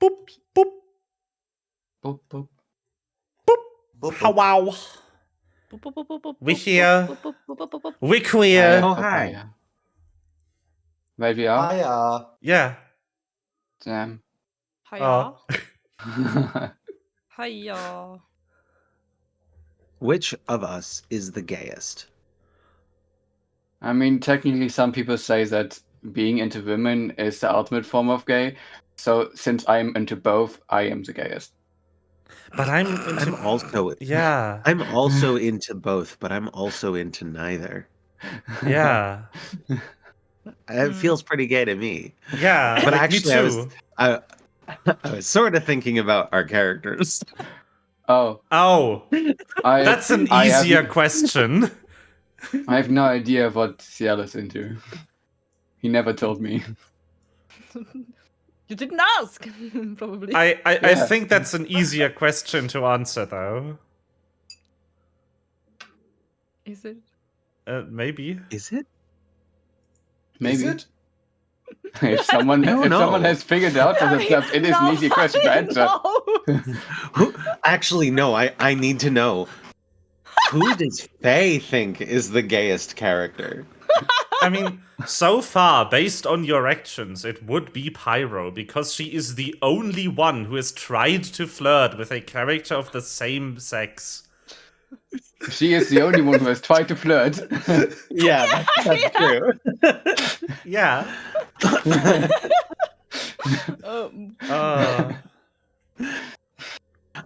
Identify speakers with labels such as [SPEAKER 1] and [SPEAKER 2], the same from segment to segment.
[SPEAKER 1] Boop, boop,
[SPEAKER 2] Boop, boop.
[SPEAKER 1] boop. Wow. We here. We queer.
[SPEAKER 3] Oh, hi.
[SPEAKER 2] Weil wir auch.
[SPEAKER 3] Hiya.
[SPEAKER 1] Yeah.
[SPEAKER 2] Damn.
[SPEAKER 1] Oh.
[SPEAKER 4] Hiya.
[SPEAKER 3] Which of us is the gayest?
[SPEAKER 2] I mean, technically, some people say that being into women is the ultimate form of gay. So, since I'm into both, I am the gayest.
[SPEAKER 1] But I'm
[SPEAKER 3] also
[SPEAKER 1] Yeah.
[SPEAKER 3] I'm also into both, but I'm also into neither.
[SPEAKER 1] Yeah.
[SPEAKER 3] It feels pretty gay to me.
[SPEAKER 1] Yeah.
[SPEAKER 3] But
[SPEAKER 1] like,
[SPEAKER 3] actually,
[SPEAKER 1] me too.
[SPEAKER 3] I was sort of thinking about our characters.
[SPEAKER 2] Oh.
[SPEAKER 1] That's an easier question.
[SPEAKER 2] I have no idea what Ciel is into. He never told me.
[SPEAKER 4] You didn't ask, probably.
[SPEAKER 1] I think that's an easier question to answer, though.
[SPEAKER 4] Is it?
[SPEAKER 1] Maybe.
[SPEAKER 3] Is it?
[SPEAKER 2] Maybe.
[SPEAKER 5] Is it?
[SPEAKER 2] If someone has figured out that it is an easy question to answer.
[SPEAKER 3] Actually, no, I need to know. Who does Faye think is the gayest character?
[SPEAKER 1] I mean, so far, based on your actions, it would be Pyro, because she is the only one who has tried to flirt with a character of the same sex.
[SPEAKER 2] She is the only one who has tried to flirt.
[SPEAKER 3] Yeah, that's true.
[SPEAKER 1] Yeah.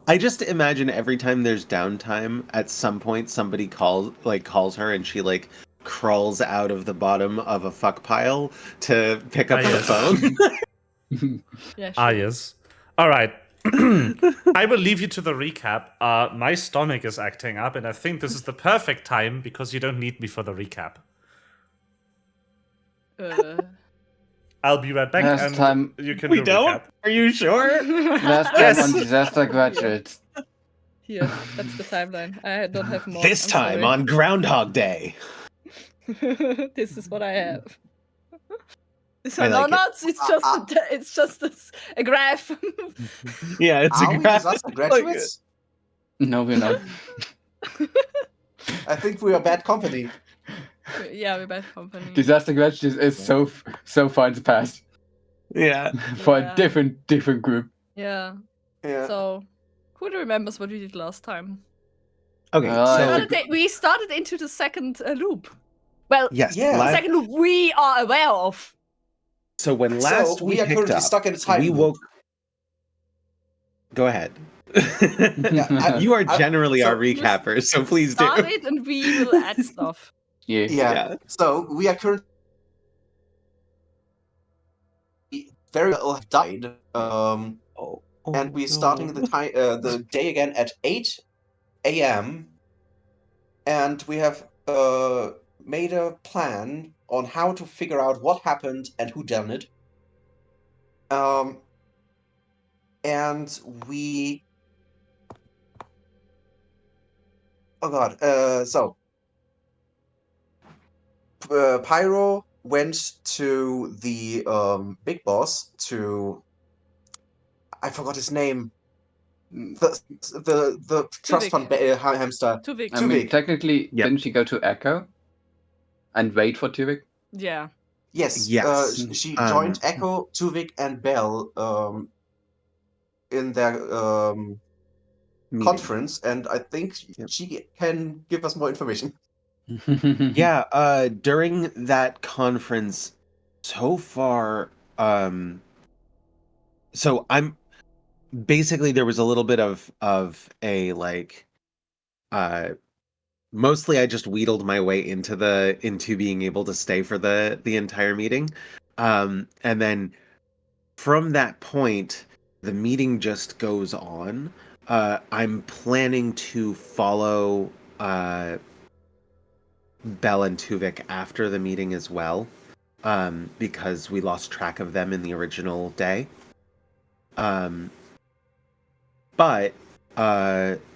[SPEAKER 3] I just imagine every time there's downtime, at some point somebody calls her and she like crawls out of the bottom of a fuck pile to pick up the phone.
[SPEAKER 4] Yeah, sure.
[SPEAKER 1] Yes. All right. I will leave you to the recap. My stomach is acting up, and I think this is the perfect time because you don't need me for the recap. I'll be right back. You can do recap.
[SPEAKER 3] Are you sure?
[SPEAKER 2] Last time on Disaster Graduates.
[SPEAKER 4] Here, that's the timeline. I don't have more.
[SPEAKER 3] This time on Groundhog Day.
[SPEAKER 4] This is what I have. It's just a graph.
[SPEAKER 3] Yeah, it's
[SPEAKER 5] Are
[SPEAKER 3] a
[SPEAKER 5] we
[SPEAKER 3] graph.
[SPEAKER 5] disaster graduates?
[SPEAKER 2] No, we're not.
[SPEAKER 5] I think we are bad company.
[SPEAKER 4] Yeah, we're bad company.
[SPEAKER 2] Disaster Graduates is so far in the past.
[SPEAKER 3] Yeah.
[SPEAKER 2] For a different group.
[SPEAKER 4] Yeah.
[SPEAKER 5] Yeah.
[SPEAKER 4] So, who remembers what we did last time?
[SPEAKER 3] Okay,
[SPEAKER 4] We started into the second loop. Well,
[SPEAKER 3] yes,
[SPEAKER 4] the second loop we are aware of.
[SPEAKER 3] So when last
[SPEAKER 5] we are
[SPEAKER 3] picked
[SPEAKER 5] currently
[SPEAKER 3] up,
[SPEAKER 5] stuck in a time
[SPEAKER 3] we
[SPEAKER 5] loop.
[SPEAKER 3] woke. Go ahead. You are generally our recapper, so please do.
[SPEAKER 4] Start it and we will add stuff.
[SPEAKER 5] Yeah. So we are currently very well have died. And we're starting the day again at 8 a.m. And we have made a plan on how to figure out what happened and who done it. And we... Oh god, so... Pyro went to the big boss to... I forgot his name. The trust fund hamster.
[SPEAKER 4] Tuvik.
[SPEAKER 2] I mean, technically, didn't she go to Echo and wait for Tuvik?
[SPEAKER 4] Yeah.
[SPEAKER 5] Yes.
[SPEAKER 3] Yes.
[SPEAKER 5] She joined Echo, Tuvik, and Bell in their conference, and I think she can give us more information.
[SPEAKER 3] Yeah. During that conference, so far, so I'm basically there was a little bit of a like mostly I just wheedled my way into being able to stay for the entire meeting. And then from that point the meeting just goes on. I'm planning to follow Bell and Tuvik after the meeting as well. Because we lost track of them in the original day. But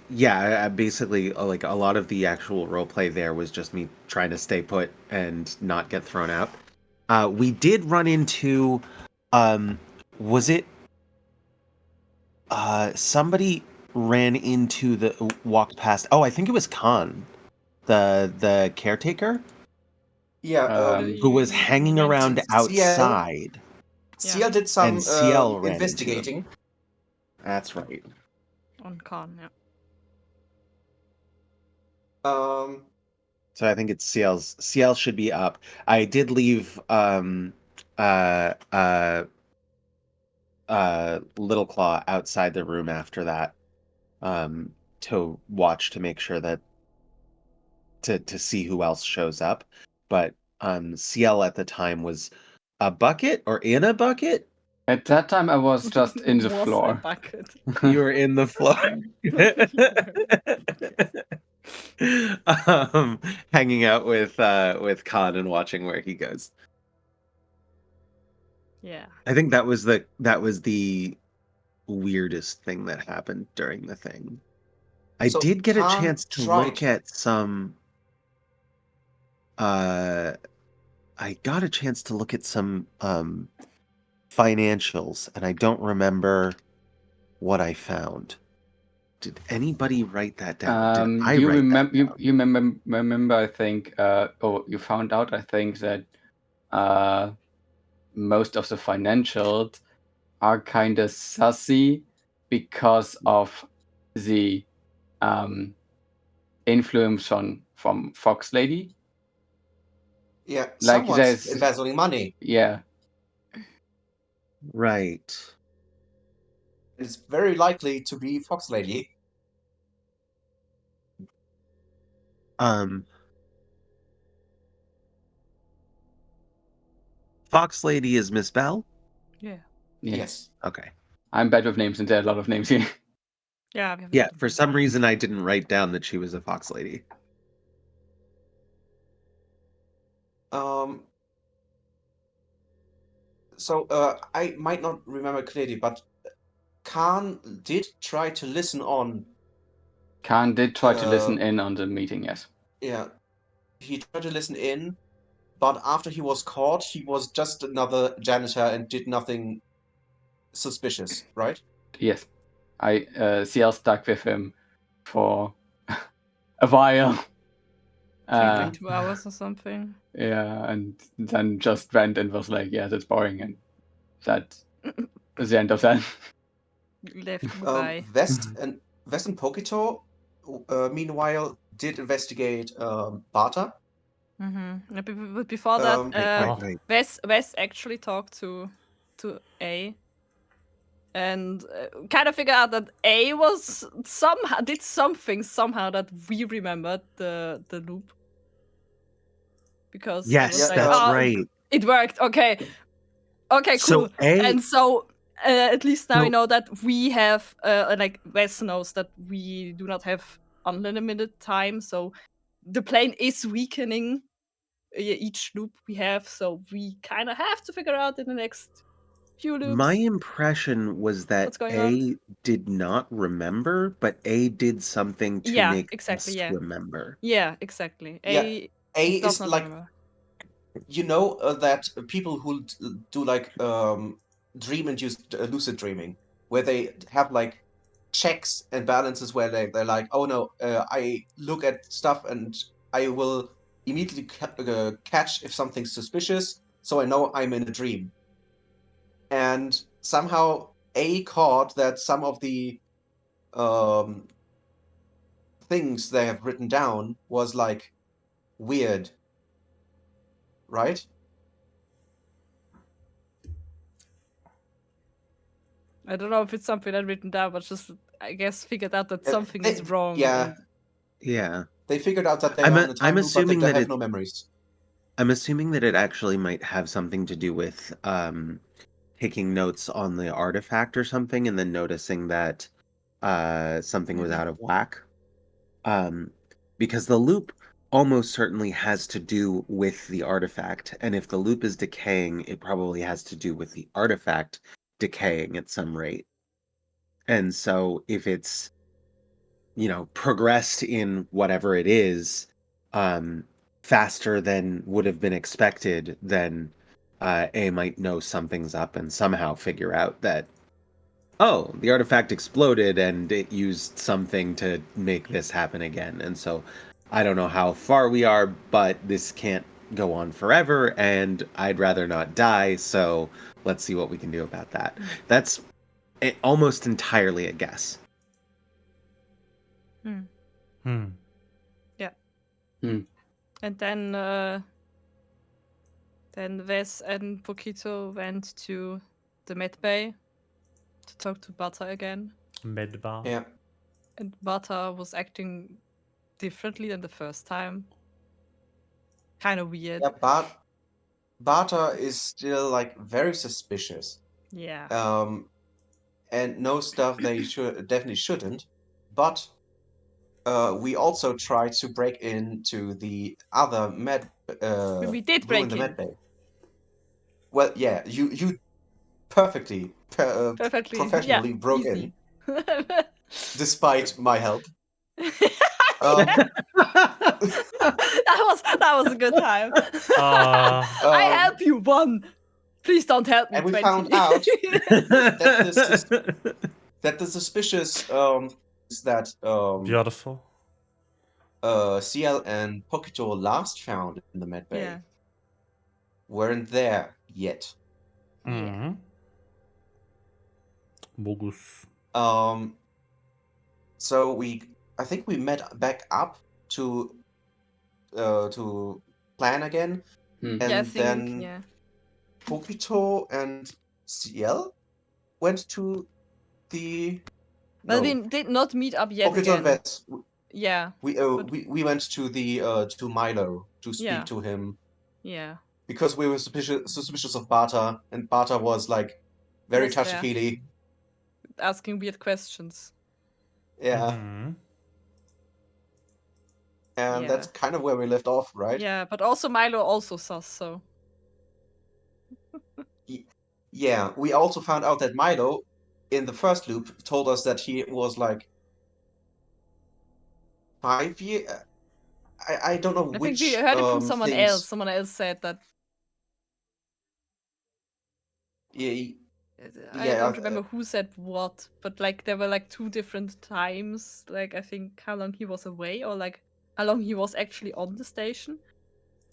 [SPEAKER 3] yeah, basically, like a lot of the actual roleplay there was just me trying to stay put and not get thrown out. We did run into, was it somebody walked past. Oh, I think it was Khan, the caretaker,
[SPEAKER 5] Yeah,
[SPEAKER 3] who was
[SPEAKER 4] You
[SPEAKER 3] hanging around
[SPEAKER 4] mentioned
[SPEAKER 3] outside.
[SPEAKER 5] CL did
[SPEAKER 3] And
[SPEAKER 5] some
[SPEAKER 3] CL ran into him.
[SPEAKER 5] investigating.
[SPEAKER 3] That's right.
[SPEAKER 4] on Khan, yeah.
[SPEAKER 3] So I think it's CL's. CL should be up. I did leave Little Claw outside the room after that, to watch to make sure that to see who else shows up. But CL at the time was a bucket or in a bucket.
[SPEAKER 2] At that time, I was just in the
[SPEAKER 4] Was a
[SPEAKER 2] floor.
[SPEAKER 4] bucket.
[SPEAKER 3] You were in the floor. Hanging out with Khan and watching where he goes.
[SPEAKER 4] Yeah.
[SPEAKER 3] I think that was the weirdest thing that happened during the thing. I
[SPEAKER 5] So
[SPEAKER 3] did get a
[SPEAKER 5] Khan
[SPEAKER 3] chance to
[SPEAKER 5] tried.
[SPEAKER 3] look at some I got a chance to look at some financials, and I don't remember what I found. Did anybody write that down? Did I
[SPEAKER 2] you
[SPEAKER 3] write
[SPEAKER 2] remember?
[SPEAKER 3] that down?
[SPEAKER 2] You remember? I think. You found out. I think that most of the financials are kind of sussy because of the influence from Fox Lady.
[SPEAKER 5] Yeah,
[SPEAKER 2] Like
[SPEAKER 5] someone's
[SPEAKER 2] there's
[SPEAKER 5] embezzling money.
[SPEAKER 2] yeah.
[SPEAKER 3] Right.
[SPEAKER 5] It's very likely to be Fox Lady.
[SPEAKER 3] Fox Lady is Miss Bell?
[SPEAKER 4] Yeah.
[SPEAKER 5] Yes.
[SPEAKER 3] Okay.
[SPEAKER 2] I'm bad with names, and there are a lot of names here.
[SPEAKER 4] Yeah. We have
[SPEAKER 3] Yeah, for some reason I didn't write down that she was a Fox Lady.
[SPEAKER 5] So I might not remember clearly, but Khan did try to listen on.
[SPEAKER 2] Khan did try to listen in on the meeting, yes.
[SPEAKER 5] Yeah, he tried to listen in, but after he was caught, he was just another janitor and did nothing suspicious, right?
[SPEAKER 2] Yes. CL stuck with him for a while.
[SPEAKER 4] 2 hours or something.
[SPEAKER 2] Yeah, and then just went and was like, yeah, that's boring, and that was the end of that.
[SPEAKER 4] Left goodbye.
[SPEAKER 5] West and Pokito, meanwhile, did investigate Bata.
[SPEAKER 4] Mm-hmm. But before that,
[SPEAKER 3] Right.
[SPEAKER 4] Wes actually talked to A, and kind of figured out that A was did something somehow that we remembered the loop, because it
[SPEAKER 3] Yes,
[SPEAKER 4] was like,
[SPEAKER 3] that's
[SPEAKER 4] oh,
[SPEAKER 3] right.
[SPEAKER 4] it worked. Okay, cool.
[SPEAKER 3] So
[SPEAKER 4] And so at least now
[SPEAKER 3] So-
[SPEAKER 4] we know that we have like Wes knows that we do not have unlimited time, so the plane is weakening each loop we have, so we kind of have to figure out in the next few loops.
[SPEAKER 3] My impression was that
[SPEAKER 4] What's going
[SPEAKER 3] A
[SPEAKER 4] on?
[SPEAKER 3] did not remember, but A did something to
[SPEAKER 4] Yeah,
[SPEAKER 3] make
[SPEAKER 4] exactly,
[SPEAKER 3] us
[SPEAKER 4] yeah.
[SPEAKER 3] remember.
[SPEAKER 4] Yeah, exactly.
[SPEAKER 5] A
[SPEAKER 4] does
[SPEAKER 5] is
[SPEAKER 4] not
[SPEAKER 5] like,
[SPEAKER 4] remember.
[SPEAKER 5] you know, that people who do like dream-induced lucid dreaming, where they have like checks and balances where they're like, oh no, I look at stuff and I will immediately catch if something's suspicious, so I know I'm in a dream. And somehow A caught that some of the um, things they have written down was like weird, right?
[SPEAKER 4] I don't know if it's something I've written down, but just I guess figured out that something
[SPEAKER 5] They-
[SPEAKER 4] is wrong.
[SPEAKER 5] Yeah,
[SPEAKER 4] and-
[SPEAKER 3] Yeah.
[SPEAKER 5] they figured out that they
[SPEAKER 3] I'm
[SPEAKER 5] are
[SPEAKER 3] a-
[SPEAKER 5] in a time
[SPEAKER 3] I'm
[SPEAKER 5] loop, but
[SPEAKER 3] assuming
[SPEAKER 5] they
[SPEAKER 3] that
[SPEAKER 5] have
[SPEAKER 3] it-
[SPEAKER 5] no memories.
[SPEAKER 3] I'm assuming that it actually might have something to do with taking notes on the artifact or something and then noticing that something was
[SPEAKER 4] Maybe.
[SPEAKER 3] out of whack. Because the loop almost certainly has to do with the artifact, and if the loop is decaying, it probably has to do with the artifact decaying at some rate. And so if it's, progressed in whatever it is, faster than would have been expected, then A might know something's up and somehow figure out that oh, the artifact exploded and it used something to make this happen again. And so I don't know how far we are, but this can't go on forever, and I'd rather not die, so let's see what we can do about that. That's almost entirely a guess.
[SPEAKER 4] Yeah.
[SPEAKER 2] Hmm.
[SPEAKER 4] And then Wes and Pokito went to the med bay to talk to Bata again.
[SPEAKER 1] Medbar.
[SPEAKER 5] Yeah.
[SPEAKER 4] And Bata was acting differently than the first time. Kind of weird.
[SPEAKER 5] Yeah, Bata is still like very suspicious.
[SPEAKER 4] Yeah.
[SPEAKER 5] And knows stuff they definitely shouldn't. But we also tried to break into the other
[SPEAKER 4] We did
[SPEAKER 5] room
[SPEAKER 4] break
[SPEAKER 5] in the
[SPEAKER 4] in.
[SPEAKER 5] med bay. Well, yeah, you perfectly
[SPEAKER 4] Perfectly.
[SPEAKER 5] professionally
[SPEAKER 4] Yeah,
[SPEAKER 5] broke
[SPEAKER 4] easy.
[SPEAKER 5] in, despite my help. Um,
[SPEAKER 4] that was a good time. I help you 1. Please don't help me
[SPEAKER 5] and we
[SPEAKER 4] 20.
[SPEAKER 5] found out that the suspicious is that
[SPEAKER 1] Beautiful.
[SPEAKER 5] CL and Pokito last found in the med bay
[SPEAKER 4] Yeah.
[SPEAKER 5] weren't there yet.
[SPEAKER 1] Mhm. Bogus.
[SPEAKER 5] So I think we met back up to plan again,
[SPEAKER 2] Hmm.
[SPEAKER 5] and
[SPEAKER 4] Yeah, I think,
[SPEAKER 5] then
[SPEAKER 4] yeah.
[SPEAKER 5] Pokito and CL went to the
[SPEAKER 4] Well,
[SPEAKER 5] no
[SPEAKER 4] we did not meet up yet
[SPEAKER 5] Pokito and
[SPEAKER 4] again.
[SPEAKER 5] Vets.
[SPEAKER 4] Yeah. But
[SPEAKER 5] We went to the to Milo to speak
[SPEAKER 4] Yeah.
[SPEAKER 5] to him
[SPEAKER 4] yeah.
[SPEAKER 5] because we were suspicious of Bata, and Bata was like very
[SPEAKER 4] Was there.
[SPEAKER 5] touchy-feely.
[SPEAKER 4] Asking weird questions.
[SPEAKER 5] Yeah,
[SPEAKER 1] Mhm.
[SPEAKER 5] and
[SPEAKER 4] Yeah.
[SPEAKER 5] that's kind of where we left off, right?
[SPEAKER 4] Yeah, but also Milo also sus, so.
[SPEAKER 5] Yeah, we also found out that Milo, in the first loop, told us that he was like 5 years. I don't know
[SPEAKER 4] I think we
[SPEAKER 5] which
[SPEAKER 4] heard it from someone
[SPEAKER 5] things.
[SPEAKER 4] else. Someone else said that.
[SPEAKER 5] Yeah,
[SPEAKER 4] I don't remember who said what, but like there were like 2 different times. Like I think how long he was away, or like how long he was actually on the station.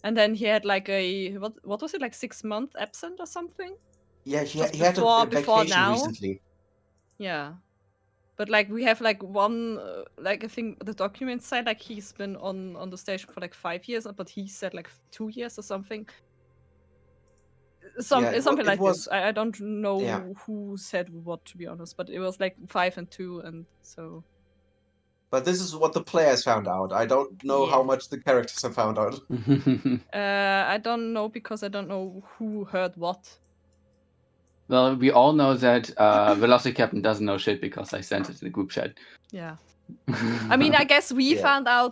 [SPEAKER 4] And then he had like a what was it, like 6 month absent or something?
[SPEAKER 5] yeah,
[SPEAKER 4] Just
[SPEAKER 5] he had
[SPEAKER 4] before
[SPEAKER 5] a vacation
[SPEAKER 4] now.
[SPEAKER 5] recently.
[SPEAKER 4] Yeah. But like we have like one like I think the documents said like he's been on the station for like 5 years, but he said like 2 years or something. Something like this. I don't know
[SPEAKER 5] Yeah.
[SPEAKER 4] who said what, to be honest, but it was like 5 and 2, and so.
[SPEAKER 5] But this is what the players found out. I don't know how
[SPEAKER 4] Yeah.
[SPEAKER 5] much the characters have found out.
[SPEAKER 4] I don't know because I don't know who heard what.
[SPEAKER 2] Well, we all know that Velocity Captain doesn't know shit because I sent it in the group chat.
[SPEAKER 4] Yeah. I mean, I guess we
[SPEAKER 5] Yeah.
[SPEAKER 4] found out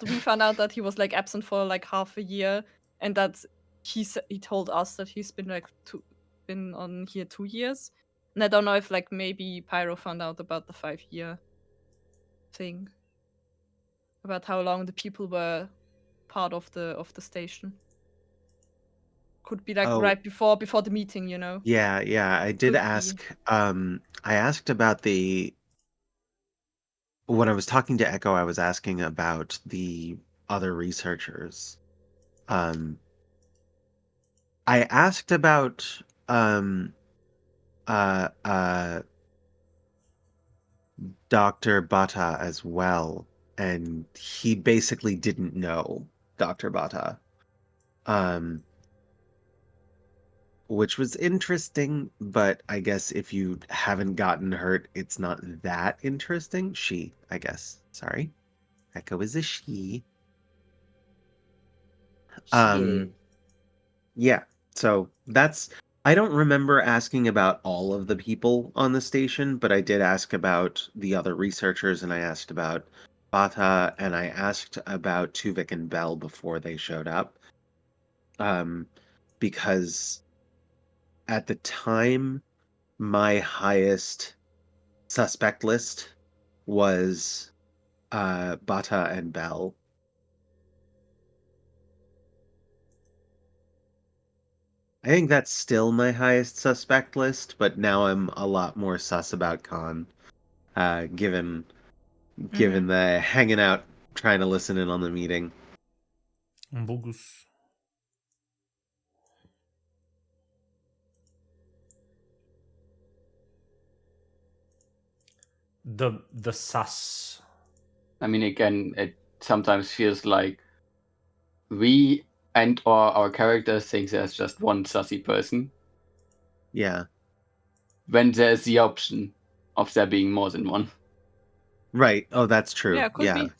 [SPEAKER 4] that he was like absent for like half a year, and that he told us that he's been like been on here 2 years. And I don't know if like maybe Pyro found out about the 5-year thing. About how long the people were part of the station. Could be like
[SPEAKER 3] Oh.
[SPEAKER 4] right before the meeting, you know.
[SPEAKER 3] Yeah, I did
[SPEAKER 4] Could be.
[SPEAKER 3] ask. I asked about when I was talking to Echo, I was asking about the other researchers. I asked about uh, uh, Dr. Bata as well, and he basically didn't know Dr. Bata. Which was interesting, but I guess if you haven't gotten hurt, it's not that interesting. She, I guess. Sorry. Echo is a she. Yeah. So that's I don't remember asking about all of the people on the station, but I did ask about the other researchers, and I asked about Bata, and I asked about Tuvik and Bell before they showed up. Because at the time, my highest suspect list was Bata and Bell. I think that's still my highest suspect list, but now I'm a lot more sus about Khan, given the hanging out, trying to listen in on the meeting.
[SPEAKER 1] Bogus. The sus.
[SPEAKER 2] I mean, again, it sometimes feels like we and or our characters think there's just one sussy person,
[SPEAKER 3] Yeah.
[SPEAKER 2] when there's the option of there being more than one.
[SPEAKER 3] Right. Oh, that's true.
[SPEAKER 4] Yeah, could be.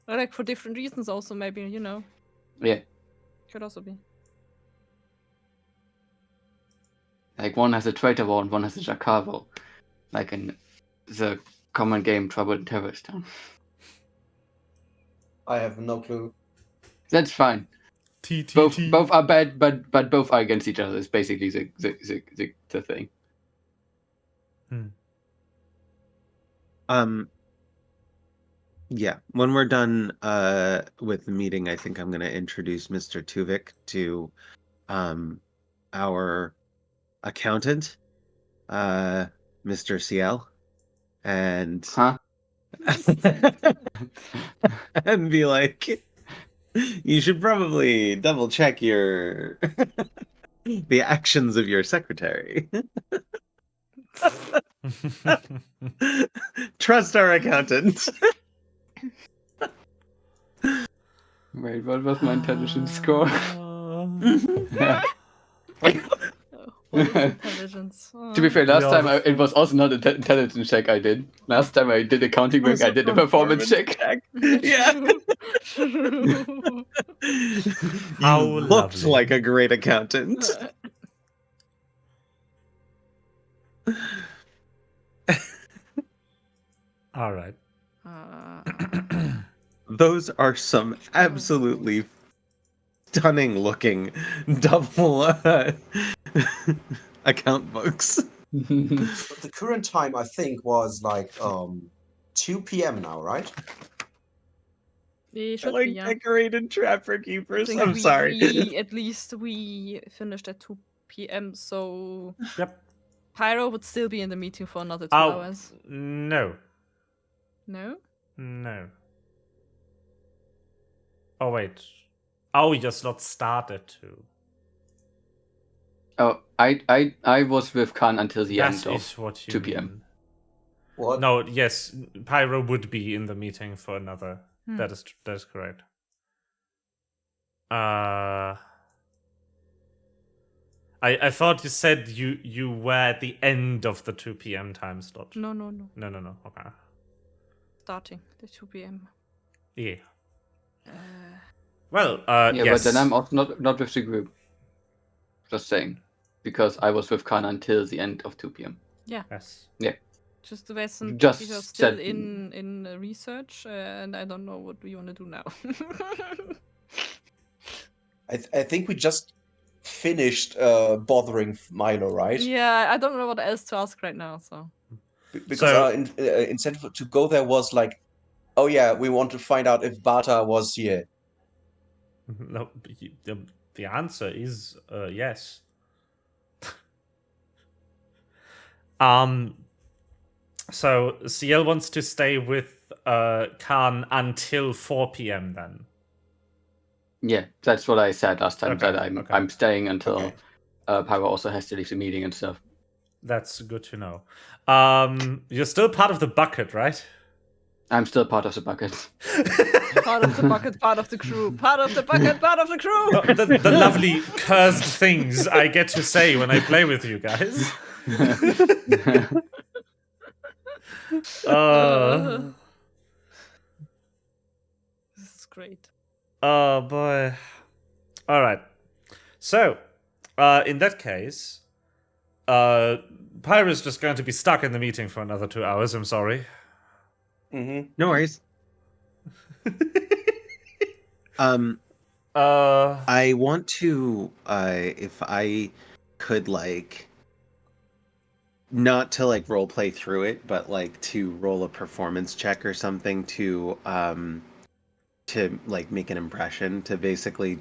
[SPEAKER 4] Or like for different reasons also, maybe,
[SPEAKER 2] Yeah.
[SPEAKER 4] Could also be.
[SPEAKER 2] Like one has a traitor wall and one has a Jakar wall. Like in the common game Trouble in Terrorist Town.
[SPEAKER 5] I have no clue.
[SPEAKER 2] That's fine. Both are bad, but both are against each other. It's basically the thing.
[SPEAKER 3] Yeah. When we're done with the meeting, I think I'm going to introduce Mr. Tuvik to our accountant, Mr. CL, and and be like, you should probably double check your the actions of your secretary. Trust our accountant.
[SPEAKER 2] Wait, what was my intelligence score?
[SPEAKER 4] What is intelligence?
[SPEAKER 2] To be fair, last time it was also not an intelligence check I did. Last time I did accounting work, I did a performance check.
[SPEAKER 3] Yeah.
[SPEAKER 1] How
[SPEAKER 3] You looked
[SPEAKER 1] lovely.
[SPEAKER 3] like a great accountant.
[SPEAKER 1] All right.
[SPEAKER 3] Those are some absolutely stunning looking double account books.
[SPEAKER 5] The current time, I think, was like 2 p.m. now, right?
[SPEAKER 4] It
[SPEAKER 3] I
[SPEAKER 4] should
[SPEAKER 3] like
[SPEAKER 4] be, yeah.
[SPEAKER 3] decorated trapper
[SPEAKER 4] I
[SPEAKER 3] keepers.
[SPEAKER 4] think
[SPEAKER 3] I'm sorry.
[SPEAKER 4] at least we finished at 2 p.m. So
[SPEAKER 1] Yep.
[SPEAKER 4] Pyro would still be in the meeting for another 2
[SPEAKER 1] Oh,
[SPEAKER 4] hours.
[SPEAKER 1] no.
[SPEAKER 4] No?
[SPEAKER 1] No. Oh, wait. Oh, your slot started too.
[SPEAKER 2] Oh, I was with Khan until the
[SPEAKER 1] That
[SPEAKER 2] end of
[SPEAKER 1] is what you
[SPEAKER 2] 2 p.m.
[SPEAKER 1] mean.
[SPEAKER 5] What?
[SPEAKER 1] No, yes, Pyro would be in the meeting for another. That is correct. I thought you said you were at the end of the 2 p.m. time slot.
[SPEAKER 4] No.
[SPEAKER 1] No. Okay.
[SPEAKER 4] Starting the 2 p.m.
[SPEAKER 1] Yeah. Well,
[SPEAKER 2] Yeah,
[SPEAKER 1] yes.
[SPEAKER 2] but then I'm also not with the group. Just saying. Because I was with Khan until the end of 2 p.m.
[SPEAKER 1] Yes.
[SPEAKER 2] Yeah.
[SPEAKER 4] Just the Western
[SPEAKER 2] Just
[SPEAKER 4] is still
[SPEAKER 2] said-
[SPEAKER 4] in research, and I don't know what we want to do now.
[SPEAKER 5] I think we just finished bothering Milo, right?
[SPEAKER 4] Yeah, I don't know what else to ask right now, so.
[SPEAKER 5] Because
[SPEAKER 1] So-
[SPEAKER 5] our incentive to go there was like, oh yeah, we want to find out if Bata was here.
[SPEAKER 1] No, the answer is yes. So CL wants to stay with Khan until 4 p.m. then.
[SPEAKER 2] Yeah, that's what I said last time.
[SPEAKER 1] Okay,
[SPEAKER 2] That
[SPEAKER 1] okay.
[SPEAKER 2] I'm staying until
[SPEAKER 5] Okay.
[SPEAKER 2] Pyro also has to leave the meeting and stuff.
[SPEAKER 1] That's good to know. You're still part of the bucket, right?
[SPEAKER 2] I'm still part of the bucket.
[SPEAKER 4] Part of the bucket, part of the crew. Part of the bucket, part of the crew!
[SPEAKER 1] The lovely cursed things I get to say when I play with you guys.
[SPEAKER 4] This is great.
[SPEAKER 1] Oh boy. All right. So, in that case, Pyro's just going to be stuck in the meeting for another 2 hours. I'm sorry.
[SPEAKER 5] Mm-hmm.
[SPEAKER 3] No worries.
[SPEAKER 1] Uh,
[SPEAKER 3] I want to, if I could, like, not to like role play through it, but like to roll a performance check or something to like make an impression, to basically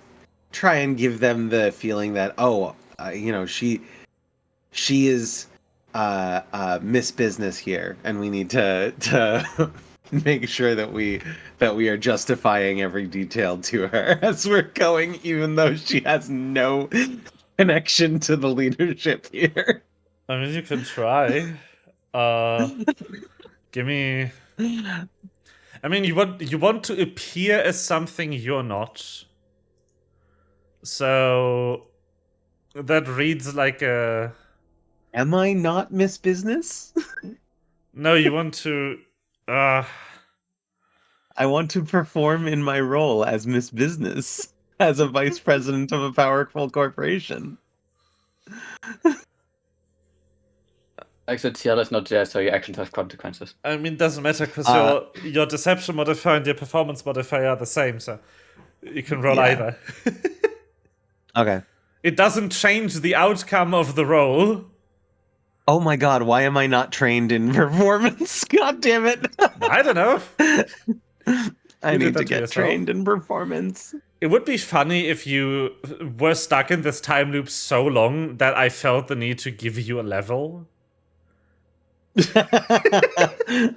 [SPEAKER 3] try and give them the feeling that, oh, she is Miss Business here, and we need to make sure that we are justifying every detail to her as we're going, even though she has no connection to the leadership here.
[SPEAKER 1] I mean, you can try. Give me. I mean, you want to appear as something you're not. So that reads like a.
[SPEAKER 3] Am I not Miss Business?
[SPEAKER 1] No, you want to.
[SPEAKER 3] I want to perform in my role as Miss Business, as a vice president of a powerful corporation.
[SPEAKER 2] Exit Ciel is not there, so your actions have consequences.
[SPEAKER 1] I mean, doesn't matter because your deception modifier and your performance modifier are the same, so you can roll either.
[SPEAKER 3] Okay.
[SPEAKER 1] It doesn't change the outcome of the roll.
[SPEAKER 3] Oh my god, why am I not trained in performance? God damn it.
[SPEAKER 1] I don't know.
[SPEAKER 3] I need to
[SPEAKER 1] to
[SPEAKER 3] get
[SPEAKER 1] yourself.
[SPEAKER 3] trained in performance.
[SPEAKER 1] It would be funny if you were stuck in this time loop so long that I felt the need to give you a level.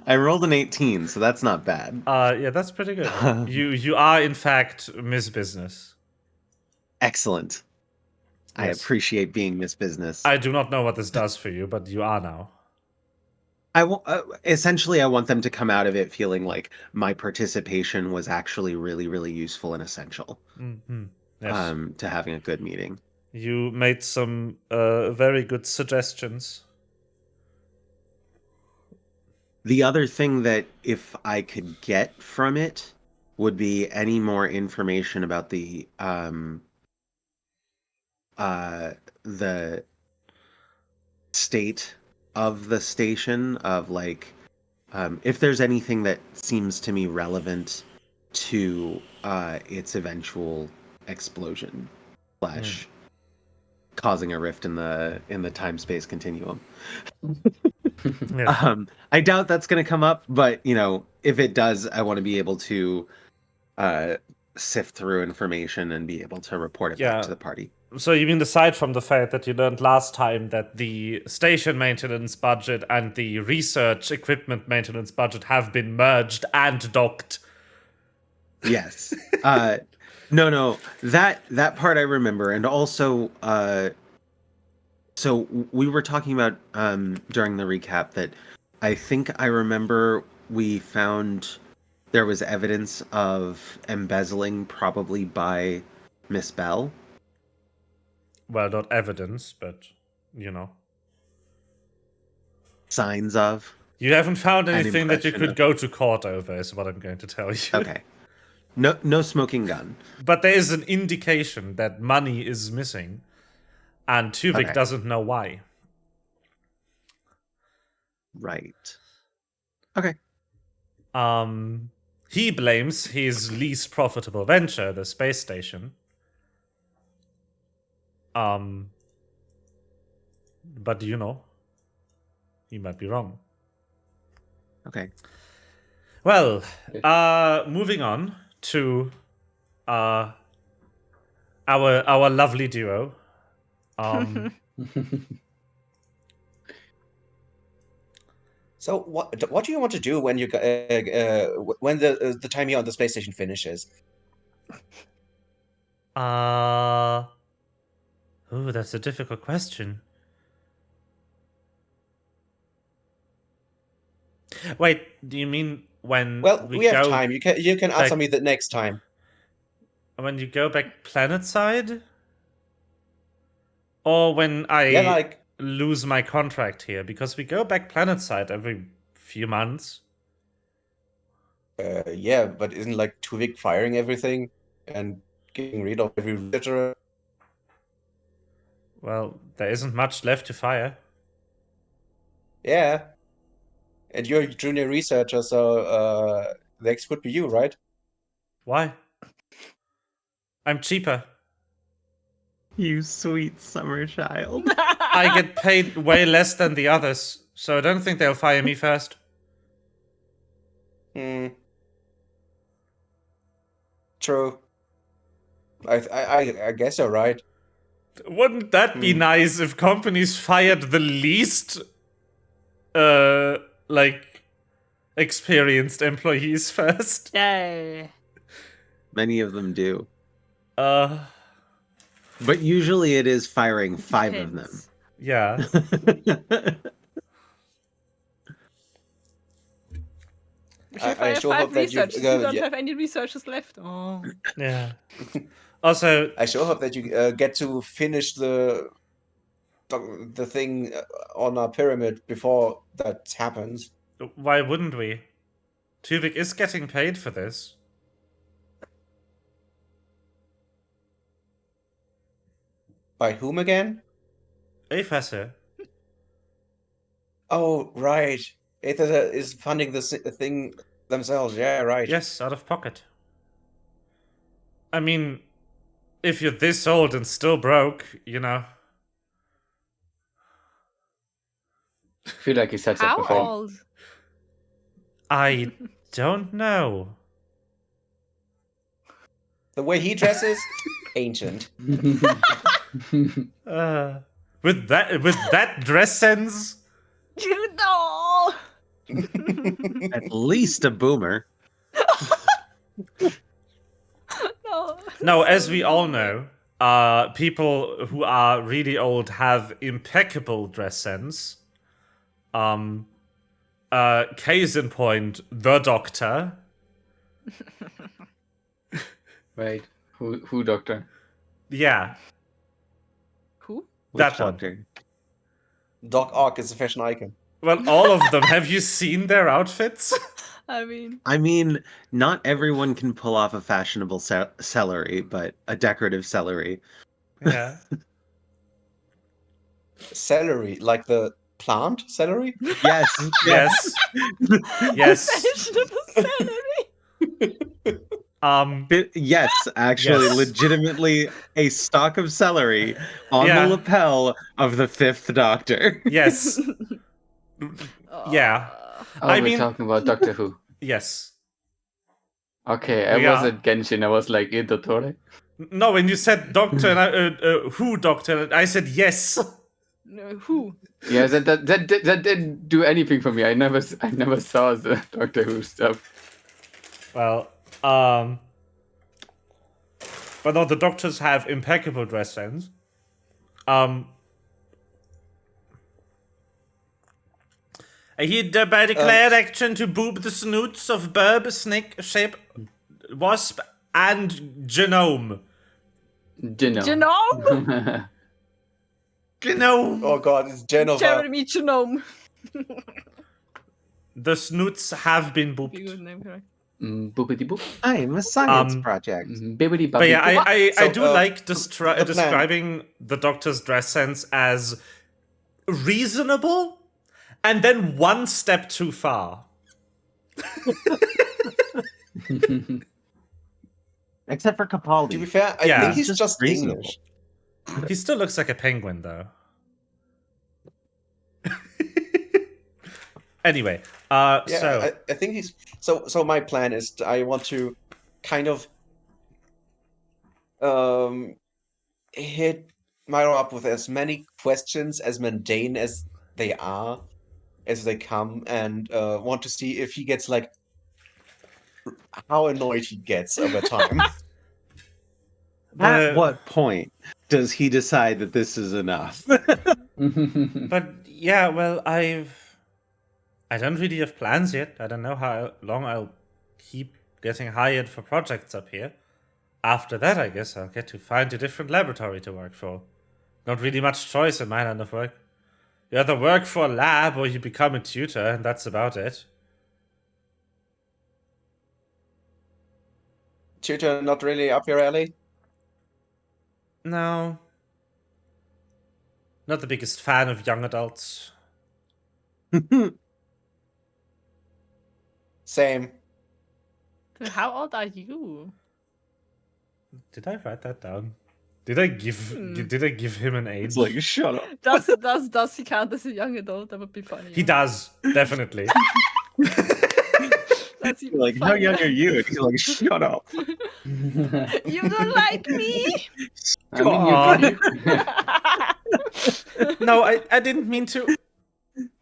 [SPEAKER 3] I rolled an 18, so that's not bad.
[SPEAKER 1] Yeah, that's pretty good. You are in fact Miss Business.
[SPEAKER 3] Excellent. I
[SPEAKER 1] Yes.
[SPEAKER 3] appreciate being Miss Business.
[SPEAKER 1] I do not know what this does for you, but you are now.
[SPEAKER 3] Essentially, I want them to come out of it feeling like my participation was actually really, really useful and essential
[SPEAKER 1] Mm-hmm. Yes.
[SPEAKER 3] to having a good meeting.
[SPEAKER 1] You made some very good suggestions.
[SPEAKER 3] The other thing that if I could get from it would be any more information about the state of the station, of like if there's anything that seems to me relevant to its eventual explosion slash causing a rift in the time-space continuum.
[SPEAKER 1] Yes.
[SPEAKER 3] I doubt that's going to come up, but if it does, I want to be able to sift through information and be able to report it back to the party.
[SPEAKER 1] So you mean aside from the fact that you learned last time that the station maintenance budget and the research equipment maintenance budget have been merged and docked?
[SPEAKER 3] Yes. No, that part I remember, and also so we were talking about during the recap that I think I remember we found there was evidence of embezzling, probably by Miss Bell.
[SPEAKER 1] Well, not evidence, but
[SPEAKER 3] Signs of.
[SPEAKER 1] You haven't found
[SPEAKER 3] An
[SPEAKER 1] anything that you
[SPEAKER 3] impression
[SPEAKER 1] could
[SPEAKER 3] of-
[SPEAKER 1] go to court over, is what I'm going to tell you.
[SPEAKER 3] Okay. No smoking gun.
[SPEAKER 1] But there is an indication that money is missing, and Tuvik
[SPEAKER 3] Okay.
[SPEAKER 1] doesn't know why.
[SPEAKER 3] Right. Okay.
[SPEAKER 1] He blames his least profitable venture, the space station. But he might be wrong.
[SPEAKER 3] Okay.
[SPEAKER 1] Well, moving on to our lovely duo.
[SPEAKER 5] So what do you want to do when you when the time here on the space station finishes?
[SPEAKER 1] Oh, that's a difficult question. Wait, do you mean when
[SPEAKER 5] Well, we have
[SPEAKER 1] go
[SPEAKER 5] time. You can answer me the next time.
[SPEAKER 1] when you go back planetside? Or when I
[SPEAKER 5] Yeah, like
[SPEAKER 1] lose my contract here? Because we go back planetside every few months.
[SPEAKER 5] yeah, but isn't like Tuvik firing everything and getting rid of every researcher?
[SPEAKER 1] Well, there isn't much left to fire.
[SPEAKER 5] Yeah. And you're a junior researcher, so next would be you, right?
[SPEAKER 1] Why? I'm cheaper.
[SPEAKER 3] You sweet summer child.
[SPEAKER 1] I get paid way less than the others, so I don't think they'll fire me first.
[SPEAKER 5] True. I guess you're right.
[SPEAKER 1] Wouldn't that be nice if companies fired the least, experienced employees first?
[SPEAKER 4] Yay.
[SPEAKER 3] Many of them do.
[SPEAKER 1] Uh,
[SPEAKER 3] But usually it is firing 5 of them.
[SPEAKER 4] Depends.
[SPEAKER 1] yeah.
[SPEAKER 4] We should
[SPEAKER 5] I
[SPEAKER 4] fire
[SPEAKER 5] sure
[SPEAKER 4] 5
[SPEAKER 5] hope that you-
[SPEAKER 4] researchers. You don't
[SPEAKER 5] yeah.
[SPEAKER 4] have any researchers left. Oh.
[SPEAKER 1] Yeah. Also,
[SPEAKER 5] I sure hope that you get to finish the thing on our pyramid before that happens.
[SPEAKER 1] why wouldn't we? Tuvik is getting paid for this.
[SPEAKER 5] By whom again?
[SPEAKER 1] Professor.
[SPEAKER 5] Oh, right. Aether is funding the thing themselves. Yeah, right.
[SPEAKER 1] Yes, out of pocket. I mean, if you're this old and still broke, you know.
[SPEAKER 2] I feel like he said that
[SPEAKER 4] How
[SPEAKER 2] before.
[SPEAKER 4] old?
[SPEAKER 1] I don't know.
[SPEAKER 5] The way he dresses, ancient.
[SPEAKER 1] With that dress sense,
[SPEAKER 4] You know.
[SPEAKER 3] At least a boomer.
[SPEAKER 4] No.
[SPEAKER 1] no, as we all know, people who are really old have impeccable dress sense. Case in point, the Doctor.
[SPEAKER 2] Wait, who doctor?
[SPEAKER 1] Yeah,
[SPEAKER 4] Who?
[SPEAKER 3] Which
[SPEAKER 1] that one.
[SPEAKER 3] doctor?
[SPEAKER 5] Doc Ock is a fashion icon.
[SPEAKER 1] Well, all of them. Have you seen their outfits?
[SPEAKER 4] I mean,
[SPEAKER 3] I mean, not everyone can pull off a fashionable celery, but a decorative celery.
[SPEAKER 1] Yeah.
[SPEAKER 5] Celery, like the plant celery?
[SPEAKER 3] Yes,
[SPEAKER 1] Yes. Yes.
[SPEAKER 4] fashionable salary.
[SPEAKER 3] Yes, actually,
[SPEAKER 1] Yes.
[SPEAKER 3] legitimately a stalk of celery on
[SPEAKER 1] Yeah.
[SPEAKER 3] the lapel of the 5th Doctor.
[SPEAKER 1] Yes. Yeah.
[SPEAKER 2] Oh,
[SPEAKER 1] I
[SPEAKER 2] we're
[SPEAKER 1] mean-
[SPEAKER 2] talking about Doctor Who.
[SPEAKER 1] Yes.
[SPEAKER 2] Okay, I
[SPEAKER 1] Yeah.
[SPEAKER 2] was at Genshin. I was like, Dottore?
[SPEAKER 1] No, when you said doctor, and who doctor, and I said yes.
[SPEAKER 4] No, who?
[SPEAKER 2] Yeah, that didn't do anything for me. I never saw the Doctor Who stuff.
[SPEAKER 1] Well, but no, the doctors have impeccable dress sense. He by declared action to boob the snoots of burb, snake, shape, wasp, and genome.
[SPEAKER 2] Genome.
[SPEAKER 1] Genome.
[SPEAKER 5] Oh god, it's Genova.
[SPEAKER 4] Jeremy Genome.
[SPEAKER 1] The snoots have been
[SPEAKER 4] Be
[SPEAKER 1] booped.
[SPEAKER 4] good name, correct?
[SPEAKER 2] Boopity boop.
[SPEAKER 3] I'm a science
[SPEAKER 1] Um,
[SPEAKER 3] project.
[SPEAKER 2] Bibbidi
[SPEAKER 1] But yeah,
[SPEAKER 2] bobbidi.
[SPEAKER 1] I
[SPEAKER 5] So,
[SPEAKER 1] do like
[SPEAKER 5] the plan.
[SPEAKER 1] describing the Doctor's dress sense as reasonable, and then one step too far.
[SPEAKER 3] Except for
[SPEAKER 5] To be
[SPEAKER 3] Capaldi.
[SPEAKER 5] fair, I
[SPEAKER 1] Yeah.
[SPEAKER 5] think he's
[SPEAKER 3] Just
[SPEAKER 5] just
[SPEAKER 3] reasonable.
[SPEAKER 5] English.
[SPEAKER 1] He still looks like a penguin, though. Anyway,
[SPEAKER 5] Yeah,
[SPEAKER 1] so
[SPEAKER 5] I think he's so my plan is I want to kind of hit Myro up with as many questions as mundane as they are as they come, and want to see if he gets like how annoyed he gets over time.
[SPEAKER 3] At what point does he decide that this is enough?
[SPEAKER 1] but yeah, well, I don't really have plans yet. I don't know how long I'll keep getting hired for projects up here. After that, I guess I'll get to find a different laboratory to work for. Not really much choice in my line of work. You either work for a lab or you become a tutor, and that's about it.
[SPEAKER 5] Tutor not really up your alley.
[SPEAKER 1] No. Not the biggest fan of young adults.
[SPEAKER 5] Same.
[SPEAKER 4] How old are you?
[SPEAKER 1] Did I write that down? Did I give him an age?
[SPEAKER 3] It's like, shut up.
[SPEAKER 4] Does he count as a young adult? That would be funny.
[SPEAKER 1] He does, definitely.
[SPEAKER 4] That's even
[SPEAKER 3] Like, how
[SPEAKER 4] funnier.
[SPEAKER 3] young are you? And he's like, shut up.
[SPEAKER 4] You don't like me?
[SPEAKER 2] I mean, you
[SPEAKER 1] God.
[SPEAKER 2] could.
[SPEAKER 1] No, I didn't mean to.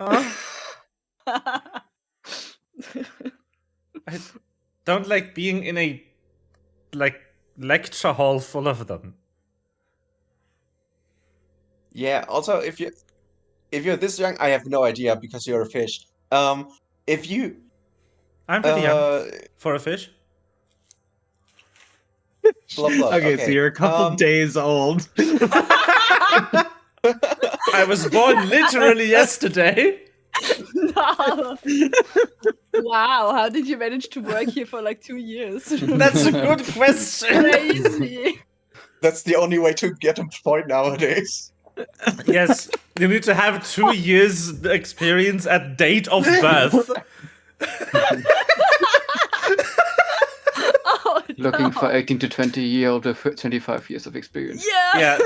[SPEAKER 1] I don't like being in a lecture hall full of them.
[SPEAKER 5] Yeah. Also, if you're this young, I have no idea because you're a fish. If you
[SPEAKER 1] I'm pretty young for a fish.
[SPEAKER 5] blah blah.
[SPEAKER 3] Okay, so you're a couple days old.
[SPEAKER 1] I was born literally yesterday.
[SPEAKER 4] No. Wow, how did you manage to work here for like 2 years?
[SPEAKER 1] That's a good question.
[SPEAKER 4] Crazy.
[SPEAKER 5] That's the only way to get employed nowadays.
[SPEAKER 1] Yes, you need to have 2 years experience at date of birth.
[SPEAKER 4] Oh,
[SPEAKER 2] Looking
[SPEAKER 4] no.
[SPEAKER 2] for 18 to 20-year-old with 25 years of experience.
[SPEAKER 4] Yeah.
[SPEAKER 1] Yeah.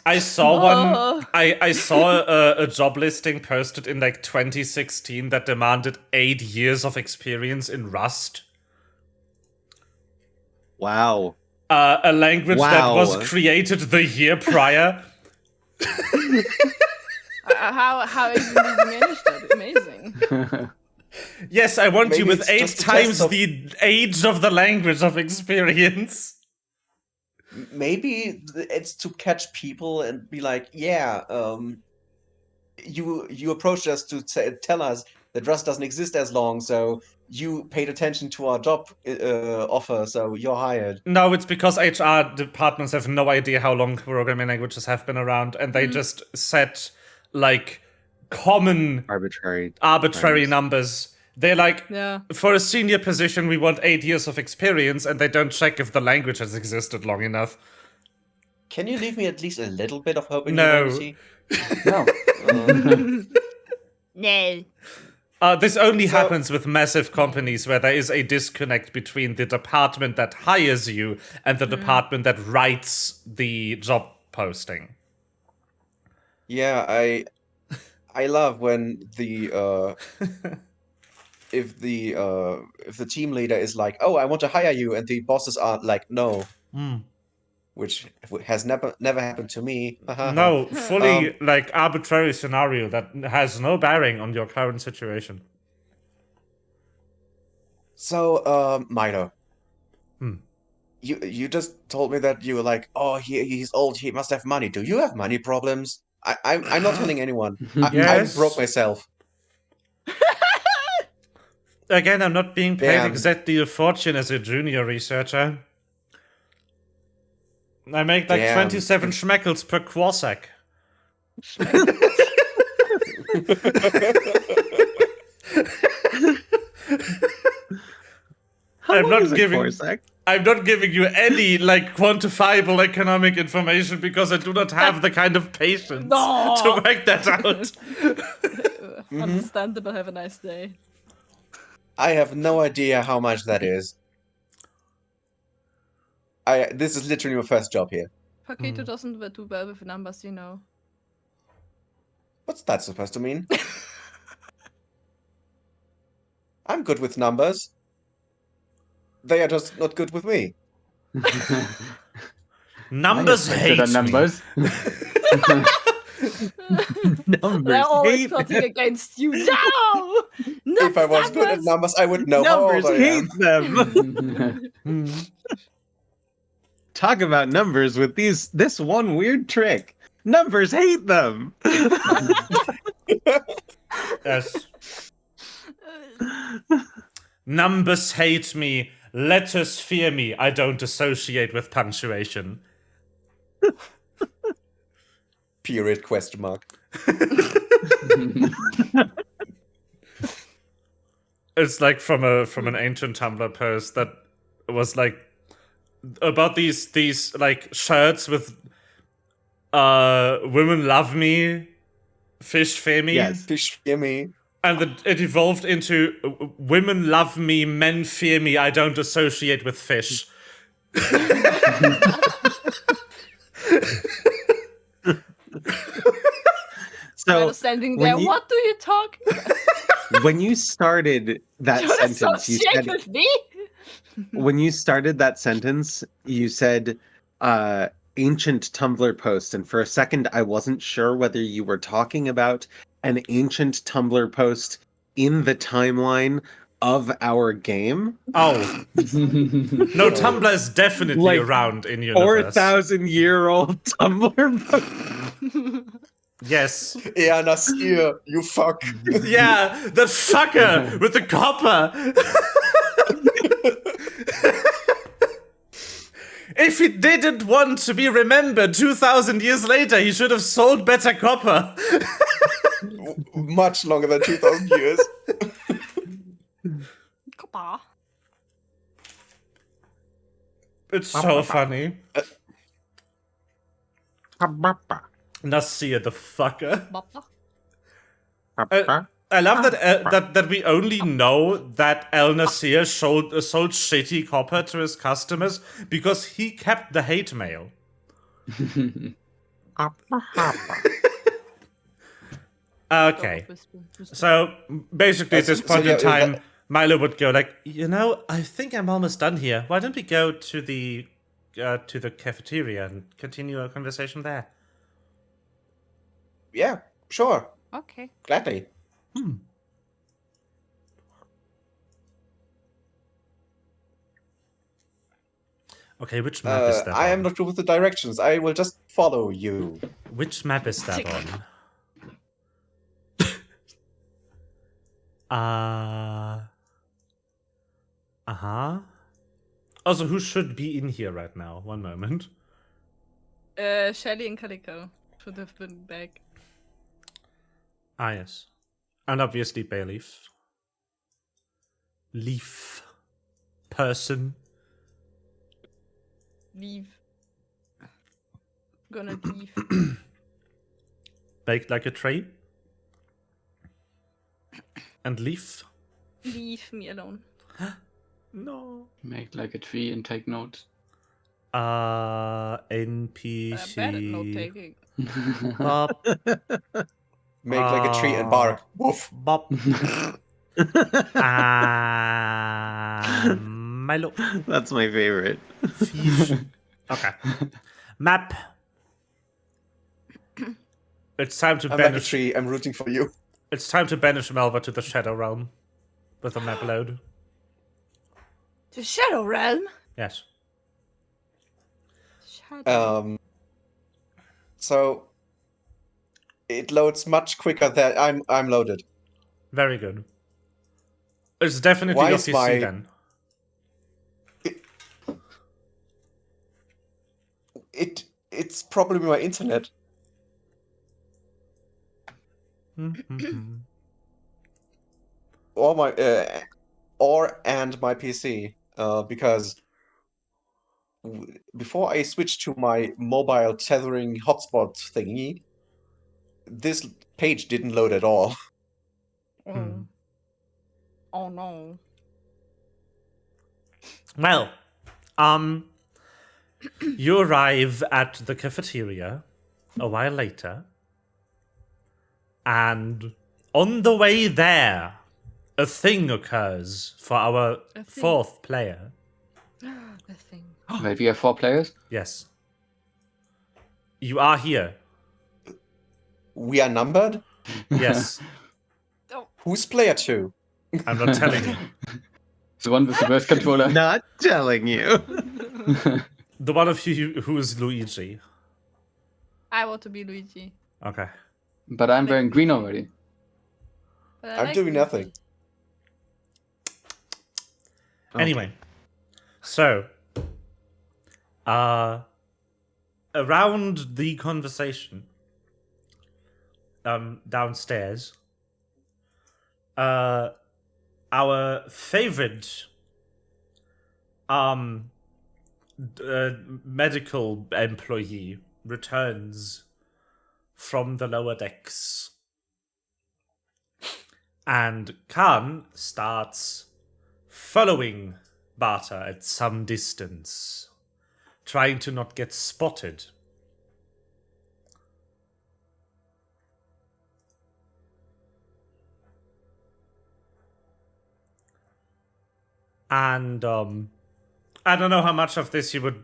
[SPEAKER 1] I saw one. I saw a job listing posted in like 2016 that demanded 8 years of experience in Rust.
[SPEAKER 3] Wow.
[SPEAKER 1] A language that
[SPEAKER 3] Wow.
[SPEAKER 1] was created the year prior.
[SPEAKER 4] How did you manage that? Amazing.
[SPEAKER 1] Yes, I want you
[SPEAKER 5] Maybe
[SPEAKER 1] with
[SPEAKER 5] it's
[SPEAKER 1] 8
[SPEAKER 5] just a
[SPEAKER 1] times
[SPEAKER 5] test of-
[SPEAKER 1] the age of the language of experience.
[SPEAKER 5] Maybe it's to catch people and be like, yeah, you approached us to tell us that Rust doesn't exist as long, so you paid attention to our job offer, so you're hired.
[SPEAKER 1] No, it's because HR departments have no idea how long programming languages have been around, and they just set like common
[SPEAKER 3] Arbitrary.
[SPEAKER 1] arbitrary
[SPEAKER 3] times.
[SPEAKER 1] numbers. They're like,
[SPEAKER 4] Yeah.
[SPEAKER 1] for a senior position, we want 8 years of experience, and they don't check if the language has existed long enough.
[SPEAKER 5] Can you leave me at least a little bit of hope in
[SPEAKER 1] No.
[SPEAKER 5] humanity?
[SPEAKER 2] No.
[SPEAKER 4] No.
[SPEAKER 1] This only happens with massive companies where there is a disconnect between the department that hires you and the department that writes the job posting.
[SPEAKER 5] Yeah, I love when the if the team leader is like, "Oh, I want to hire you," and the bosses are like, "No," which has never happened to me.
[SPEAKER 1] No, fully like arbitrary scenario that has no bearing on your current situation.
[SPEAKER 5] So, Milo, you just told me that you were like, "Oh, he's old. He must have money." Do you have money problems? I'm not telling anyone. I'm
[SPEAKER 1] Yes.
[SPEAKER 5] broke myself.
[SPEAKER 1] Again, I'm not being paid
[SPEAKER 5] Damn.
[SPEAKER 1] exactly a fortune as a junior researcher. I make like
[SPEAKER 5] Damn.
[SPEAKER 1] 27 schmeckles per Quasac. I'm
[SPEAKER 3] long
[SPEAKER 1] not
[SPEAKER 3] is a
[SPEAKER 1] giving.
[SPEAKER 3] Corsac?
[SPEAKER 1] I'm not giving you any like quantifiable economic information because I do not have the kind of patience
[SPEAKER 4] No.
[SPEAKER 1] to work that out.
[SPEAKER 4] Understandable. Have a nice day.
[SPEAKER 5] I have no idea how much that is. This is literally my first job here.
[SPEAKER 4] Paquito doesn't do well with numbers, you know.
[SPEAKER 5] What's that supposed to mean? I'm good with numbers. They are just not good with me.
[SPEAKER 1] Numbers hate me.
[SPEAKER 2] numbers.
[SPEAKER 3] Numbers
[SPEAKER 4] They're always
[SPEAKER 3] hate
[SPEAKER 4] plotting against you. No! Not
[SPEAKER 5] If I was good at numbers, I would know how old
[SPEAKER 3] Numbers
[SPEAKER 5] I
[SPEAKER 3] hate
[SPEAKER 5] am.
[SPEAKER 3] them. Talk about numbers with this one weird trick. Numbers hate them.
[SPEAKER 1] Yes. Numbers hate me. Letters fear me. I don't associate with punctuation.
[SPEAKER 5] Period, question mark.
[SPEAKER 1] It's like from an ancient Tumblr post that was like about these like shirts with women love me, fish fear me.
[SPEAKER 3] Yes.
[SPEAKER 5] Fish fear me.
[SPEAKER 1] And it evolved into women love me, men fear me, I don't associate with fish.
[SPEAKER 3] So
[SPEAKER 4] standing
[SPEAKER 3] when
[SPEAKER 4] there.
[SPEAKER 3] you-
[SPEAKER 4] What do you talk?
[SPEAKER 3] when you started that
[SPEAKER 4] Don't
[SPEAKER 3] sentence, you
[SPEAKER 4] associate
[SPEAKER 3] said
[SPEAKER 4] with me.
[SPEAKER 3] when you started that sentence, you said ancient Tumblr post, and for a second I wasn't sure whether you were talking about an ancient Tumblr post in the timeline of our game.
[SPEAKER 1] Oh. No, Tumblr is definitely
[SPEAKER 3] Like,
[SPEAKER 1] around in universe.
[SPEAKER 3] 4,000-year-old Tumblr post.
[SPEAKER 1] Yes.
[SPEAKER 5] Yeah, Nasir, you fuck.
[SPEAKER 1] Yeah, that fucker with the copper. If he didn't want to be remembered 2,000 years later, he should have sold better copper.
[SPEAKER 5] Much longer than 2,000 years.
[SPEAKER 4] Copper.
[SPEAKER 1] It's so funny. Nasir the fucker.
[SPEAKER 4] Bopper.
[SPEAKER 1] I love that we only know that El Nasir sold shitty copper to his customers because he kept the hate mail. Okay. So basically at this point in time, Milo would go like, I think I'm almost done here. Why don't we go to the cafeteria and continue our conversation there?
[SPEAKER 5] Yeah, sure.
[SPEAKER 4] Okay.
[SPEAKER 5] Gladly.
[SPEAKER 1] Okay, which map is that
[SPEAKER 5] I
[SPEAKER 1] on?
[SPEAKER 5] am not good with the directions. I will just follow you.
[SPEAKER 1] Which map is that on? Uh-huh. Also, who should be in here right now? One moment.
[SPEAKER 4] Shelly and Calico should have been back.
[SPEAKER 1] Ah, yes. And obviously Bayleaf. Leaf. Person.
[SPEAKER 4] Leave. Gonna leave.
[SPEAKER 1] Baked like a tree. And leaf.
[SPEAKER 4] Leave me alone.
[SPEAKER 1] No.
[SPEAKER 2] Make like a tree and take notes.
[SPEAKER 1] NPC.
[SPEAKER 4] Bad at note taking.
[SPEAKER 1] Bob.
[SPEAKER 5] Make like a tree and bark. Woof.
[SPEAKER 1] Bob. Milo.
[SPEAKER 3] That's my favorite.
[SPEAKER 1] Fish. Okay. Map. It's time to
[SPEAKER 5] I'm like a
[SPEAKER 1] banish.
[SPEAKER 5] tree. I'm rooting for you.
[SPEAKER 1] It's time to banish Melva to the Shadow Realm with a map load.
[SPEAKER 4] The Shadow Realm?
[SPEAKER 1] Yes.
[SPEAKER 4] Shadow.
[SPEAKER 5] So it loads much quicker than I'm loaded.
[SPEAKER 1] Very good. It's definitely
[SPEAKER 5] Why
[SPEAKER 1] your
[SPEAKER 5] is
[SPEAKER 1] PC
[SPEAKER 5] my-
[SPEAKER 1] then.
[SPEAKER 5] It's probably my internet. Or my and my PC. Because before I switched to my mobile tethering hotspot thingy, this page didn't load at all.
[SPEAKER 4] Oh. Oh no.
[SPEAKER 1] Well, you arrive at the cafeteria a while later, and on the way there, a thing occurs for our
[SPEAKER 4] A thing.
[SPEAKER 1] fourth player.
[SPEAKER 4] The thing.
[SPEAKER 2] Wait, we have 4 players?
[SPEAKER 1] Yes. You are here.
[SPEAKER 5] We are numbered?
[SPEAKER 1] Yes.
[SPEAKER 5] Who's player 2?
[SPEAKER 1] I'm not telling you.
[SPEAKER 2] The one with the burst controller.
[SPEAKER 3] Not telling you.
[SPEAKER 1] The one of you who is Luigi.
[SPEAKER 4] I want to be Luigi.
[SPEAKER 1] Okay.
[SPEAKER 2] But I'm wearing green already.
[SPEAKER 4] But I
[SPEAKER 5] I'm
[SPEAKER 4] like
[SPEAKER 5] doing
[SPEAKER 4] Luigi.
[SPEAKER 5] nothing.
[SPEAKER 1] Anyway, so around the conversation downstairs, our favorite medical employee returns from the lower decks, and Khan starts following Bata at some distance, trying to not get spotted. And I don't know how much of this you would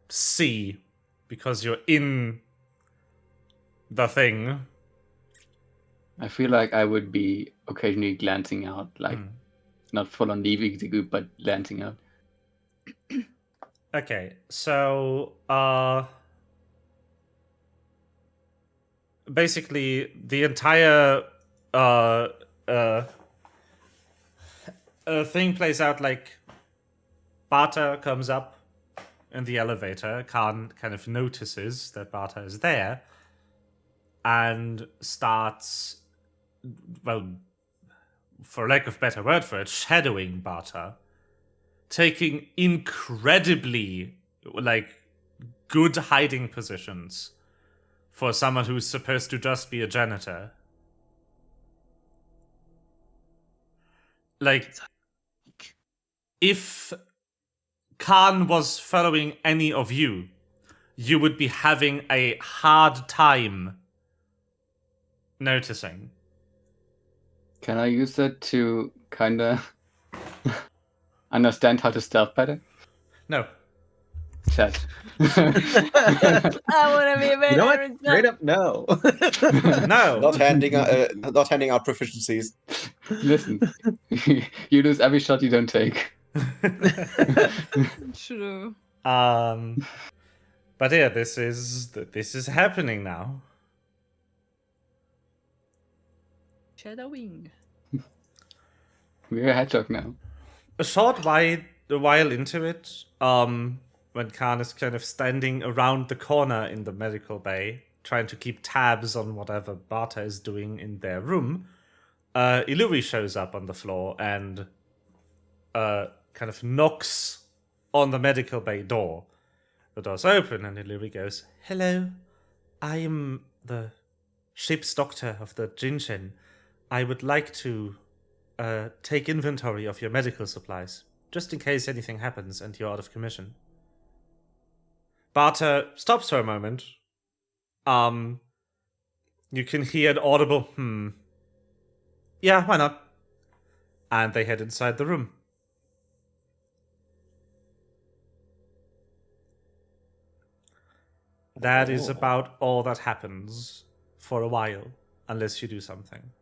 [SPEAKER 1] see because you're in the thing.
[SPEAKER 2] I feel like I would be occasionally glancing out, like not full on leaving the group, but glancing out.
[SPEAKER 1] Okay, so basically the entire thing plays out like Bata comes up in the elevator. Khan kind of notices that Bata is there and starts, well, for lack of better word for it, shadowing Bata, taking incredibly, like, good hiding positions for someone who's supposed to just be a janitor. Like, if Khan was following any of you, you would be having a hard time noticing.
[SPEAKER 2] Can I use that to kind of understand how to stealth better?
[SPEAKER 1] No.
[SPEAKER 2] Sad.
[SPEAKER 4] I want to be a
[SPEAKER 3] You know what?
[SPEAKER 4] better
[SPEAKER 3] Straight up, no.
[SPEAKER 1] No.
[SPEAKER 5] Not handing out proficiencies.
[SPEAKER 2] Listen, you lose every shot you don't take.
[SPEAKER 4] True.
[SPEAKER 1] But yeah, this is happening now.
[SPEAKER 4] Shadowing.
[SPEAKER 2] We're a hedgehog now.
[SPEAKER 1] A short while into it, when Khan is kind of standing around the corner in the medical bay, trying to keep tabs on whatever Bata is doing in their room, Illumhyr shows up on the floor and kind of knocks on the medical bay door. The door's open and Illumhyr goes, "Hello, I am the ship's doctor of the Jinshin. I would like to take inventory of your medical supplies, just in case anything happens and you're out of commission." Bata stops for a moment. You can hear an audible, "Yeah, why not?" And they head inside the room. That is about all that happens for a while, unless you do something.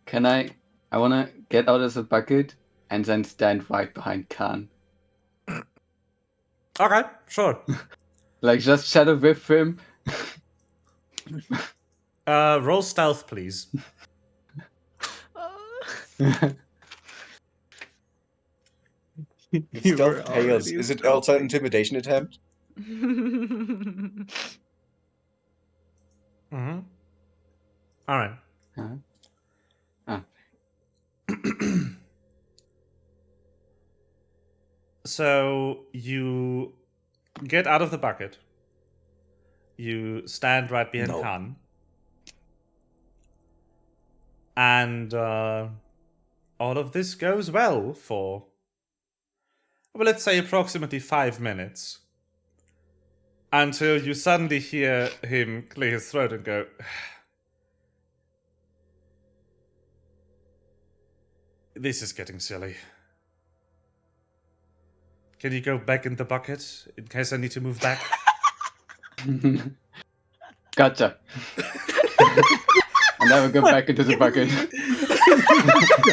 [SPEAKER 2] Can I want to get out of the bucket and then stand right behind Khan.
[SPEAKER 1] Okay, sure.
[SPEAKER 2] Like, just shadow whip him.
[SPEAKER 1] Roll stealth, please.
[SPEAKER 3] You
[SPEAKER 5] Stealth
[SPEAKER 3] were
[SPEAKER 5] fails.
[SPEAKER 3] already
[SPEAKER 5] Is it also an
[SPEAKER 3] stealthing.
[SPEAKER 5] intimidation attempt?
[SPEAKER 1] Mm-hmm. All right.
[SPEAKER 2] Uh-huh.
[SPEAKER 1] So you get out of the bucket. You stand right behind
[SPEAKER 5] No.
[SPEAKER 1] Khan. And all of this goes well for, well, let's say approximately 5 minutes. Until you suddenly hear him clear his throat and go, "This is getting silly. Can you go back in the bucket in case I need to move back?"
[SPEAKER 2] Gotcha. And I will go back into the bucket.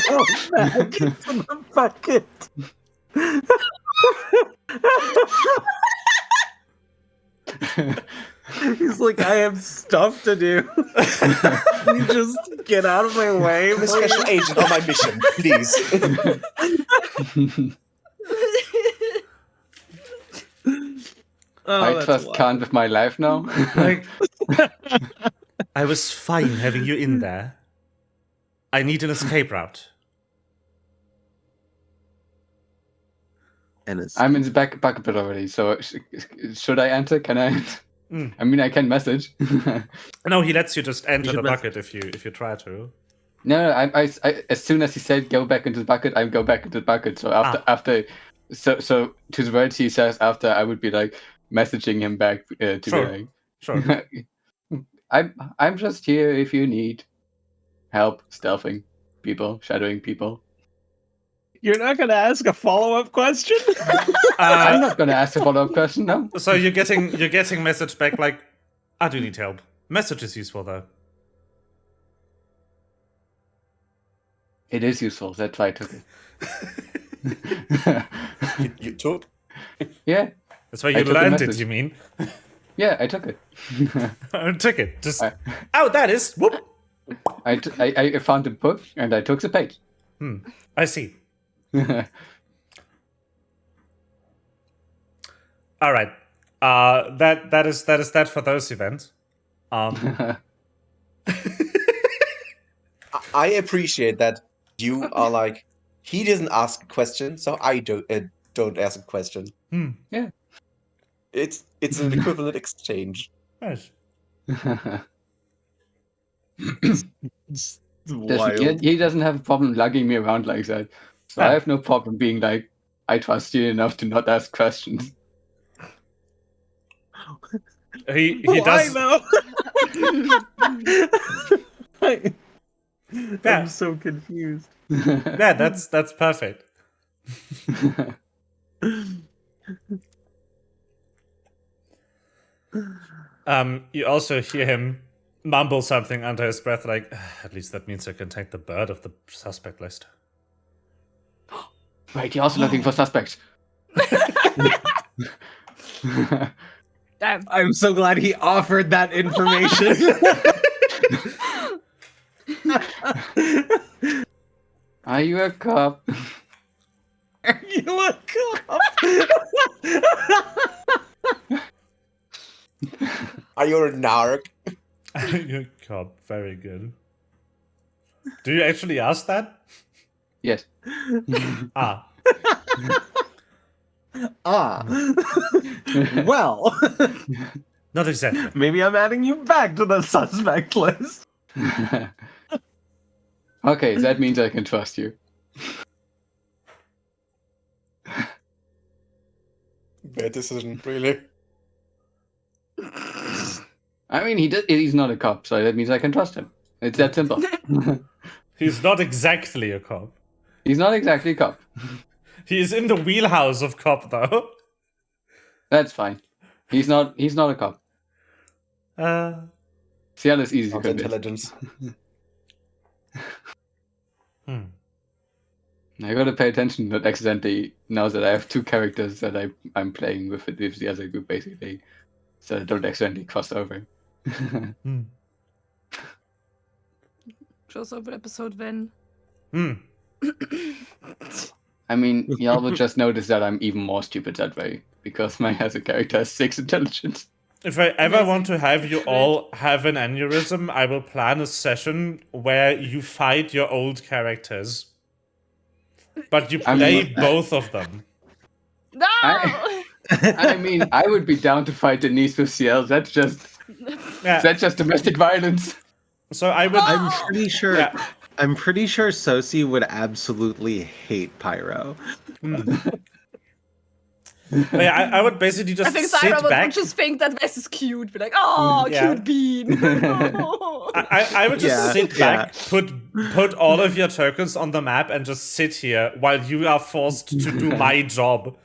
[SPEAKER 3] Go back into the bucket. He's like, "I have stuff to do. You just get out of my way."
[SPEAKER 5] I'm a special agent on my mission, please.
[SPEAKER 3] Oh,
[SPEAKER 2] I
[SPEAKER 3] that's
[SPEAKER 2] trust
[SPEAKER 3] wild.
[SPEAKER 2] Khan with my life now.
[SPEAKER 1] Like, I was fine having you in there. I need an escape route.
[SPEAKER 3] And it's
[SPEAKER 2] I'm in the bucket already, so should I enter? Can I? I mean, I can message.
[SPEAKER 1] No, he lets you just enter
[SPEAKER 3] should
[SPEAKER 1] the bucket if you try to.
[SPEAKER 2] No, I as soon as he said go back into the bucket, I go back into the bucket. So so to the words he says after, I would be like messaging him back to
[SPEAKER 1] Sure.
[SPEAKER 2] be like,
[SPEAKER 1] Sure.
[SPEAKER 2] I'm just here if you need help stealthing people, shadowing people.
[SPEAKER 3] You're not gonna ask a follow-up question?
[SPEAKER 2] I'm not gonna ask a follow-up question, no.
[SPEAKER 1] So you're getting message back like, I do need help. Message is useful though.
[SPEAKER 2] It is useful, that's why I took it.
[SPEAKER 5] You took?
[SPEAKER 1] That's
[SPEAKER 2] Yeah,
[SPEAKER 1] why
[SPEAKER 2] I
[SPEAKER 1] you
[SPEAKER 2] took the
[SPEAKER 1] learned it,
[SPEAKER 2] message.
[SPEAKER 1] you mean?
[SPEAKER 2] yeah, I took it.
[SPEAKER 1] I took it. Just
[SPEAKER 2] I-
[SPEAKER 1] that is. Whoop.
[SPEAKER 2] I found the book and I took the page.
[SPEAKER 1] I see. All right. That is that for those events.
[SPEAKER 5] I appreciate that you are like, he doesn't ask a question, so I don't ask a question.
[SPEAKER 2] Yeah.
[SPEAKER 5] It's an equivalent exchange.
[SPEAKER 1] Nice.
[SPEAKER 2] He doesn't have a problem lugging me around like that. So I have no problem being like, I trust you enough to not ask questions.
[SPEAKER 1] He
[SPEAKER 3] Why,
[SPEAKER 1] does.
[SPEAKER 3] though?
[SPEAKER 1] Yeah.
[SPEAKER 3] I'm so confused.
[SPEAKER 1] Yeah, that's perfect. You also hear him mumble something under his breath, like, at least that means I can take the bird off the suspect list.
[SPEAKER 2] Right, you're also looking for suspects.
[SPEAKER 4] Damn.
[SPEAKER 3] I'm so glad he offered that information.
[SPEAKER 2] Are you a cop?
[SPEAKER 3] Are you a cop?
[SPEAKER 5] Are you a narc?
[SPEAKER 1] Good cop, very good. Do you actually ask that?
[SPEAKER 2] Yes.
[SPEAKER 1] Ah.
[SPEAKER 3] Well,
[SPEAKER 1] Not exactly.
[SPEAKER 3] maybe I'm adding you back to the suspect list.
[SPEAKER 2] Okay, that means I can trust you.
[SPEAKER 5] Bad decision, really.
[SPEAKER 2] I mean, he's not a cop, so that means I can trust him. It's that simple.
[SPEAKER 1] He's not exactly a cop.
[SPEAKER 2] He's not exactly a cop.
[SPEAKER 1] He is in the wheelhouse of cop, though.
[SPEAKER 2] That's fine. He's not a cop. Ciel is easy to
[SPEAKER 5] Of
[SPEAKER 2] convince.
[SPEAKER 5] intelligence.
[SPEAKER 2] I gotta pay attention not accidentally now that I have two characters that I'm playing with the other group, basically. So I don't accidentally cross over.
[SPEAKER 4] Crossover episode when?
[SPEAKER 2] I mean, y'all will just notice that I'm even more stupid that way, because my other character has 6 intelligence.
[SPEAKER 1] If I ever want to have you all have an aneurysm, I will plan a session where you fight your old characters. But you play both of them.
[SPEAKER 4] No!
[SPEAKER 2] I mean, I would be down to fight Denise with Ciel. That's just domestic violence.
[SPEAKER 1] So I would.
[SPEAKER 3] I'm pretty sure.
[SPEAKER 1] Yeah.
[SPEAKER 3] I'm pretty sure Sosi would absolutely hate Pyro.
[SPEAKER 1] But yeah, I would basically just
[SPEAKER 4] I think
[SPEAKER 1] sit
[SPEAKER 4] Syra
[SPEAKER 1] back.
[SPEAKER 4] would just think that Wes is cute. Be like, oh,
[SPEAKER 1] Yeah.
[SPEAKER 4] cute bean.
[SPEAKER 1] I would just sit
[SPEAKER 3] yeah.
[SPEAKER 1] back, put all of your tokens on the map, and just sit here while you are forced to do my job,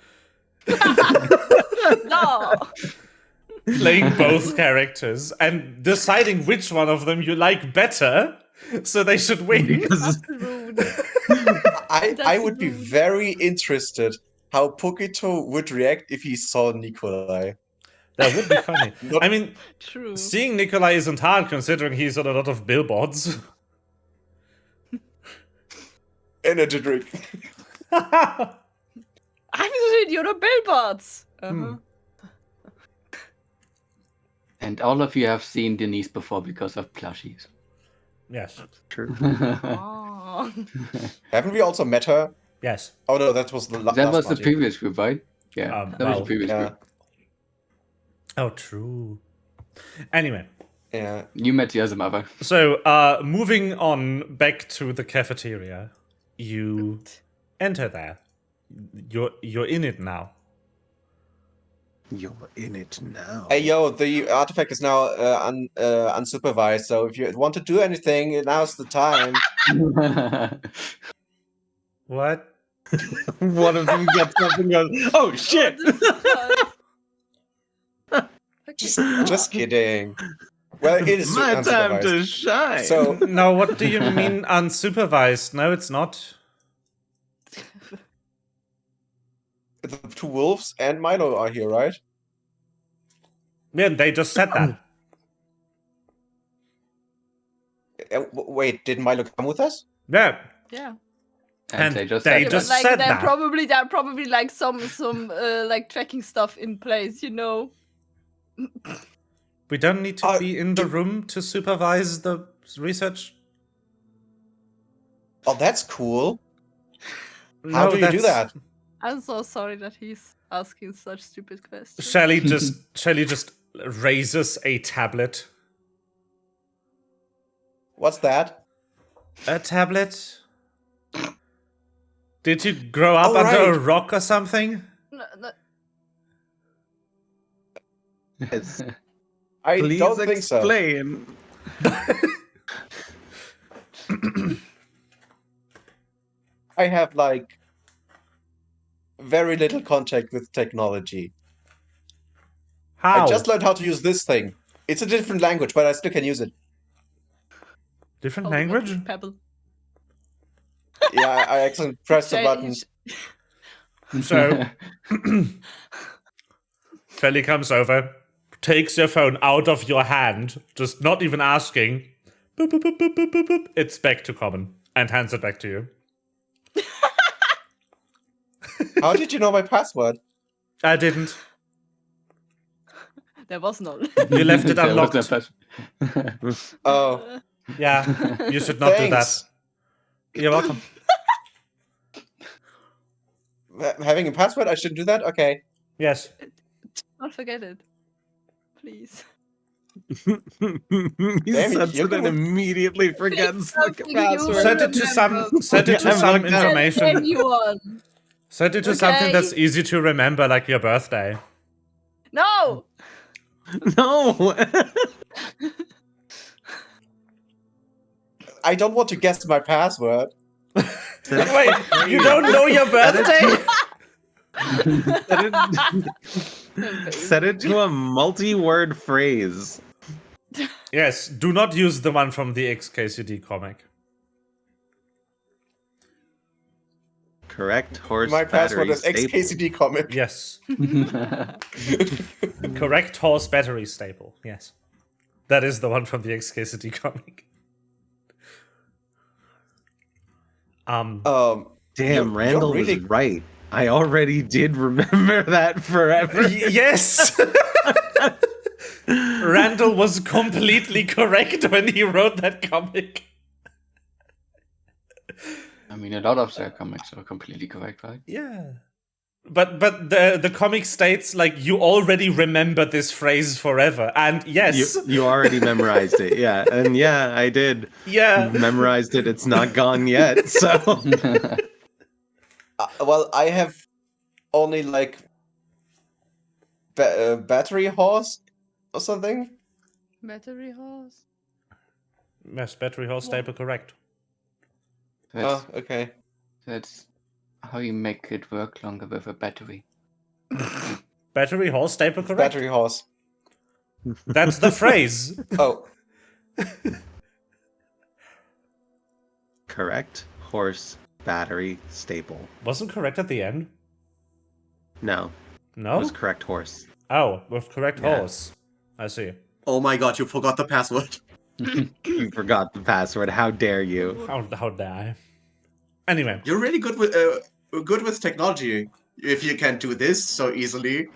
[SPEAKER 4] No.
[SPEAKER 1] playing both characters and deciding which one of them you like better, so they should win.
[SPEAKER 4] That's rude.
[SPEAKER 5] I would be very interested how Pokito would react if he saw Nikolai.
[SPEAKER 1] That would be funny. I mean,
[SPEAKER 4] True.
[SPEAKER 1] seeing Nikolai isn't hard considering he's on a lot of billboards.
[SPEAKER 5] Energy drink.
[SPEAKER 4] I'm the idiot on billboards.
[SPEAKER 2] And all of you have seen Denise before because of plushies.
[SPEAKER 1] Yes.
[SPEAKER 3] True.
[SPEAKER 4] Oh.
[SPEAKER 5] Haven't we also met her?
[SPEAKER 1] Yes.
[SPEAKER 5] Oh no, that was the last
[SPEAKER 2] That was the
[SPEAKER 5] party.
[SPEAKER 2] previous group, right? Yeah, that was the previous
[SPEAKER 5] Yeah.
[SPEAKER 2] group.
[SPEAKER 1] Oh, true. Anyway,
[SPEAKER 5] Yeah.
[SPEAKER 2] You met the other mother.
[SPEAKER 1] so moving on back to the cafeteria, you enter there. You're in it now.
[SPEAKER 3] You're in it now.
[SPEAKER 5] Hey, yo, the artifact is now unsupervised, so if you want to do anything, now's the time.
[SPEAKER 1] What?
[SPEAKER 3] One of them gets up and goes, "Oh shit!"
[SPEAKER 5] Just kidding. Well, it is
[SPEAKER 3] My time to
[SPEAKER 5] unsupervised.
[SPEAKER 3] shine.
[SPEAKER 5] So,
[SPEAKER 1] No, what do you mean unsupervised? No, it's not.
[SPEAKER 5] the two wolves and Milo are here, right?
[SPEAKER 1] Yeah, they just said that.
[SPEAKER 5] Wait, did Milo come with us?
[SPEAKER 1] Yeah.
[SPEAKER 4] Yeah.
[SPEAKER 1] And
[SPEAKER 2] they just
[SPEAKER 1] they
[SPEAKER 2] said
[SPEAKER 1] just
[SPEAKER 2] that.
[SPEAKER 1] said
[SPEAKER 4] there
[SPEAKER 1] that.
[SPEAKER 4] are probably like some like tracking stuff in place, you know.
[SPEAKER 1] We don't need to be in the
[SPEAKER 5] do-
[SPEAKER 1] room to supervise the research.
[SPEAKER 5] Oh, that's cool.
[SPEAKER 1] No,
[SPEAKER 5] How do you do that?
[SPEAKER 4] I'm so sorry that he's asking such stupid questions.
[SPEAKER 1] Shelly just raises a tablet.
[SPEAKER 5] What's that?
[SPEAKER 1] A tablet? Did you grow up
[SPEAKER 5] Oh,
[SPEAKER 1] under a
[SPEAKER 5] right.
[SPEAKER 1] rock or something?
[SPEAKER 4] No,
[SPEAKER 3] Yes.
[SPEAKER 5] I
[SPEAKER 3] Please
[SPEAKER 5] don't think so.
[SPEAKER 3] explain.
[SPEAKER 5] I have like very little contact with technology.
[SPEAKER 1] How?
[SPEAKER 5] I just learned how to use this thing. It's a different language, but I still can use it.
[SPEAKER 1] Different
[SPEAKER 4] oh, we got
[SPEAKER 1] language?
[SPEAKER 4] Pebble.
[SPEAKER 5] Yeah, I accidentally pressed the
[SPEAKER 4] Shay-
[SPEAKER 5] button.
[SPEAKER 1] So, Shelly comes over, takes your phone out of your hand, just not even asking. Boop, boop, boop, boop, boop, boop, boop. It's back to common, and hands it back to you.
[SPEAKER 5] How did you know my password?
[SPEAKER 1] I didn't.
[SPEAKER 4] There was none.
[SPEAKER 1] You left it
[SPEAKER 2] There was no
[SPEAKER 1] unlocked.
[SPEAKER 2] pass-
[SPEAKER 5] Oh,
[SPEAKER 1] Yeah, you should not do that.
[SPEAKER 5] thanks.
[SPEAKER 1] You're welcome.
[SPEAKER 5] Having a password, I shouldn't do that? Okay.
[SPEAKER 1] Yes.
[SPEAKER 4] Don't forget it. Please.
[SPEAKER 3] He
[SPEAKER 5] Damn,
[SPEAKER 3] sets
[SPEAKER 5] you're
[SPEAKER 3] it and
[SPEAKER 5] good.
[SPEAKER 3] immediately forgets the
[SPEAKER 4] something you
[SPEAKER 3] password.
[SPEAKER 1] Set it to some. Set it to
[SPEAKER 3] Yeah,
[SPEAKER 1] some
[SPEAKER 3] I've looked at it.
[SPEAKER 1] information.
[SPEAKER 4] Anyone.
[SPEAKER 1] Set it to something
[SPEAKER 4] Okay.
[SPEAKER 1] that's easy to remember, like your birthday.
[SPEAKER 4] No.
[SPEAKER 3] No.
[SPEAKER 5] I don't want to guess my password.
[SPEAKER 1] Wait, you don't know your birthday?
[SPEAKER 3] Set it to a multi-word phrase.
[SPEAKER 1] Yes, do not use the one from the XKCD comic.
[SPEAKER 3] Correct horse
[SPEAKER 5] My password
[SPEAKER 3] battery
[SPEAKER 5] is
[SPEAKER 3] staple.
[SPEAKER 5] XKCD comic.
[SPEAKER 1] Yes. Correct horse battery staple. Yes. That is the one from the XKCD comic.
[SPEAKER 3] Damn,
[SPEAKER 5] You're
[SPEAKER 3] Randall
[SPEAKER 5] really-
[SPEAKER 3] was right. I already did remember that forever.
[SPEAKER 1] Yes! Randall was completely correct when he wrote that comic.
[SPEAKER 2] I mean, a lot of their comics are completely correct, right?
[SPEAKER 1] Yeah. But the comic states, like, you already remember this phrase forever. And yes.
[SPEAKER 3] You already memorized it, yeah. And yeah, I did.
[SPEAKER 1] Yeah.
[SPEAKER 3] Memorized it. It's not gone yet, so.
[SPEAKER 5] Well, I have only like battery horse or something.
[SPEAKER 4] Battery horse.
[SPEAKER 1] Yes, battery horse staple correct.
[SPEAKER 2] That's,
[SPEAKER 5] Oh, okay.
[SPEAKER 2] that's how you make it work longer with a battery.
[SPEAKER 1] Battery horse staple correct.
[SPEAKER 5] Battery horse.
[SPEAKER 1] That's the phrase.
[SPEAKER 5] Oh,
[SPEAKER 3] Correct horse battery staple.
[SPEAKER 1] Wasn't correct at the end?
[SPEAKER 3] No,
[SPEAKER 1] No?
[SPEAKER 3] it was correct horse.
[SPEAKER 1] Oh, with correct
[SPEAKER 3] Yeah.
[SPEAKER 1] horse. I see.
[SPEAKER 5] oh my god, you forgot the password.
[SPEAKER 3] You forgot the password. How dare you?
[SPEAKER 1] How dare I? Anyway.
[SPEAKER 5] You're really good with technology. If you can do this so easily.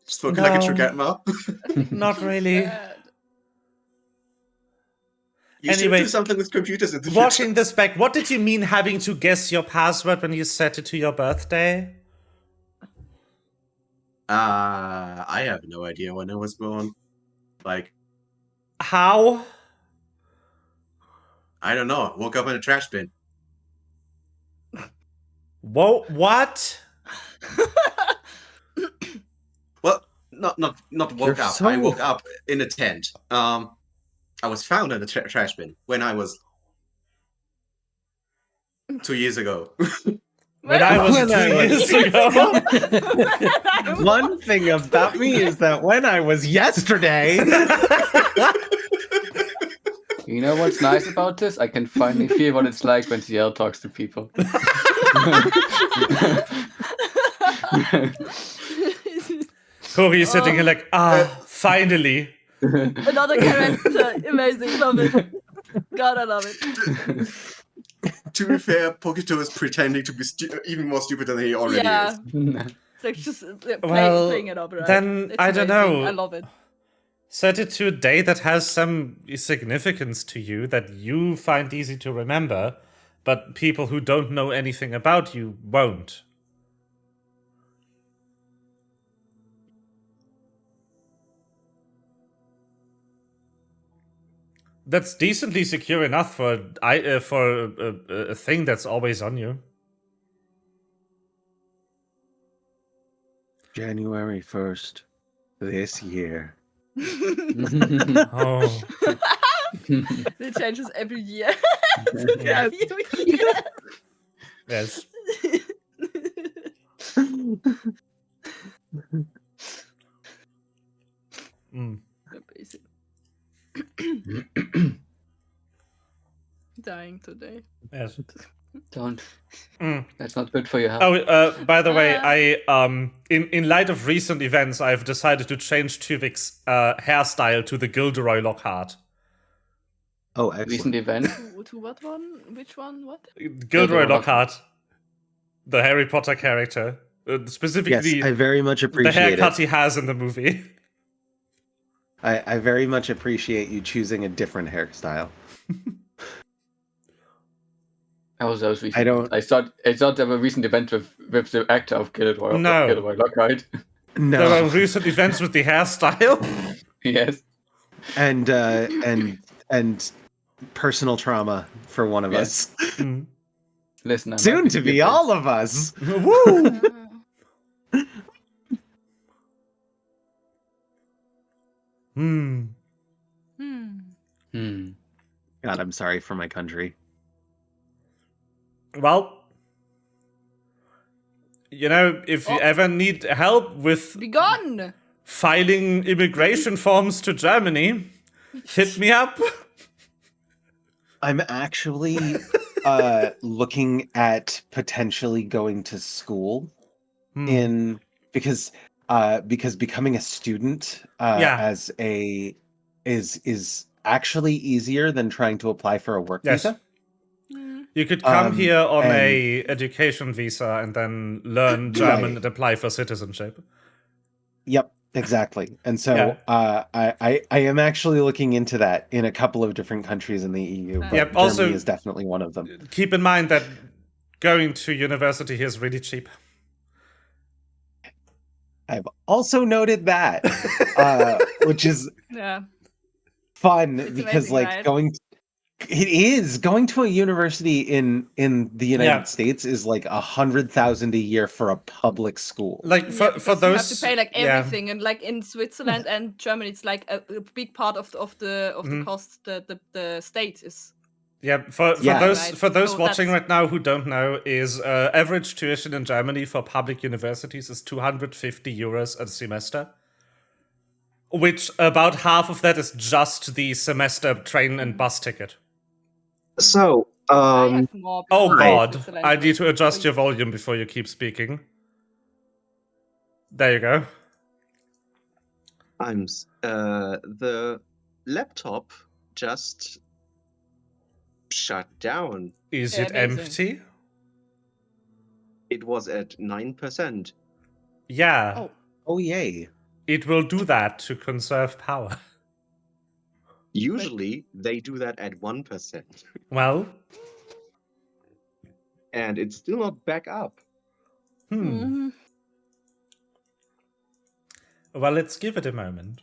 [SPEAKER 5] Spoken like a true
[SPEAKER 1] No.
[SPEAKER 5] gamer.
[SPEAKER 1] Not really.
[SPEAKER 5] You
[SPEAKER 1] Anyway,
[SPEAKER 5] should do something with computers in the
[SPEAKER 1] Watching
[SPEAKER 5] future.
[SPEAKER 1] this back, what did you mean having to guess your password when you set it to your birthday?
[SPEAKER 5] I have no idea when I was born. Like,
[SPEAKER 1] How?
[SPEAKER 5] I don't know. Woke up in a trash bin.
[SPEAKER 1] Whoa, what?
[SPEAKER 5] not woke
[SPEAKER 3] You're
[SPEAKER 5] up.
[SPEAKER 3] so-
[SPEAKER 5] I woke up in a tent. I was found in a trash bin when I was 2 years ago.
[SPEAKER 1] When I was
[SPEAKER 3] When
[SPEAKER 1] 2
[SPEAKER 3] I was-
[SPEAKER 1] years ago.
[SPEAKER 3] One thing about me is that when I was yesterday.
[SPEAKER 2] You know what's nice about this? I can finally feel what it's like when CL talks to people.
[SPEAKER 1] Corey sitting here like, finally.
[SPEAKER 4] Another character. Amazing. Love it. God, I love it.
[SPEAKER 5] To be fair, Pokito is pretending to be even more stupid than he already is.
[SPEAKER 4] It's like just
[SPEAKER 1] Well,
[SPEAKER 4] playing it up, right?
[SPEAKER 1] then,
[SPEAKER 4] It's
[SPEAKER 1] I don't
[SPEAKER 4] amazing.
[SPEAKER 1] know.
[SPEAKER 4] I love it.
[SPEAKER 1] Set it to a day that has some significance to you that you find easy to remember, but people who don't know anything about you won't. That's decently secure enough for a thing that's always on you.
[SPEAKER 3] January 1st this year.
[SPEAKER 1] Oh.
[SPEAKER 4] It changes every year.
[SPEAKER 3] Yes.
[SPEAKER 1] Yes. Mm.
[SPEAKER 4] Amazing. Dying today.
[SPEAKER 1] Yes.
[SPEAKER 2] Don't.
[SPEAKER 1] Mm.
[SPEAKER 2] That's not good for your health.
[SPEAKER 1] Oh, by the way, I in light of recent events, I've decided to change Tuvik's hairstyle to the Gilderoy Lockhart.
[SPEAKER 3] Oh, excellent.
[SPEAKER 2] Recent event.
[SPEAKER 4] To what one? Which one? What?
[SPEAKER 1] Gilderoy Lockhart, the Harry Potter character, specifically
[SPEAKER 3] Yes, I very much
[SPEAKER 1] the
[SPEAKER 3] appreciate
[SPEAKER 1] haircut
[SPEAKER 3] it.
[SPEAKER 1] he has in the movie.
[SPEAKER 3] I very much appreciate you choosing a different hairstyle.
[SPEAKER 2] How was those recent?
[SPEAKER 3] I don't-
[SPEAKER 2] I thought there were recent event with the actor of Gilderoy.
[SPEAKER 1] No.
[SPEAKER 2] Gilderoy Lockhart.
[SPEAKER 3] No.
[SPEAKER 1] There were recent events with the hairstyle.
[SPEAKER 2] Yes.
[SPEAKER 3] and personal trauma for one of
[SPEAKER 2] Yes.
[SPEAKER 3] us.
[SPEAKER 1] Mm.
[SPEAKER 2] Listen, I
[SPEAKER 3] Soon
[SPEAKER 2] might
[SPEAKER 3] to be
[SPEAKER 2] different.
[SPEAKER 3] all of us.
[SPEAKER 1] Woo! Hmm.
[SPEAKER 3] God, I'm sorry for my country.
[SPEAKER 1] Well, you know, if you ever need help with
[SPEAKER 4] Be gone!
[SPEAKER 1] filing immigration forms to Germany, hit me up.
[SPEAKER 3] I'm actually looking at potentially going to school
[SPEAKER 1] Hmm.
[SPEAKER 3] because becoming a student
[SPEAKER 1] Yeah.
[SPEAKER 3] as a is actually easier than trying to apply for a work
[SPEAKER 1] Yes.
[SPEAKER 3] visa.
[SPEAKER 1] You could come here on
[SPEAKER 3] and-
[SPEAKER 1] a education visa and then learn German
[SPEAKER 3] Right.
[SPEAKER 1] and apply for citizenship.
[SPEAKER 3] Yep, exactly. And so
[SPEAKER 1] Yeah.
[SPEAKER 3] I am actually looking into that in a couple of different countries in the EU. But
[SPEAKER 1] Yep,
[SPEAKER 3] Germany
[SPEAKER 1] also-
[SPEAKER 3] is definitely one of them.
[SPEAKER 1] Keep in mind that going to university here is really cheap.
[SPEAKER 3] I've also noted that, which is
[SPEAKER 4] Yeah.
[SPEAKER 3] fun
[SPEAKER 4] It's
[SPEAKER 3] because
[SPEAKER 4] amazing, right?
[SPEAKER 3] going to a university in the United
[SPEAKER 1] Yeah.
[SPEAKER 3] States is like $100,000 a year for a public school.
[SPEAKER 1] Like
[SPEAKER 4] Yeah,
[SPEAKER 1] for
[SPEAKER 4] because
[SPEAKER 1] those,
[SPEAKER 4] you have to pay like
[SPEAKER 1] yeah.
[SPEAKER 4] everything, and like in Switzerland and Germany, it's like a big part of the
[SPEAKER 1] Mhm.
[SPEAKER 4] cost. The state is.
[SPEAKER 1] Yeah, for
[SPEAKER 3] Yeah.
[SPEAKER 1] those
[SPEAKER 4] Right,
[SPEAKER 1] for those
[SPEAKER 4] so
[SPEAKER 1] watching
[SPEAKER 4] that's-
[SPEAKER 1] right now who don't know, is average tuition in Germany for public universities is 250 euros a semester, which about half of that is just the semester train and bus ticket.
[SPEAKER 5] So,
[SPEAKER 4] I have more.
[SPEAKER 1] Oh
[SPEAKER 4] in
[SPEAKER 1] God,
[SPEAKER 4] Switzerland,
[SPEAKER 1] I need to adjust
[SPEAKER 4] so
[SPEAKER 1] your volume before you keep speaking. There you go.
[SPEAKER 5] the laptop just shut down.
[SPEAKER 1] Is
[SPEAKER 4] Yeah,
[SPEAKER 1] it
[SPEAKER 4] amazing.
[SPEAKER 1] empty?
[SPEAKER 5] It was at 9%.
[SPEAKER 1] Yeah,
[SPEAKER 4] Oh.
[SPEAKER 3] Oh yay!
[SPEAKER 1] it will do that to conserve power.
[SPEAKER 5] Usually, they do that at 1%.
[SPEAKER 1] Well,
[SPEAKER 5] And it's still not back up.
[SPEAKER 4] Mhm.
[SPEAKER 1] Well, let's give it a moment.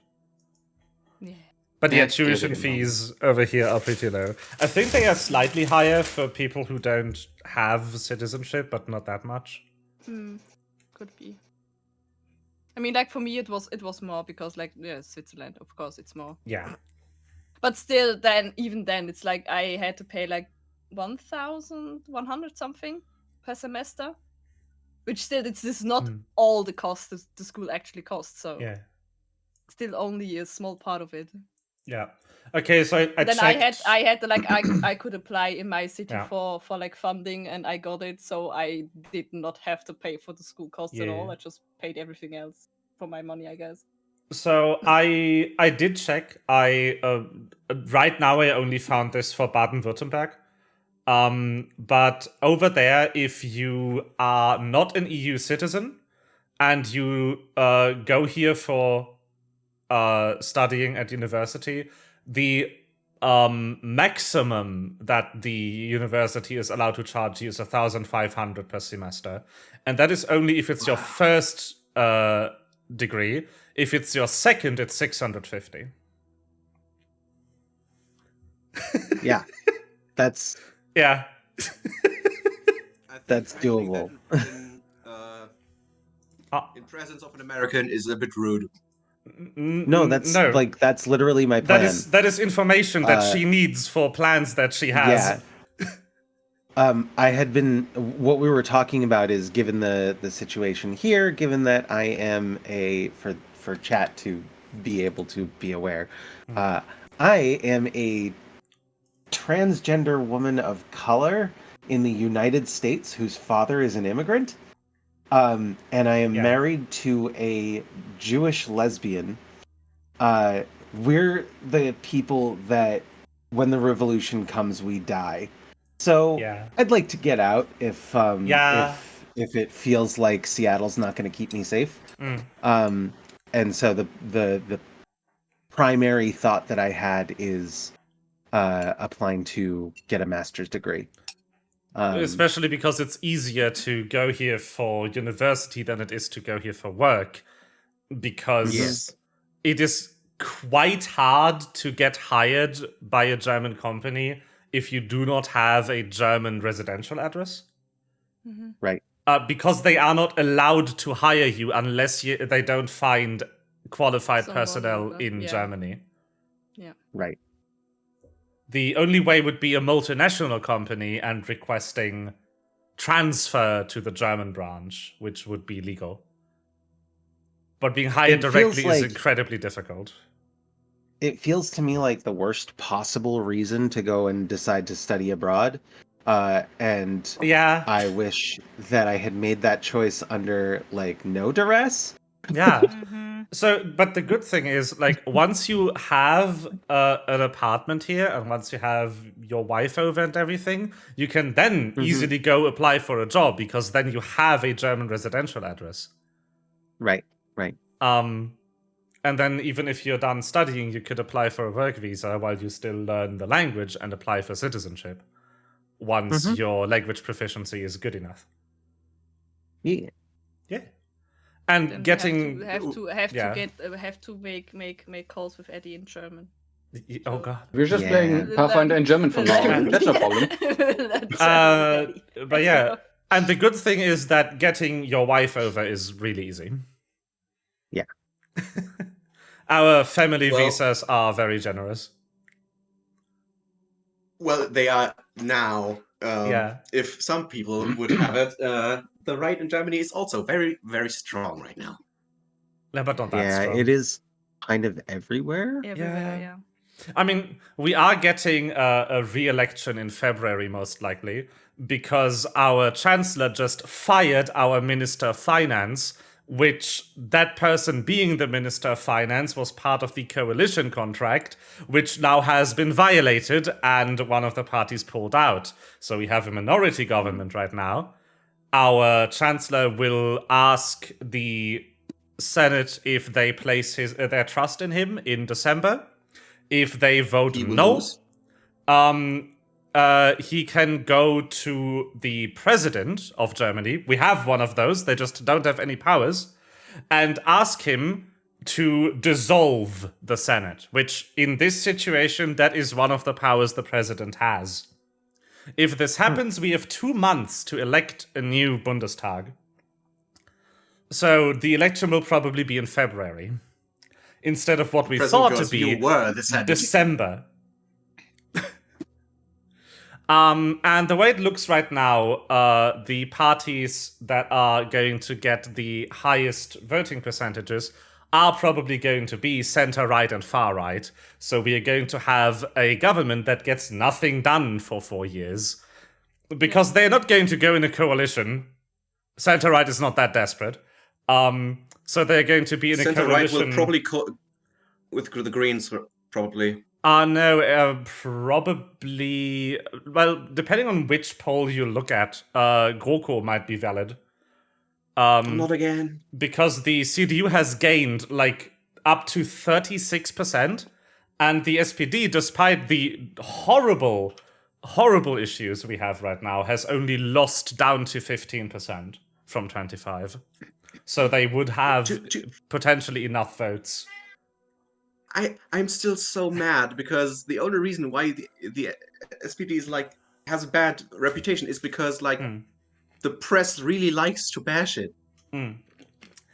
[SPEAKER 4] Yeah.
[SPEAKER 1] But yeah,
[SPEAKER 2] Let's give it
[SPEAKER 1] tuition
[SPEAKER 2] a
[SPEAKER 1] fees over here are pretty low. I think they are slightly higher for people who don't have citizenship, but not that much.
[SPEAKER 4] Could be. I mean, like for me, it was more because like Switzerland, of course, it's more.
[SPEAKER 1] Yeah.
[SPEAKER 4] But still, even then, it's like I had to pay like 1,100 something per semester, which still this is not all the cost the school actually costs. So
[SPEAKER 1] Yeah.
[SPEAKER 4] still only a small part of it.
[SPEAKER 1] Yeah. Okay, so I
[SPEAKER 4] Then
[SPEAKER 1] checked.
[SPEAKER 4] I had to like I could apply in my city
[SPEAKER 1] Yeah.
[SPEAKER 4] for like funding, and I got it, so I did not have to pay for the school costs at all.
[SPEAKER 1] Yeah.
[SPEAKER 4] I just paid everything else for my money, I guess.
[SPEAKER 1] So I did check. I right now I only found this for Baden-Württemberg. But over there, if you are not an EU citizen and you go here for studying at university, the maximum that the university is allowed to charge you is 1,500 per semester, and that is only if it's your first degree. If it's your second, it's 650.
[SPEAKER 3] Yeah, that's
[SPEAKER 1] Yeah.
[SPEAKER 3] That's doable.
[SPEAKER 5] In presence of an American is a bit rude.
[SPEAKER 3] No, that's literally my plan.
[SPEAKER 1] That is information that she needs for plans that she has.
[SPEAKER 3] Yeah. I had been. What we were talking about is, given the situation here, given that I am for chat to be able to be aware, I am a transgender woman of color in the United States whose father is an immigrant. And I am married to a Jewish lesbian. We're the people that, when the revolution comes, we die. So I'd like to get out if it feels like Seattle's not going to keep me safe. And so the primary thought that I had is applying to get a master's degree.
[SPEAKER 1] Especially because it's easier to go here for university than it is to go here for work. Because it is quite hard to get hired by a German company if you do not have a German residential address.
[SPEAKER 3] Right.
[SPEAKER 1] Because they are not allowed to hire you unless they don't find qualified personnel in Germany.
[SPEAKER 4] Yeah.
[SPEAKER 3] Right.
[SPEAKER 1] The only way would be a multinational company and requesting transfer to the German branch, which would be legal. But being hired directly is incredibly difficult.
[SPEAKER 3] It feels to me like the worst possible reason to go and decide to study abroad. And I wish that I had made that choice under like no duress.
[SPEAKER 1] Yeah. So, but the good thing is, like, once you have an apartment here and once you have your wife over and everything, you can then easily go apply for a job because then you have a German residential address.
[SPEAKER 3] Right.
[SPEAKER 1] And then even if you're done studying, you could apply for a work visa while you still learn the language and apply for citizenship once your language proficiency is good enough.
[SPEAKER 3] Yeah.
[SPEAKER 1] And
[SPEAKER 4] then
[SPEAKER 1] getting
[SPEAKER 4] have to make calls with Eddie in German.
[SPEAKER 1] Oh god,
[SPEAKER 2] we're just playing Pathfinder in German for now. That's no problem.
[SPEAKER 1] But yeah, and the good thing is that getting your wife over is really easy.
[SPEAKER 3] Yeah.
[SPEAKER 1] Our family visas are very generous.
[SPEAKER 5] Well, they are now. If some people would have it, the right in Germany is also very, very strong right now.
[SPEAKER 1] No, but not that strong.
[SPEAKER 3] It is kind of everywhere.
[SPEAKER 4] Yeah.
[SPEAKER 1] I mean, we are getting a re-election in February, most likely, because our chancellor just fired our Minister of Finance, which that person being the Minister of Finance was part of the coalition contract, which now has been violated and one of the parties pulled out. So we have a minority government right now. Our chancellor will ask the Senate if they place their trust in him in December. If they vote no, he can go to the president of Germany. We have one of those. They just don't have any powers. And ask him to dissolve the Senate, which in this situation, that is one of the powers the president has. If this happens, we have 2 months to elect a new Bundestag. So the election will probably be in February, instead of what we
[SPEAKER 5] President
[SPEAKER 1] thought to
[SPEAKER 5] goes,
[SPEAKER 1] be
[SPEAKER 5] "You were the Senate."
[SPEAKER 1] December. And the way it looks right now, the parties that are going to get the highest voting percentages are probably going to be center-right and far-right. So we are going to have a government that gets nothing done for 4 years. Because they're not going to go in a coalition. Center-right is not that desperate. So they're going to be in a
[SPEAKER 5] Center
[SPEAKER 1] coalition.
[SPEAKER 5] right will probably with the Greens, probably.
[SPEAKER 1] No, probably. Well, depending on which poll you look at, GroKo might be valid.
[SPEAKER 5] Not again.
[SPEAKER 1] Because the CDU has gained like up to 36%, and the SPD, despite the horrible issues we have right now, has only lost down to 15% from 25. So they would have potentially enough votes.
[SPEAKER 5] I'm still so mad because the only reason why the SPD is has a bad reputation is because the press really likes to bash it.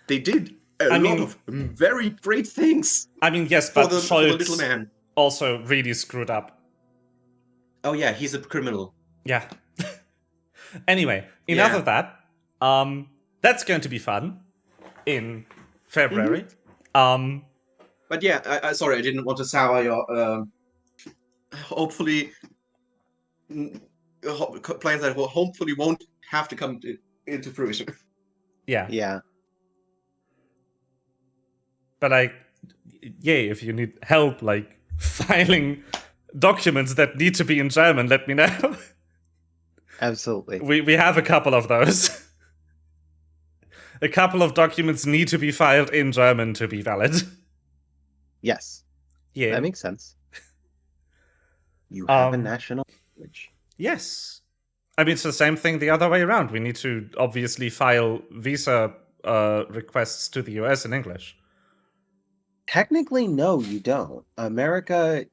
[SPEAKER 5] They did a lot of very great things.
[SPEAKER 1] I mean, yes,
[SPEAKER 5] for
[SPEAKER 1] but
[SPEAKER 5] the
[SPEAKER 1] Scholz
[SPEAKER 5] little man
[SPEAKER 1] also really screwed up.
[SPEAKER 5] Oh yeah, he's a criminal.
[SPEAKER 1] Yeah. Anyway, enough of that. That's going to be fun in February.
[SPEAKER 5] But yeah, I sorry, I didn't want to sour your hopefully plans that will hopefully won't have to come into fruition.
[SPEAKER 1] Yeah. But if you need help filing documents that need to be in German, let me know.
[SPEAKER 3] Absolutely.
[SPEAKER 1] We have a couple of those. A couple of documents need to be filed in German to be valid.
[SPEAKER 3] Yes.
[SPEAKER 1] Yeah.
[SPEAKER 3] That makes sense. You have a national language.
[SPEAKER 1] Yes. I mean, it's the same thing the other way around. We need to obviously file visa requests to the US in English.
[SPEAKER 3] Technically, no, you don't. America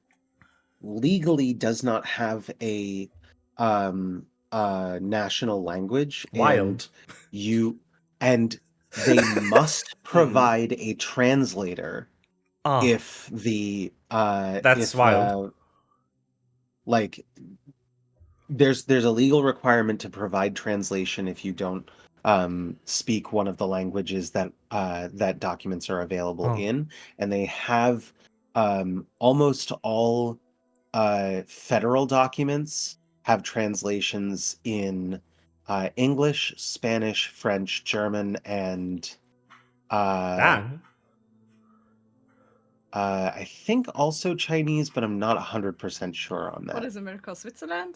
[SPEAKER 3] legally does not have a national language.
[SPEAKER 1] Wild.
[SPEAKER 3] And they must provide a translator if the
[SPEAKER 1] that's wild.
[SPEAKER 3] There's a legal requirement to provide translation if you don't speak one of the languages that documents are available in, and they have almost all federal documents have translations in English, Spanish, French, German, and I think also Chinese, but I'm not 100% sure on that.
[SPEAKER 4] What is America? Switzerland?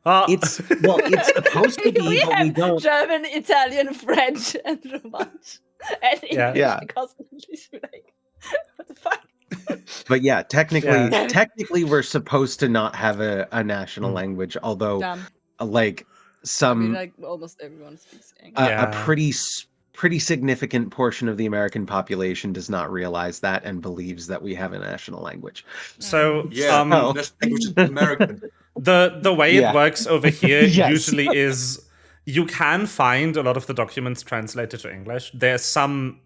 [SPEAKER 3] It's supposed to be,
[SPEAKER 4] we
[SPEAKER 3] but
[SPEAKER 4] have
[SPEAKER 3] we don't.
[SPEAKER 4] German, Italian, French, and Romansh, and English.
[SPEAKER 3] Yeah.
[SPEAKER 4] Because English, what the fuck?
[SPEAKER 3] But yeah, technically, we're supposed to not have a national language, although
[SPEAKER 4] almost everyone speaks English.
[SPEAKER 3] A pretty significant portion of the American population does not realize that and believes that we have a national language.
[SPEAKER 1] So
[SPEAKER 5] language is American.
[SPEAKER 1] The way it works over here
[SPEAKER 3] Yes.
[SPEAKER 1] usually is you can find a lot of the documents translated to English. There's some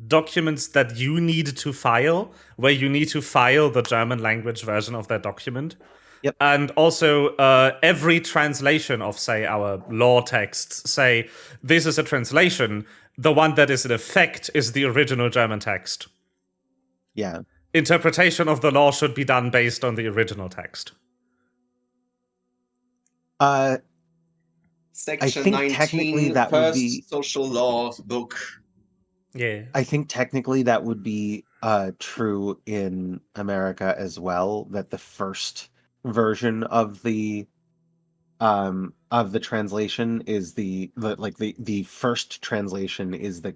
[SPEAKER 1] documents that you need to file where you need to file the German language version of that document.
[SPEAKER 3] Yep.
[SPEAKER 1] And also every translation of, say, our law texts, say, this is a translation, the one that is in effect is the original German text.
[SPEAKER 3] Yeah.
[SPEAKER 1] Interpretation of the law should be done based on the original text.
[SPEAKER 5] Section
[SPEAKER 3] think
[SPEAKER 5] 19,
[SPEAKER 3] technically that would
[SPEAKER 5] first
[SPEAKER 3] be-
[SPEAKER 5] social law book.
[SPEAKER 1] Yeah.
[SPEAKER 3] I think technically that would be true in America as well, that the first version of the translation is the first translation is the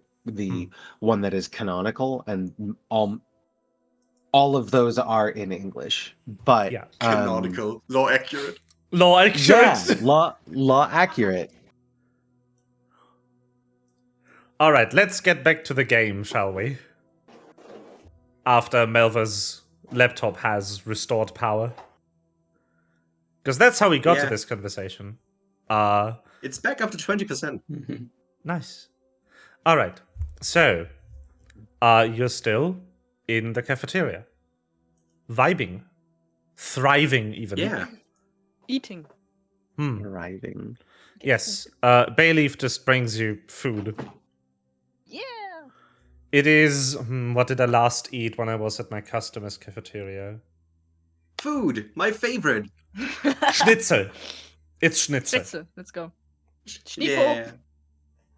[SPEAKER 3] one that is canonical, and all of those are in English. But
[SPEAKER 5] Canonical, law accurate.
[SPEAKER 1] Law accurate.
[SPEAKER 3] Yeah, law accurate.
[SPEAKER 1] All right, let's get back to the game, shall we? After Melva's laptop has restored power. Because that's how we got to this conversation.
[SPEAKER 5] It's back up to 20%.
[SPEAKER 1] Nice. All right. So, you're still in the cafeteria, vibing, thriving, even.
[SPEAKER 5] Yeah.
[SPEAKER 4] Eating.
[SPEAKER 3] Arriving.
[SPEAKER 1] Yes. Bayleaf just brings you food.
[SPEAKER 4] Yeah.
[SPEAKER 1] It is. What did I last eat when I was at my customer's cafeteria?
[SPEAKER 5] Food, my favorite.
[SPEAKER 1] Schnitzel. It's schnitzel.
[SPEAKER 4] Schnitzel. Let's go. Schnipo.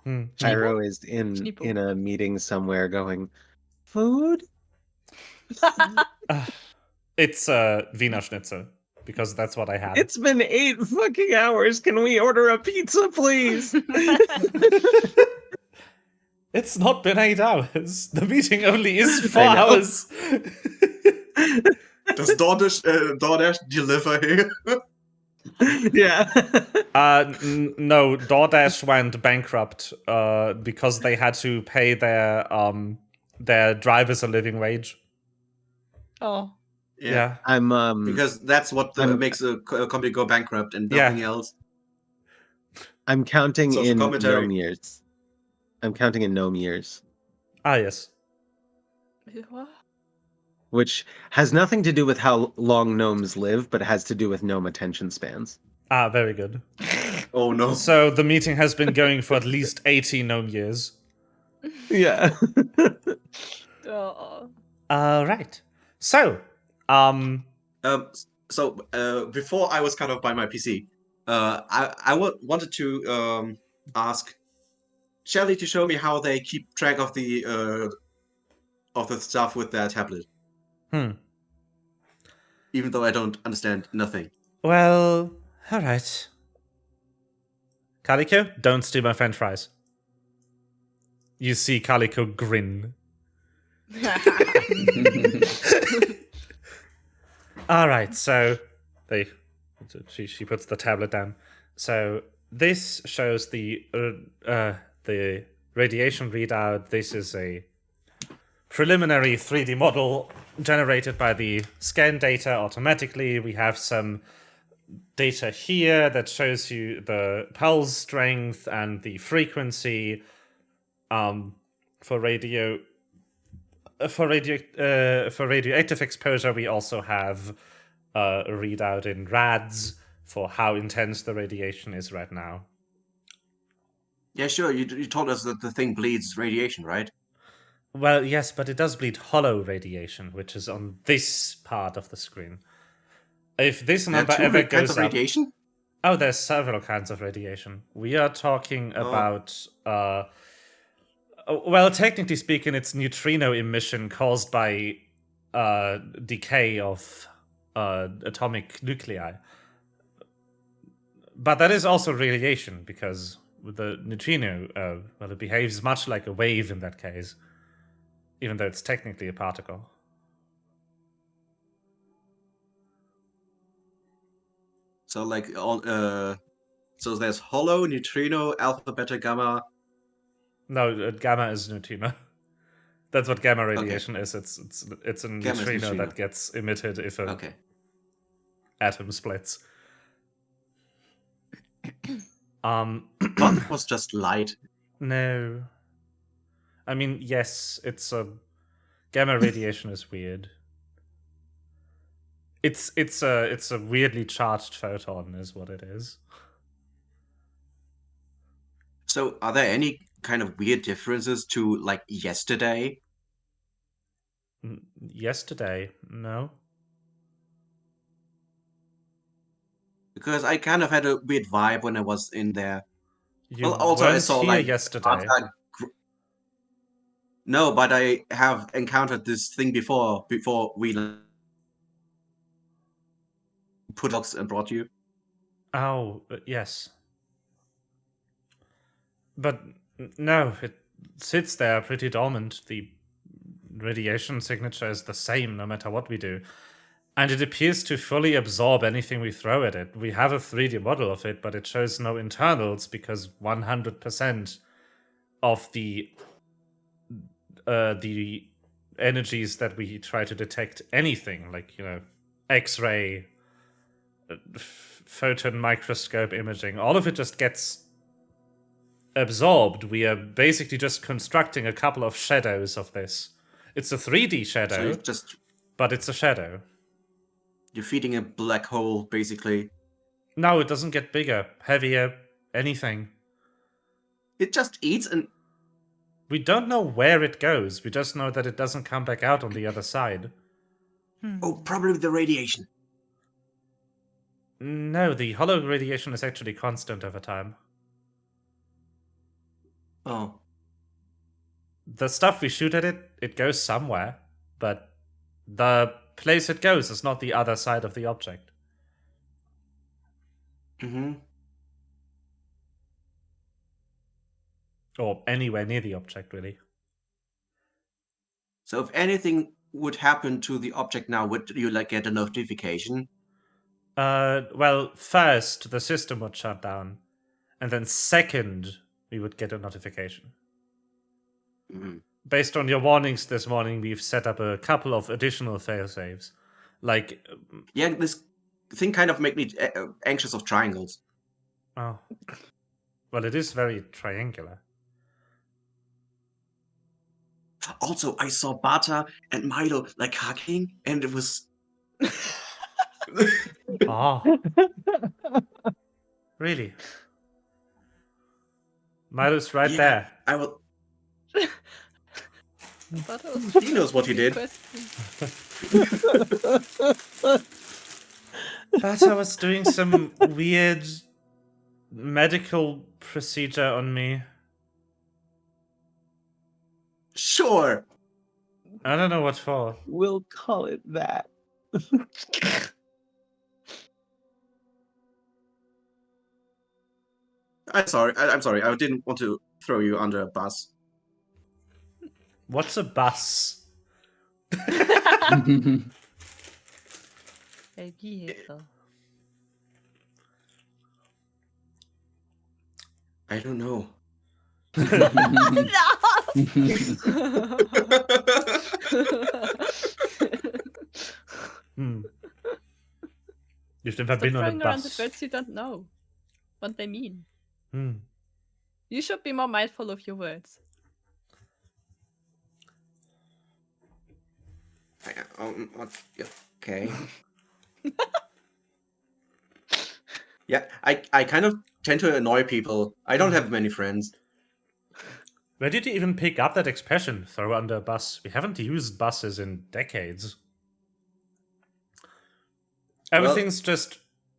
[SPEAKER 5] Yeah.
[SPEAKER 3] Gyro is in
[SPEAKER 4] Schnipo.
[SPEAKER 3] a meeting somewhere going, food?
[SPEAKER 1] It's Wiener Schnitzel, because that's what I had.
[SPEAKER 3] It's been 8 fucking hours. Can we order a pizza, please?
[SPEAKER 1] It's not been 8 hours. The meeting only is 4
[SPEAKER 3] I know.
[SPEAKER 1] hours.
[SPEAKER 5] Does DoorDash deliver here?
[SPEAKER 3] Yeah.
[SPEAKER 1] No, DoorDash went bankrupt because they had to pay their drivers a living wage.
[SPEAKER 4] Oh.
[SPEAKER 1] Yeah.
[SPEAKER 3] I'm
[SPEAKER 5] Because that's what makes a company go bankrupt and nothing else.
[SPEAKER 3] I'm counting
[SPEAKER 5] Social
[SPEAKER 3] in
[SPEAKER 5] commentary.
[SPEAKER 3] gnome years. I'm counting in gnome years,
[SPEAKER 1] Ah, yes.
[SPEAKER 4] What?
[SPEAKER 3] which has nothing to do with how long gnomes live, but has to do with gnome attention spans.
[SPEAKER 1] Ah, very good.
[SPEAKER 5] Oh no.
[SPEAKER 1] So the meeting has been going for at least 80 gnome years.
[SPEAKER 3] Yeah.
[SPEAKER 4] Oh.
[SPEAKER 1] Right. So,
[SPEAKER 5] Before I was cut off by my PC, I wanted to ask Shelly to show me how they keep track of the stuff with their tablet, even though I don't understand nothing.
[SPEAKER 1] well, all right. Calico, don't steal my french fries. You see Calico grin. All right, so she puts the tablet down. So this shows the radiation readout. This is a preliminary 3D model generated by the scan data automatically. We have some data here that shows you the pulse strength and the frequency for radioactive exposure. We also have a readout in rads for how intense the radiation is right now.
[SPEAKER 5] Yeah, sure. You told us that the thing bleeds radiation, right?
[SPEAKER 1] Well, yes, but it does bleed hollow radiation, which is on this part of the screen. If this
[SPEAKER 5] There are
[SPEAKER 1] number
[SPEAKER 5] two
[SPEAKER 1] ever
[SPEAKER 5] kinds
[SPEAKER 1] goes
[SPEAKER 5] of
[SPEAKER 1] up,
[SPEAKER 5] radiation.
[SPEAKER 1] oh, there's several kinds of radiation. We are talking about, well, technically speaking, it's neutrino emission caused by decay of atomic nuclei. But that is also radiation, because with the neutrino, well, it behaves much like a wave in that case, even though it's technically a particle.
[SPEAKER 5] So like all so there's hollow, neutrino, alpha, beta, gamma.
[SPEAKER 1] No, gamma is neutrino. That's what gamma radiation is. It's a
[SPEAKER 5] Gamma is
[SPEAKER 1] neutrino
[SPEAKER 5] neutrino.
[SPEAKER 1] that gets emitted if a
[SPEAKER 5] Okay.
[SPEAKER 1] atom splits.
[SPEAKER 5] But it was just light.
[SPEAKER 1] No. I mean, yes, it's a gamma radiation is weird. It's a weirdly charged photon, is what it is.
[SPEAKER 5] So are there any kind of weird differences to like yesterday?
[SPEAKER 1] Yesterday, no.
[SPEAKER 5] Because I kind of had a weird vibe when I was in there.
[SPEAKER 1] You
[SPEAKER 5] Well, also I
[SPEAKER 1] weren't
[SPEAKER 5] saw
[SPEAKER 1] here
[SPEAKER 5] like
[SPEAKER 1] yesterday.
[SPEAKER 5] No, but I have encountered this thing before we put dogs and brought you.
[SPEAKER 1] Oh, yes. But no, it sits there pretty dormant. The radiation signature is the same no matter what we do. And it appears to fully absorb anything we throw at it. We have a 3D model of it, but it shows no internals because 100% of the energies that we try to detect anything, like, X-ray, photon microscope imaging, all of it just gets absorbed. We are basically just constructing a couple of shadows of this. It's a 3D
[SPEAKER 5] So
[SPEAKER 1] shadow,
[SPEAKER 5] you're just
[SPEAKER 1] but it's a shadow.
[SPEAKER 5] you're feeding a black hole, basically.
[SPEAKER 1] No, it doesn't get bigger, heavier, anything.
[SPEAKER 5] It just eats and
[SPEAKER 1] We don't know where it goes. We just know that it doesn't come back out on the other side.
[SPEAKER 5] probably the radiation.
[SPEAKER 1] No, the hollow radiation is actually constant over time.
[SPEAKER 5] Oh.
[SPEAKER 1] The stuff we shoot at it, it goes somewhere, but the place it goes is not the other side of the object.
[SPEAKER 5] Mm-hmm.
[SPEAKER 1] Or anywhere near the object, really.
[SPEAKER 5] So if anything would happen to the object now, would you get a notification?
[SPEAKER 1] Well, first, the system would shut down. And then second, we would get a notification.
[SPEAKER 5] Mm-hmm.
[SPEAKER 1] Based on your warnings this morning, we've set up a couple of additional failsafes. Like,
[SPEAKER 5] Yeah, this thing kind of made me anxious of triangles.
[SPEAKER 1] oh. Well, it is very triangular.
[SPEAKER 5] Also, I saw Bata and Milo hugging, and it was.
[SPEAKER 1] Oh. Really? Milo's right there.
[SPEAKER 5] I will.
[SPEAKER 4] But that was
[SPEAKER 5] He knows what he did.
[SPEAKER 1] Bata was doing some weird medical procedure on me.
[SPEAKER 5] Sure.
[SPEAKER 1] I don't know what for.
[SPEAKER 3] We'll call it that.
[SPEAKER 5] I'm sorry. I'm sorry. I didn't want to throw you under a bus.
[SPEAKER 1] What's a bus?
[SPEAKER 4] A vehicle.
[SPEAKER 5] I don't know.
[SPEAKER 1] You've never
[SPEAKER 4] Stop
[SPEAKER 1] been on a
[SPEAKER 4] throwing around the
[SPEAKER 1] bus.
[SPEAKER 4] words you don't know what they mean.
[SPEAKER 1] Hmm.
[SPEAKER 4] You should be more mindful of your words.
[SPEAKER 5] Okay. Yeah, I kind of tend to annoy people. I don't have many friends.
[SPEAKER 1] Where did you even pick up that expression, throw under a bus? We haven't used buses in decades. Everything's just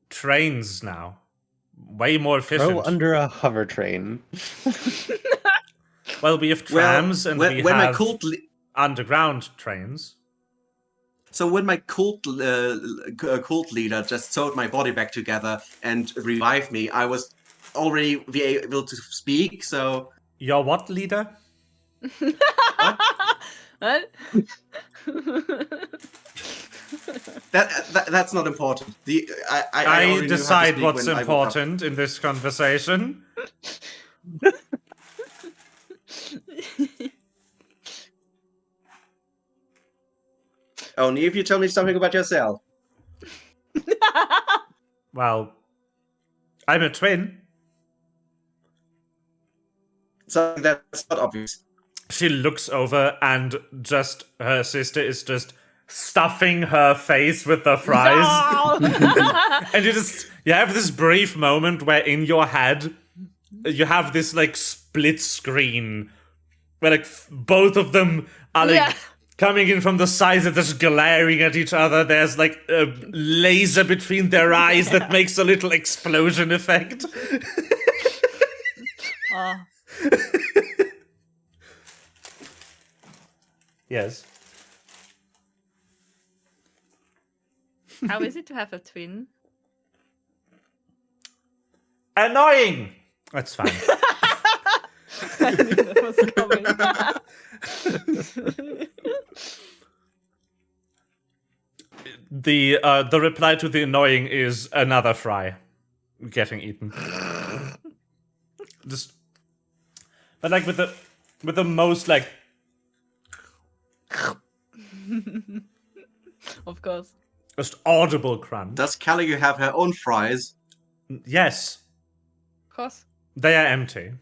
[SPEAKER 1] trains now. Way more efficient.
[SPEAKER 3] Throw under a hover train.
[SPEAKER 1] Well, we have trams and we have underground trains.
[SPEAKER 5] So when my cult leader just sewed my body back together and revived me, I was already be able to speak. So
[SPEAKER 1] Your what leader?
[SPEAKER 4] What?
[SPEAKER 5] that's not important.
[SPEAKER 1] I
[SPEAKER 5] only knew how to
[SPEAKER 1] decide
[SPEAKER 5] speak
[SPEAKER 1] what's
[SPEAKER 5] when I woke up.
[SPEAKER 1] important in this conversation.
[SPEAKER 5] Only if you tell me something about yourself.
[SPEAKER 1] Well, I'm a twin.
[SPEAKER 5] Something that's not obvious.
[SPEAKER 1] She looks over and just her sister is just stuffing her face with the fries.
[SPEAKER 4] No!
[SPEAKER 1] And you have this brief moment where in your head you have this split screen where both of them are
[SPEAKER 4] Yeah.
[SPEAKER 1] coming in from the sides and just glaring at each other. There's a laser between their eyes that makes a little explosion effect.
[SPEAKER 4] Ah.
[SPEAKER 1] Yes.
[SPEAKER 4] How is it to have a twin?
[SPEAKER 1] Annoying! That's fine.
[SPEAKER 4] I knew that was coming.
[SPEAKER 1] The reply to the annoying is another fry getting eaten. Just, but with the most
[SPEAKER 4] Of course.
[SPEAKER 1] just audible crunch.
[SPEAKER 5] Does Kelly have her own fries?
[SPEAKER 1] Yes,
[SPEAKER 4] Of course.
[SPEAKER 1] they are empty.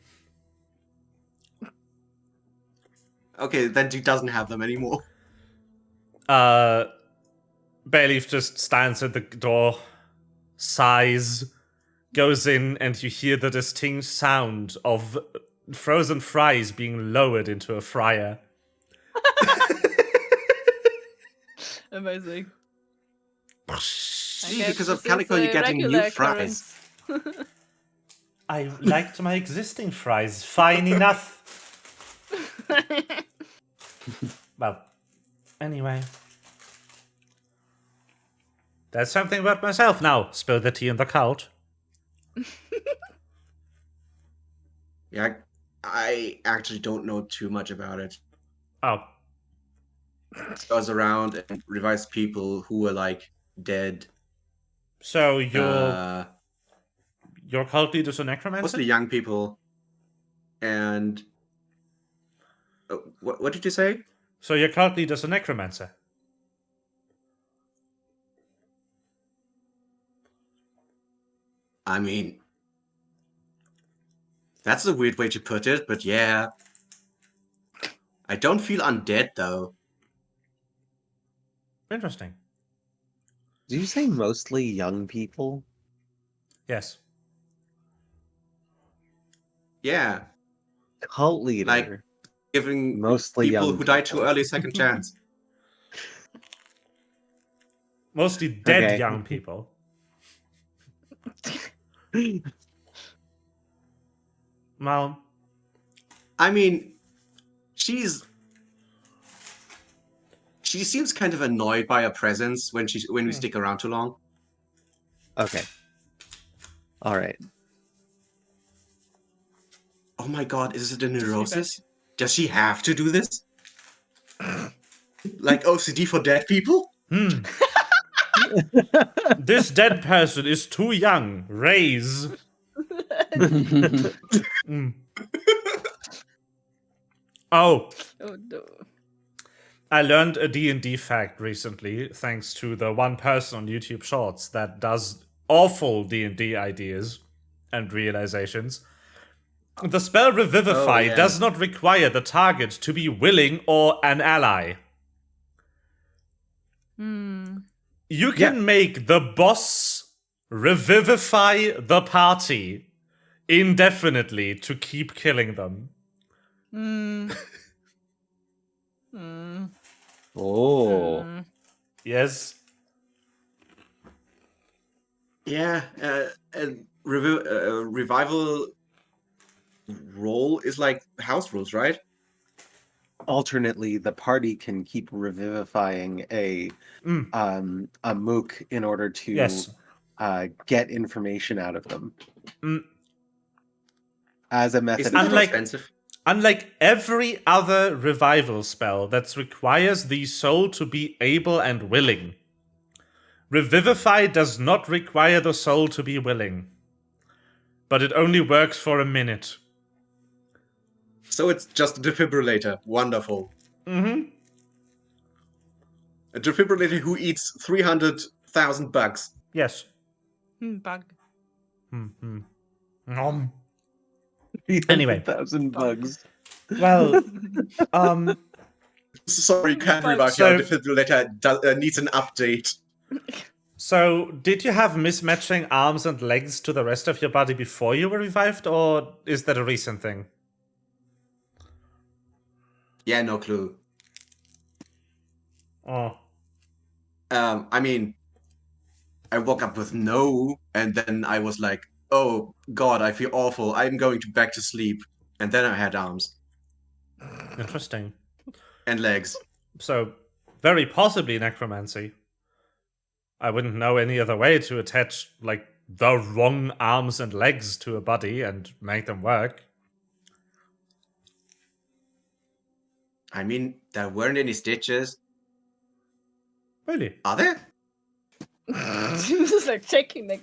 [SPEAKER 5] Okay, then he doesn't have them anymore.
[SPEAKER 1] Bayleaf just stands at the door, sighs, goes in, and you hear the distinct sound of frozen fries being lowered into a fryer.
[SPEAKER 4] Amazing.
[SPEAKER 5] See,
[SPEAKER 4] guess
[SPEAKER 5] because of
[SPEAKER 4] this is
[SPEAKER 5] Calico, you're
[SPEAKER 4] a
[SPEAKER 5] getting new
[SPEAKER 4] regular
[SPEAKER 5] fries.
[SPEAKER 4] occurrence.
[SPEAKER 1] I liked my existing fries fine enough. Well, anyway. That's something about myself now. Spill the tea in the cult.
[SPEAKER 5] Yeah, I actually don't know too much about it.
[SPEAKER 1] Oh,
[SPEAKER 5] Goes around and revives people who were like dead.
[SPEAKER 1] so your cult leader's a
[SPEAKER 5] Mostly
[SPEAKER 1] necromancer?
[SPEAKER 5] young people. And what did you say?
[SPEAKER 1] So your cult leader's a necromancer?
[SPEAKER 5] I mean, that's a weird way to put it, but yeah. I don't feel undead though.
[SPEAKER 1] Interesting.
[SPEAKER 3] Did you say mostly young people?
[SPEAKER 1] Yes.
[SPEAKER 3] Yeah.
[SPEAKER 5] Cult leader.
[SPEAKER 3] Like
[SPEAKER 5] giving
[SPEAKER 3] mostly
[SPEAKER 5] people
[SPEAKER 3] young
[SPEAKER 5] who died too
[SPEAKER 3] people.
[SPEAKER 5] early second chance.
[SPEAKER 1] Mostly dead
[SPEAKER 3] Okay.
[SPEAKER 1] young people. Well,
[SPEAKER 5] I mean, she seems kind of annoyed by her presence when we stick around too long.
[SPEAKER 3] Okay. All right.
[SPEAKER 5] Oh my god, is it a neurosis? Does she have to do this? Like OCD for dead people?
[SPEAKER 1] This dead person is too young. Raise. Oh,
[SPEAKER 4] Oh no.
[SPEAKER 1] I learned a D&D fact recently, thanks to the one person on YouTube Shorts that does awful D&D ideas and realizations. The spell Revivify
[SPEAKER 5] yeah.
[SPEAKER 1] does not require the target to be willing or an ally. You can make the boss revivify the party indefinitely to keep killing them.
[SPEAKER 3] Oh.
[SPEAKER 1] Yes.
[SPEAKER 5] Yeah, and revival role is like house rules, right?
[SPEAKER 3] Alternately, the party can keep revivifying a mook in order to
[SPEAKER 1] Yes.
[SPEAKER 3] Get information out of them. As a method
[SPEAKER 5] Isn't that
[SPEAKER 3] of
[SPEAKER 5] expensive?
[SPEAKER 1] Unlike every other revival spell that requires the soul to be able and willing, Revivify does not require the soul to be willing. But it only works for a minute.
[SPEAKER 5] So it's just a defibrillator. Wonderful. A defibrillator who eats 300,000 bugs.
[SPEAKER 1] Yes.
[SPEAKER 4] Bug.
[SPEAKER 1] Nom. Anyway.
[SPEAKER 3] 1,000 bugs.
[SPEAKER 1] Well,
[SPEAKER 5] Sorry, can't revive
[SPEAKER 1] So-
[SPEAKER 5] your defibrillator. Needs an update.
[SPEAKER 1] So, did you have mismatching arms and legs to the rest of your body before you were revived, or is that a recent thing?
[SPEAKER 5] Yeah, no clue.
[SPEAKER 1] Oh.
[SPEAKER 5] I mean, I woke up with no, and then I was like, oh god, I feel awful. I'm going back to sleep. And then I had arms.
[SPEAKER 1] Interesting.
[SPEAKER 5] And legs.
[SPEAKER 1] So, very possibly necromancy. I wouldn't know any other way to attach, like, the wrong arms and legs to a body and make them work.
[SPEAKER 5] I mean, there weren't any stitches.
[SPEAKER 1] Really?
[SPEAKER 5] Are there?
[SPEAKER 4] Just like checking, like,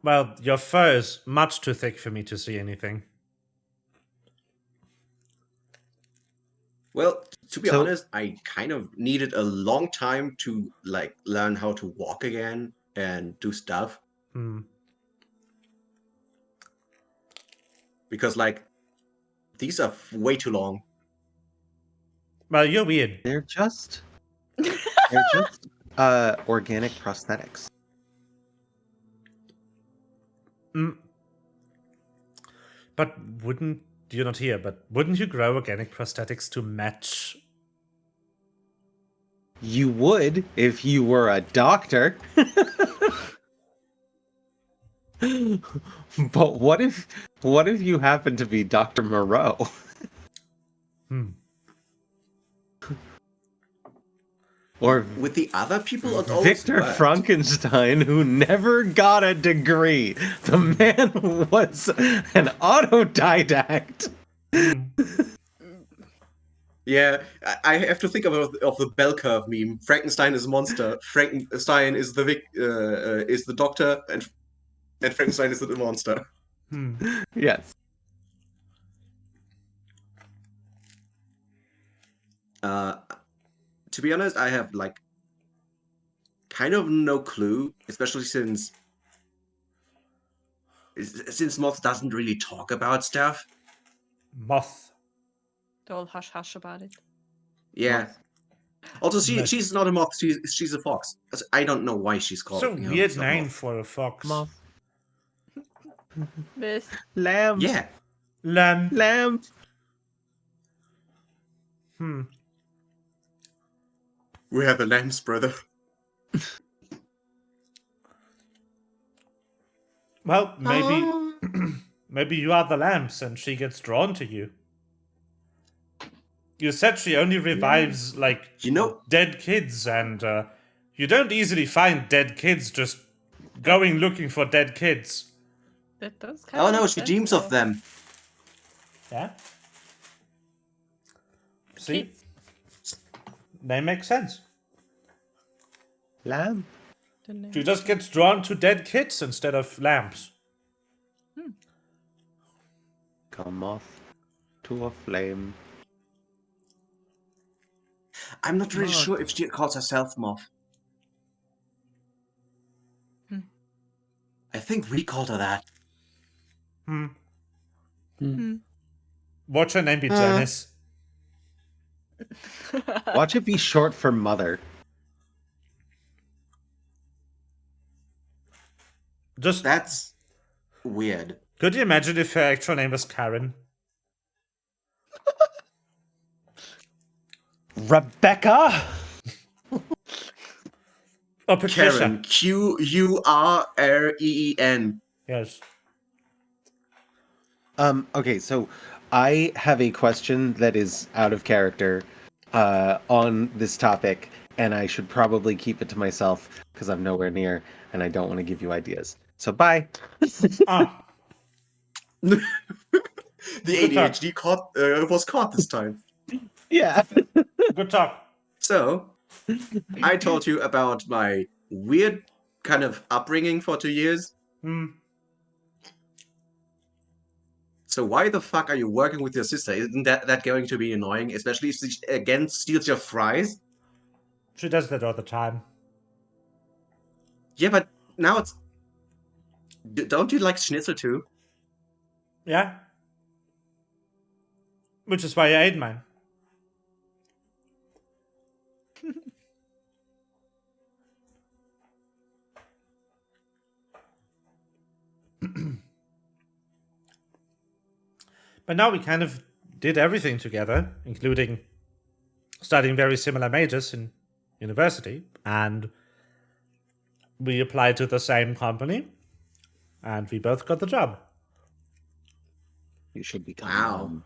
[SPEAKER 1] Well, your fur is much too thick for me to see anything.
[SPEAKER 5] Well, to be
[SPEAKER 3] So-
[SPEAKER 5] honest, I kind of needed a long time to like learn how to walk again and do stuff. because like these are way too long.
[SPEAKER 1] Well, you're weird.
[SPEAKER 3] They're just organic prosthetics.
[SPEAKER 1] But you're not here, but wouldn't you grow organic prosthetics to match?
[SPEAKER 3] You would if you were a doctor. But what if you happen to be Dr. Moreau? Or
[SPEAKER 5] With the other people, it always
[SPEAKER 3] Victor
[SPEAKER 5] worked.
[SPEAKER 3] Frankenstein, who never got a degree. The man was an autodidact.
[SPEAKER 5] Yeah, I have to think of the bell curve meme. Frankenstein is a monster. Frankenstein is the doctor, and Frankenstein is the monster.
[SPEAKER 3] Yes.
[SPEAKER 5] To be honest, I have like kind of no clue, especially since Moth doesn't really talk about stuff.
[SPEAKER 1] Moth.
[SPEAKER 4] They're all hush hush about it.
[SPEAKER 5] Yeah. Also,
[SPEAKER 1] Moth.
[SPEAKER 5] she's not a moth. She's a fox. I don't know why she's called.
[SPEAKER 1] So weird name for a fox.
[SPEAKER 3] Moth.
[SPEAKER 4] This.
[SPEAKER 3] Lamb.
[SPEAKER 5] Yeah.
[SPEAKER 1] Lamb.
[SPEAKER 3] Lamb.
[SPEAKER 5] We are the lambs, brother.
[SPEAKER 1] Well, maybe you are the lambs and she gets drawn to you. You said she only revives, dead kids, and you don't easily find dead kids just going looking for dead kids.
[SPEAKER 4] That does kind
[SPEAKER 5] Oh
[SPEAKER 4] of
[SPEAKER 5] no,
[SPEAKER 4] make
[SPEAKER 5] she
[SPEAKER 4] sense,
[SPEAKER 5] dreams of
[SPEAKER 4] though.
[SPEAKER 5] them.
[SPEAKER 1] Yeah? See?
[SPEAKER 4] Kids.
[SPEAKER 1] They make sense.
[SPEAKER 3] Lamb.
[SPEAKER 1] She just gets drawn to dead kids instead of lambs.
[SPEAKER 3] Come moth to a flame.
[SPEAKER 5] I'm not really sure if she calls herself Moth. I think we called her that.
[SPEAKER 1] Watch her name be Janice.
[SPEAKER 3] Watch it be short for mother.
[SPEAKER 1] Just
[SPEAKER 5] That's weird.
[SPEAKER 1] could you imagine if her actual name was Karen?
[SPEAKER 3] Rebecca.
[SPEAKER 1] Or Patricia?
[SPEAKER 5] Karen. Qurreen.
[SPEAKER 1] Yes.
[SPEAKER 3] Okay, so I have a question that is out of character on this topic, and I should probably keep it to myself because I'm nowhere near and I don't want to give you ideas. So bye.
[SPEAKER 1] Ah,
[SPEAKER 5] The
[SPEAKER 1] Good talk.
[SPEAKER 5] ADHD was caught this time.
[SPEAKER 3] Yeah.
[SPEAKER 1] good talk.
[SPEAKER 5] So, I told you about my weird kind of upbringing for 2 years. So why the fuck are you working with your sister? Isn't that going to be annoying? Especially if she again steals your fries?
[SPEAKER 1] She does that all the time.
[SPEAKER 5] Yeah, but now it's... Don't you like schnitzel too?
[SPEAKER 1] Yeah. Which is why I ate mine. But now we kind of did everything together, including studying very similar majors in university, and we applied to the same company, and we both got the job.
[SPEAKER 3] You should be
[SPEAKER 5] Wow.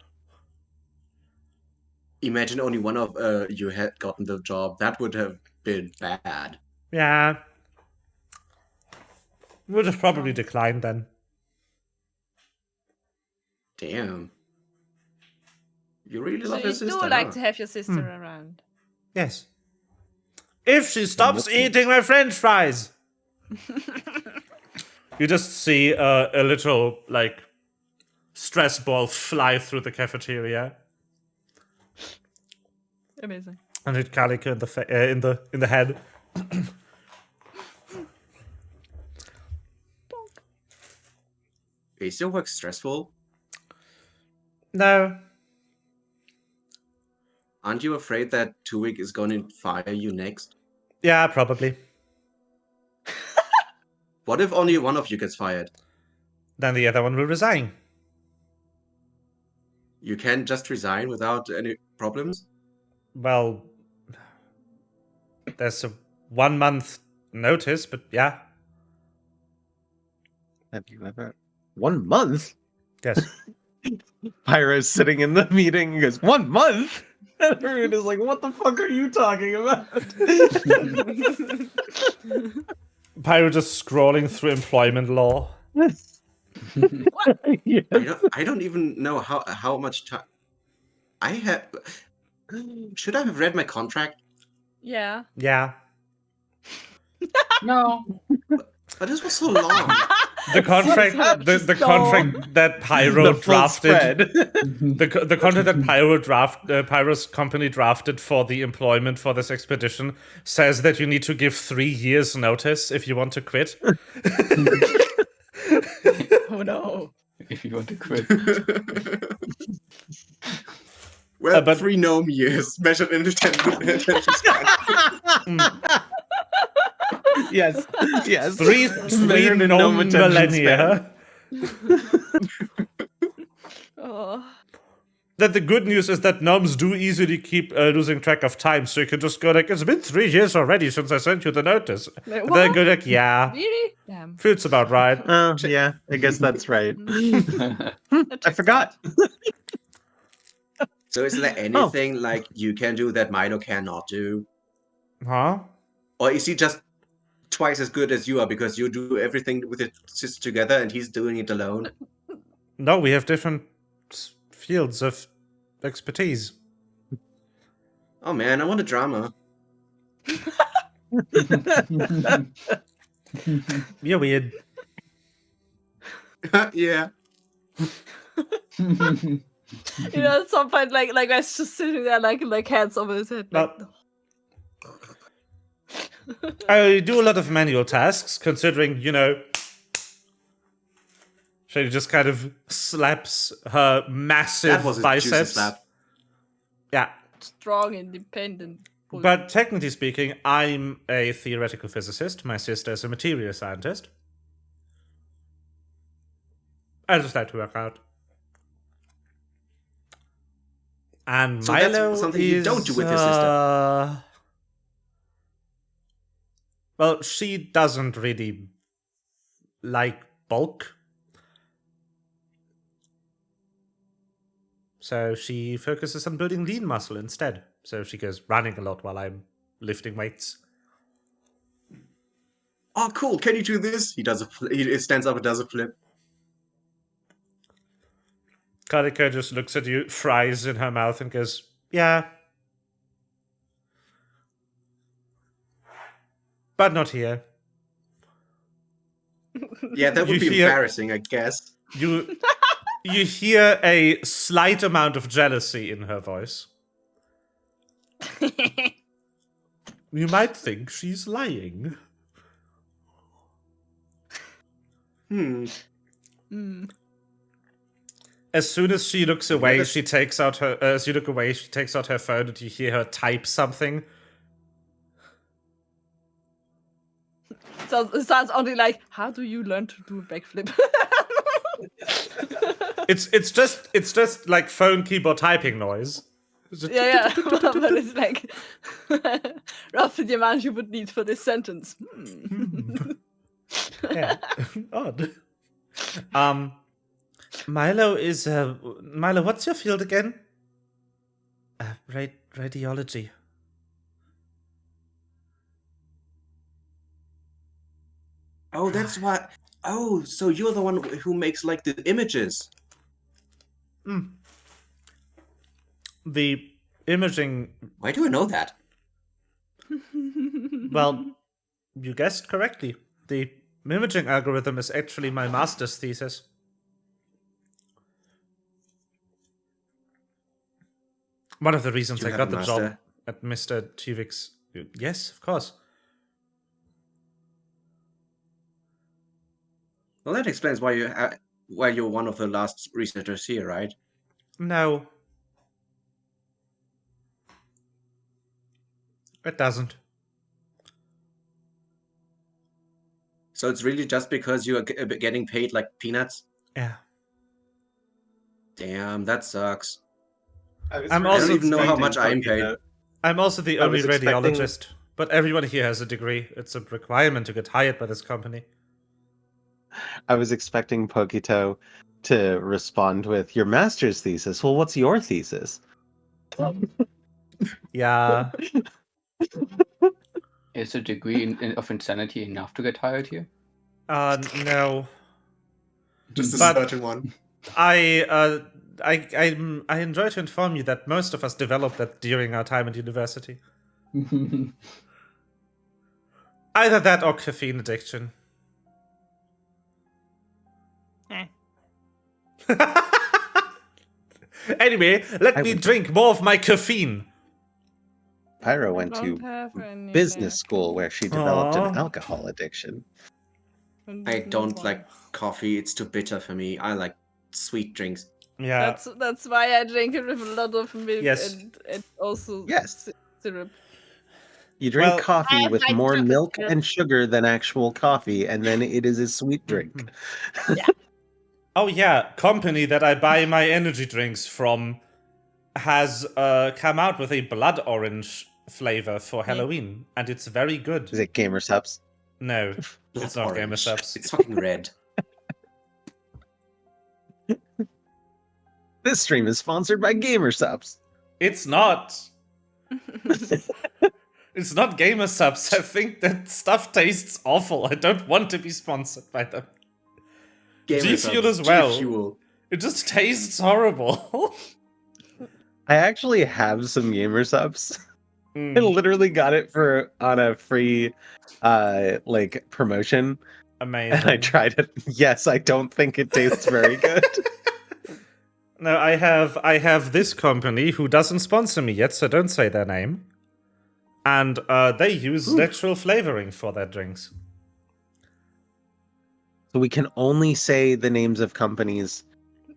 [SPEAKER 5] Imagine only one of you had gotten the job. That would have been bad.
[SPEAKER 1] Yeah. Would have probably declined then.
[SPEAKER 5] Damn. You really
[SPEAKER 4] So
[SPEAKER 5] love
[SPEAKER 4] you
[SPEAKER 5] your sister,
[SPEAKER 4] do like
[SPEAKER 5] huh?
[SPEAKER 4] to have your sister around.
[SPEAKER 1] Yes. If she stops
[SPEAKER 3] whoopsies.
[SPEAKER 1] eating my french fries. You just see a little, stress ball fly through the cafeteria.
[SPEAKER 4] Amazing.
[SPEAKER 1] And hit Calico in the head.
[SPEAKER 5] Is your work stressful?
[SPEAKER 1] No.
[SPEAKER 5] Aren't you afraid that Tuvik is going to fire you next?
[SPEAKER 1] Yeah, probably.
[SPEAKER 5] What if only one of you gets fired?
[SPEAKER 1] Then the other one will resign.
[SPEAKER 5] You can't just resign without any problems?
[SPEAKER 1] Well, there's a 1 month notice, but yeah.
[SPEAKER 3] Have you ever 1 month?
[SPEAKER 1] Yes.
[SPEAKER 3] Pyro's sitting in the meeting and goes, 1 month? And everyone is like, what the fuck are you talking about?
[SPEAKER 1] Pyro just scrolling through employment law.
[SPEAKER 3] Yes.
[SPEAKER 5] I don't even know how much time I have. Should I have read my contract?
[SPEAKER 4] Yeah.
[SPEAKER 1] Yeah.
[SPEAKER 2] No.
[SPEAKER 5] But this was so long.
[SPEAKER 1] The contract, the contract that Pyro
[SPEAKER 3] The full
[SPEAKER 1] drafted,
[SPEAKER 3] spread.
[SPEAKER 1] the contract that Pyro's company drafted for the employment for this expedition says that you need to give 3 years notice if you want to quit.
[SPEAKER 4] Oh no.
[SPEAKER 2] If you want to quit.
[SPEAKER 5] Well,
[SPEAKER 1] but-
[SPEAKER 5] 3 gnome years measured in attention span.
[SPEAKER 3] Yes. Yes.
[SPEAKER 1] Three
[SPEAKER 3] Measured in gnome attention
[SPEAKER 1] millennia.
[SPEAKER 4] Oh.
[SPEAKER 1] That the good news is that gnomes do easily keep losing track of time, so you can just go like, it's been 3 years already since I sent you the notice.
[SPEAKER 4] Like,
[SPEAKER 1] And then
[SPEAKER 4] what?
[SPEAKER 1] go like, yeah,
[SPEAKER 4] Really? Damn.
[SPEAKER 1] feels about right.
[SPEAKER 3] Oh, yeah, I guess that's right. I forgot.
[SPEAKER 5] So is there anything like you can do that Milo cannot do?
[SPEAKER 1] Huh?
[SPEAKER 5] Or is he just twice as good as you are because you do everything with it just together and he's doing it alone?
[SPEAKER 1] No, we have different fields of expertise.
[SPEAKER 5] Oh man, I want a drama.
[SPEAKER 1] You're weird.
[SPEAKER 5] Yeah.
[SPEAKER 4] You know, at some point, like Wes just sitting there, like hands over his head. Like,
[SPEAKER 1] I do a lot of manual tasks, considering, she just kind of slaps her massive
[SPEAKER 5] That was a juicy
[SPEAKER 1] biceps.
[SPEAKER 5] slap.
[SPEAKER 1] Yeah.
[SPEAKER 4] strong, independent.
[SPEAKER 1] But technically speaking, I'm a theoretical physicist. My sister is a material scientist. I just like to work out. And
[SPEAKER 5] So that's
[SPEAKER 1] Milo
[SPEAKER 5] something
[SPEAKER 1] is,
[SPEAKER 5] you don't do with your sister.
[SPEAKER 1] Well, she doesn't really like bulk. So she focuses on building lean muscle instead. So she goes running a lot while I'm lifting weights.
[SPEAKER 5] Oh, cool. Can you do this? He stands up and does a flip.
[SPEAKER 1] Karika just looks at you, fries in her mouth, and goes, yeah. But not here.
[SPEAKER 5] Yeah, that would
[SPEAKER 1] You
[SPEAKER 5] be
[SPEAKER 1] hear-
[SPEAKER 5] embarrassing, I guess.
[SPEAKER 1] You hear a slight amount of jealousy in her voice. You might think she's lying. As soon as she looks away, she takes out her. As you look away, she takes out her phone, and you hear her type something.
[SPEAKER 4] So it sounds only like, how do you learn to do a backflip?
[SPEAKER 1] It's just like phone keyboard typing noise. It's just-
[SPEAKER 4] yeah, but it's like roughly the amount you would need for this sentence.
[SPEAKER 1] Yeah. Odd. Milo is Milo, what's your field again? Radiology.
[SPEAKER 5] Oh, that's why. Oh, so you're the one who makes like the images.
[SPEAKER 1] The imaging,
[SPEAKER 5] Why do I know that?
[SPEAKER 1] well, you guessed correctly. The imaging algorithm is actually my master's thesis. One of the reasons
[SPEAKER 5] Do you
[SPEAKER 1] I
[SPEAKER 5] have
[SPEAKER 1] got
[SPEAKER 5] a
[SPEAKER 1] the job
[SPEAKER 5] master?
[SPEAKER 1] at Mr. Tuvik's. Yes, of course.
[SPEAKER 5] Well, that explains why you're one of the last researchers here, right?
[SPEAKER 1] No. It doesn't.
[SPEAKER 5] So it's really just because you are getting paid like peanuts?
[SPEAKER 1] Yeah.
[SPEAKER 5] Damn, that sucks.
[SPEAKER 1] I'm
[SPEAKER 5] I
[SPEAKER 1] also
[SPEAKER 5] don't even know how much I'm paid.
[SPEAKER 1] I'm also the
[SPEAKER 3] I
[SPEAKER 1] only
[SPEAKER 3] was expecting-
[SPEAKER 1] radiologist, but everyone here has a degree. It's a requirement to get hired by this company.
[SPEAKER 3] I was expecting Pokito to respond with your master's thesis. Well, what's your thesis?
[SPEAKER 1] Yeah.
[SPEAKER 2] Is a degree of insanity enough to get hired here?
[SPEAKER 1] No.
[SPEAKER 5] Just a
[SPEAKER 1] But-
[SPEAKER 5] certain one.
[SPEAKER 1] I enjoy to inform you that most of us developed that during our time at university. Either that or caffeine addiction.
[SPEAKER 4] Eh.
[SPEAKER 1] Anyway, let
[SPEAKER 3] I
[SPEAKER 1] me
[SPEAKER 3] would-
[SPEAKER 1] drink more of my caffeine.
[SPEAKER 3] Pyro
[SPEAKER 4] I
[SPEAKER 3] went
[SPEAKER 4] don't
[SPEAKER 3] to
[SPEAKER 4] have any
[SPEAKER 3] business school where she developed an
[SPEAKER 1] Aw.
[SPEAKER 3] alcohol addiction.
[SPEAKER 5] I don't like coffee. It's too bitter for me. I like sweet drinks.
[SPEAKER 1] Yeah.
[SPEAKER 4] That's why I drink it with a lot of milk
[SPEAKER 1] Yes.
[SPEAKER 4] and also
[SPEAKER 3] Yes.
[SPEAKER 4] syrup.
[SPEAKER 3] You drink
[SPEAKER 1] Well,
[SPEAKER 3] coffee
[SPEAKER 4] I
[SPEAKER 3] with
[SPEAKER 4] like
[SPEAKER 3] more
[SPEAKER 4] chocolate
[SPEAKER 3] milk
[SPEAKER 4] syrup.
[SPEAKER 3] and sugar than actual coffee, and then it is a sweet drink.
[SPEAKER 1] Oh yeah, company that I buy my energy drinks from has come out with a blood orange flavor for Halloween, and it's very good.
[SPEAKER 3] Is it Gamer Subs?
[SPEAKER 1] No, it's not Gamer
[SPEAKER 5] Orange.
[SPEAKER 1] Subs.
[SPEAKER 5] It's fucking red.
[SPEAKER 3] This stream is sponsored by Gamer Subs.
[SPEAKER 1] It's not. It's not Gamer Subs. I think that stuff tastes awful. I don't want to be sponsored by them. G Fuel as well.
[SPEAKER 5] G-Fuel.
[SPEAKER 1] It just tastes horrible.
[SPEAKER 3] I actually have some Gamer Subs. I
[SPEAKER 1] Mm,
[SPEAKER 3] literally got it on a free like promotion,
[SPEAKER 1] amazing.
[SPEAKER 3] and I tried it. Yes, I don't think it tastes very good.
[SPEAKER 1] No, I have this company who doesn't sponsor me yet, so don't say their name. And they use natural flavoring for their drinks.
[SPEAKER 3] So we can only say the names of companies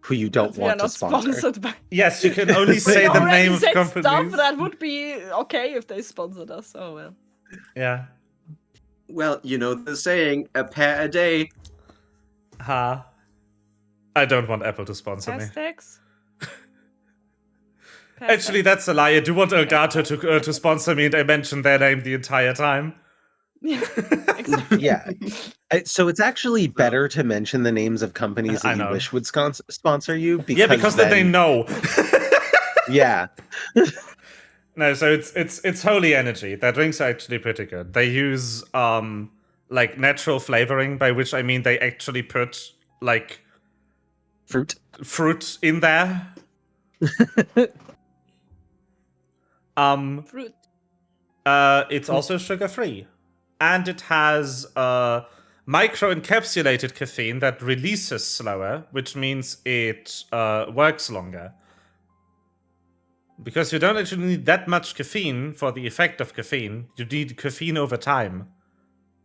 [SPEAKER 3] who you don't
[SPEAKER 4] But we are
[SPEAKER 3] want to
[SPEAKER 4] not
[SPEAKER 3] sponsor.
[SPEAKER 4] sponsored by.
[SPEAKER 1] Yes, you can only
[SPEAKER 4] We
[SPEAKER 1] say the
[SPEAKER 4] already
[SPEAKER 1] name of
[SPEAKER 4] said
[SPEAKER 1] companies.
[SPEAKER 4] Stuff that would be okay if they sponsored us. Oh well.
[SPEAKER 1] Yeah.
[SPEAKER 5] Well, you know the saying, a pair a day.
[SPEAKER 1] Ha. I don't want Apple to sponsor me.
[SPEAKER 4] Hashtags.
[SPEAKER 1] Actually, that's a lie. I do want Elgato to sponsor me, and I mentioned their name the entire time.
[SPEAKER 4] Yeah, exactly.
[SPEAKER 3] Yeah. So it's actually better to mention the names of companies
[SPEAKER 1] I
[SPEAKER 3] that you
[SPEAKER 1] know.
[SPEAKER 3] wish would sponsor you. Because
[SPEAKER 1] Yeah, because then they know.
[SPEAKER 3] Yeah.
[SPEAKER 1] No, so it's Holy Energy. Their drinks are actually pretty good. They use like natural flavoring, by which I mean they actually put like
[SPEAKER 3] Fruit.
[SPEAKER 1] fruit in there.
[SPEAKER 4] Fruit.
[SPEAKER 1] It's also sugar-free. And it has micro-encapsulated caffeine that releases slower, which means it works longer. Because you don't actually need that much caffeine for the effect of caffeine, you need caffeine over time.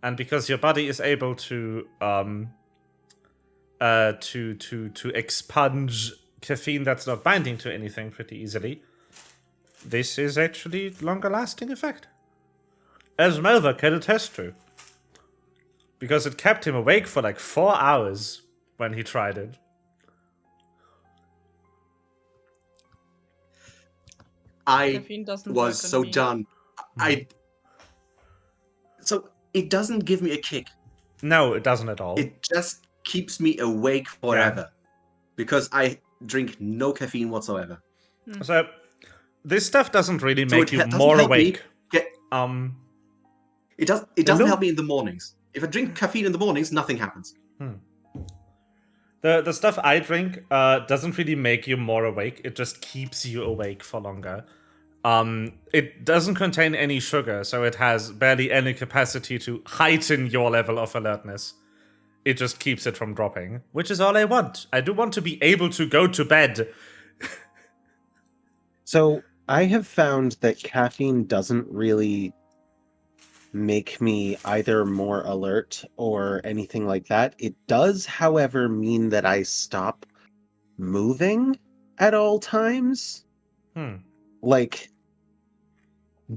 [SPEAKER 1] And because your body is able to expunge caffeine that's not binding to anything pretty easily, this is actually longer-lasting effect. As Melva can attest to. Because it kept him awake for like 4 hours when he tried it.
[SPEAKER 5] I
[SPEAKER 4] Caffeine doesn't
[SPEAKER 5] was
[SPEAKER 4] work on
[SPEAKER 5] so
[SPEAKER 4] me.
[SPEAKER 5] done. So it doesn't give me a kick.
[SPEAKER 1] No, it doesn't at all.
[SPEAKER 5] It just keeps me awake forever. Because I drink no caffeine whatsoever.
[SPEAKER 1] So, this stuff doesn't really
[SPEAKER 5] So
[SPEAKER 1] make
[SPEAKER 5] it
[SPEAKER 1] you
[SPEAKER 5] doesn't
[SPEAKER 1] more
[SPEAKER 5] help me
[SPEAKER 1] awake.
[SPEAKER 5] get- It doesn't
[SPEAKER 1] Hello?
[SPEAKER 5] help me in the mornings. If I drink caffeine in the mornings, nothing happens.
[SPEAKER 1] The stuff I drink doesn't really make you more awake. It just keeps you awake for longer. It doesn't contain any sugar, so it has barely any capacity to heighten your level of alertness. It just keeps it from dropping, which is all I want. I do want to be able to go to bed.
[SPEAKER 3] So I have found that caffeine doesn't really make me either more alert or anything like that. It does, however, mean that I stop moving at all times. Like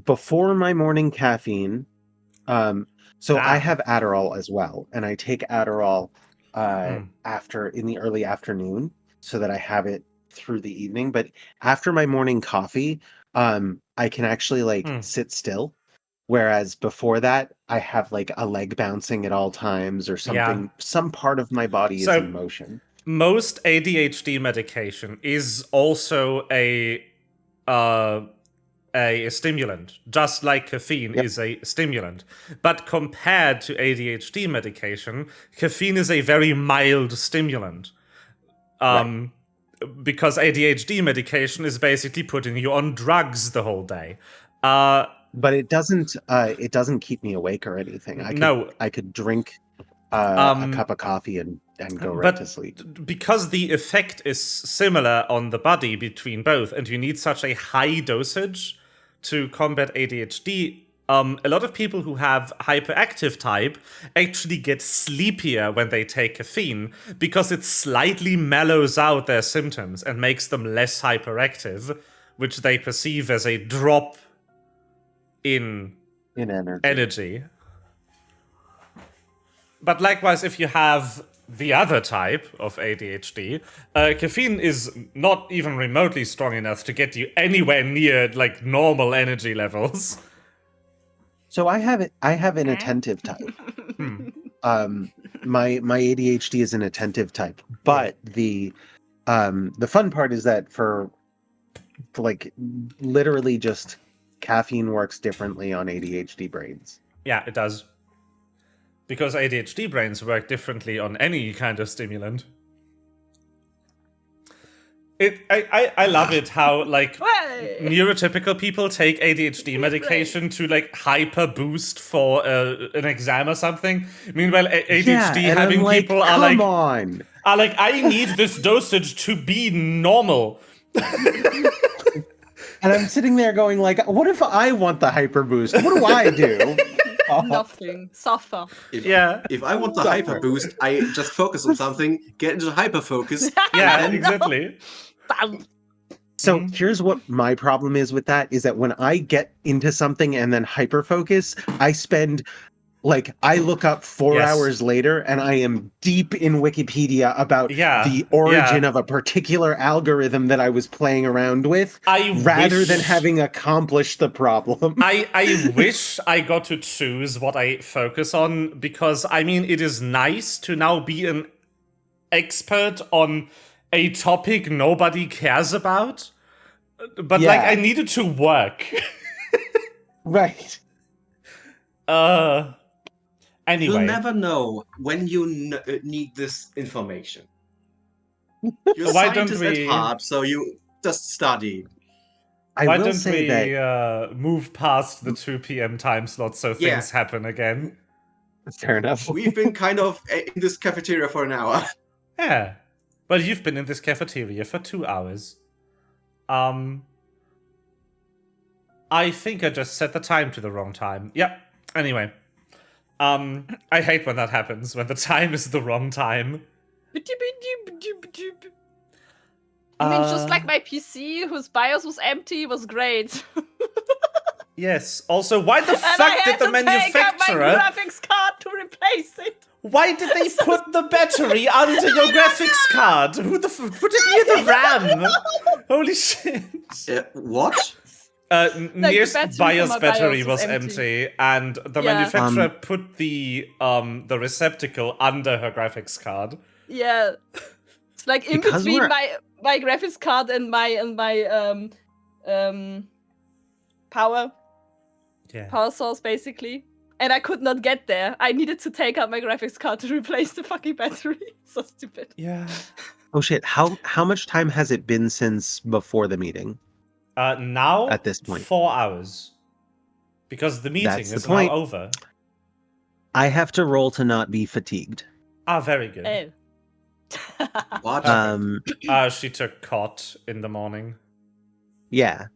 [SPEAKER 3] before my morning caffeine. So I have Adderall as well, and I take Adderall after in the early afternoon so that I have it through the evening. But after my morning coffee, I can actually like sit still. Whereas before that, I have like a leg bouncing at all times or something. Some part of my body is in motion.
[SPEAKER 1] Most ADHD medication is also a stimulant, just like caffeine is a stimulant. But compared to ADHD medication, caffeine is a very mild stimulant. Because ADHD medication is basically putting you on drugs the whole day.
[SPEAKER 3] But it doesn't keep me awake or anything. I could drink a cup of coffee and go right to sleep.
[SPEAKER 1] Because the effect is similar on the body between both, and you need such a high dosage to combat ADHD, a lot of people who have hyperactive type actually get sleepier when they take caffeine because it slightly mellows out their symptoms and makes them less hyperactive, which they perceive as a drop in energy. But likewise, if you have the other type of ADHD, caffeine is not even remotely strong enough to get you anywhere near like normal energy levels.
[SPEAKER 3] So I have an attentive type. My ADHD is an attentive type, but the fun part is that for like literally just caffeine works differently on ADHD brains.
[SPEAKER 1] Yeah, it does. Because ADHD brains work differently on any kind of stimulant. I love it how like neurotypical people take ADHD medication to like hyper boost for an exam or something. Meanwhile, ADHD having people are like, I need this dosage to be normal.
[SPEAKER 3] And I'm sitting there going like, what if I want the hyper boost? What do I do?
[SPEAKER 4] Nothing. Suffer.
[SPEAKER 5] If I want the hyper boost, I just focus on something, get into hyper focus.
[SPEAKER 1] Yeah, exactly.
[SPEAKER 3] So here's what my problem is with that, is that when I get into something and then hyper focus, I spend I look up 4 hours later and I am deep in Wikipedia about the origin of a particular algorithm that I was playing around with, rather than having accomplished the problem.
[SPEAKER 1] I wish I got to choose what I focus on, because I mean, it is nice to now be an expert on a topic nobody cares about, but I needed to work.
[SPEAKER 3] Right.
[SPEAKER 1] Anyway.
[SPEAKER 5] You'll never know when you need this information. You're
[SPEAKER 1] Why
[SPEAKER 5] scientist
[SPEAKER 1] don't we
[SPEAKER 5] at heart, so you just study.
[SPEAKER 1] Why don't we move past the 2 p.m. time slot so things happen again?
[SPEAKER 3] Fair enough.
[SPEAKER 5] We've been kind of in this cafeteria for an hour.
[SPEAKER 1] Yeah. Well, you've been in this cafeteria for 2 hours. I think I just set the time to the wrong time. Yep. Anyway. I hate when that happens, when the time is the wrong time.
[SPEAKER 4] I mean, just like my PC, whose BIOS was empty, was great.
[SPEAKER 1] Yes. Also, why the fuck did the manufacturer...
[SPEAKER 4] I had to take out my graphics card to replace it.
[SPEAKER 1] Why did they put the battery under your graphics card? Who the put it near the RAM? Holy shit.
[SPEAKER 5] What?
[SPEAKER 1] Nier's BIOS battery was empty, and the manufacturer put the receptacle under her graphics card.
[SPEAKER 4] Yeah, it's like in between my graphics card and my power source, basically. And I could not get there. I needed to take out my graphics card to replace the fucking battery. So stupid.
[SPEAKER 1] Yeah.
[SPEAKER 3] Oh shit! How much time has it been since before the meeting?
[SPEAKER 1] Now,
[SPEAKER 3] at this point,
[SPEAKER 1] 4 hours. Because the meeting is now over.
[SPEAKER 3] I have to roll to not be fatigued.
[SPEAKER 1] Ah, very good.
[SPEAKER 4] Oh.
[SPEAKER 5] What?
[SPEAKER 1] She took COT in the morning.
[SPEAKER 3] Yeah.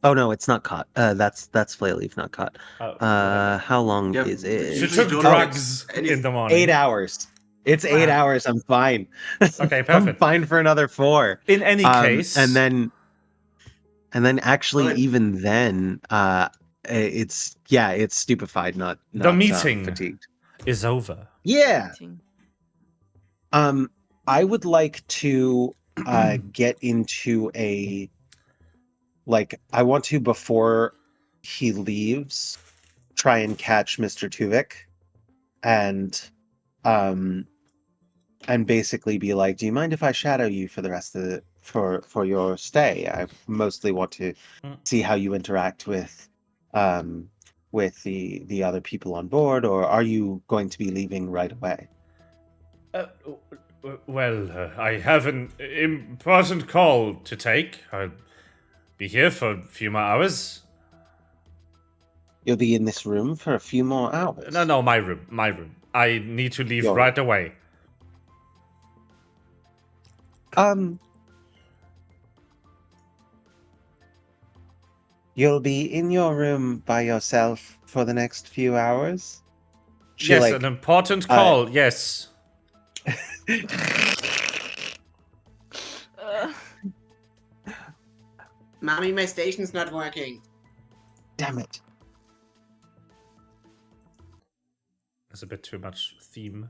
[SPEAKER 3] Oh no, it's not COT. That's Flay Leaf, not COT.
[SPEAKER 1] Oh,
[SPEAKER 3] how long is it?
[SPEAKER 1] She took drugs in the morning.
[SPEAKER 3] 8 hours. It's 8
[SPEAKER 1] Wow.
[SPEAKER 3] hours. I'm fine.
[SPEAKER 1] Okay,
[SPEAKER 3] I'm
[SPEAKER 1] perfect.
[SPEAKER 3] fine for another 4.
[SPEAKER 1] In any case,
[SPEAKER 3] and then actually
[SPEAKER 5] Alright.
[SPEAKER 3] even then, it's stupefied, not
[SPEAKER 1] the meeting
[SPEAKER 3] fatigued.
[SPEAKER 1] is over.
[SPEAKER 3] Yeah.
[SPEAKER 4] Meeting.
[SPEAKER 3] I would like to get into a I want to, before he leaves, try and catch Mr. Tuvik and basically be like, do you mind if I shadow you for the rest of the for your stay? I mostly want to see how you interact with the other people on board, or are you going to be leaving right away?
[SPEAKER 1] I have an important call to take. I'll be here for a few more hours.
[SPEAKER 3] You'll be in this room for a few more hours.
[SPEAKER 1] No, my room. I need to leave
[SPEAKER 3] Your
[SPEAKER 1] right away.
[SPEAKER 3] You'll be in your room by yourself for the next few hours?
[SPEAKER 1] Yes, an important call, yes.
[SPEAKER 6] Mommy, my station's not working.
[SPEAKER 3] Damn it.
[SPEAKER 1] There's a bit too much theme.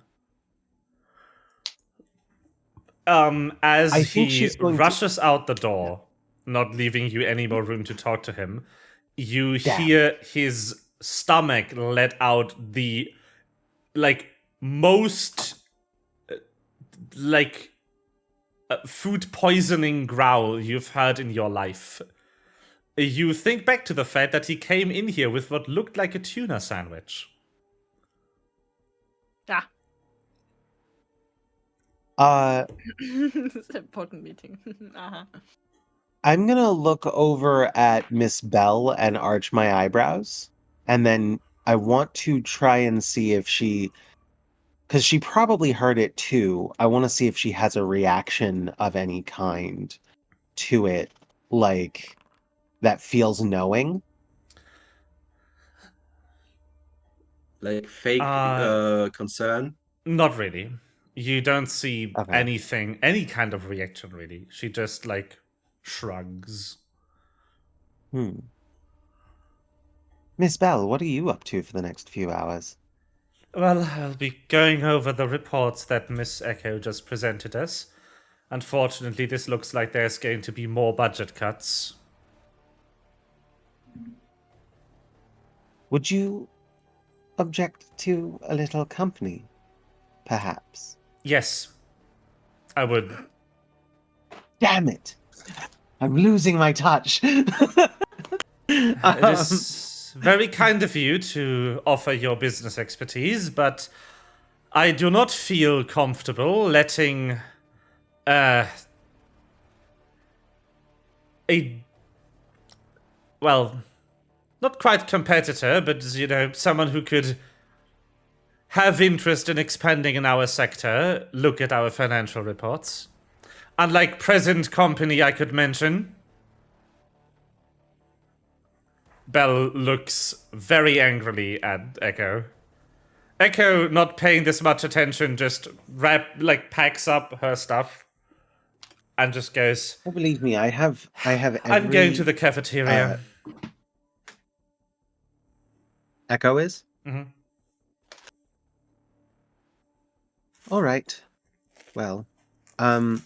[SPEAKER 1] As
[SPEAKER 3] I think
[SPEAKER 1] he
[SPEAKER 3] she's going to-
[SPEAKER 1] rushes out the door, not leaving you any more room to talk to him, you
[SPEAKER 3] Damn.
[SPEAKER 1] hear his stomach let out the most food poisoning growl you've heard in your life. You think back to the fact that he came in here with what looked like a tuna sandwich.
[SPEAKER 4] Yeah. It's an important meeting. Uh-huh.
[SPEAKER 3] I'm gonna look over at Miss Bell and arch my eyebrows, and then I want to try and see if because she probably heard it too. I want to see if she has a reaction of any kind to it, that feels knowing.
[SPEAKER 5] Like fake concern.
[SPEAKER 1] Not really. You don't see
[SPEAKER 3] Okay.
[SPEAKER 1] anything, any kind of reaction, really. She just, shrugs.
[SPEAKER 3] Miss Bell, what are you up to for the next few hours?
[SPEAKER 1] Well, I'll be going over the reports that Miss Echo just presented us. Unfortunately, this looks like there's going to be more budget cuts.
[SPEAKER 3] Would you object to a little company, perhaps?
[SPEAKER 1] Yes, I would.
[SPEAKER 3] Damn it! I'm losing my touch.
[SPEAKER 1] It is very kind of you to offer your business expertise, but I do not feel comfortable letting a not quite competitor, but someone who could have interest in expanding in our sector look at our financial reports. Unlike present company I could mention. Bell looks very angrily at Echo. Echo, not paying this much attention, just packs up her stuff and just goes,
[SPEAKER 3] Oh, believe me, I have
[SPEAKER 1] I'm going to the cafeteria.
[SPEAKER 3] Echo is?
[SPEAKER 1] Mhm.
[SPEAKER 3] All right. Well, oh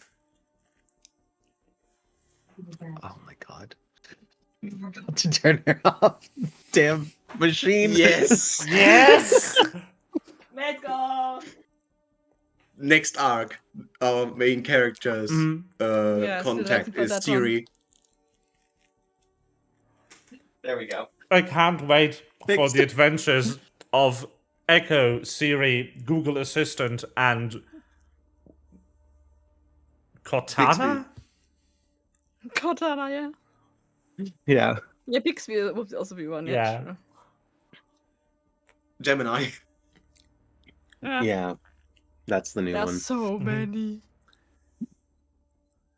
[SPEAKER 3] my god. I'm about to turn her off. Damn machine.
[SPEAKER 5] Yes.
[SPEAKER 1] Yes!
[SPEAKER 4] Let's go.
[SPEAKER 5] Next arc, our main character's
[SPEAKER 4] Yeah, still
[SPEAKER 5] contact
[SPEAKER 4] waiting for
[SPEAKER 5] is
[SPEAKER 4] that
[SPEAKER 5] Siri.
[SPEAKER 3] There we go.
[SPEAKER 1] I can't wait for
[SPEAKER 5] Next.
[SPEAKER 1] the adventures of Echo, Siri, Google Assistant, and Cortana?
[SPEAKER 4] Cortana, yeah.
[SPEAKER 3] Yeah.
[SPEAKER 4] Yeah, Bixby would also be one.
[SPEAKER 1] Yeah.
[SPEAKER 4] Sure.
[SPEAKER 5] Gemini.
[SPEAKER 3] Yeah. That's the new
[SPEAKER 4] There's
[SPEAKER 3] one.
[SPEAKER 4] so many.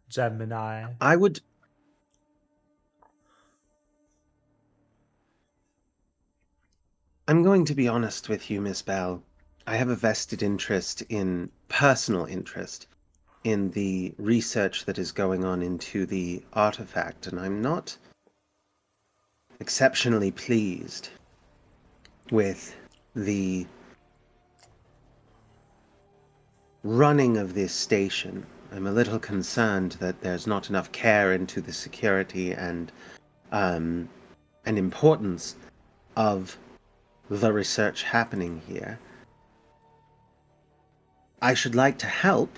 [SPEAKER 1] Gemini.
[SPEAKER 3] I'm going to be honest with you, Miss Bell. I have a vested personal interest in the research that is going on into the artifact, and I'm not exceptionally pleased with the running of this station. I'm a little concerned that there's not enough care into the security and importance of the research happening here. I should like to help.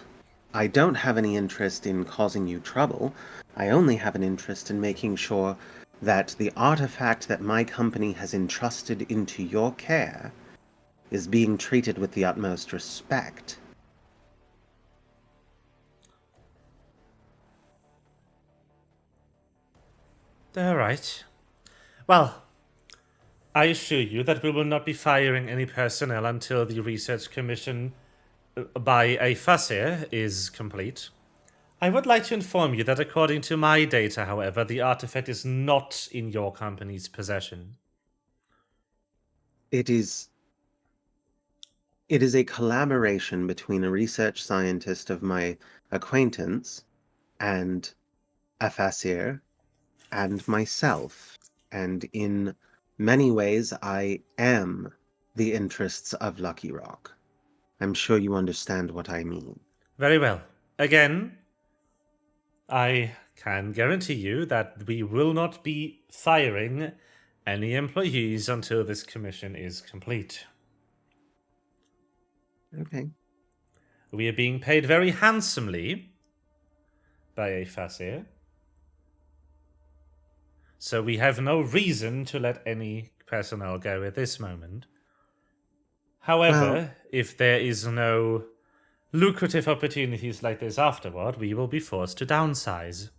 [SPEAKER 3] I don't have any interest in causing you trouble. I only have an interest in making sure that the artifact that my company has entrusted into your care is being treated with the utmost respect.
[SPEAKER 1] All right. Well, I assure you that we will not be firing any personnel until the research commission by a Fasir is complete. I would like to inform you that according to my data, however, the artifact is not in your company's possession.
[SPEAKER 3] It is a collaboration between a research scientist of my acquaintance and a Fasir and myself. And in many ways, I am the interests of Lucky Rock. I'm sure you understand what I mean.
[SPEAKER 1] Very well. Again, I can guarantee you that we will not be firing any employees until this commission is complete.
[SPEAKER 3] Okay.
[SPEAKER 1] We are being paid very handsomely by a Fasir, so we have no reason to let any personnel go at this moment. However, if there is no lucrative opportunities like this afterward, we will be forced to downsize.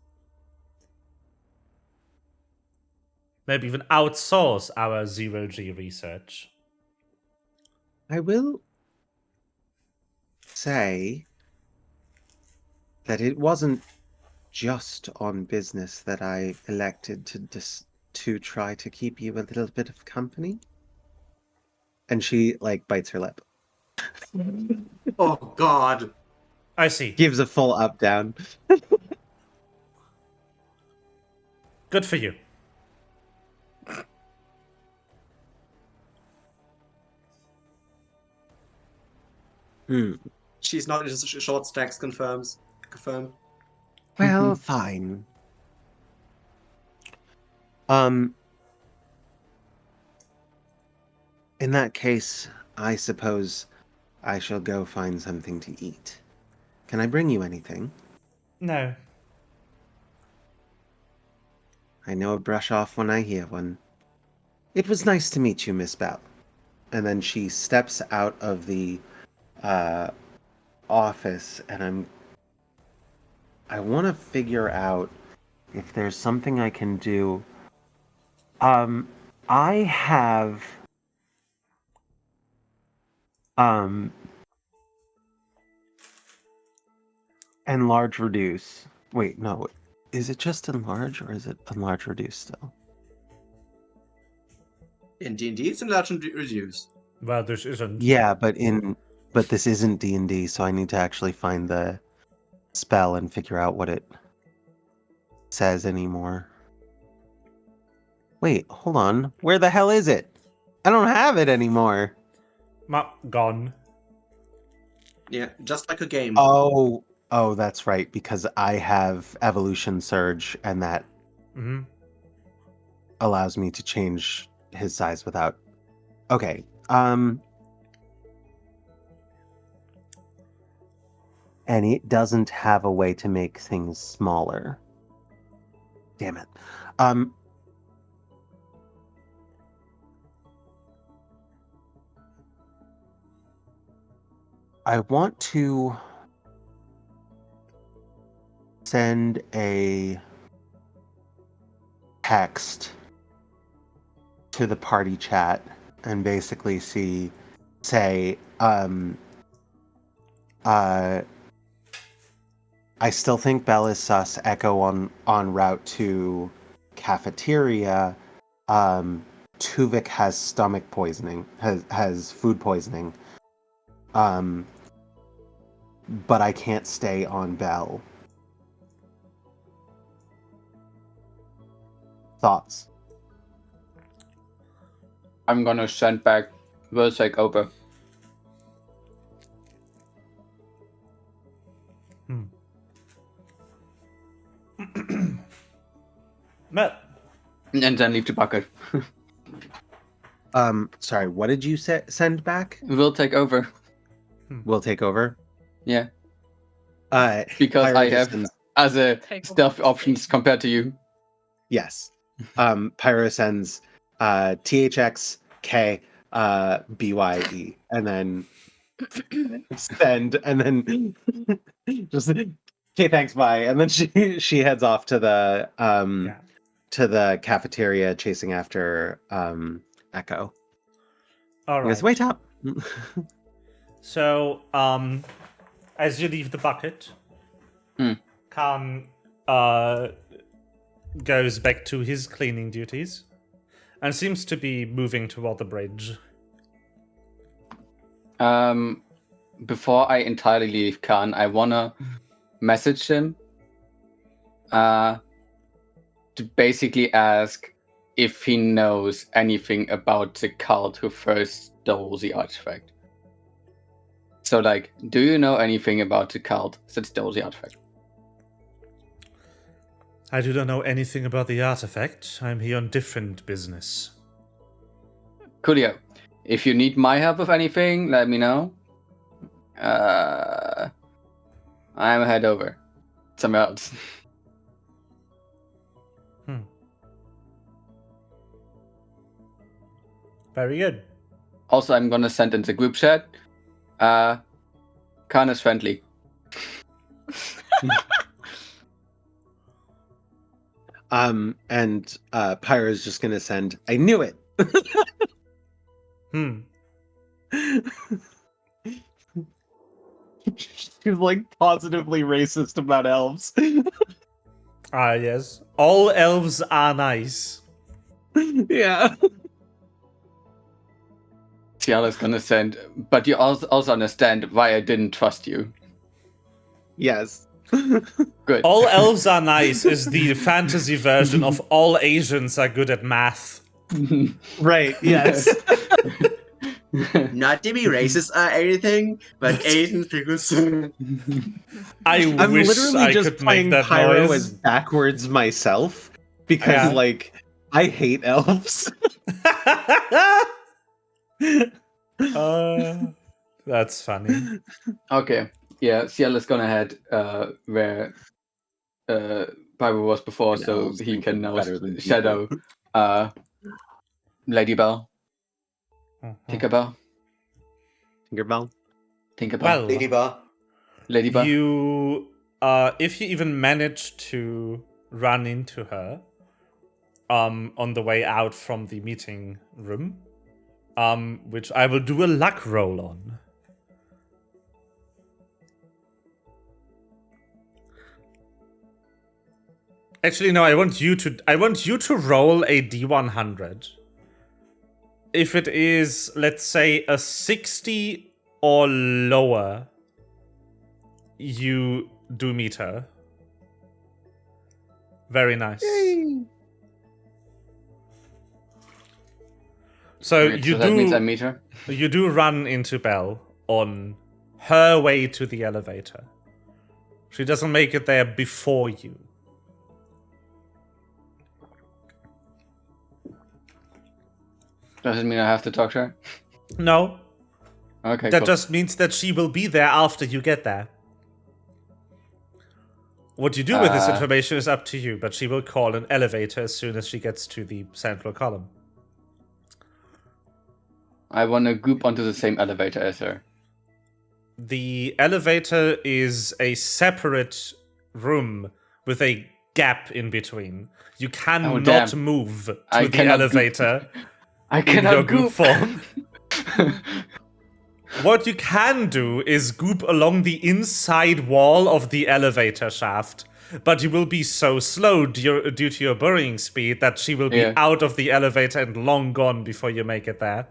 [SPEAKER 1] Maybe even outsource our zero-G research.
[SPEAKER 3] I will say that it wasn't just on business that I elected to try to keep you a little bit of company. And she, bites her lip.
[SPEAKER 6] Oh, God.
[SPEAKER 1] I see.
[SPEAKER 3] Gives a full up-down.
[SPEAKER 1] Good for you.
[SPEAKER 6] She's not just short stacks confirmed.
[SPEAKER 3] Well, fine. In that case, I suppose I shall go find something to eat. Can I bring you anything?
[SPEAKER 1] No.
[SPEAKER 3] I know a brush off when I hear one. It was nice to meet you, Miss Bell. And then she steps out of the office, and I want to figure out if there's something I can do. I have enlarge reduce. Wait, no. Is it just enlarge or is it enlarge reduce still?
[SPEAKER 6] In D&D, it's enlarge and reduce.
[SPEAKER 1] Well, this isn't.
[SPEAKER 3] Yeah, but this isn't D&D, so I need to actually find the spell and figure out what it says anymore. Wait, hold on. Where the hell is it? I don't have it anymore.
[SPEAKER 1] Gone.
[SPEAKER 6] Yeah, just like a game.
[SPEAKER 3] Oh, that's right, because I have Evolution Surge, and that allows me to change his size without... Okay, and it doesn't have a way to make things smaller. Damn it. I want to send a text to the party chat and basically say, I still think Bell is sus. Echo on route to cafeteria. Tuvik has stomach poisoning, has food poisoning. but I can't stay on Bell. Thoughts?
[SPEAKER 2] I'm gonna send back. We'll take over.
[SPEAKER 1] Matt.
[SPEAKER 2] And then leave the bucket.
[SPEAKER 3] Sorry, what did you send back?
[SPEAKER 2] We'll take over.
[SPEAKER 3] We'll take over?
[SPEAKER 2] Yeah.
[SPEAKER 3] Pyro
[SPEAKER 2] Because I
[SPEAKER 3] just
[SPEAKER 2] have
[SPEAKER 3] sends-
[SPEAKER 2] other
[SPEAKER 4] Take over
[SPEAKER 2] stealth
[SPEAKER 4] the
[SPEAKER 2] options
[SPEAKER 4] station.
[SPEAKER 2] compared to you.
[SPEAKER 3] Yes. Pyro sends THX K BYE and then send and then just okay, thanks, bye. And then she heads off to the cafeteria chasing after Echo.
[SPEAKER 1] All
[SPEAKER 3] He goes,
[SPEAKER 1] right.
[SPEAKER 3] wait up.
[SPEAKER 1] So, as you leave the bucket, Khan goes back to his cleaning duties and seems to be moving toward the bridge.
[SPEAKER 2] Before I entirely leave Khan, I wanna message him to basically ask if he knows anything about the cult who first stole the artifact. So, like, do you know anything about the cult that stole the artifact?
[SPEAKER 1] I do not know anything about the artifact. I'm here on different business.
[SPEAKER 2] Coolio. If you need my help with anything, let me know. I'm head over somewhere else.
[SPEAKER 1] Very good.
[SPEAKER 2] Also, I'm gonna send in the group chat. Khan is friendly.
[SPEAKER 3] And Pyro's just gonna send, I knew it. She's like positively racist about elves.
[SPEAKER 1] Ah, yes. All elves are nice.
[SPEAKER 3] Yeah.
[SPEAKER 2] Ciala is gonna send, but you also understand why I didn't trust you.
[SPEAKER 3] Yes.
[SPEAKER 2] Good.
[SPEAKER 1] All elves are nice is the fantasy version of all Asians are good at math.
[SPEAKER 3] Right, yes.
[SPEAKER 6] Not to be racist or anything, but Asian people.
[SPEAKER 1] I
[SPEAKER 3] I'm
[SPEAKER 1] wish
[SPEAKER 3] literally
[SPEAKER 1] I
[SPEAKER 3] just
[SPEAKER 1] could make
[SPEAKER 3] playing
[SPEAKER 1] that
[SPEAKER 3] Pyro
[SPEAKER 1] noise.
[SPEAKER 3] as backwards myself because,
[SPEAKER 1] Yeah.
[SPEAKER 3] like, I hate elves.
[SPEAKER 1] That's funny.
[SPEAKER 2] Okay. Yeah, Ciala is gonna head where Pyro was before,
[SPEAKER 3] And
[SPEAKER 2] so
[SPEAKER 3] elves
[SPEAKER 2] he
[SPEAKER 3] think
[SPEAKER 2] can
[SPEAKER 3] they're
[SPEAKER 2] now
[SPEAKER 3] better than
[SPEAKER 2] shadow Lady Bell. Tinkerbell.
[SPEAKER 3] Tinkerbell?
[SPEAKER 2] Tinkerbell.
[SPEAKER 1] Well,
[SPEAKER 5] Ladybug.
[SPEAKER 2] Ladybug.
[SPEAKER 1] you, if you even manage to run into her, on the way out from the meeting room, which I will do a luck roll on. Actually, no. I want you to roll a D100. If it is, let's say, a 60 or lower, you do meet her. Very nice. So
[SPEAKER 2] Wait,
[SPEAKER 1] you
[SPEAKER 2] so that means I
[SPEAKER 1] do
[SPEAKER 2] meet her?
[SPEAKER 1] you do run into Belle on her way to the elevator. She doesn't make it there before you.
[SPEAKER 2] Does it mean I have to talk to her?
[SPEAKER 1] No,
[SPEAKER 2] Okay,
[SPEAKER 1] that
[SPEAKER 2] cool.
[SPEAKER 1] just means that she will be there after you get there. What you do with this information is up to you, but she will call an elevator as soon as she gets to the central column.
[SPEAKER 2] I want to group onto the same elevator as her.
[SPEAKER 1] The elevator is a separate room with a gap in between. You cannot
[SPEAKER 2] damn.
[SPEAKER 1] move to
[SPEAKER 2] I
[SPEAKER 1] the
[SPEAKER 2] cannot
[SPEAKER 1] elevator
[SPEAKER 2] I
[SPEAKER 1] in your
[SPEAKER 2] cannot
[SPEAKER 1] group
[SPEAKER 2] group.
[SPEAKER 1] form. What you can do is goop along the inside wall of the elevator shaft, but you will be so slow due to your burrowing speed that she will be
[SPEAKER 2] Yeah.
[SPEAKER 1] out of the elevator and long gone before you make it there.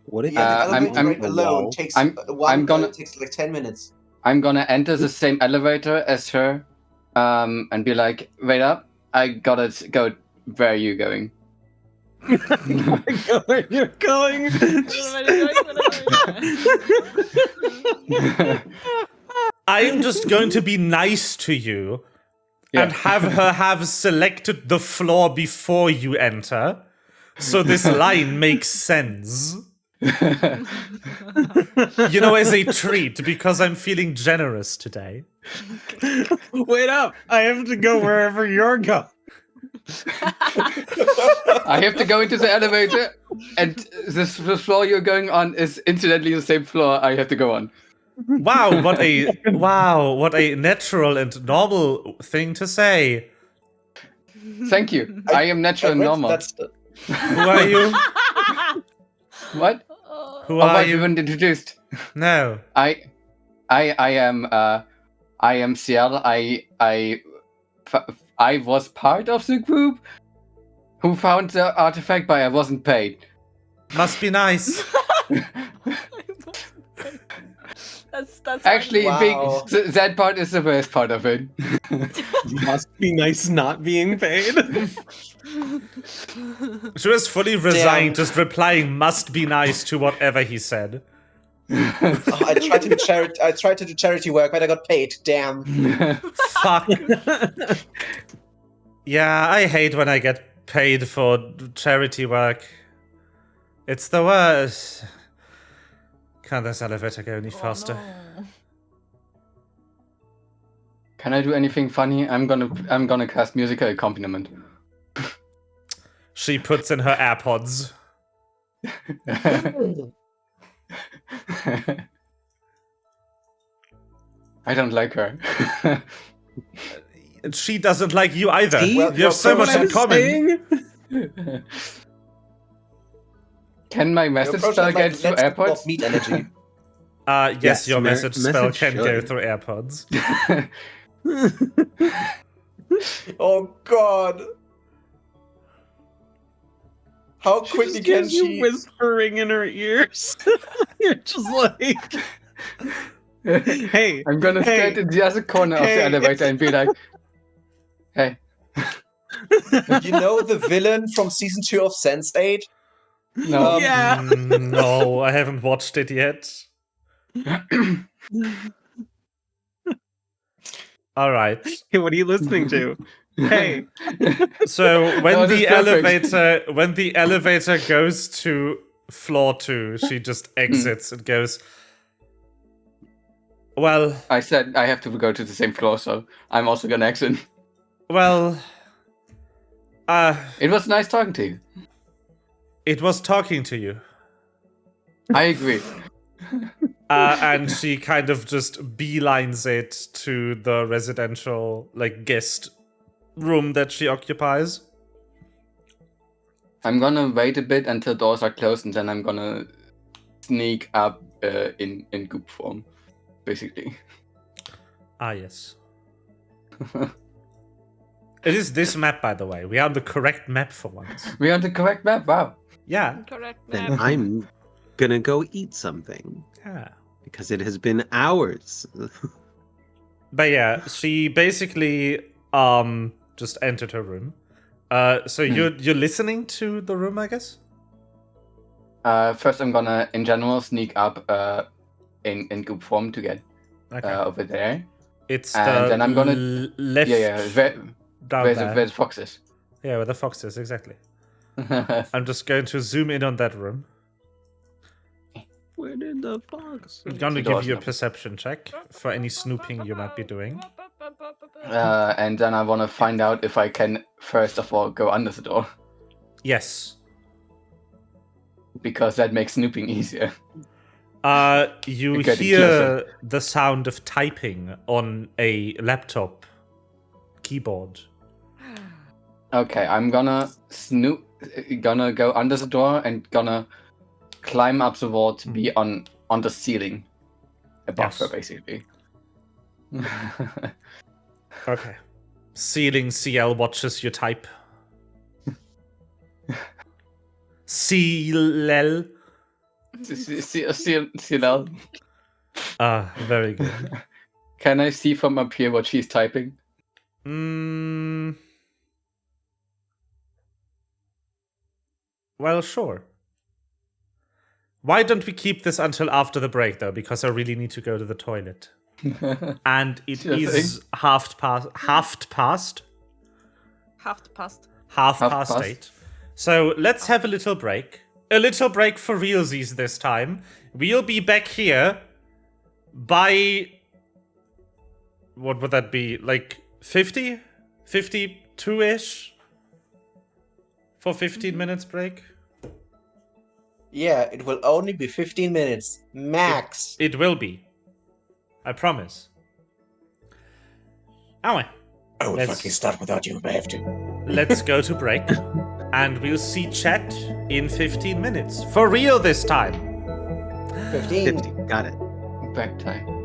[SPEAKER 3] What if
[SPEAKER 5] Yeah, the
[SPEAKER 2] I'm-
[SPEAKER 5] elevator
[SPEAKER 2] I'm-
[SPEAKER 5] ride alone takes takes like 10 minutes.
[SPEAKER 2] I'm gonna enter the same elevator as her, and be like, "Wait up! I gotta go. Where are you going?"
[SPEAKER 3] Where you're going?
[SPEAKER 1] I am just going to be nice to you and have her have selected the floor before you enter, so this line makes sense. You know, as a treat, because I'm feeling generous today.
[SPEAKER 3] Wait up! I have to go wherever you're going.
[SPEAKER 2] I have to go into the elevator, and the floor you're going on is incidentally the same floor I have to go on.
[SPEAKER 1] Wow, what a natural and normal thing to say.
[SPEAKER 2] Thank you. I am natural and normal.
[SPEAKER 1] Who are you?
[SPEAKER 2] What?
[SPEAKER 1] Who
[SPEAKER 2] Oh,
[SPEAKER 1] are
[SPEAKER 2] what, you
[SPEAKER 1] you?
[SPEAKER 2] weren't introduced?
[SPEAKER 1] No.
[SPEAKER 2] I am Ciel. I was part of the group who found the artifact, but I wasn't paid.
[SPEAKER 1] Must be nice.
[SPEAKER 4] That's
[SPEAKER 2] Actually,
[SPEAKER 5] Wow.
[SPEAKER 2] that part is the worst part of it.
[SPEAKER 3] Must be nice not being paid.
[SPEAKER 1] She was fully resigned, just replying "must be nice" to whatever he said.
[SPEAKER 5] I tried to do charity work, but I got paid. Damn.
[SPEAKER 1] Fuck. Yeah, I hate when I get paid for charity work. It's the worst. Can't this elevator go any faster?
[SPEAKER 4] No.
[SPEAKER 2] Can I do anything funny? I'm gonna cast musical accompaniment.
[SPEAKER 1] She puts in her AirPods.
[SPEAKER 2] I don't like her.
[SPEAKER 1] She doesn't like you either.
[SPEAKER 3] See?
[SPEAKER 5] Well,
[SPEAKER 1] You have so much in common.
[SPEAKER 2] Can my
[SPEAKER 5] Your
[SPEAKER 2] message
[SPEAKER 5] approach
[SPEAKER 2] spell
[SPEAKER 5] is
[SPEAKER 2] get
[SPEAKER 5] like,
[SPEAKER 2] through
[SPEAKER 5] let's
[SPEAKER 2] AirPods?
[SPEAKER 5] off meat energy.
[SPEAKER 1] Yes,
[SPEAKER 3] Yes,
[SPEAKER 1] your message spell
[SPEAKER 3] message
[SPEAKER 1] can go
[SPEAKER 3] should.
[SPEAKER 1] through AirPods.
[SPEAKER 5] Oh god. How quickly can she?
[SPEAKER 3] whispering in her ears? You're just like, hey,
[SPEAKER 2] I'm gonna
[SPEAKER 3] hey,
[SPEAKER 2] stand in the other corner of the
[SPEAKER 3] hey,
[SPEAKER 2] elevator and be like, "Hey,
[SPEAKER 5] You know the villain from season 2 of Sense8?
[SPEAKER 2] no."
[SPEAKER 3] yeah.
[SPEAKER 1] No, I haven't watched it yet. All right.
[SPEAKER 3] Hey, what are you listening to? Hey,
[SPEAKER 1] So when
[SPEAKER 2] No, this
[SPEAKER 1] the
[SPEAKER 2] is perfect.
[SPEAKER 1] elevator goes to floor 2, she just exits and goes. Well,
[SPEAKER 2] I said I have to go to the same floor, so I'm also gonna exit.
[SPEAKER 1] well.
[SPEAKER 2] It was nice talking to you.
[SPEAKER 1] It was talking to you.
[SPEAKER 2] I agree.
[SPEAKER 1] And she kind of just beelines it to the residential, like, guest room that she occupies.
[SPEAKER 2] I'm gonna wait a bit until doors are closed, and then I'm gonna sneak up in goop form, basically.
[SPEAKER 1] Ah, yes. It is this map, by the way. We are on the correct map for once.
[SPEAKER 2] We're on the correct map. Wow.
[SPEAKER 1] Yeah.
[SPEAKER 4] Correct.
[SPEAKER 3] then I'm gonna go eat something
[SPEAKER 1] Yeah.
[SPEAKER 3] because it has been hours.
[SPEAKER 1] But yeah, she basically just entered her room. So you're listening to the room, I guess?
[SPEAKER 2] First, I'm gonna, in general, sneak up in goop form to get
[SPEAKER 1] Okay.
[SPEAKER 2] over there.
[SPEAKER 1] It's
[SPEAKER 2] and
[SPEAKER 1] the
[SPEAKER 2] then I'm gonna-
[SPEAKER 1] left
[SPEAKER 2] Yeah.
[SPEAKER 1] down
[SPEAKER 2] Where
[SPEAKER 1] there.
[SPEAKER 2] the fox is.
[SPEAKER 1] Yeah, where the fox is, exactly. I'm just going to zoom in on that room.
[SPEAKER 3] Where did the fox?
[SPEAKER 1] I'm going to
[SPEAKER 2] The
[SPEAKER 1] give
[SPEAKER 2] door's
[SPEAKER 1] you a
[SPEAKER 2] not-
[SPEAKER 1] perception check for any snooping you might be doing.
[SPEAKER 2] And then I want to find out if I can, first of all, go under the door.
[SPEAKER 1] Yes.
[SPEAKER 2] Because that makes snooping easier.
[SPEAKER 1] You
[SPEAKER 2] Getting
[SPEAKER 1] hear
[SPEAKER 2] closer.
[SPEAKER 1] the sound of typing on a laptop keyboard.
[SPEAKER 2] Okay, I'm gonna gonna go under the door and gonna climb up the wall to be on the ceiling above
[SPEAKER 1] Yes.
[SPEAKER 2] her, basically.
[SPEAKER 1] Okay. Ceiling CL watches you type. CL.
[SPEAKER 2] See now.
[SPEAKER 1] Ah, very good.
[SPEAKER 2] Can I see from up here what she's typing?
[SPEAKER 1] Well, sure. Why don't we keep this until after the break, though? Because I really need to go to the toilet. And it
[SPEAKER 2] Sure
[SPEAKER 1] is half past
[SPEAKER 4] Half past.
[SPEAKER 1] 8. So let's have a little break. A little break for realsies this time. We'll be back here by... What would that be? Like 50? 52-ish? For 15 minutes break?
[SPEAKER 5] Yeah, it will only be 15 minutes. Max.
[SPEAKER 1] It will be. I promise. Anyway.
[SPEAKER 5] I will
[SPEAKER 1] Let's-
[SPEAKER 5] fucking start without you if I have to.
[SPEAKER 1] Let's go to break. And we'll see chat in 15 minutes. For real this time.
[SPEAKER 5] 15.
[SPEAKER 3] 50. Got it.
[SPEAKER 2] Back time.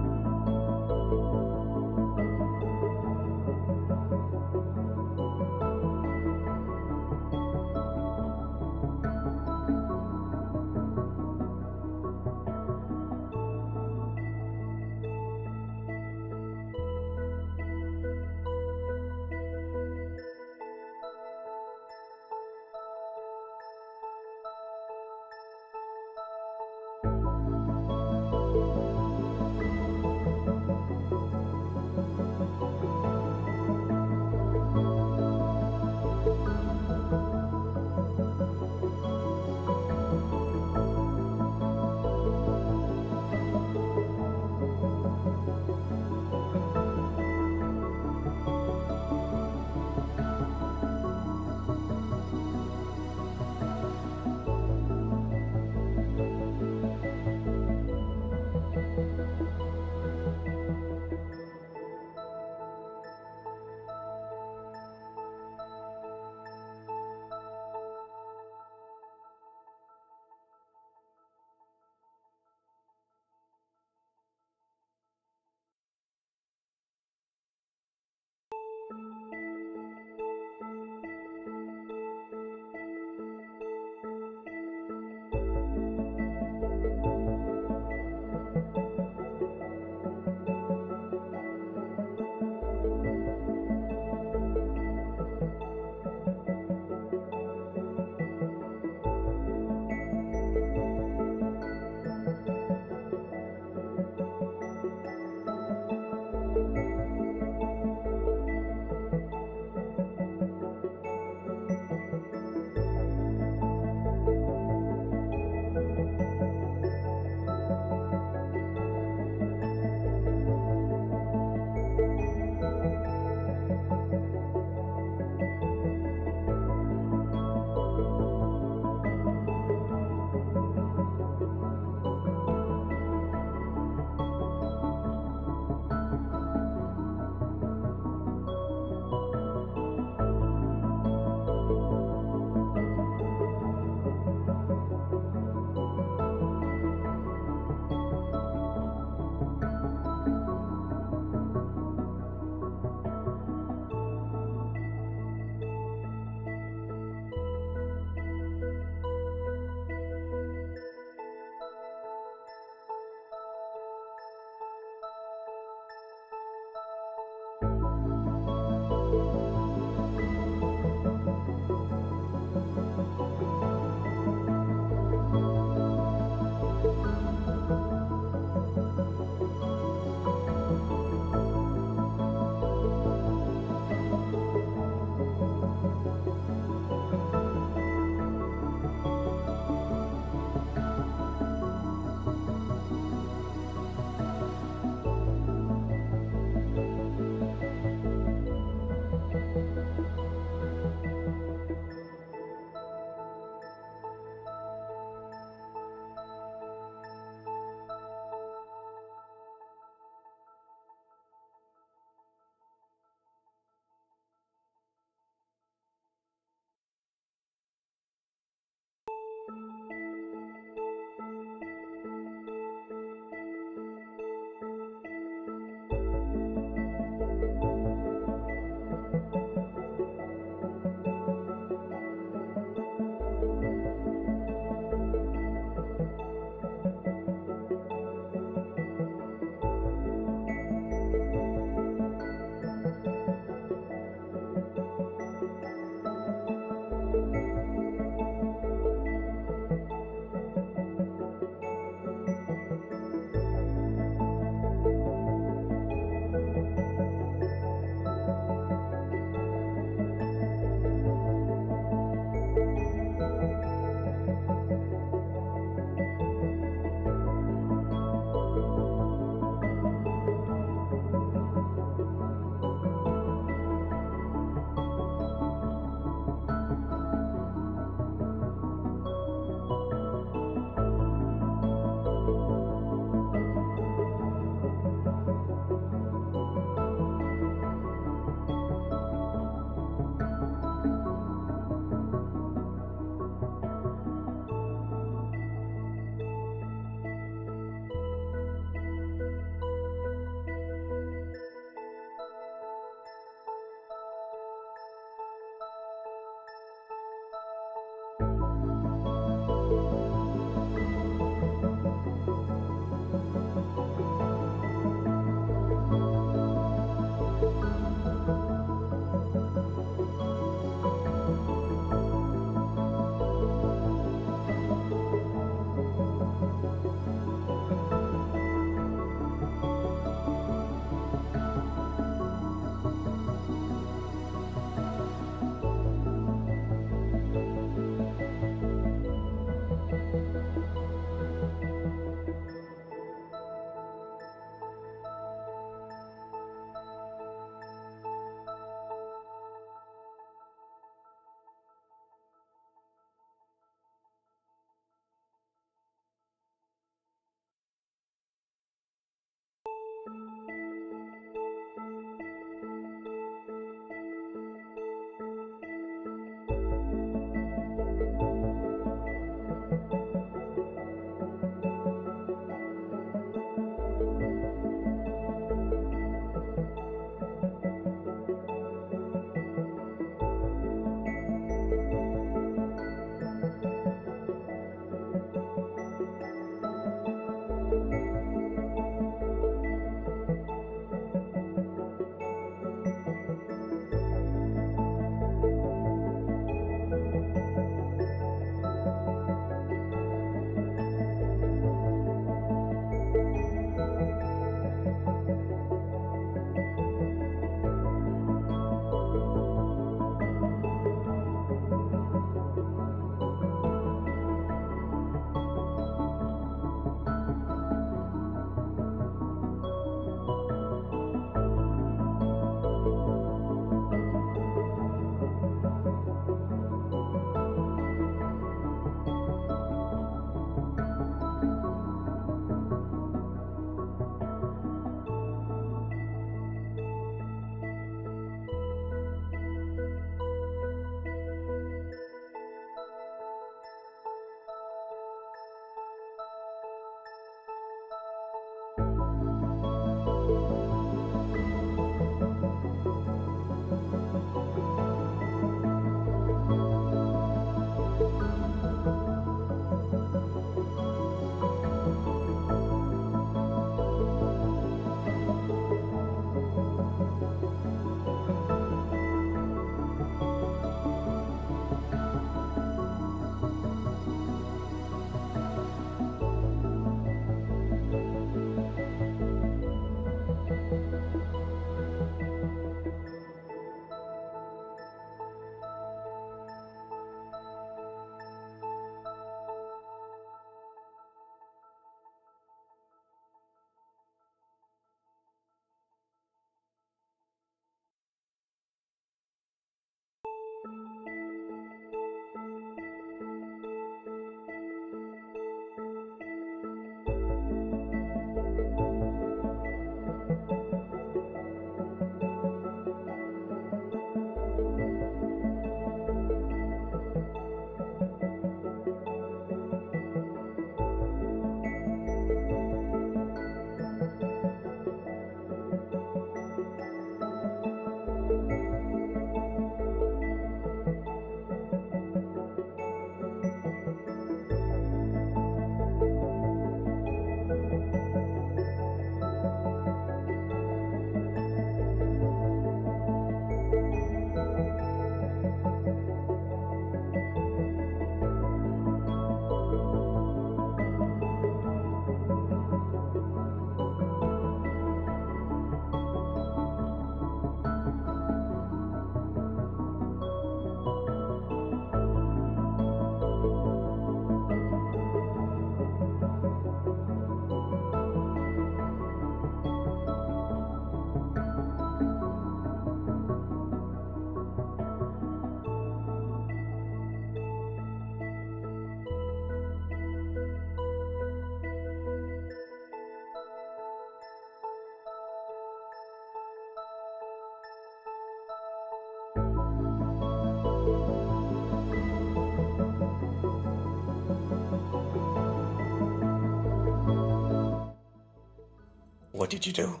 [SPEAKER 5] What did you do?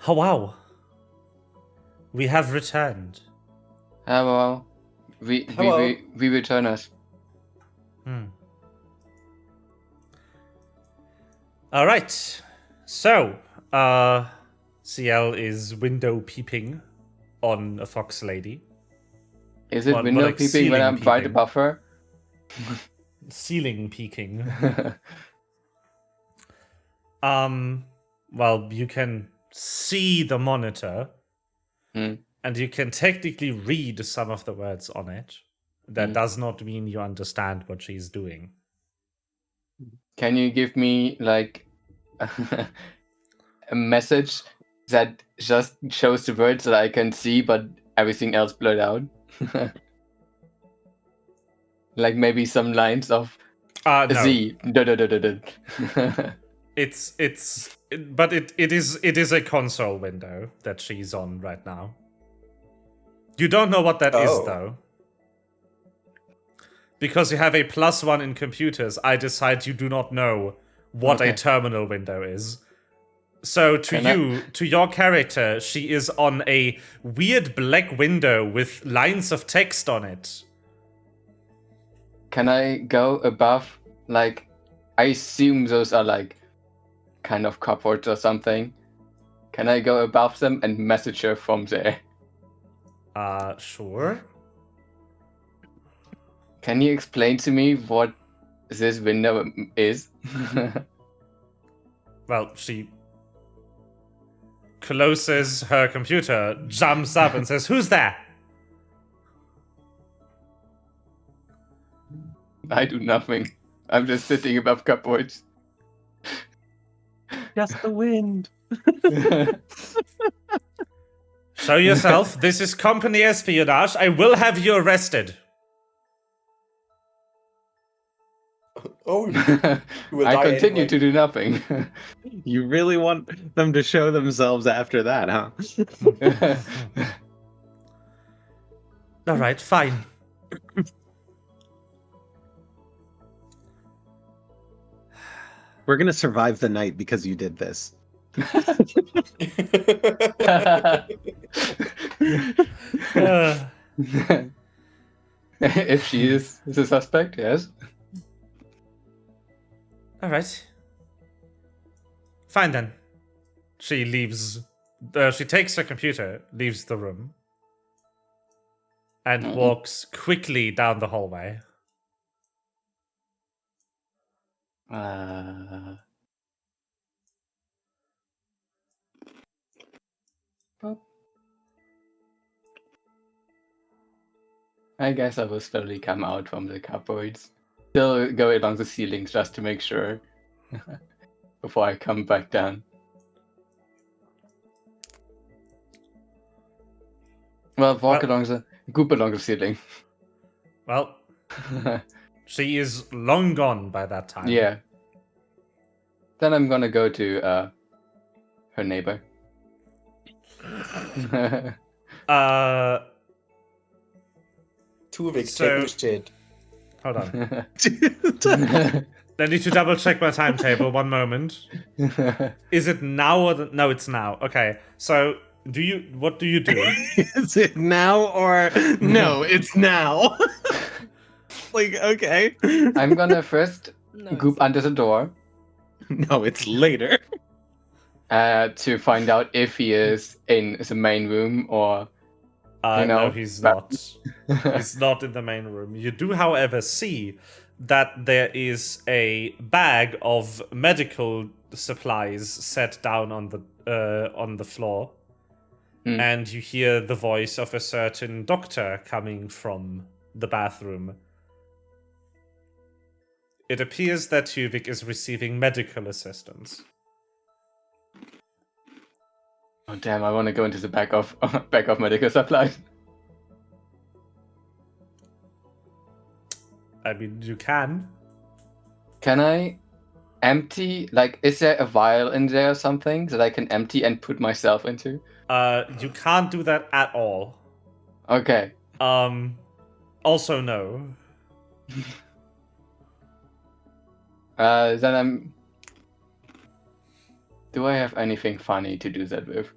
[SPEAKER 1] Oh wow. We have returned.
[SPEAKER 2] Well, we
[SPEAKER 5] Hello.
[SPEAKER 2] we return us.
[SPEAKER 1] All right. So, CL is window peeping on a fox lady.
[SPEAKER 2] Is it
[SPEAKER 1] More
[SPEAKER 2] window
[SPEAKER 1] like
[SPEAKER 2] peeping when
[SPEAKER 1] ceiling
[SPEAKER 2] I'm right
[SPEAKER 1] peeping.
[SPEAKER 2] above her?
[SPEAKER 1] Ceiling peeking. Well, you can see the monitor,
[SPEAKER 2] Hmm.
[SPEAKER 1] and you can technically read some of the words on it. That does not mean you understand what she's doing.
[SPEAKER 2] Can you give me like a message that just shows the words that I can see, but everything else blurred out? Like maybe some lines of
[SPEAKER 1] No.
[SPEAKER 2] Z.
[SPEAKER 1] But it is a console window that she's on right now. You don't know what that is
[SPEAKER 5] Oh.
[SPEAKER 1] though. Because you have a +1 in computers, I decide you do not know what a
[SPEAKER 2] Okay.
[SPEAKER 1] terminal window is. So to your character, she is on a weird black window with lines of text on it.
[SPEAKER 2] Can I go above? Like, I assume those are like kind of cupboards or something. Can I go above them and message her from there?
[SPEAKER 1] Sure.
[SPEAKER 2] Can you explain to me what this window is?
[SPEAKER 1] Well, she closes her computer, jumps up and says, "Who's there?"
[SPEAKER 2] I do nothing. I'm just sitting above cupboards.
[SPEAKER 3] Just the wind.
[SPEAKER 1] Show yourself. This is company espionage. I will have you arrested.
[SPEAKER 5] Oh, you will
[SPEAKER 2] I
[SPEAKER 5] die
[SPEAKER 2] continue
[SPEAKER 5] anyway.
[SPEAKER 2] to do nothing.
[SPEAKER 3] You really want them to show themselves after that, huh?
[SPEAKER 1] All right, fine.
[SPEAKER 3] We're gonna survive the night because you did this.
[SPEAKER 2] If she is the suspect, yes.
[SPEAKER 1] All right. Fine then. She leaves. She takes her computer, leaves the room, and walks quickly down the hallway.
[SPEAKER 2] I guess I will slowly come out from the cupboards. Still go along the ceilings just to make sure before I come back down. Well, goop along the ceiling.
[SPEAKER 1] Well, she is long gone by that time.
[SPEAKER 2] Yeah. Then I'm gonna go to her neighbor.
[SPEAKER 5] Tuvik,
[SPEAKER 1] So-
[SPEAKER 5] take this shit.
[SPEAKER 1] Hold on. I need to double check my timetable. One moment. Is it now or no? It's now. Okay. So what do you do?
[SPEAKER 3] Is it now or no? It's now. Like, okay.
[SPEAKER 2] I'm gonna first
[SPEAKER 4] No,
[SPEAKER 2] goop under the door
[SPEAKER 3] No, it's later.
[SPEAKER 2] to find out if he is in the main room or
[SPEAKER 1] No,
[SPEAKER 2] know,
[SPEAKER 1] he's
[SPEAKER 2] but-
[SPEAKER 1] not. He's not in the main room. You do, however, see that there is a bag of medical supplies set down on the floor, and you hear the voice of a certain doctor coming from the bathroom. It appears that Tuvik is receiving medical assistance.
[SPEAKER 2] Oh damn! I want to go into the back of medical supplies.
[SPEAKER 1] I mean, you can.
[SPEAKER 2] Can I empty? Like, is there a vial in there or something that I can empty and put myself into?
[SPEAKER 1] You can't do that at all.
[SPEAKER 2] Okay.
[SPEAKER 1] Also, no.
[SPEAKER 2] Then Do I have anything funny to do that with?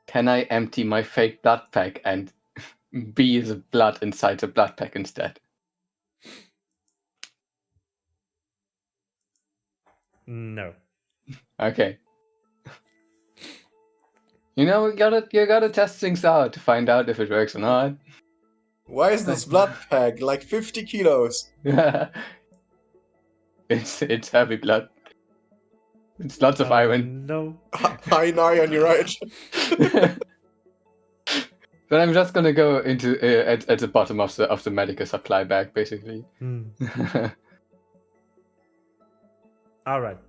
[SPEAKER 2] Can I empty my fake blood pack and be the blood inside the blood pack instead?
[SPEAKER 1] No.
[SPEAKER 2] Okay. You know, you gotta test things out to find out if it works or not.
[SPEAKER 5] Why is this blood pack like 50 kilos?
[SPEAKER 2] It's heavy blood. It's lots of iron.
[SPEAKER 1] No.
[SPEAKER 5] High in iron, you're right.
[SPEAKER 2] But I'm just gonna go into at the bottom of the medical supply bag, basically.
[SPEAKER 1] All right.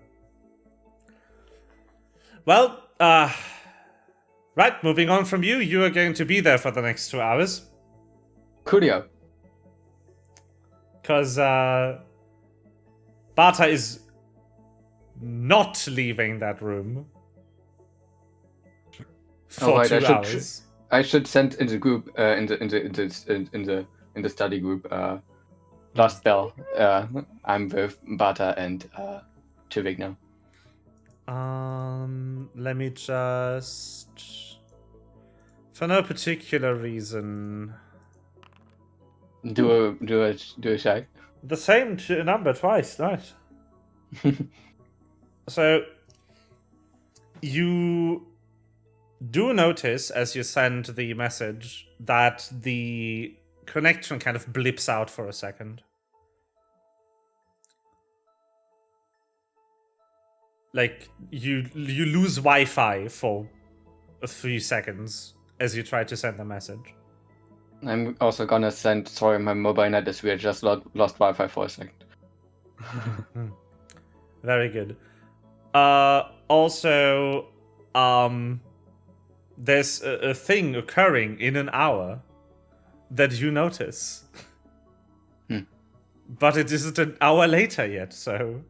[SPEAKER 1] Well, right, moving on from you, you are going to be there for the next 2 hours.
[SPEAKER 2] Coolio.
[SPEAKER 1] Because Bata is not leaving that room for
[SPEAKER 2] right,
[SPEAKER 1] 2 hours.
[SPEAKER 2] I should send in the group, in the study group, last spell. I'm with Bata and Tivik now.
[SPEAKER 1] Let me just, for no particular reason,
[SPEAKER 2] do a check.
[SPEAKER 1] the same number twice. Nice. So you do notice as you send the message that the connection kind of blips out for a second. Like you lose Wi-Fi for a few seconds as you try to send the message.
[SPEAKER 2] I'm also gonna send. Sorry, my mobile net is weird. Just lost Wi-Fi for a second.
[SPEAKER 1] Very good. Also, there's a thing occurring in an hour that you notice. But it isn't an hour later yet, so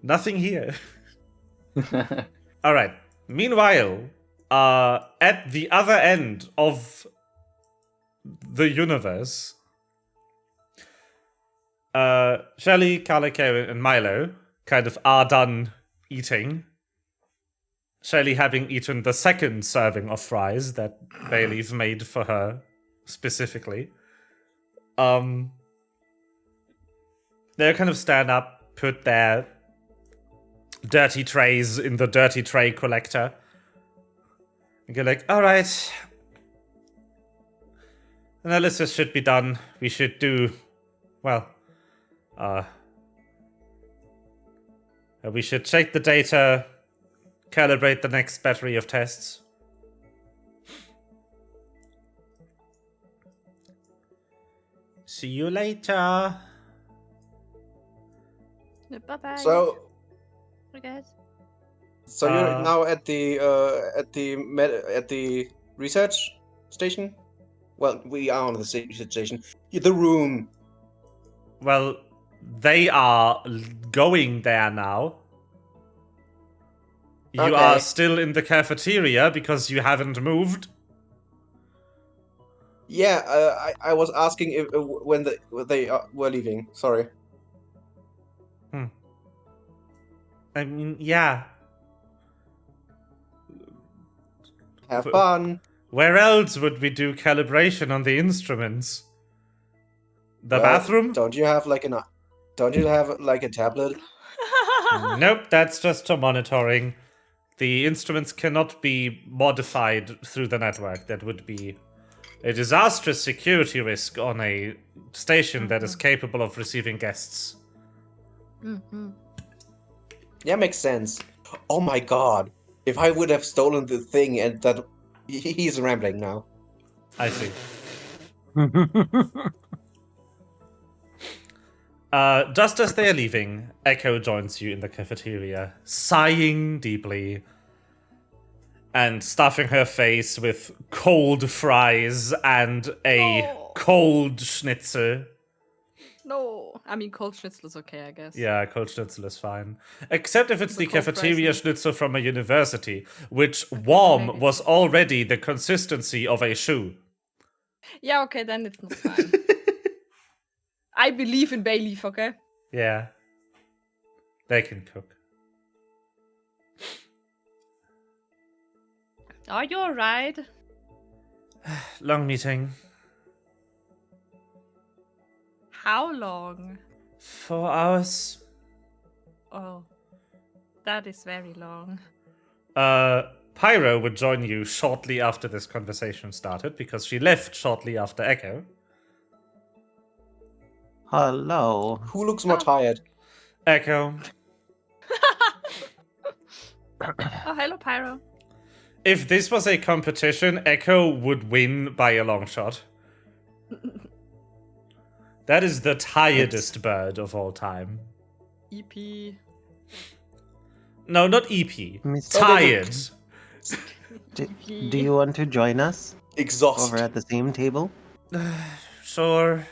[SPEAKER 1] nothing here. All right. Meanwhile, at the other end of the universe, Shelly, Kaliko, and Milo kind of are done eating. Shelly having eaten the second serving of fries that Bailey's made for her specifically. They'll kind of stand up, put their dirty trays in the dirty tray collector, and go like, all right, analysis should be done. We should do, well, we should check the data, calibrate the next battery of tests. See you later.
[SPEAKER 4] Bye-bye.
[SPEAKER 5] So
[SPEAKER 4] Okay.
[SPEAKER 5] you're now at the research station? Well, we are on the research station. The room.
[SPEAKER 1] Well, they are going there now. You
[SPEAKER 5] Okay.
[SPEAKER 1] are still in the cafeteria because you haven't moved.
[SPEAKER 5] Yeah, I was asking if when they were leaving. Sorry.
[SPEAKER 1] I mean, yeah.
[SPEAKER 5] Have fun.
[SPEAKER 1] Where else would we do calibration on the instruments? The
[SPEAKER 5] Well,
[SPEAKER 1] bathroom?
[SPEAKER 5] Don't you have like a tablet?
[SPEAKER 1] Nope, that's just for monitoring. The instruments cannot be modified through the network. That would be a disastrous security risk on a station that is capable of receiving guests.
[SPEAKER 5] Yeah, makes sense. Oh my god. If I would have stolen the thing and that he's rambling now.
[SPEAKER 1] I see. Just as they are leaving, Echo joins you in the cafeteria, sighing deeply and stuffing her face with cold fries and a cold schnitzel.
[SPEAKER 4] No. I mean, cold schnitzel is okay, I guess.
[SPEAKER 1] Yeah, cold schnitzel is fine. Except if it's the
[SPEAKER 4] cold
[SPEAKER 1] cafeteria
[SPEAKER 4] fries,
[SPEAKER 1] schnitzel from a university, which warm was already the consistency of a shoe.
[SPEAKER 4] Yeah, okay, then it's not fine. I believe in bay leaf, okay?
[SPEAKER 1] Yeah. They can cook.
[SPEAKER 4] Are you alright?
[SPEAKER 1] Long meeting.
[SPEAKER 4] How long?
[SPEAKER 1] 4 hours.
[SPEAKER 4] Oh, that is very long.
[SPEAKER 1] Pyro would join you shortly after this conversation started because she left shortly after Echo.
[SPEAKER 3] Hello.
[SPEAKER 5] Who looks more tired?
[SPEAKER 1] Echo.
[SPEAKER 4] Oh, hello, Pyro.
[SPEAKER 1] If this was a competition, Echo would win by a long shot. That is the tiredest bird of all time.
[SPEAKER 4] EP.
[SPEAKER 1] No, not EP.
[SPEAKER 3] Miss-
[SPEAKER 1] Tired.
[SPEAKER 3] Do you want to join us
[SPEAKER 5] Exhausted.
[SPEAKER 3] over at the same table?
[SPEAKER 1] Sure.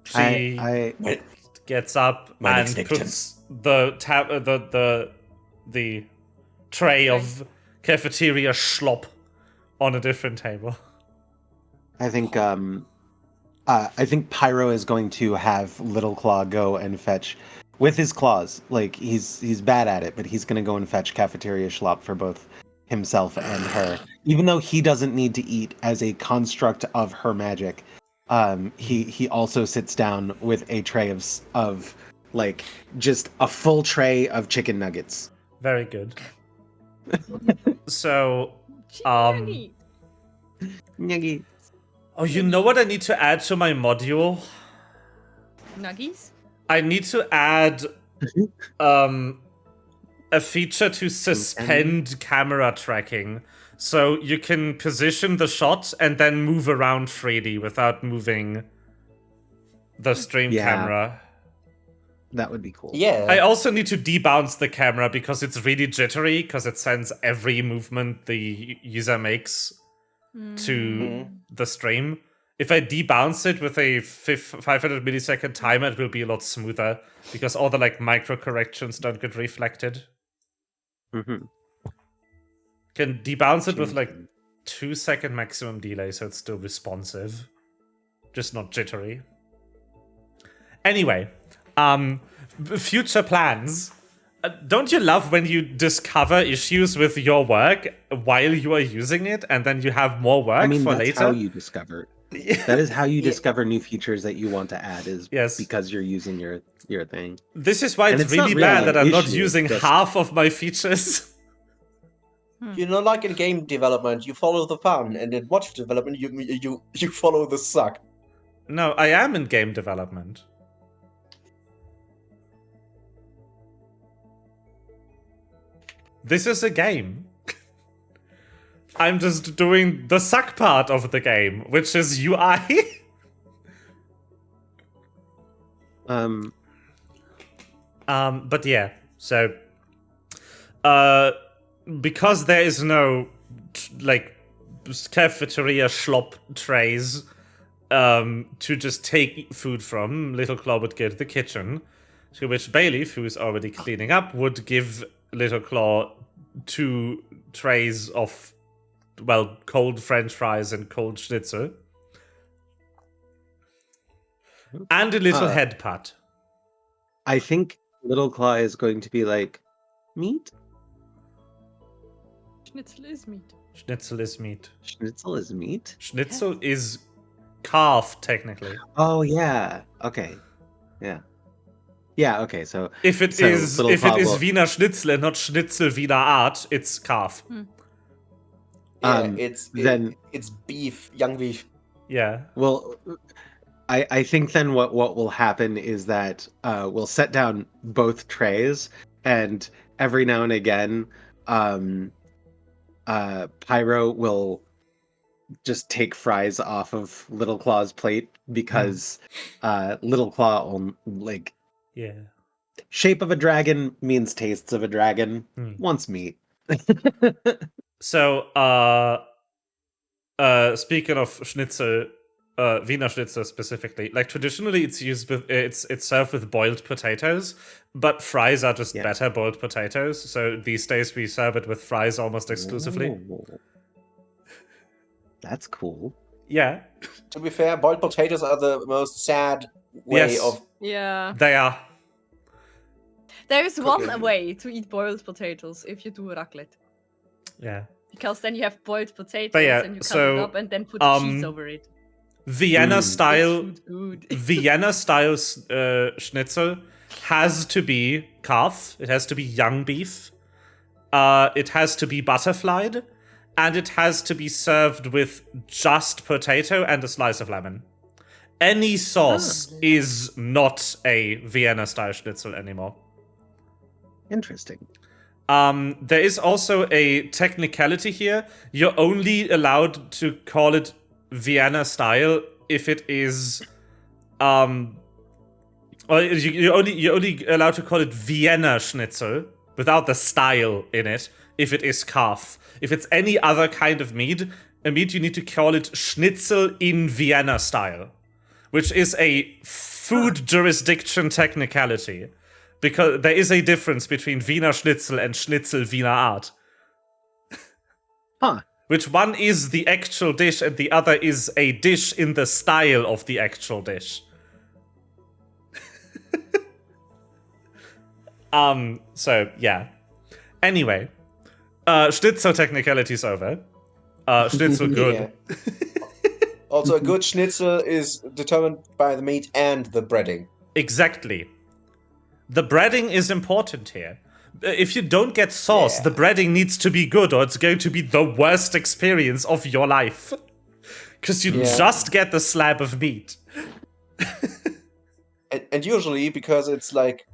[SPEAKER 1] She
[SPEAKER 3] I
[SPEAKER 5] My-
[SPEAKER 1] gets up
[SPEAKER 5] My
[SPEAKER 1] and
[SPEAKER 5] next
[SPEAKER 1] puts the tray of cafeteria schlop on a different table.
[SPEAKER 3] I think Pyro is going to have Little Claw go and fetch with his claws. Like he's bad at it, but he's going to go and fetch cafeteria schlop for both himself and her. Even though he doesn't need to eat as a construct of her magic, he also sits down with a tray of like just a full tray of chicken nuggets.
[SPEAKER 1] Very good. So,
[SPEAKER 4] Nuggy.
[SPEAKER 3] Nuggy.
[SPEAKER 1] oh, you know what I need to add to my module?
[SPEAKER 4] Nuggies?
[SPEAKER 1] I need to add a feature to suspend camera tracking. So you can position the shot and then move around freely without moving the stream camera.
[SPEAKER 3] That would be cool.
[SPEAKER 5] Yeah.
[SPEAKER 1] I also need to debounce the camera because it's really jittery because it sends every movement the user makes to the stream. If I debounce it with a 500 millisecond timer, it will be a lot smoother because all the like micro corrections don't get reflected.
[SPEAKER 3] Mm-hmm.
[SPEAKER 1] Can debounce it with like 2 second maximum delay, so it's still responsive, just not jittery. Anyway, future plans. Don't you love when you discover issues with your work while you are using it, and then you have more work for
[SPEAKER 3] that's
[SPEAKER 1] later?
[SPEAKER 3] how you discover. That is how you discover new features that you want to add. Is because you're using your thing.
[SPEAKER 1] This is why
[SPEAKER 3] And
[SPEAKER 1] it's
[SPEAKER 3] it's not
[SPEAKER 1] really
[SPEAKER 3] really
[SPEAKER 1] bad
[SPEAKER 3] an
[SPEAKER 1] that I'm not
[SPEAKER 3] issue,
[SPEAKER 1] using
[SPEAKER 3] it's just-
[SPEAKER 1] half of my features.
[SPEAKER 5] You know, like in game development, you follow the fun, and in watch development, you follow the suck.
[SPEAKER 1] No, I am in game development. This is a game. I'm just doing the suck part of the game, which is UI. But yeah, so because there is no like cafeteria schlop trays to just take food from, Little Claw would go to the kitchen, to which Bayleaf, who is already cleaning up, would give Little Claw 2 trays of, well, cold French fries and cold schnitzel. And a little head pat.
[SPEAKER 3] I think Little Claw is going to be like, meat?
[SPEAKER 4] Schnitzel is meat.
[SPEAKER 1] Schnitzel is meat.
[SPEAKER 3] Schnitzel is meat?
[SPEAKER 1] Schnitzel is calf, technically.
[SPEAKER 3] Oh, yeah. Okay. Yeah. Yeah, okay, so...
[SPEAKER 1] If it
[SPEAKER 3] so
[SPEAKER 1] is
[SPEAKER 3] Little Claw will-
[SPEAKER 1] Wiener Schnitzel and not Schnitzel Wiener Art, it's calf.
[SPEAKER 5] Yeah,
[SPEAKER 3] then-
[SPEAKER 5] it's beef, young beef.
[SPEAKER 1] Yeah.
[SPEAKER 3] Well, I think then what will happen is that we'll set down both trays, and every now and again, Pyro will just take fries off of Little Claw's plate because Little Claw
[SPEAKER 1] Yeah.
[SPEAKER 3] shape of a dragon means tastes of a dragon. Wants meat.
[SPEAKER 1] So, speaking of Schnitzel, Wiener Schnitzel specifically, like traditionally it's used with it's served with boiled potatoes, but fries are just better boiled potatoes. So these days we serve it with fries almost exclusively.
[SPEAKER 3] Ooh. That's cool.
[SPEAKER 1] Yeah,
[SPEAKER 5] To be fair, boiled potatoes are the most sad way
[SPEAKER 1] Yes.
[SPEAKER 5] of.
[SPEAKER 4] Yeah.
[SPEAKER 1] they are.
[SPEAKER 4] There is one
[SPEAKER 5] Cooking.
[SPEAKER 4] way to eat boiled potatoes if you do raclette.
[SPEAKER 1] Yeah.
[SPEAKER 4] Because then you have boiled potatoes
[SPEAKER 1] But yeah,
[SPEAKER 4] and you cut
[SPEAKER 1] so,
[SPEAKER 4] it up and then put cheese over it.
[SPEAKER 1] Vienna
[SPEAKER 3] Mm.
[SPEAKER 1] style
[SPEAKER 4] Makes food good.
[SPEAKER 1] Vienna style schnitzel has to be calf. It has to be young beef. It has to be butterflied, and it has to be served with just potato and a slice of lemon. Any sauce is not a Vienna style schnitzel anymore.
[SPEAKER 3] Interesting.
[SPEAKER 1] There is also a technicality here. You're only allowed to call it Vienna style if it is, or you're only allowed to call it Vienna Schnitzel without the style in it if it is calf. If it's any other kind of meat, you need to call it Schnitzel in Vienna style, which is a food jurisdiction technicality. Because there is a difference between Wiener Schnitzel and Schnitzel Wiener Art.
[SPEAKER 3] Huh.
[SPEAKER 1] Which one is the actual dish and the other is a dish in the style of the actual dish. So, yeah. Anyway. Schnitzel technicality's over. Schnitzel good.
[SPEAKER 5] Yeah. Also, a good schnitzel is determined by the meat and the breading.
[SPEAKER 1] Exactly. The breading is important here. If you don't get sauce,
[SPEAKER 5] Yeah.
[SPEAKER 1] the breading needs to be good or it's going to be the worst experience of your life. Because you
[SPEAKER 5] Yeah.
[SPEAKER 1] just get the slab of meat.
[SPEAKER 5] And usually, because it's like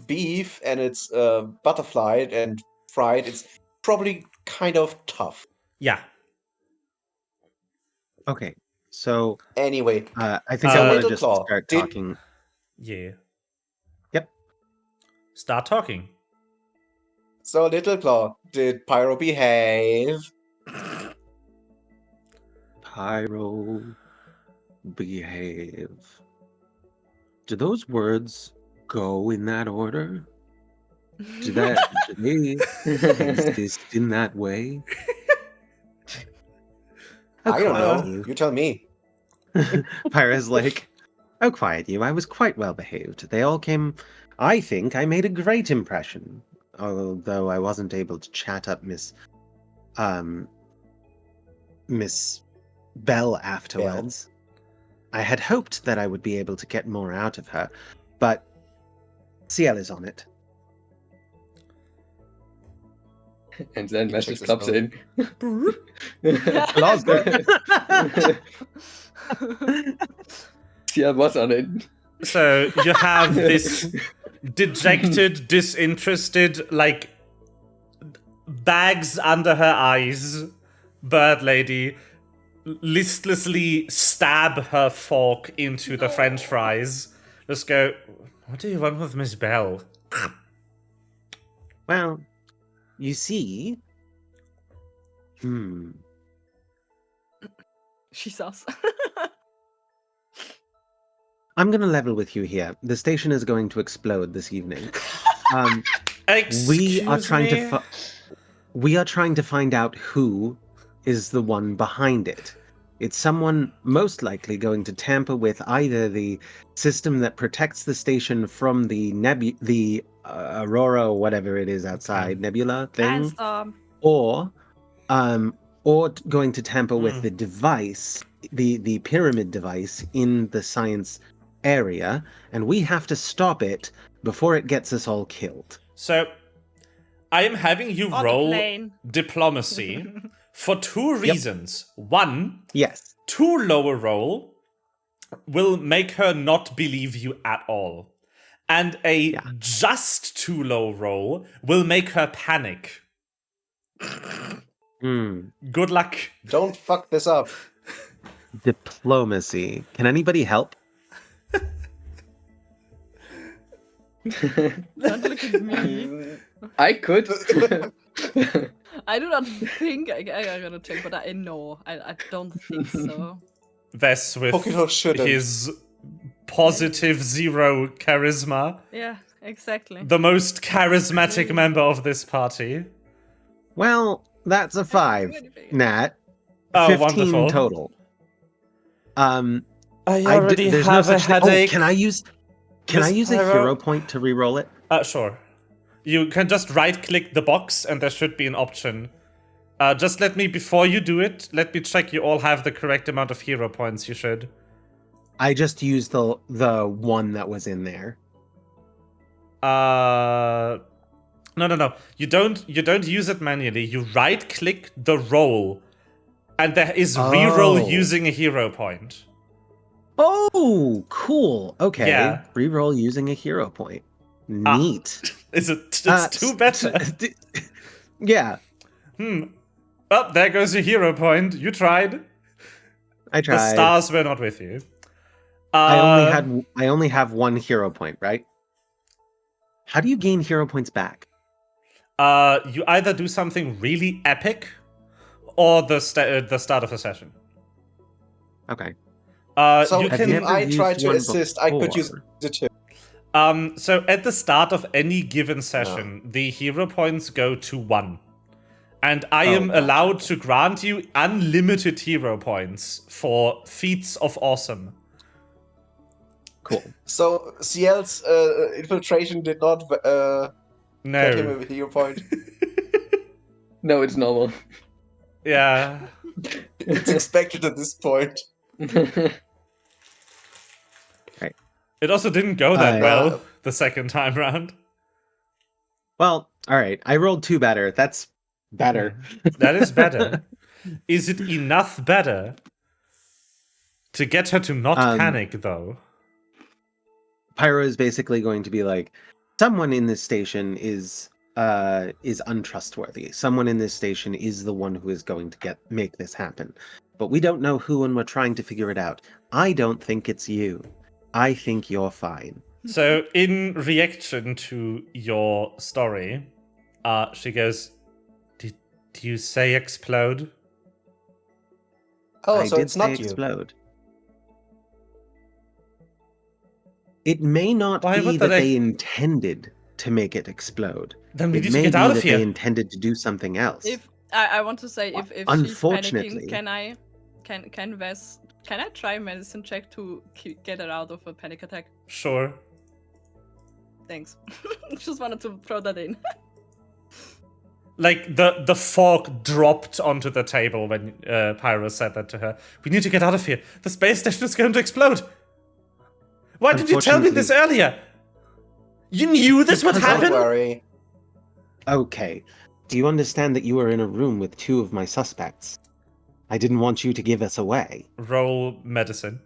[SPEAKER 5] beef and it's butterflied and fried, it's probably kind of tough.
[SPEAKER 1] Yeah.
[SPEAKER 3] Okay. So
[SPEAKER 5] Anyway,
[SPEAKER 3] I think I want
[SPEAKER 5] Little
[SPEAKER 3] to just
[SPEAKER 5] Claw,
[SPEAKER 3] start
[SPEAKER 5] did-
[SPEAKER 3] talking.
[SPEAKER 1] Yeah.
[SPEAKER 3] Yep.
[SPEAKER 1] Start talking.
[SPEAKER 5] so Little Claw, did Pyro behave?
[SPEAKER 3] Pyro behave. Do those words go in that order? Do they exist in that way?
[SPEAKER 5] I don't know.
[SPEAKER 3] quiet
[SPEAKER 5] You tell me.
[SPEAKER 3] Pyro's like, oh, quiet you. I was quite well behaved. They all came. I think I made a great impression. Although I wasn't able to chat up Miss Bell afterwards. I had hoped that I would be able to get more out of her, but Ciel is on it.
[SPEAKER 2] And then message
[SPEAKER 5] checks his
[SPEAKER 2] comes in. Yeah, what's on it?
[SPEAKER 1] So you have this dejected, disinterested, like bags under her eyes, bird lady listlessly stab her fork into the french fries. Just go, what do you want with Miss Bell?
[SPEAKER 3] Well, you see.
[SPEAKER 4] She's us.
[SPEAKER 3] I'm going to level with you here. The station is going to explode this evening. We are trying to we are trying to find out who is the one behind it. It's someone most likely going to tamper with either the system that protects the station from the aurora or whatever it is outside, nebula thing, or going to tamper with the device, the pyramid device in the science area, and we have to stop it before it gets us all killed.
[SPEAKER 1] So, I am having you
[SPEAKER 4] On the
[SPEAKER 1] roll
[SPEAKER 4] plane.
[SPEAKER 1] diplomacy for two reasons. One,
[SPEAKER 3] Yes.
[SPEAKER 1] too low a roll will make her not believe you at all. And a just too low roll will make her panic. Good luck.
[SPEAKER 5] Don't fuck this up.
[SPEAKER 3] Diplomacy. Can anybody help?
[SPEAKER 4] Don't look at me.
[SPEAKER 2] I could.
[SPEAKER 4] I do not think I gotta check, but I know. I don't think so.
[SPEAKER 1] Ves with
[SPEAKER 5] Pokemon shouldn't.
[SPEAKER 1] his positive 0 charisma.
[SPEAKER 4] Yeah, exactly.
[SPEAKER 1] The most charismatic member of this party.
[SPEAKER 3] Well, that's a 5, Nat.
[SPEAKER 1] Oh,
[SPEAKER 3] 15
[SPEAKER 1] wonderful.
[SPEAKER 3] total. I
[SPEAKER 1] already
[SPEAKER 3] there's
[SPEAKER 1] have
[SPEAKER 3] no
[SPEAKER 1] a
[SPEAKER 3] such thing.
[SPEAKER 1] headache.
[SPEAKER 3] Oh, can I use a
[SPEAKER 1] Pyro?
[SPEAKER 3] hero point to re-roll it?
[SPEAKER 1] Sure. You can just right-click the box, and there should be an option. Just let me, before you do it, let me check you all have the correct amount of hero points. You should.
[SPEAKER 3] I just used the one that was in there.
[SPEAKER 1] No. You don't use it manually. You right-click the roll, and there is reroll using a hero point.
[SPEAKER 3] Oh, cool. Okay.
[SPEAKER 1] Yeah.
[SPEAKER 3] Reroll using a hero point. Neat.
[SPEAKER 1] It's too better.
[SPEAKER 3] Yeah.
[SPEAKER 1] Oh, there goes your hero point. You tried.
[SPEAKER 3] I tried.
[SPEAKER 1] The stars were not with you.
[SPEAKER 3] I only have one hero point, right? How do you gain hero points back?
[SPEAKER 1] You either do something really epic, or the start of a session.
[SPEAKER 3] Okay.
[SPEAKER 5] So
[SPEAKER 1] you
[SPEAKER 3] I've
[SPEAKER 1] can.
[SPEAKER 5] if
[SPEAKER 3] never
[SPEAKER 5] I try
[SPEAKER 3] used
[SPEAKER 5] to
[SPEAKER 3] one
[SPEAKER 5] assist, I could use
[SPEAKER 3] before.
[SPEAKER 5] it too.
[SPEAKER 1] So at the start of any given session, the hero points go to 1. And I am allowed to grant you unlimited hero points for feats of awesome.
[SPEAKER 3] Cool.
[SPEAKER 5] So CL's infiltration did not get him
[SPEAKER 1] No.
[SPEAKER 5] a hero point.
[SPEAKER 2] No, it's normal.
[SPEAKER 1] Yeah.
[SPEAKER 5] It's expected at this point.
[SPEAKER 1] It also didn't go that
[SPEAKER 3] Yeah.
[SPEAKER 1] well the second time round.
[SPEAKER 3] Well, all right. I rolled 2 better. That's better.
[SPEAKER 1] That is better. Is it enough better to get her to not panic, though?
[SPEAKER 3] Pyro is basically going to be like, someone in this station is untrustworthy. Someone in this station is the one who is going to make this happen. But we don't know who, and we're trying to figure it out. I don't think it's you. I think you're fine.
[SPEAKER 1] So, in reaction to your story, she goes, Did you say explode?
[SPEAKER 5] Oh,
[SPEAKER 3] I
[SPEAKER 5] so
[SPEAKER 3] did
[SPEAKER 5] it's not
[SPEAKER 3] say
[SPEAKER 5] you.
[SPEAKER 3] explode. It may not
[SPEAKER 1] Why
[SPEAKER 3] be
[SPEAKER 1] would
[SPEAKER 3] that
[SPEAKER 1] that
[SPEAKER 3] they intended to make it explode.
[SPEAKER 1] Then we
[SPEAKER 3] It
[SPEAKER 1] need to
[SPEAKER 3] may
[SPEAKER 1] get
[SPEAKER 3] be
[SPEAKER 1] out of
[SPEAKER 3] that
[SPEAKER 1] here.
[SPEAKER 3] they intended to do something else.
[SPEAKER 4] If I want to say, if she's
[SPEAKER 3] Unfortunately.
[SPEAKER 4] panicking, can Wes, can I try a medicine check to get her out of a panic attack?
[SPEAKER 1] Sure.
[SPEAKER 4] Thanks. Just wanted to throw that in.
[SPEAKER 1] Like, the fork dropped onto the table when Pyro said that to her. We need to get out of here. The space station is going to explode. Why did you tell me this earlier? You knew this would
[SPEAKER 5] Don't
[SPEAKER 1] happen?
[SPEAKER 5] worry.
[SPEAKER 3] Okay. Do you understand that you were in a room with 2 of my suspects? I didn't want you to give us away.
[SPEAKER 1] Roll medicine.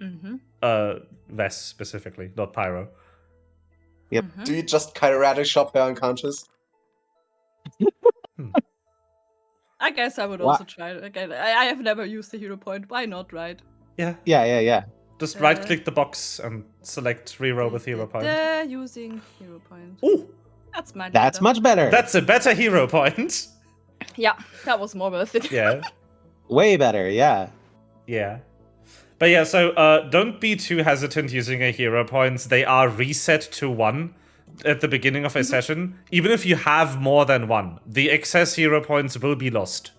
[SPEAKER 4] Mm-hmm.
[SPEAKER 1] Wes specifically, not Pyro.
[SPEAKER 3] Yep.
[SPEAKER 4] Mm-hmm.
[SPEAKER 5] Do you just karate chop her unconscious?
[SPEAKER 4] I guess I would also try it again. I have never used the hero point. Why not, right?
[SPEAKER 1] Yeah.
[SPEAKER 3] Yeah.
[SPEAKER 1] Just right-click the box and select reroll with hero point.
[SPEAKER 4] Using hero point.
[SPEAKER 1] Ooh,
[SPEAKER 4] That's much
[SPEAKER 3] That's
[SPEAKER 4] better.
[SPEAKER 3] much better.
[SPEAKER 1] that's a better hero point.
[SPEAKER 4] Yeah, that was more worth it.
[SPEAKER 1] Yeah.
[SPEAKER 3] way better, yeah.
[SPEAKER 1] Yeah. But yeah, so don't be too hesitant using a hero points. They are reset to 1 at the beginning of a session. Even if you have more than 1, the excess hero points will be lost.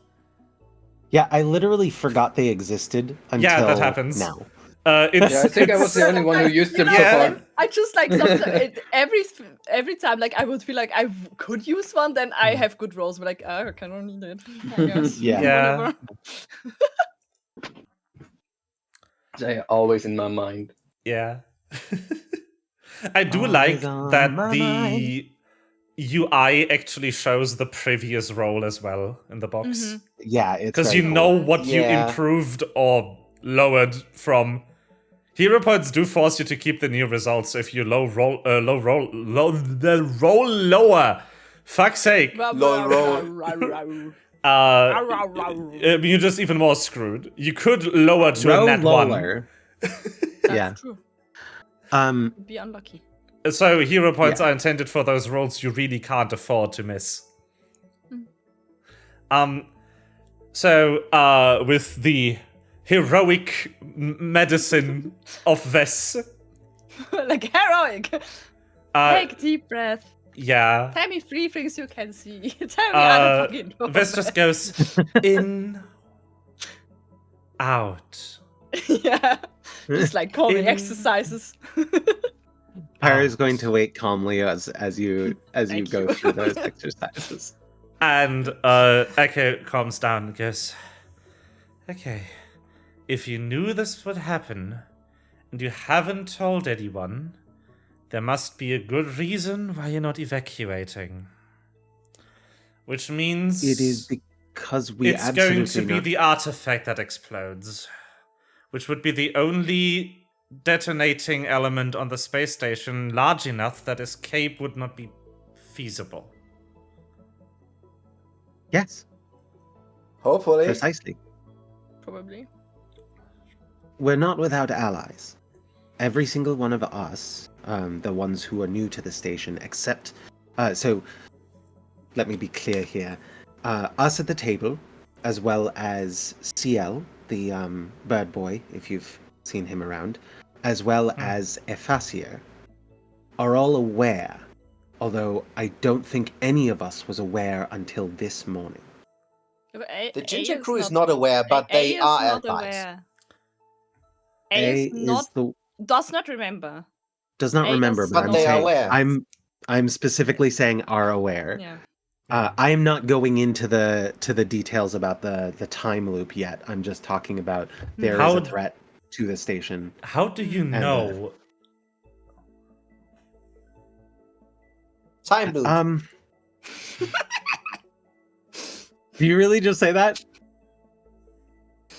[SPEAKER 3] Yeah, I literally forgot they existed until
[SPEAKER 1] that happens.
[SPEAKER 3] now.
[SPEAKER 1] It's,
[SPEAKER 2] Yeah, I think I was the only one who used them so
[SPEAKER 1] Yeah.
[SPEAKER 2] far.
[SPEAKER 4] I just like sometimes every time like I would feel like I could use one, then I have good rolls. But like I can only need it. I guess.
[SPEAKER 3] Yeah.
[SPEAKER 1] Yeah.
[SPEAKER 4] Whatever.
[SPEAKER 2] They're always in my mind.
[SPEAKER 1] Yeah. I do
[SPEAKER 3] Always
[SPEAKER 1] like
[SPEAKER 3] on
[SPEAKER 1] that
[SPEAKER 3] my
[SPEAKER 1] the UI actually shows the previous roll as well in the box.
[SPEAKER 4] Mhm.
[SPEAKER 3] Yeah, it's
[SPEAKER 1] Because
[SPEAKER 3] very
[SPEAKER 1] you know
[SPEAKER 3] cool.
[SPEAKER 1] what you
[SPEAKER 5] Yeah.
[SPEAKER 1] improved or lowered from. Hero points do force you to keep the new results if you roll lower. Fuck's sake. You're just even more screwed. You could lower to a net 1.
[SPEAKER 3] roller.
[SPEAKER 4] That's
[SPEAKER 3] Yeah.
[SPEAKER 4] true. Be unlucky.
[SPEAKER 1] So hero points
[SPEAKER 3] Yeah.
[SPEAKER 1] are intended for those rolls you really can't afford to miss. So with the heroic medicine of Wes,
[SPEAKER 4] Like heroic. Take deep breath.
[SPEAKER 1] yeah,
[SPEAKER 4] Tell me 3 things you can see. Tell me other fucking
[SPEAKER 1] Wes just goes in, out.
[SPEAKER 4] Yeah, just like calming
[SPEAKER 1] In-
[SPEAKER 4] exercises.
[SPEAKER 3] Pyre is going
[SPEAKER 1] Out.
[SPEAKER 3] to wait calmly as you
[SPEAKER 4] Thank
[SPEAKER 3] go
[SPEAKER 4] you.
[SPEAKER 3] through those exercises.
[SPEAKER 1] And Echo calms down and goes, okay, if you knew this would happen, and you haven't told anyone, there must be a good reason why you're not evacuating. Which means
[SPEAKER 3] It is because we
[SPEAKER 1] it's going to
[SPEAKER 3] absolutely
[SPEAKER 1] be
[SPEAKER 3] know.
[SPEAKER 1] the artifact that explodes, which would be the only detonating element on the space station large enough that escape would not be feasible.
[SPEAKER 3] Yes,
[SPEAKER 5] Hopefully.
[SPEAKER 3] precisely.
[SPEAKER 4] Probably.
[SPEAKER 3] We're not without allies. Every single one of us, the ones who are new to the station, except... so, let me be clear here. Us at the table, as well as CL, the bird boy, if you've seen him around, as well as Ephasier, are all aware, although I don't think any of us was aware until this morning.
[SPEAKER 5] The Ginger crew is not aware, but they
[SPEAKER 4] is
[SPEAKER 5] are
[SPEAKER 4] not
[SPEAKER 5] allies.
[SPEAKER 4] aware. A does not remember.
[SPEAKER 3] Does not
[SPEAKER 4] A
[SPEAKER 3] remember,
[SPEAKER 4] does
[SPEAKER 3] but
[SPEAKER 5] But
[SPEAKER 3] I'm
[SPEAKER 4] not
[SPEAKER 5] they are
[SPEAKER 3] saying
[SPEAKER 5] aware.
[SPEAKER 3] I'm specifically saying are aware.
[SPEAKER 4] Yeah.
[SPEAKER 3] I am not going into the details about the time loop yet. I'm just talking about there is
[SPEAKER 1] How
[SPEAKER 3] a
[SPEAKER 1] d-
[SPEAKER 3] threat to the station.
[SPEAKER 1] How do you know?
[SPEAKER 5] Time loop.
[SPEAKER 3] Do you really just say that?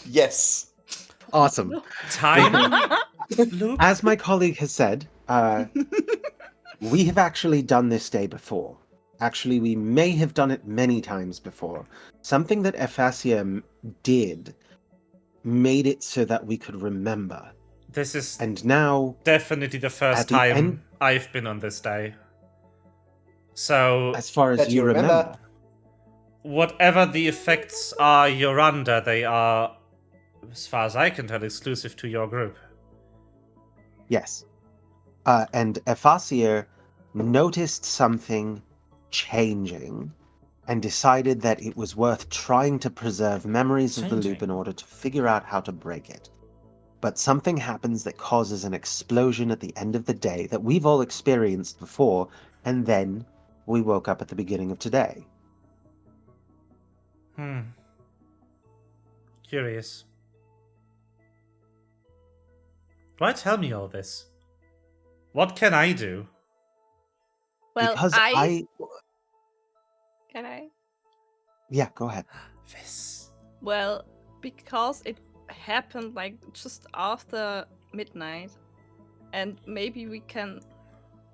[SPEAKER 5] Yes.
[SPEAKER 3] Awesome.
[SPEAKER 1] Time loop?
[SPEAKER 3] As my colleague has said, we have actually done this day before. Actually, we may have done it many times before. Something that Ephasium did made it so that we could remember.
[SPEAKER 1] This is
[SPEAKER 3] And now,
[SPEAKER 1] definitely the first
[SPEAKER 3] at the
[SPEAKER 1] time
[SPEAKER 3] end-
[SPEAKER 1] I've been on this day. So,
[SPEAKER 3] as far as
[SPEAKER 5] That
[SPEAKER 3] you
[SPEAKER 5] you remember.
[SPEAKER 1] whatever the effects are you're under, they are, as far as I can tell, exclusive to your group.
[SPEAKER 3] Yes. And Ephasier noticed something changing and decided that it was worth trying to preserve memories of the loop
[SPEAKER 1] Changing?
[SPEAKER 3] in order to figure out how to break it. But something happens that causes an explosion at the end of the day that we've all experienced before, and then we woke up at the beginning of today.
[SPEAKER 1] Curious. Why tell me all this? What can I do?
[SPEAKER 4] Well,
[SPEAKER 3] Because
[SPEAKER 4] Can I?
[SPEAKER 3] Yeah, go ahead.
[SPEAKER 1] This.
[SPEAKER 4] Well, because it happened like just after midnight, and maybe we can,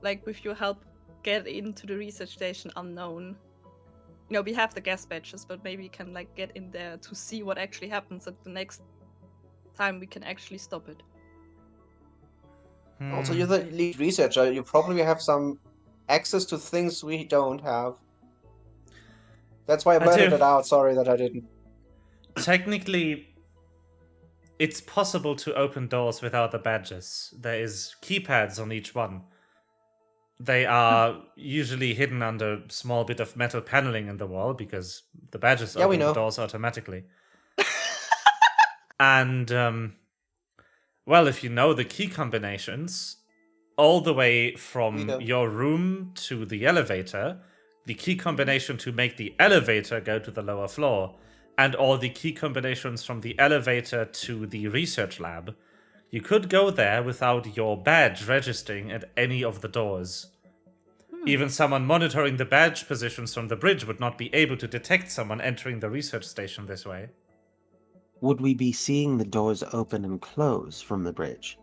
[SPEAKER 4] like with your help, get into the research station unknown. You know, we have the gas badges, but maybe we can like get in there to see what actually happens, and the next time we can actually stop it.
[SPEAKER 5] Also, you're the lead researcher. You probably have some access to things we don't have. That's why I
[SPEAKER 1] I
[SPEAKER 5] blurted
[SPEAKER 1] do.
[SPEAKER 5] it out. Sorry that I didn't.
[SPEAKER 1] Technically, it's possible to open doors without the badges. There is keypads on each one. They are usually hidden under a small bit of metal paneling in the wall because the badges
[SPEAKER 5] Yeah, we
[SPEAKER 1] open the
[SPEAKER 5] know.
[SPEAKER 1] doors automatically. And, well, if you know the key combinations, all the way
[SPEAKER 5] We
[SPEAKER 1] from
[SPEAKER 5] know.
[SPEAKER 1] your room to the elevator, the key combination to make the elevator go to the lower floor, and all the key combinations from the elevator to the research lab, you could go there without your badge registering at any of the doors. Even someone monitoring the badge positions from the bridge would not be able to detect someone entering the research station this way.
[SPEAKER 3] Would we be seeing the doors open and close from the bridge?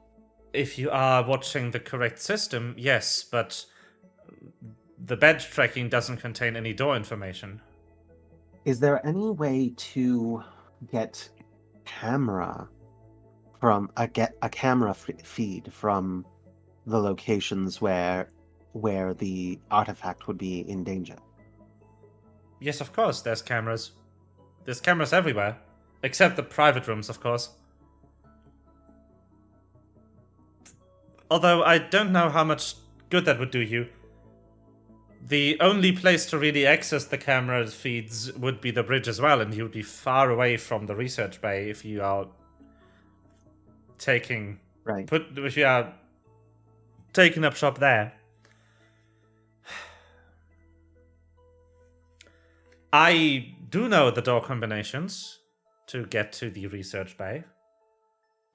[SPEAKER 1] If you are watching the correct system, yes, but the badge tracking doesn't contain any door information.
[SPEAKER 3] Is there any way to get camera get a camera feed from the locations where the artifact would be in danger?
[SPEAKER 1] Yes, of course, there's cameras. There's cameras everywhere. Except the private rooms, of course. Although I don't know how much good that would do you. The only place to really access the camera feeds would be the bridge as well, and you would be far away from the research bay if you are taking
[SPEAKER 3] Right.
[SPEAKER 1] if you are taking up shop there. I do know the door combinations to get to the research bay.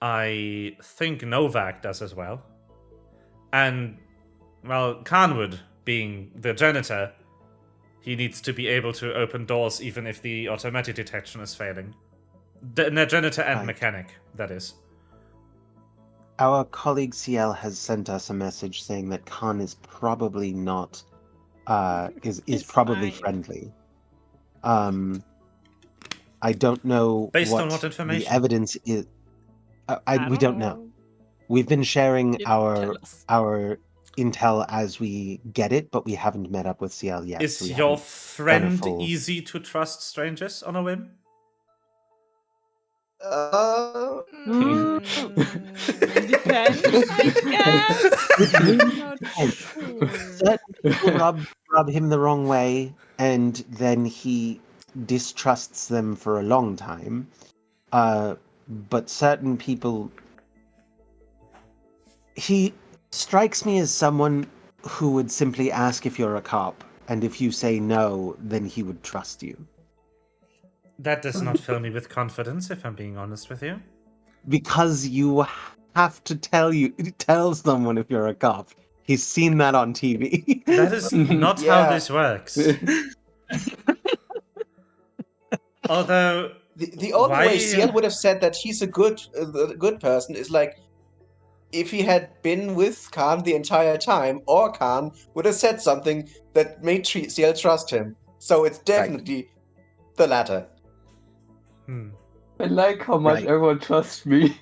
[SPEAKER 1] I think Novak does as well. And, well, Khanwood, being the janitor, he needs to be able to open doors even if the automatic detection is failing. The janitor and
[SPEAKER 3] Right.
[SPEAKER 1] mechanic, that is.
[SPEAKER 3] Our colleague CL has sent us a message saying that Khan is probably not is
[SPEAKER 4] It's
[SPEAKER 3] probably
[SPEAKER 4] fine.
[SPEAKER 3] friendly. I don't know
[SPEAKER 1] Based
[SPEAKER 3] what
[SPEAKER 1] on what
[SPEAKER 3] the
[SPEAKER 1] information?
[SPEAKER 3] evidence is. We don't know. We've been sharing
[SPEAKER 4] You tell us.
[SPEAKER 3] our intel as we get it, but we haven't met up with CL yet.
[SPEAKER 1] Is
[SPEAKER 3] so we
[SPEAKER 1] your
[SPEAKER 3] haven't
[SPEAKER 1] friend
[SPEAKER 3] full-
[SPEAKER 1] easy to trust strangers on a whim?
[SPEAKER 4] Depends, I guess. Not sure.
[SPEAKER 3] Certain people rub him the wrong way, and then he distrusts them for a long time. But certain people, he strikes me as someone who would simply ask if you're a cop, and if you say no, then he would trust you.
[SPEAKER 1] That does not fill me with confidence, if I'm being honest with you.
[SPEAKER 3] Because you have to tell someone if you're a cop. He's seen that on TV.
[SPEAKER 1] That is not how
[SPEAKER 5] Yeah.
[SPEAKER 1] this works. Although,
[SPEAKER 5] The only
[SPEAKER 1] Why-
[SPEAKER 5] way CL would have said that he's a good person is like if he had been with Khan the entire time, or Khan would have said something that made CL trust him. So it's definitely the latter.
[SPEAKER 2] I like how much
[SPEAKER 3] Right.
[SPEAKER 2] everyone trusts me.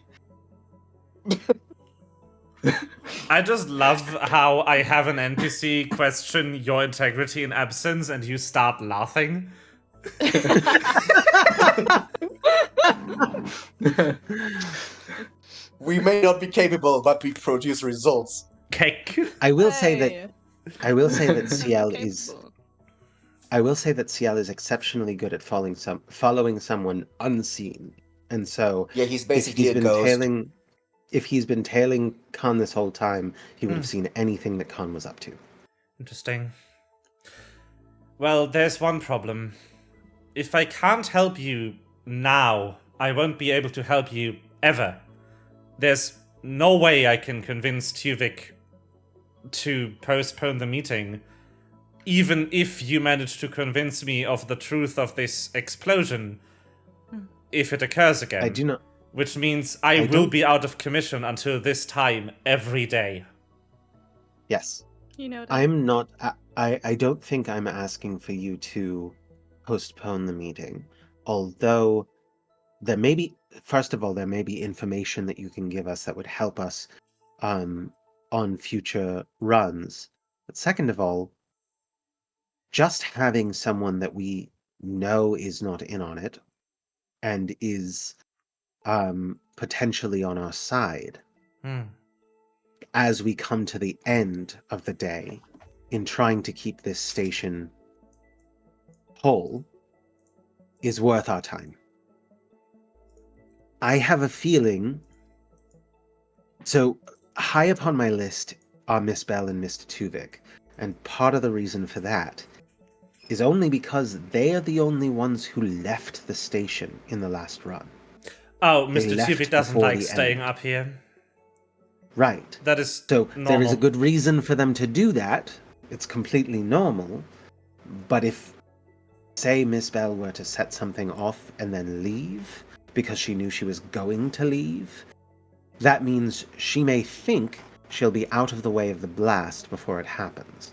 [SPEAKER 1] I just love how I have an NPC question your integrity in absence and you start laughing.
[SPEAKER 5] We may not be capable, but we produce results.
[SPEAKER 1] Cake.
[SPEAKER 3] I will say
[SPEAKER 4] Hey,
[SPEAKER 3] that CL is
[SPEAKER 4] capable.
[SPEAKER 3] I will say that CL is exceptionally good at following someone unseen. And so
[SPEAKER 5] Yeah, he's
[SPEAKER 3] if
[SPEAKER 5] basically
[SPEAKER 3] he's
[SPEAKER 5] a
[SPEAKER 3] been
[SPEAKER 5] ghost.
[SPEAKER 3] tailing Khan this whole time, he would have seen anything that Khan was up to.
[SPEAKER 1] Interesting. Well, there's one problem. If I can't help you now, I won't be able to help you ever. There's no way I can convince Tuvik to postpone the meeting, even if you manage to convince me of the truth of this explosion, if it occurs again.
[SPEAKER 3] I do not.
[SPEAKER 1] Which means I will
[SPEAKER 3] don't-
[SPEAKER 1] be out of commission until this time every day.
[SPEAKER 3] Yes.
[SPEAKER 4] You know that.
[SPEAKER 3] I'm not. I don't think I'm asking for you to postpone the meeting. Although there may be, first of all, there may be information that you can give us that would help us on future runs. But second of all, just having someone that we know is not in on it and is potentially on our side as we come to the end of the day in trying to keep this station whole is worth our time. I have a feeling. So high up on my list are Miss Bell and Mr. Tuvik, and part of the reason for that is only because they are the only ones who left the station in the last run.
[SPEAKER 1] Oh,
[SPEAKER 3] They
[SPEAKER 1] Mr.
[SPEAKER 3] left
[SPEAKER 1] Tuvik doesn't
[SPEAKER 3] before
[SPEAKER 1] like
[SPEAKER 3] the
[SPEAKER 1] staying
[SPEAKER 3] end.
[SPEAKER 1] up here.
[SPEAKER 3] Right.
[SPEAKER 1] That is
[SPEAKER 3] So
[SPEAKER 1] normal.
[SPEAKER 3] there is a good reason for them to do that. It's completely normal. But if, say, Miss Bell were to set something off and then leave because she knew she was going to leave, that means she may think she'll be out of the way of the blast before it happens.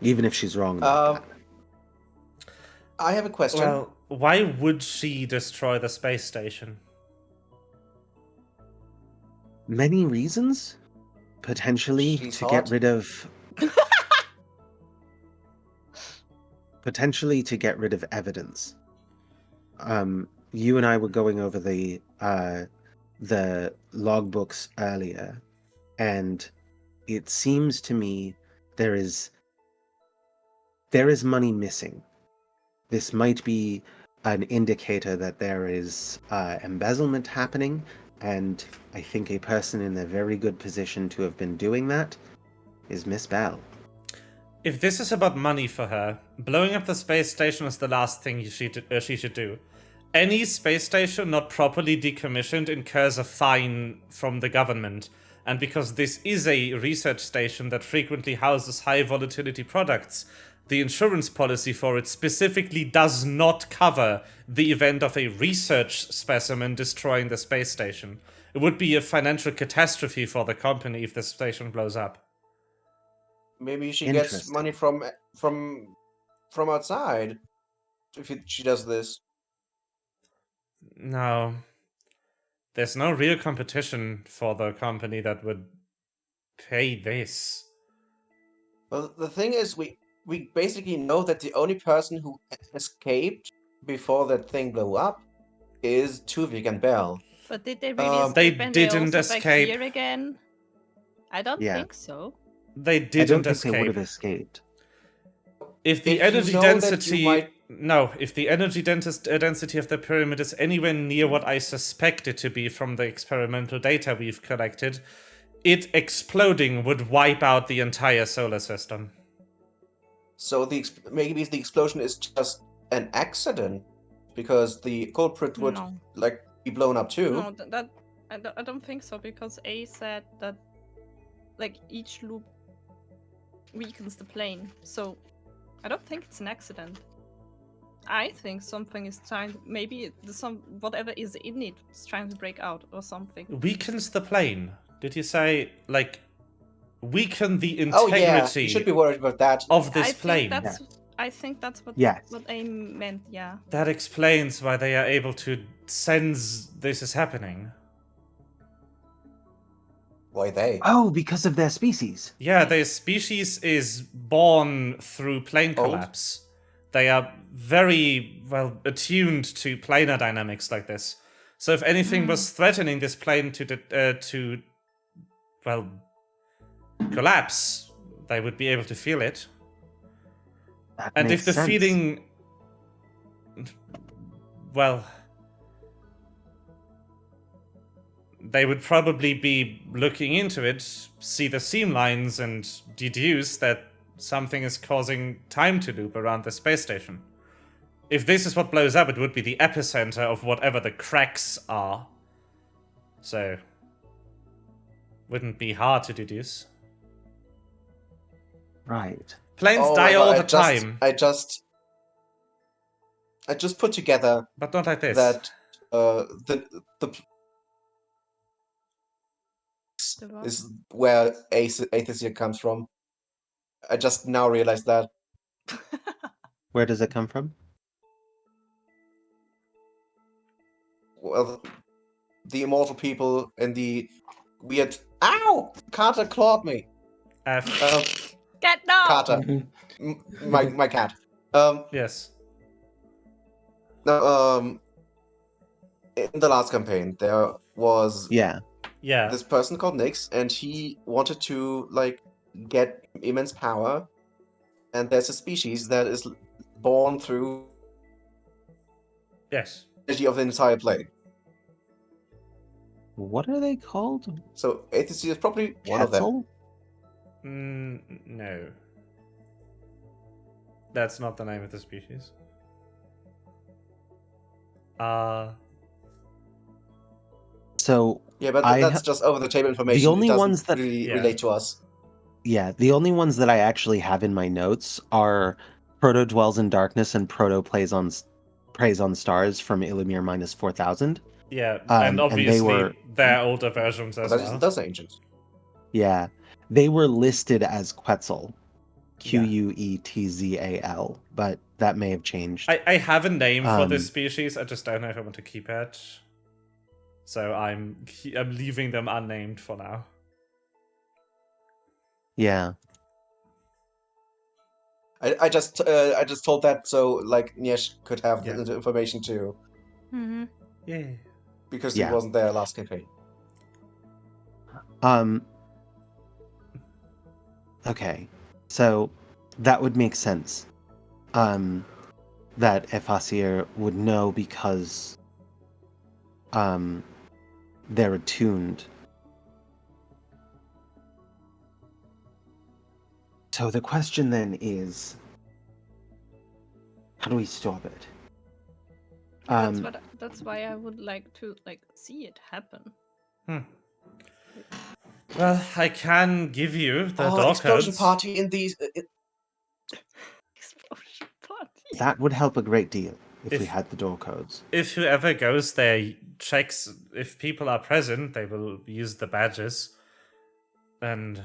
[SPEAKER 3] Even if she's wrong about that.
[SPEAKER 5] I have a question.
[SPEAKER 1] Well, why would she destroy the space station?
[SPEAKER 3] Many reasons? Potentially
[SPEAKER 5] She's
[SPEAKER 3] to
[SPEAKER 5] hot.
[SPEAKER 3] get rid of... potentially to get rid of evidence. You and I were going over the logbooks earlier, and it seems to me there is money missing. This might be an indicator that there is embezzlement happening, And I think a person in a very good position to have been doing that is Miss Bell.
[SPEAKER 1] If this is about money for her, blowing up the space station is the last thing she should do. Any space station not properly decommissioned incurs a fine from the government. And because this is a research station that frequently houses high volatility products, the insurance policy for it specifically does not cover the event of a research specimen destroying the space station. It would be a financial catastrophe for the company if the station blows up.
[SPEAKER 5] Maybe she gets
[SPEAKER 3] Interesting.
[SPEAKER 5] money from outside if she does this.
[SPEAKER 1] No. There's no real competition for the company that would pay this.
[SPEAKER 5] Well, the thing is, we basically know that the only person who escaped before that thing blew up is Tuvik and Bell.
[SPEAKER 4] But did they really
[SPEAKER 5] They
[SPEAKER 4] escape and they're
[SPEAKER 1] didn't
[SPEAKER 4] also back
[SPEAKER 1] escape.
[SPEAKER 4] here again? I don't
[SPEAKER 3] Yeah.
[SPEAKER 4] think so.
[SPEAKER 1] They
[SPEAKER 3] I don't
[SPEAKER 1] didn't
[SPEAKER 3] think they would
[SPEAKER 1] escape.
[SPEAKER 3] have escaped.
[SPEAKER 1] If the
[SPEAKER 5] If you
[SPEAKER 1] energy
[SPEAKER 5] know that you
[SPEAKER 1] density...
[SPEAKER 5] might-
[SPEAKER 1] No, if the energy density of the pyramid is anywhere near what I suspect it to be from the experimental data we've collected, it exploding would wipe out the entire solar system.
[SPEAKER 5] So maybe the explosion is just an accident because the culprit would
[SPEAKER 4] No.
[SPEAKER 5] be blown up too.
[SPEAKER 4] No, I don't think so, because A said that each loop weakens the plane. So I don't think it's an accident. I think something is maybe whatever is in it is trying to break out or something.
[SPEAKER 1] Weakens the plane. Did you say, weaken the
[SPEAKER 5] Oh yeah,
[SPEAKER 1] integrity
[SPEAKER 5] you should be worried about that.
[SPEAKER 1] of this
[SPEAKER 4] I
[SPEAKER 1] plane?
[SPEAKER 4] think that's what
[SPEAKER 3] Yes.
[SPEAKER 4] what A meant. Yeah.
[SPEAKER 1] That explains why they are able to sense this is happening.
[SPEAKER 5] Why they?
[SPEAKER 3] Oh, because of their species.
[SPEAKER 1] Yeah, their species is born through plane
[SPEAKER 5] Old?
[SPEAKER 1] collapse. They are very well attuned to planar dynamics like this. So if anything was threatening this plane to collapse, they would be able to feel it.
[SPEAKER 3] That
[SPEAKER 1] And
[SPEAKER 3] makes
[SPEAKER 1] if the
[SPEAKER 3] sense.
[SPEAKER 1] feeling, they would probably be looking into it, see the seam lines, and deduce that something is causing time to loop around the space station. If this is what blows up, it would be the epicenter of whatever the cracks are. So, wouldn't be hard to deduce.
[SPEAKER 3] Right.
[SPEAKER 1] Planes
[SPEAKER 5] Oh
[SPEAKER 1] die
[SPEAKER 5] my God,
[SPEAKER 1] all the time,
[SPEAKER 5] I just put together
[SPEAKER 1] but not like this.
[SPEAKER 5] that the
[SPEAKER 4] The what?
[SPEAKER 5] is where athesia comes from. I just now realized that.
[SPEAKER 3] Where does it come from?
[SPEAKER 5] Well, the immortal people and the weird. Ow! Carter clawed me.
[SPEAKER 4] Get no!
[SPEAKER 5] Carter, my cat.
[SPEAKER 1] Yes.
[SPEAKER 5] No, in the last campaign, there was
[SPEAKER 3] Yeah.
[SPEAKER 1] Yeah.
[SPEAKER 5] this person called Nyx, and he wanted to get immense power. And there's a species that is born through
[SPEAKER 1] Yes.
[SPEAKER 5] energy of the entire plane.
[SPEAKER 3] What are they called?
[SPEAKER 5] So athesia is probably one of them.
[SPEAKER 3] Quetzal?
[SPEAKER 1] No. That's not the name of the species.
[SPEAKER 3] So
[SPEAKER 5] Yeah, but
[SPEAKER 3] I
[SPEAKER 5] that's
[SPEAKER 3] ha-
[SPEAKER 5] just over the table information.
[SPEAKER 3] only
[SPEAKER 5] it doesn't
[SPEAKER 3] ones that-
[SPEAKER 5] really
[SPEAKER 1] Yeah.
[SPEAKER 5] relate to us.
[SPEAKER 3] yeah, the only ones that I actually have in my notes are Proto Dwells in Darkness and Proto Preys on Stars from Illumhyr minus 4000.
[SPEAKER 1] Yeah,
[SPEAKER 3] and
[SPEAKER 1] and
[SPEAKER 3] they
[SPEAKER 1] obviously
[SPEAKER 3] were-
[SPEAKER 1] they're older versions as well.
[SPEAKER 5] That's ancient.
[SPEAKER 3] Yeah, they were listed as Quetzal, Quetzal, but that may have changed.
[SPEAKER 1] I have a name for this
[SPEAKER 3] Um,
[SPEAKER 1] species. I just don't know if I want to keep it. So I'm leaving them unnamed for now.
[SPEAKER 3] Yeah,
[SPEAKER 5] I just told that so Niesh could have
[SPEAKER 1] Yeah.
[SPEAKER 5] the information too,
[SPEAKER 4] Mm-hmm.
[SPEAKER 1] Yeah.
[SPEAKER 5] because
[SPEAKER 3] Yeah.
[SPEAKER 5] he wasn't there last campaign.
[SPEAKER 3] Okay, so that would make sense. That Efasir would know because they're attuned. So the question then is, how do we stop it?
[SPEAKER 4] That's why I would like to see it happen.
[SPEAKER 1] Well, I can give you the door
[SPEAKER 5] explosion
[SPEAKER 1] codes.
[SPEAKER 5] party in these.
[SPEAKER 4] Explosion party.
[SPEAKER 3] That would help a great deal if we
[SPEAKER 1] If-
[SPEAKER 3] had the door codes.
[SPEAKER 1] If whoever goes there checks if people are present, they will use the badges. And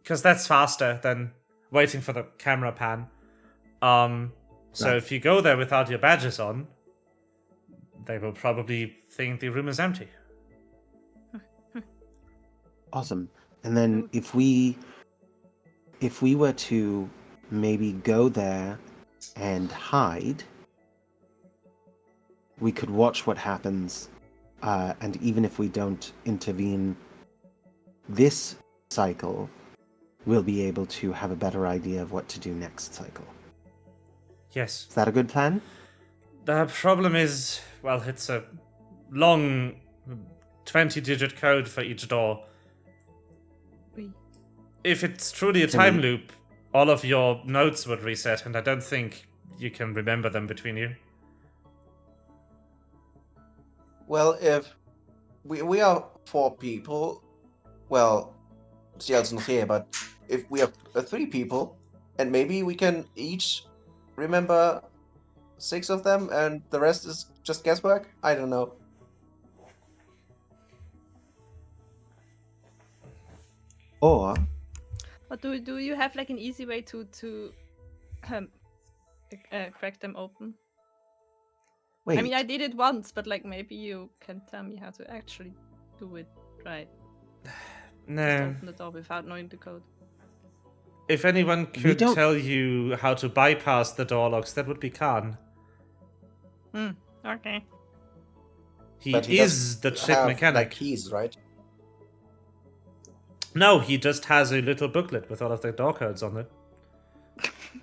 [SPEAKER 1] because that's faster than waiting for the camera pan. So
[SPEAKER 3] Right.
[SPEAKER 1] if you go there without your badges on, they will probably think the room is empty.
[SPEAKER 3] Awesome. And then if we were to maybe go there and hide, we could watch what happens, and even if we don't intervene this cycle, we'll be able to have a better idea of what to do next cycle.
[SPEAKER 1] Yes.
[SPEAKER 3] Is that a good plan?
[SPEAKER 1] The problem is, well, it's a long 20-digit code for each door. If it's truly a time loop, all of your notes would reset, and I don't think you can remember them between you.
[SPEAKER 5] Well, if we are 4 people, well, Ciel's not here, but if we are 3 people, and maybe we can each remember 6 of them, and the rest is just guesswork. I don't know.
[SPEAKER 3] Or
[SPEAKER 4] But do you have an easy way to crack them open?
[SPEAKER 3] wait,
[SPEAKER 4] I mean, I did it once, but maybe you can tell me how to actually do it right. Just
[SPEAKER 1] No.
[SPEAKER 4] open the door without knowing the code.
[SPEAKER 1] If anyone could
[SPEAKER 3] don't-
[SPEAKER 1] tell you how to bypass the door locks, that would be Khan.
[SPEAKER 4] Okay.
[SPEAKER 1] He
[SPEAKER 5] But he
[SPEAKER 1] is the
[SPEAKER 5] doesn't
[SPEAKER 1] chip
[SPEAKER 5] have,
[SPEAKER 1] mechanic.
[SPEAKER 5] keys, right?
[SPEAKER 1] No, he just has a little booklet with all of the door codes on it.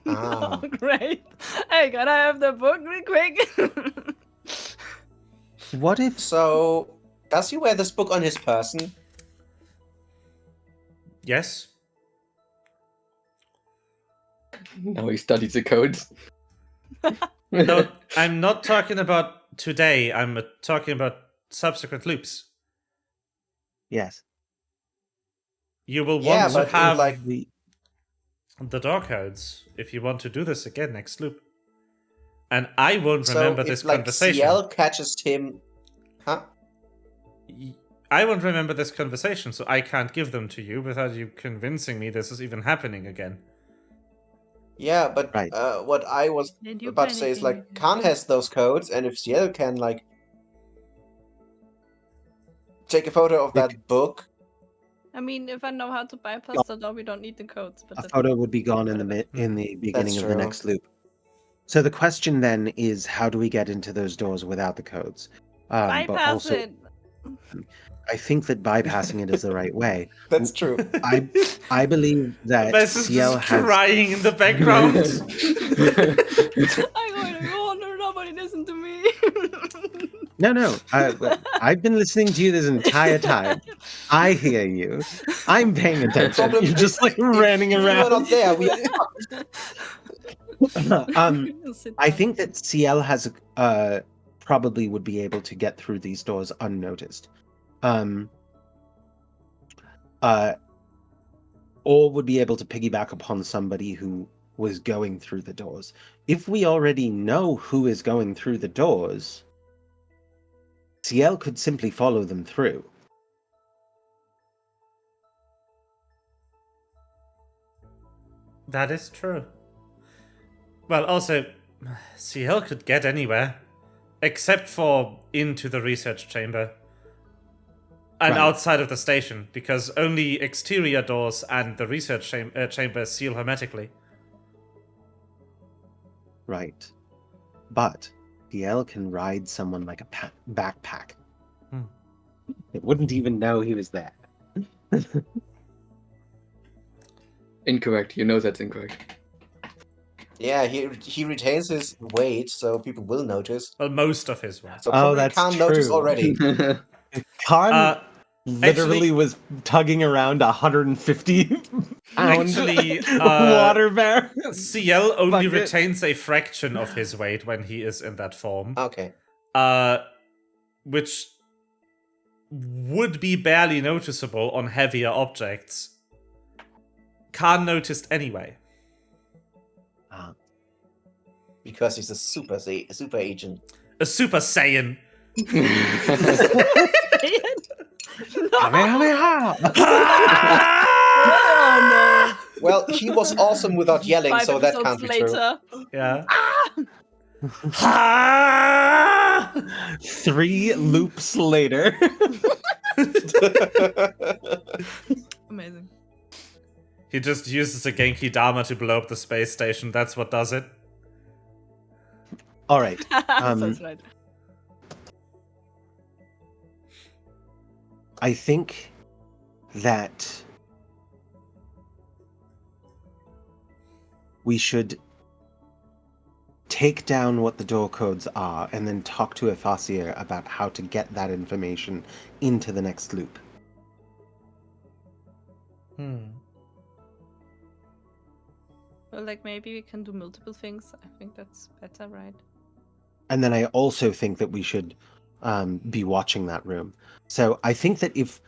[SPEAKER 5] Ah.
[SPEAKER 4] Oh, great. Hey, gotta have the book real quick.
[SPEAKER 3] what if
[SPEAKER 5] So, does he wear this book on his person?
[SPEAKER 1] Yes?
[SPEAKER 2] Now he studies the codes.
[SPEAKER 1] No, I'm not talking about today. I'm talking about subsequent loops.
[SPEAKER 3] yes?
[SPEAKER 1] You will
[SPEAKER 5] Yeah,
[SPEAKER 1] want to
[SPEAKER 5] but
[SPEAKER 1] have
[SPEAKER 3] the
[SPEAKER 1] the door codes if you want to do this again next loop. And I won't
[SPEAKER 5] So
[SPEAKER 1] remember
[SPEAKER 5] if,
[SPEAKER 1] this conversation.
[SPEAKER 5] Ciel catches him... Huh?
[SPEAKER 1] I won't remember this conversation, so I can't give them to you without you convincing me this is even happening again.
[SPEAKER 5] Yeah, but
[SPEAKER 3] Right.
[SPEAKER 5] what I was
[SPEAKER 4] Did you
[SPEAKER 5] about to say is,
[SPEAKER 4] panicking?
[SPEAKER 5] Khan has those codes, and if Ciel can, take a photo of that book...
[SPEAKER 4] I mean, if I know how to bypass the door, we don't need the codes. But
[SPEAKER 3] a photo would be gone in the beginning of the
[SPEAKER 5] true.
[SPEAKER 3] next loop. So the question then is, how do we get into those doors without the codes? But
[SPEAKER 4] bypass
[SPEAKER 3] also,
[SPEAKER 4] it.
[SPEAKER 3] I think that bypassing it is the right way.
[SPEAKER 5] That's true.
[SPEAKER 3] I believe that
[SPEAKER 1] Bess is
[SPEAKER 3] Ciel
[SPEAKER 1] just
[SPEAKER 3] has.
[SPEAKER 1] crying in the background.
[SPEAKER 4] I'm going to go on, nobody listen to me.
[SPEAKER 3] No. I've been listening to you this entire time. I hear you. I'm paying attention.
[SPEAKER 5] Problem
[SPEAKER 3] You're just
[SPEAKER 5] is,
[SPEAKER 3] running
[SPEAKER 5] if you
[SPEAKER 3] around.
[SPEAKER 5] are not there, we
[SPEAKER 3] I think that CL has probably would be able to get through these doors unnoticed. Or would be able to piggyback upon somebody who was going through the doors. If we already know who is going through the doors, CL could simply follow them through.
[SPEAKER 1] That is true. Well, also, CL could get anywhere, except for into the research chamber. And
[SPEAKER 3] Right.
[SPEAKER 1] outside of the station, because only exterior doors and the research chamber seal hermetically.
[SPEAKER 3] Right. But CL can ride someone like a backpack. It wouldn't even know he was there.
[SPEAKER 2] Incorrect. You know that's incorrect.
[SPEAKER 5] Yeah, he retains his weight, so people will notice.
[SPEAKER 1] Well, most of his work.
[SPEAKER 5] So
[SPEAKER 3] Oh,
[SPEAKER 5] probably
[SPEAKER 3] that's
[SPEAKER 5] can't notice
[SPEAKER 3] true.
[SPEAKER 5] already.
[SPEAKER 3] Khan literally was tugging around 150 pound
[SPEAKER 1] Actually,
[SPEAKER 3] water bear.
[SPEAKER 1] CL only
[SPEAKER 3] Bucket.
[SPEAKER 1] retains a fraction of his weight when he is in that form.
[SPEAKER 5] Okay.
[SPEAKER 1] Which would be barely noticeable on heavier objects. Khan noticed anyway.
[SPEAKER 5] Because he's a super agent.
[SPEAKER 1] A Super Saiyan.
[SPEAKER 3] Kamehameha!
[SPEAKER 4] Oh
[SPEAKER 5] Well, he was awesome without yelling,
[SPEAKER 4] no!
[SPEAKER 5] so that can't be
[SPEAKER 4] later.
[SPEAKER 1] Yeah.
[SPEAKER 3] 3 loops later.
[SPEAKER 5] true.
[SPEAKER 4] Amazing.
[SPEAKER 1] He just uses a Genki Dama to blow up the space station. That's what does it.
[SPEAKER 3] All right.
[SPEAKER 4] That's right.
[SPEAKER 3] I think that we should take down what the door codes are and then talk to Ephasier about how to get that information into the next loop.
[SPEAKER 4] Well, like maybe we can do multiple things. I think that's better, right?
[SPEAKER 3] And then I also think that we should be watching that room. So I think that if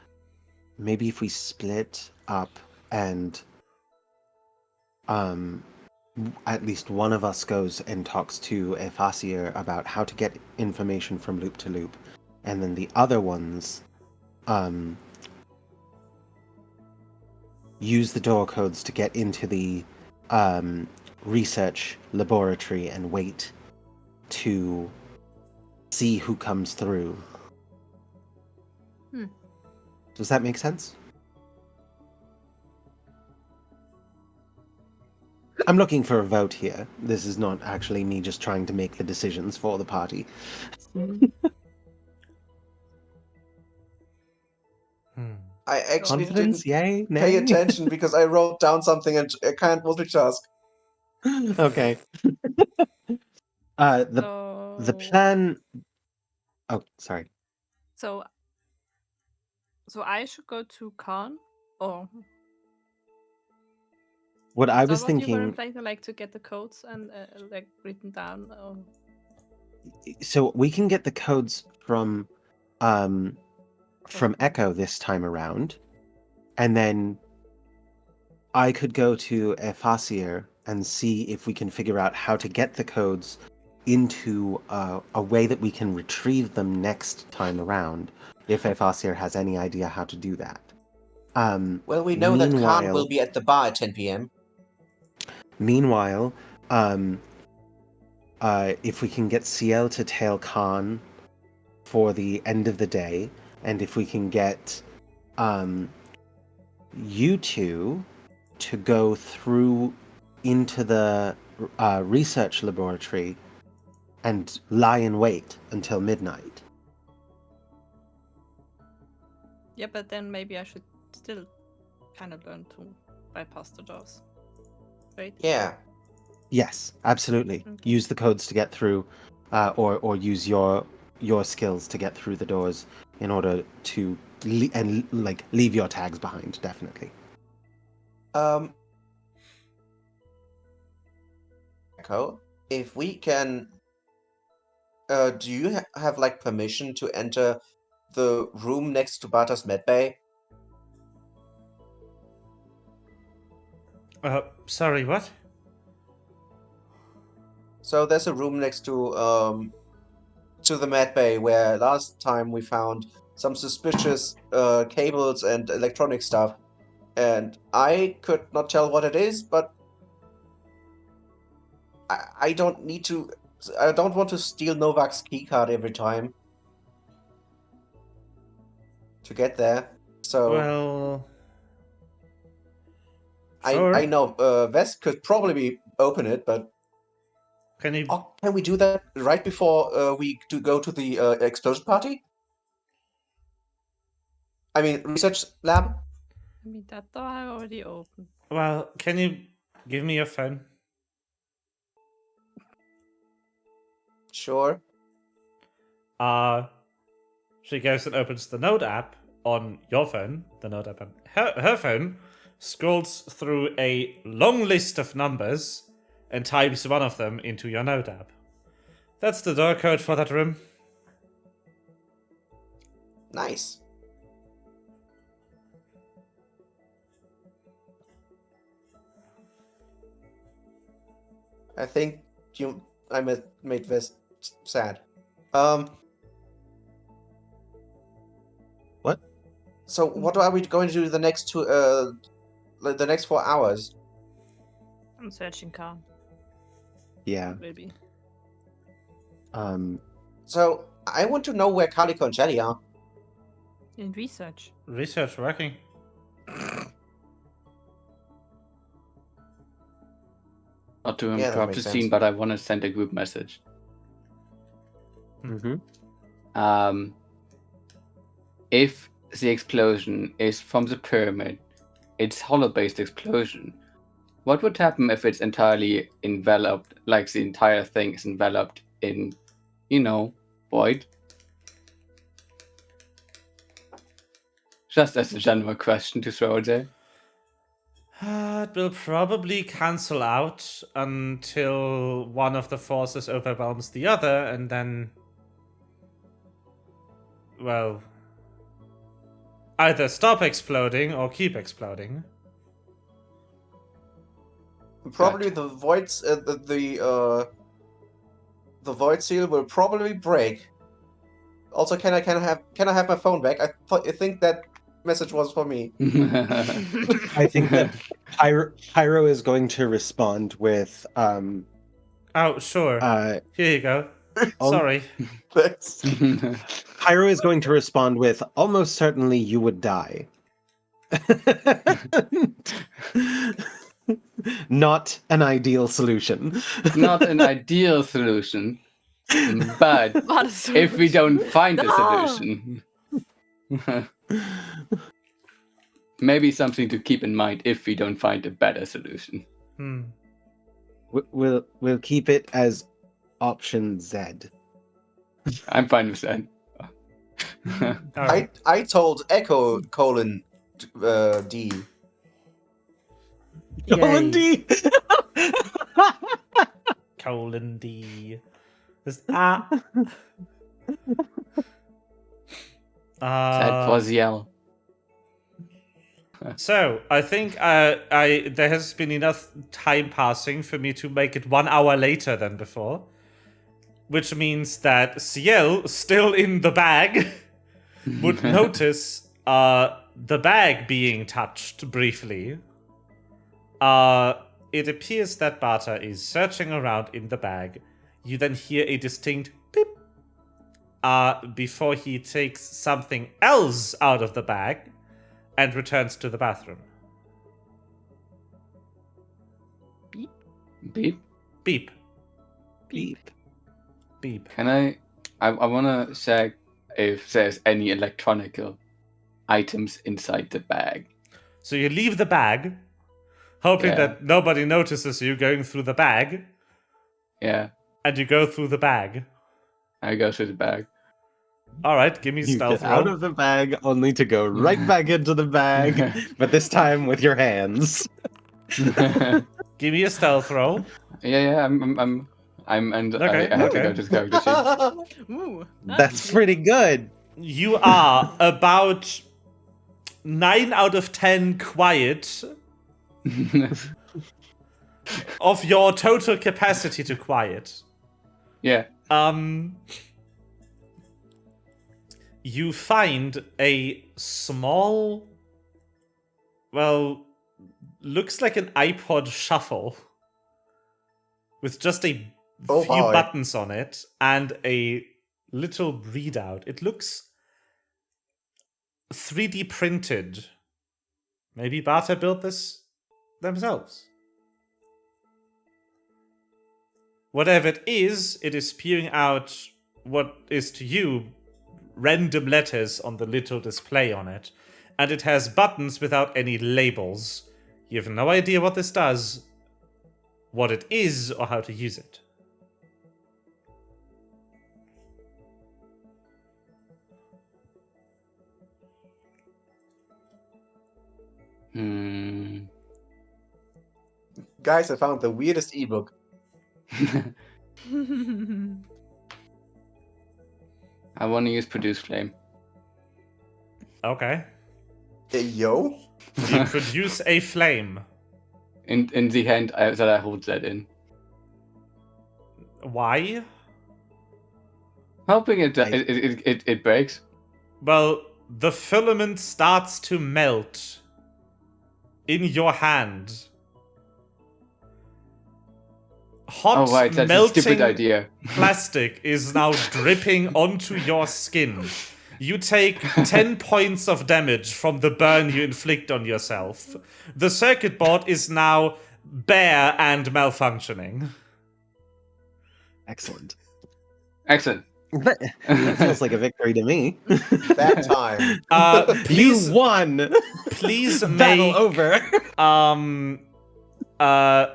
[SPEAKER 3] we split up and at least one of us goes and talks to Ephasier about how to get information from loop to loop, and then the other ones use the door codes to get into the research laboratory and wait to see who comes through. Does that make sense? I'm looking for a vote here. This is not actually me just trying to make the decisions for the party.
[SPEAKER 5] I actually
[SPEAKER 3] Confidence?
[SPEAKER 5] didn't
[SPEAKER 3] Yay? Nay?
[SPEAKER 5] pay attention because I wrote down something and I can't multitask.
[SPEAKER 3] Okay. The plan. Oh, sorry.
[SPEAKER 4] So I should go to Khan, or
[SPEAKER 3] What I
[SPEAKER 4] is
[SPEAKER 3] was
[SPEAKER 4] that what you were
[SPEAKER 3] thinking.
[SPEAKER 4] implying, like to get the codes and like written down? Or...
[SPEAKER 3] So we can get the codes from Echo this time around, and then I could go to Ephasier and see if we can figure out how to get the codes into a way that we can retrieve them next time around, if Ephasier has any idea how to do that.
[SPEAKER 5] Well, we know that Khan
[SPEAKER 3] meanwhile-
[SPEAKER 5] will be at the bar at 10 p.m.
[SPEAKER 3] Meanwhile, if we can get CL to tail Khan for the end of the day, and if we can get you two to go through into the research laboratory and lie in wait until midnight.
[SPEAKER 4] Yeah, but then maybe I should still kind of learn to bypass the doors. Right?
[SPEAKER 5] Yeah.
[SPEAKER 3] Yes, absolutely.
[SPEAKER 4] Okay.
[SPEAKER 3] Use the codes to get through, or use your skills to get through the doors in order to leave your tags behind. Definitely.
[SPEAKER 5] Echo, if we can, do you have like permission to enter the room next to Bata's medbay?
[SPEAKER 1] Sorry, what?
[SPEAKER 5] So there's a room next to the medbay where last time we found some suspicious cables and electronic stuff, and I could not tell what it is, but I don't need to. I don't want to steal Novak's keycard every time to get there. So
[SPEAKER 1] Well,
[SPEAKER 5] I
[SPEAKER 1] sure.
[SPEAKER 5] know Vest could probably open it, but
[SPEAKER 1] Can you?
[SPEAKER 5] can we do that right before we go to the explosion party? I mean, research lab.
[SPEAKER 4] I mean, that door I already opened.
[SPEAKER 1] Well, can you give me your phone?
[SPEAKER 5] Sure.
[SPEAKER 1] She goes and opens the Note app on your phone, the Note app on her phone, scrolls through a long list of numbers, and types one of them into your Note app. That's the door code for that room.
[SPEAKER 5] Nice. I think I made this sad.
[SPEAKER 3] What?
[SPEAKER 5] So what are we going to do the next the next 4 hours?
[SPEAKER 4] I'm searching car,
[SPEAKER 3] Yeah.
[SPEAKER 4] maybe.
[SPEAKER 5] So I want to know where Calico and Jelly are.
[SPEAKER 4] In research.
[SPEAKER 1] Research working.
[SPEAKER 2] Not to
[SPEAKER 5] Yeah, that
[SPEAKER 2] interrupt
[SPEAKER 5] makes
[SPEAKER 2] the scene,
[SPEAKER 5] sense.
[SPEAKER 2] but I want to send a group message.
[SPEAKER 3] Mm-hmm.
[SPEAKER 2] If the explosion is from the pyramid, it's hollow-based explosion. What would happen if it's entirely enveloped, like the entire thing is enveloped in, void? Just as a general question to throw there.
[SPEAKER 1] It will probably cancel out until one of the forces overwhelms the other, and then, well, either stop exploding or keep exploding.
[SPEAKER 5] Probably the voids, the void seal will probably break. Also, can I have my phone back? I think that message was for me.
[SPEAKER 3] I think that Pyro is going to respond with
[SPEAKER 1] Oh, sure. Here you go. Sorry.
[SPEAKER 5] Thanks.
[SPEAKER 3] Pyro is going to respond with, almost certainly you would die. Not an ideal solution.
[SPEAKER 2] Not an ideal solution, but if we don't find a solution, maybe something to keep in mind if we don't find a better solution.
[SPEAKER 3] We'll keep it as option Z.
[SPEAKER 2] I'm fine with that.
[SPEAKER 5] I told Echo : D.
[SPEAKER 3] Colin D.
[SPEAKER 1] Colon D.
[SPEAKER 2] That was yell.
[SPEAKER 1] So, I think there has been enough time passing for me to make it 1 hour later than before. Which means that Ciel, still in the bag, would notice the bag being touched briefly. It appears that Bata is searching around in the bag. You then hear a distinct beep before he takes something else out of the bag and returns to the bathroom.
[SPEAKER 2] Beep?
[SPEAKER 1] Beep.
[SPEAKER 3] Beep.
[SPEAKER 1] Beep.
[SPEAKER 2] Can I want to check if there's any electronical items inside the bag.
[SPEAKER 1] So you leave the bag, hoping that nobody notices you going through the bag.
[SPEAKER 2] Yeah.
[SPEAKER 1] And you go through the bag.
[SPEAKER 2] I go through the bag.
[SPEAKER 1] All right, give me a stealth
[SPEAKER 3] get
[SPEAKER 1] roll.
[SPEAKER 3] out of the bag, only to go right back into the bag, but this time with your hands.
[SPEAKER 1] Give me a stealth roll.
[SPEAKER 2] Yeah. I'm and I have to go to the character sheet.
[SPEAKER 4] Ooh,
[SPEAKER 3] That's pretty good.
[SPEAKER 1] You are about 9 out of 10 quiet of your total capacity to quiet.
[SPEAKER 2] Yeah.
[SPEAKER 1] You find a small, looks like an iPod Shuffle with just a few buttons on it and a little readout. It looks 3D printed. Maybe Bata built this themselves. Whatever it is spewing out what is to you random letters on the little display on it. And it has buttons without any labels. You have no idea what this does, what it is, or how to use it.
[SPEAKER 5] Guys, I found the weirdest ebook.
[SPEAKER 2] I want to use produce flame.
[SPEAKER 1] Okay.
[SPEAKER 5] Yo?
[SPEAKER 1] You produce a flame.
[SPEAKER 2] In the hand that I hold that in.
[SPEAKER 1] Why?
[SPEAKER 2] Hoping it breaks.
[SPEAKER 1] Well, the filament starts to melt in your hand. Hot
[SPEAKER 2] Oh right, that's a
[SPEAKER 1] melting
[SPEAKER 2] stupid idea.
[SPEAKER 1] plastic is now dripping onto your skin. You take 10 points of damage from the burn you inflict on yourself. The circuit board is now bare and malfunctioning.
[SPEAKER 3] Excellent.
[SPEAKER 2] Excellent.
[SPEAKER 3] That feels like a victory to me.
[SPEAKER 5] That time.
[SPEAKER 1] Please,
[SPEAKER 3] You won.
[SPEAKER 1] please
[SPEAKER 3] Battle
[SPEAKER 1] make
[SPEAKER 3] over.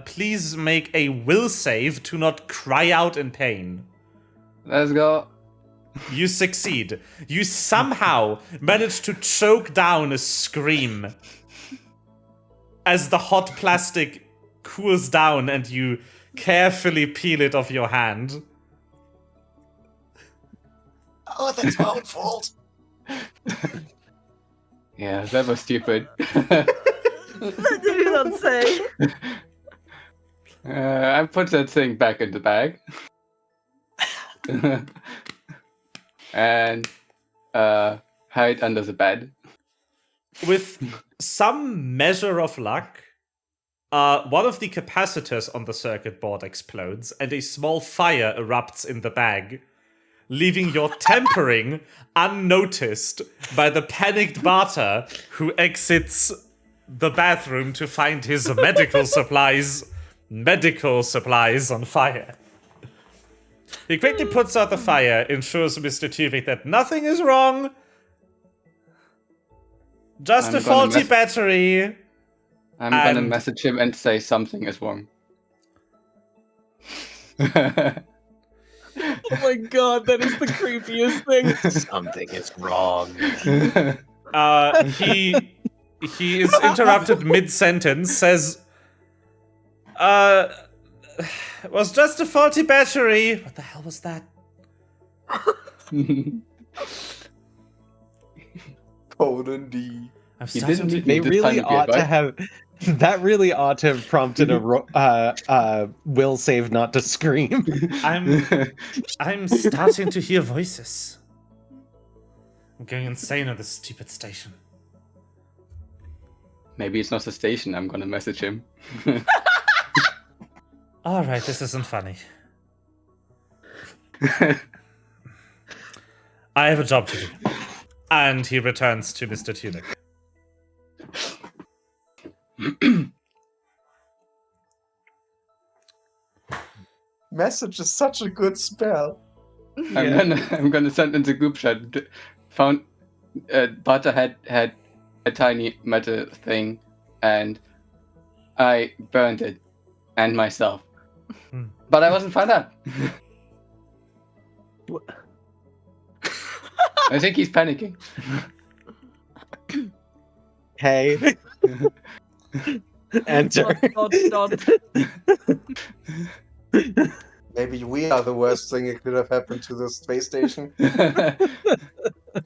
[SPEAKER 1] please make a will save to not cry out in pain.
[SPEAKER 2] Let's go.
[SPEAKER 1] You succeed. You somehow manage to choke down a scream as the hot plastic cools down and you carefully peel it off your hand.
[SPEAKER 5] Oh, that's my own fault.
[SPEAKER 2] Yeah, that was stupid.
[SPEAKER 4] What did you not say?
[SPEAKER 2] I put that thing back in the bag. And hide under the bed.
[SPEAKER 1] With some measure of luck, one of the capacitors on the circuit board explodes and a small fire erupts in the bag, leaving your tempering unnoticed by the panicked Barter who exits the bathroom to find his medical supplies on fire. He quickly puts out the fire, ensures Mr. Tuvik that nothing is wrong. Just a faulty battery.
[SPEAKER 2] I'm gonna
[SPEAKER 1] And-
[SPEAKER 2] message him and say something is wrong.
[SPEAKER 4] Oh my god, that is the creepiest thing.
[SPEAKER 3] Something is wrong.
[SPEAKER 1] He is interrupted mid-sentence, says, it was just a faulty battery. What the hell was that?
[SPEAKER 5] Conan D.
[SPEAKER 1] I'm
[SPEAKER 2] He
[SPEAKER 1] starting
[SPEAKER 2] didn't
[SPEAKER 1] to...
[SPEAKER 3] They
[SPEAKER 2] This
[SPEAKER 3] really
[SPEAKER 2] tiny bit,
[SPEAKER 3] ought to
[SPEAKER 2] right?
[SPEAKER 3] have. That really ought to have prompted a will save not to scream.
[SPEAKER 1] I'm starting to hear voices. I'm going insane on this stupid station.
[SPEAKER 2] Maybe it's not the station. I'm gonna message him.
[SPEAKER 1] Alright, this isn't funny. I have a job to do. And he returns to Mr. Tunic.
[SPEAKER 5] Message is such a good spell.
[SPEAKER 2] I'm gonna send in the group chat. Found Butter had a tiny metal thing, and I burned it, and myself. But I wasn't found out. I think he's panicking.
[SPEAKER 3] Hey. Enter.
[SPEAKER 4] Dot.
[SPEAKER 5] Maybe we are the worst thing that could have happened to the space station.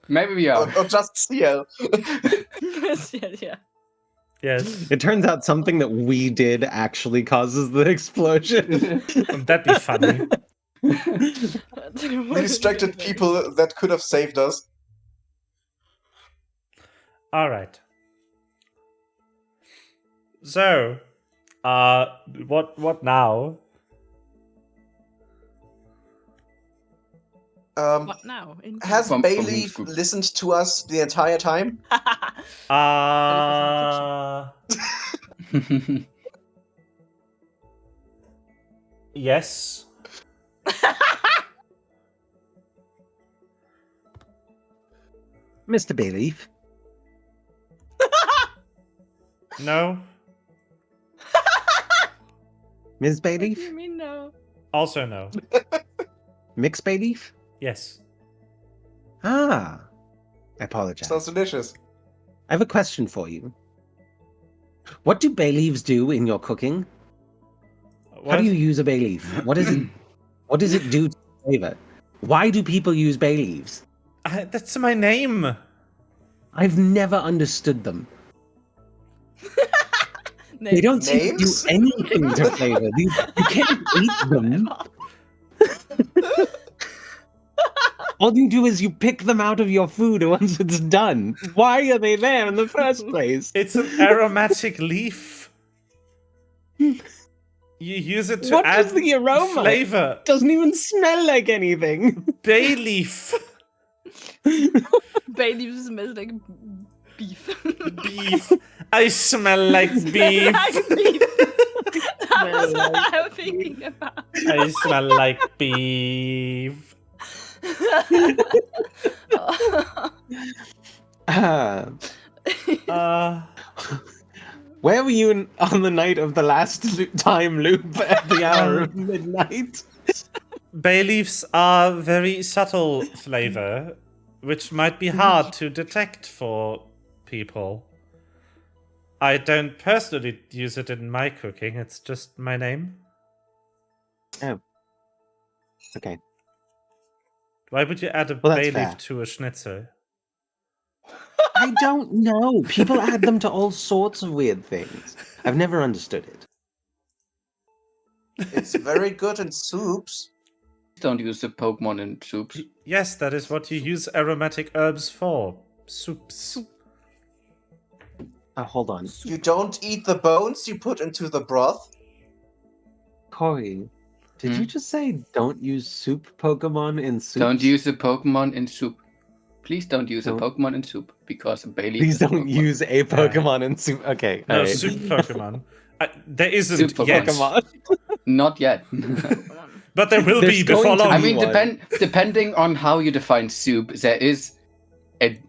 [SPEAKER 2] Maybe we are.
[SPEAKER 5] Or just CL.
[SPEAKER 4] Yeah.
[SPEAKER 1] Yes.
[SPEAKER 3] It turns out something that we did actually causes the explosion.
[SPEAKER 1] That'd be funny.
[SPEAKER 5] We distracted people that could have saved us.
[SPEAKER 1] Alright. So, what now?
[SPEAKER 4] What now?
[SPEAKER 5] Has
[SPEAKER 2] From
[SPEAKER 5] Bailey
[SPEAKER 2] whose group?
[SPEAKER 5] listened to us the entire time?
[SPEAKER 1] Yes.
[SPEAKER 3] Mr. Bayleaf.
[SPEAKER 1] No.
[SPEAKER 3] Ms.
[SPEAKER 4] What do you
[SPEAKER 3] Bayleaf?
[SPEAKER 4] mean no?
[SPEAKER 1] Also no.
[SPEAKER 3] Mix Bayleaf?
[SPEAKER 1] Yes.
[SPEAKER 3] Ah. I apologize.
[SPEAKER 5] Sounds delicious.
[SPEAKER 3] I have a question for you. What do bay leaves do in your cooking? How do you use a bay leaf? What is it? What does it do to flavor? Why do people use bay leaves?
[SPEAKER 1] That's my name.
[SPEAKER 3] I've never understood them. They don't seem to do
[SPEAKER 5] Names?
[SPEAKER 3] anything to flavor. You can't eat them. All you do is you pick them out of your food once it's done. Why are they there in the first place?
[SPEAKER 1] It's an aromatic leaf. You use it to
[SPEAKER 3] What
[SPEAKER 1] add
[SPEAKER 3] is the aroma?
[SPEAKER 1] flavor.
[SPEAKER 3] It doesn't even smell like anything.
[SPEAKER 1] Bay leaf.
[SPEAKER 4] Bay leaves smell like beef.
[SPEAKER 1] Beef. I smell like beef.
[SPEAKER 4] Like beef. That was what I was thinking about.
[SPEAKER 1] I smell like beef.
[SPEAKER 3] Where were you on the night of the last time loop at the hour of midnight?
[SPEAKER 1] Bay leaves are very subtle flavor, which might be hard to detect for people. I don't personally use it in my cooking, it's just my name.
[SPEAKER 3] Oh. Okay.
[SPEAKER 1] Why would you add a
[SPEAKER 3] Well, that's
[SPEAKER 1] bay
[SPEAKER 3] fair.
[SPEAKER 1] leaf to a schnitzel?
[SPEAKER 3] I don't know. People add them to all sorts of weird things. I've never understood it.
[SPEAKER 5] It's very good in soups.
[SPEAKER 2] Don't use the Pokemon in soups.
[SPEAKER 1] Yes, that is what you use aromatic herbs for. Soups.
[SPEAKER 3] Hold on.
[SPEAKER 5] You don't eat the bones you put into the broth.
[SPEAKER 3] Corey, did you just say don't use soup Pokemon in soup?
[SPEAKER 2] Don't use a Pokemon in soup. Please don't use
[SPEAKER 3] Don't-
[SPEAKER 2] a Pokemon in soup, because a Bailey
[SPEAKER 3] Please
[SPEAKER 2] is a
[SPEAKER 3] don't
[SPEAKER 2] Pokemon.
[SPEAKER 3] use a Pokemon in soup. Okay.
[SPEAKER 1] No,
[SPEAKER 3] alright.
[SPEAKER 1] soup Pokemon. There isn't
[SPEAKER 2] Soup
[SPEAKER 1] yet,
[SPEAKER 3] Pokemon.
[SPEAKER 2] Not yet.
[SPEAKER 1] but there will
[SPEAKER 3] There's
[SPEAKER 1] be
[SPEAKER 3] going
[SPEAKER 1] before
[SPEAKER 3] to
[SPEAKER 1] long.
[SPEAKER 2] I
[SPEAKER 3] be
[SPEAKER 2] mean,
[SPEAKER 3] one.
[SPEAKER 2] depending on how you define soup, there is a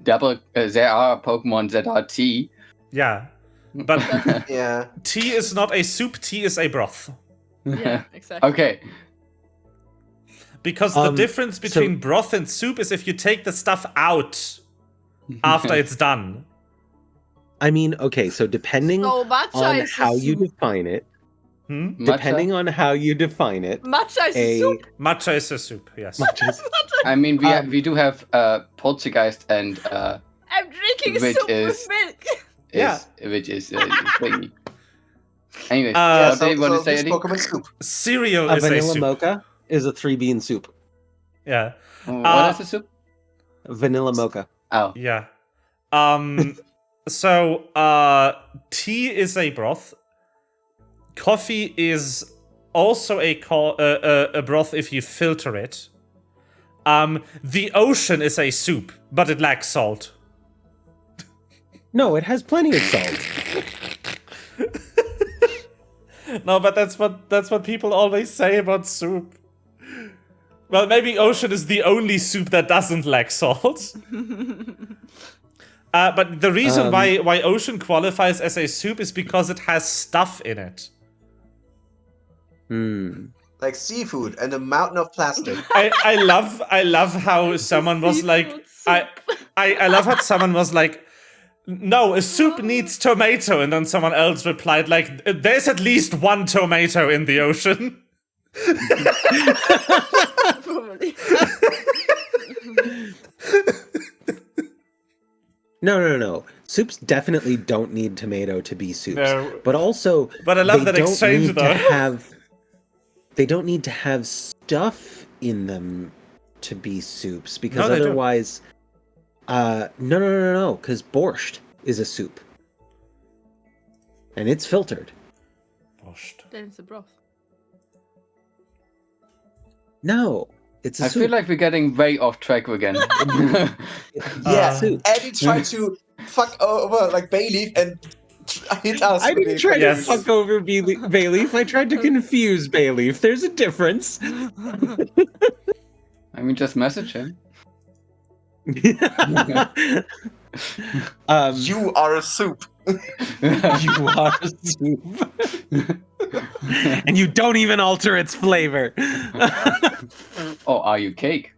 [SPEAKER 2] double. There are Pokemon that are tea.
[SPEAKER 1] Yeah, but
[SPEAKER 5] Yeah.
[SPEAKER 1] tea is not a soup. Tea is a broth.
[SPEAKER 4] Yeah, exactly.
[SPEAKER 2] Okay.
[SPEAKER 1] Because the difference
[SPEAKER 3] so-
[SPEAKER 1] between broth and soup is if you take the stuff out after it's done.
[SPEAKER 3] I mean, okay, so depending
[SPEAKER 4] So matcha
[SPEAKER 3] on
[SPEAKER 4] is a
[SPEAKER 3] how you
[SPEAKER 4] soup.
[SPEAKER 3] define it,
[SPEAKER 1] Hmm?
[SPEAKER 3] depending on how you define it,
[SPEAKER 4] Matcha is a
[SPEAKER 3] a
[SPEAKER 4] soup.
[SPEAKER 1] Matcha is a soup. Yes.
[SPEAKER 2] I mean, we do have Poltergeist and
[SPEAKER 4] I'm drinking
[SPEAKER 2] Which
[SPEAKER 4] soup
[SPEAKER 2] is-
[SPEAKER 4] with milk.
[SPEAKER 1] Yeah.
[SPEAKER 2] which is thingy. Anyways,
[SPEAKER 1] Uh,
[SPEAKER 2] what do you want to say,
[SPEAKER 5] this
[SPEAKER 2] Eddie?
[SPEAKER 5] Pokemon soup.
[SPEAKER 1] Cereal
[SPEAKER 3] a
[SPEAKER 1] is a
[SPEAKER 3] vanilla
[SPEAKER 1] soup.
[SPEAKER 3] mocha is a 3-bean soup.
[SPEAKER 1] Yeah.
[SPEAKER 2] What is the soup?
[SPEAKER 3] Vanilla mocha.
[SPEAKER 2] Oh,
[SPEAKER 1] Yeah. So tea is a broth. Coffee is also a broth if you filter it. The ocean is a soup, but it lacks salt.
[SPEAKER 3] No, it has plenty of salt.
[SPEAKER 1] No, but that's what people always say about soup. Well, maybe ocean is the only soup that doesn't lack salt. But the reason why ocean qualifies as a soup is because it has stuff in it.
[SPEAKER 5] Like seafood and a mountain of plastic.
[SPEAKER 1] I love how someone was like,
[SPEAKER 4] Seafood
[SPEAKER 1] I love how someone was like, no, a soup needs tomato, and then someone else replied like, there's at least one tomato in the ocean.
[SPEAKER 4] Probably.
[SPEAKER 3] No. Soups definitely don't need tomato to be soups.
[SPEAKER 1] No.
[SPEAKER 3] But also,
[SPEAKER 1] But I love
[SPEAKER 3] they
[SPEAKER 1] that
[SPEAKER 3] don't
[SPEAKER 1] exchange,
[SPEAKER 3] need
[SPEAKER 1] though.
[SPEAKER 3] to have. They don't need to have stuff in them to be soups because
[SPEAKER 1] No, they don't.
[SPEAKER 3] otherwise, no, because borscht is a soup, and it's filtered.
[SPEAKER 1] Borscht.
[SPEAKER 4] Then it's a broth.
[SPEAKER 3] No, it's a
[SPEAKER 2] I
[SPEAKER 3] soup.
[SPEAKER 2] feel like we're getting way off track again.
[SPEAKER 5] Yeah,
[SPEAKER 3] soup.
[SPEAKER 5] Eddie tried to fuck over like Bayleaf and hit us.
[SPEAKER 3] I
[SPEAKER 5] with
[SPEAKER 3] didn't
[SPEAKER 5] it.
[SPEAKER 3] try
[SPEAKER 1] Yes.
[SPEAKER 3] to fuck over Bayleaf. I tried to confuse Bayleaf. There's a difference.
[SPEAKER 2] I mean, just message him.
[SPEAKER 5] You are a soup.
[SPEAKER 3] You are a soup. And you don't even alter its flavor.
[SPEAKER 2] Or are you cake?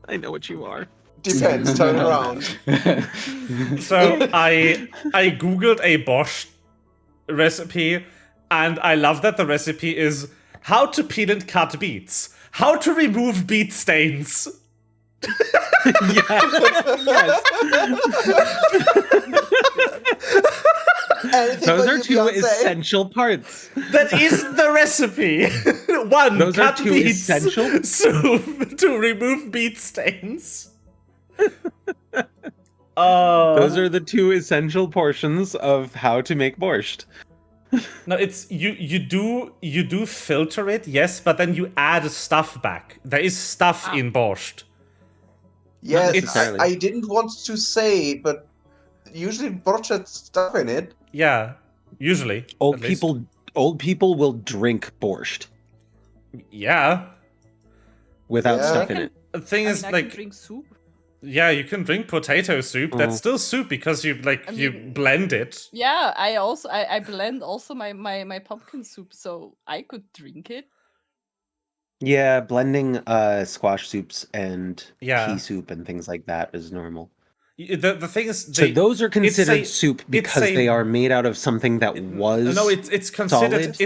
[SPEAKER 3] I know what you are.
[SPEAKER 5] Depends. Turn around.
[SPEAKER 1] So I googled a borscht recipe, and I love that the recipe is how to peel and cut beets, how to remove beet stains.
[SPEAKER 3] Those are two essential parts.
[SPEAKER 1] That is the recipe. One,
[SPEAKER 3] Those are
[SPEAKER 1] cut
[SPEAKER 3] two
[SPEAKER 1] beets
[SPEAKER 3] essential-
[SPEAKER 1] soup to remove beet stains.
[SPEAKER 3] Those are the two essential portions of how to make borscht.
[SPEAKER 1] No, it's you do filter it, yes, but then you add stuff back. There is stuff in borscht.
[SPEAKER 5] Yes,
[SPEAKER 3] necessarily.
[SPEAKER 5] I didn't want to say, but usually borscht has stuff in it.
[SPEAKER 1] Yeah, usually.
[SPEAKER 3] Old
[SPEAKER 1] at least.
[SPEAKER 3] people will drink borscht
[SPEAKER 1] Yeah.
[SPEAKER 3] without
[SPEAKER 5] Yeah.
[SPEAKER 3] stuff in it.
[SPEAKER 1] The thing
[SPEAKER 4] I
[SPEAKER 1] is,
[SPEAKER 4] mean, I can
[SPEAKER 1] like,
[SPEAKER 4] drink soup.
[SPEAKER 1] yeah, you can drink potato soup. That's still soup because you you
[SPEAKER 4] mean-
[SPEAKER 1] blend it.
[SPEAKER 4] Yeah, I blend also my pumpkin soup, so I could drink it.
[SPEAKER 3] Yeah, blending squash soups and
[SPEAKER 1] Yeah.
[SPEAKER 3] pea soup and things like that is normal.
[SPEAKER 1] The thing is,
[SPEAKER 3] So those are considered
[SPEAKER 1] a-
[SPEAKER 3] soup
[SPEAKER 1] it's
[SPEAKER 3] because
[SPEAKER 1] a-
[SPEAKER 3] they are made out of something that was.
[SPEAKER 1] No, it's considered.
[SPEAKER 3] solid.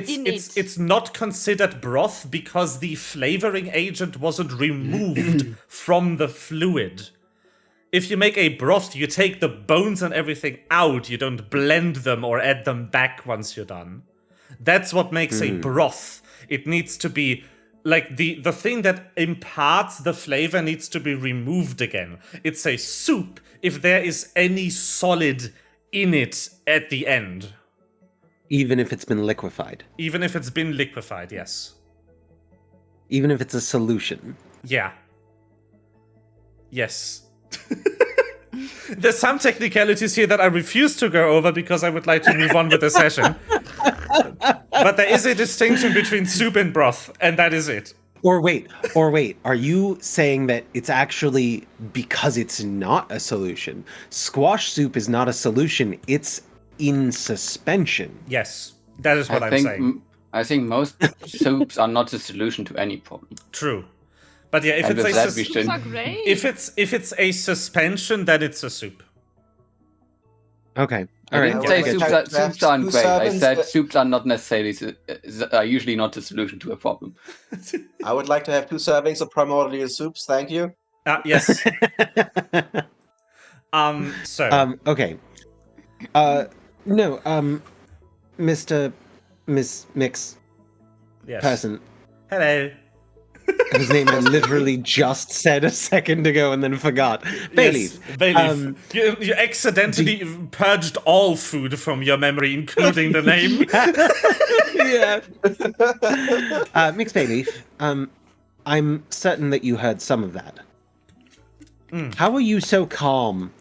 [SPEAKER 1] It's not considered broth because the flavoring agent wasn't removed from the fluid. If you make a broth, you take the bones and everything out. You don't blend them or add them back once you're done. That's what makes a broth. It needs to be like the thing that imparts the flavor needs to be removed again. It's a soup if there is any solid in it at the end.
[SPEAKER 3] Even if it's been liquefied.
[SPEAKER 1] Even if it's been liquefied, yes.
[SPEAKER 3] Even if it's a solution.
[SPEAKER 1] Yeah. Yes. There's some technicalities here that I refuse to go over because I would like to move on with the session. But there is a distinction between soup and broth, and that is it.
[SPEAKER 3] Or wait, are you saying that it's actually because it's not a solution? Squash soup is not a solution, it's in suspension.
[SPEAKER 1] Yes, that is what I'm saying.
[SPEAKER 2] I think most soups are not a solution to any problem.
[SPEAKER 1] True. But yeah, if
[SPEAKER 2] And
[SPEAKER 1] it's
[SPEAKER 2] with
[SPEAKER 1] a
[SPEAKER 2] that, we
[SPEAKER 4] Soups are great.
[SPEAKER 1] if it's a suspension, then it's a soup.
[SPEAKER 3] Okay.
[SPEAKER 2] I
[SPEAKER 3] All
[SPEAKER 2] didn't
[SPEAKER 3] right.
[SPEAKER 2] say
[SPEAKER 5] Okay.
[SPEAKER 2] soups aren't
[SPEAKER 5] Two
[SPEAKER 2] great. I
[SPEAKER 5] servings,
[SPEAKER 2] said soups are not necessarily are usually not a solution to a problem.
[SPEAKER 5] I would like to have 2 servings of primordial soups. Thank you.
[SPEAKER 1] Yes. So
[SPEAKER 3] Okay. No, Miss Mix
[SPEAKER 1] yes.
[SPEAKER 3] person,
[SPEAKER 1] Hello.
[SPEAKER 3] whose name I literally just said a second ago and then forgot. Bayleaf.
[SPEAKER 1] Yes, Bayleaf. You accidentally purged all food from your memory, including the name.
[SPEAKER 3] Yeah. Mix Bayleaf. I'm certain that you heard some of that. How are you so calm?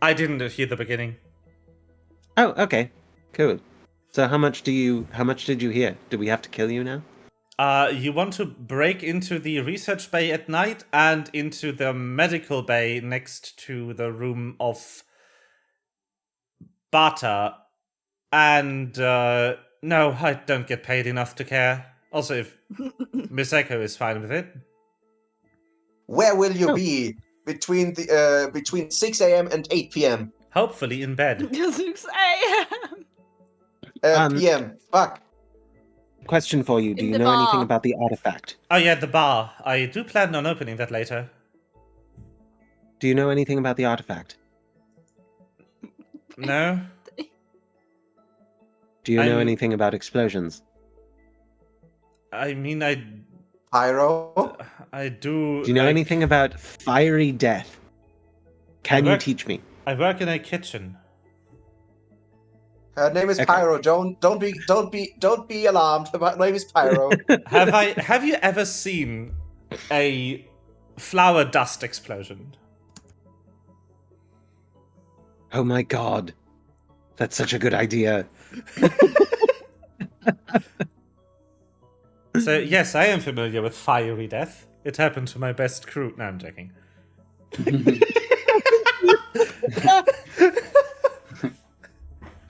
[SPEAKER 1] I didn't hear the beginning.
[SPEAKER 3] Oh, okay. Cool. So how much did you hear? Do we have to kill you now?
[SPEAKER 1] You want to break into the research bay at night and into the medical bay next to the room of Bata. And, no, I don't get paid enough to care. Also, if Miss Echo is fine with it.
[SPEAKER 5] Where will you
[SPEAKER 3] Oh.
[SPEAKER 5] be between 6 a.m. and 8 p.m.?
[SPEAKER 1] Hopefully in bed.
[SPEAKER 4] 6 a.m.
[SPEAKER 5] PM. Fuck.
[SPEAKER 3] Question for you. Do
[SPEAKER 4] In
[SPEAKER 3] you
[SPEAKER 4] the
[SPEAKER 3] know anything
[SPEAKER 4] bar.
[SPEAKER 3] about the artifact?
[SPEAKER 1] Oh yeah, the bar. I do plan on opening that later.
[SPEAKER 3] Do you know anything about the artifact?
[SPEAKER 1] No?
[SPEAKER 3] Do you know
[SPEAKER 1] I'm-
[SPEAKER 3] anything about explosions?
[SPEAKER 1] I mean, I
[SPEAKER 5] Pyro.
[SPEAKER 1] do...
[SPEAKER 3] Do you know
[SPEAKER 1] like,
[SPEAKER 3] anything about fiery death? Can you
[SPEAKER 1] work-
[SPEAKER 3] teach me?
[SPEAKER 1] I work in a kitchen.
[SPEAKER 5] Her name is
[SPEAKER 3] Okay.
[SPEAKER 5] Pyro. Don't be alarmed. Her name is Pyro.
[SPEAKER 1] Have you ever seen a flower dust explosion?
[SPEAKER 3] Oh my god. That's such a good idea.
[SPEAKER 1] So yes, I am familiar with fiery death. It happened to my best crew. No, I'm joking.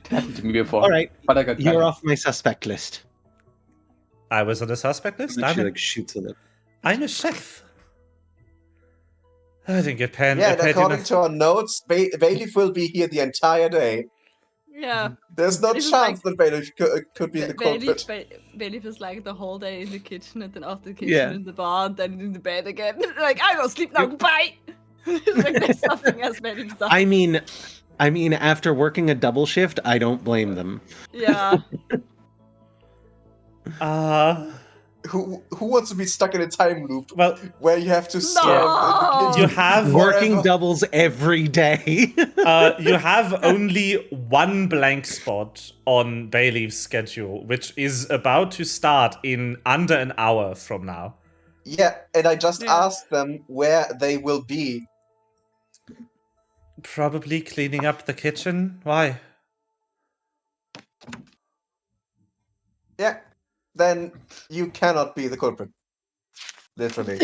[SPEAKER 2] Happened to me before.
[SPEAKER 3] All right,
[SPEAKER 2] but I got
[SPEAKER 3] you're
[SPEAKER 2] tired.
[SPEAKER 3] off my suspect list.
[SPEAKER 1] I was on the suspect list.
[SPEAKER 3] She like shoots at it.
[SPEAKER 1] I'm a chef. I think it
[SPEAKER 5] Yeah, and according to our notes, Bailiff will be here the entire day.
[SPEAKER 4] Yeah.
[SPEAKER 5] There's no
[SPEAKER 4] This is
[SPEAKER 5] chance that Bailiff could be the culprit.
[SPEAKER 4] Bailiff is like the whole day in the kitchen, and then after the kitchen
[SPEAKER 3] Yeah.
[SPEAKER 4] in the bar, and then in the bed again. Like, I go sleep now, goodbye! It's like there's nothing else Bailiff does.
[SPEAKER 3] I mean, after working a double shift, I don't blame them.
[SPEAKER 4] Yeah.
[SPEAKER 5] Who wants to be stuck in a time loop
[SPEAKER 1] Well,
[SPEAKER 5] where you have to serve
[SPEAKER 4] No!
[SPEAKER 1] you have
[SPEAKER 3] Working
[SPEAKER 5] Forever.
[SPEAKER 3] doubles every day.
[SPEAKER 1] you have only one blank spot on Bailiff's schedule, which is about to start in under an hour from now.
[SPEAKER 5] Yeah, and I just
[SPEAKER 4] Yeah.
[SPEAKER 5] asked them where they will be.
[SPEAKER 1] Probably cleaning up the kitchen. Why?
[SPEAKER 5] Yeah, then you cannot be the culprit. Literally.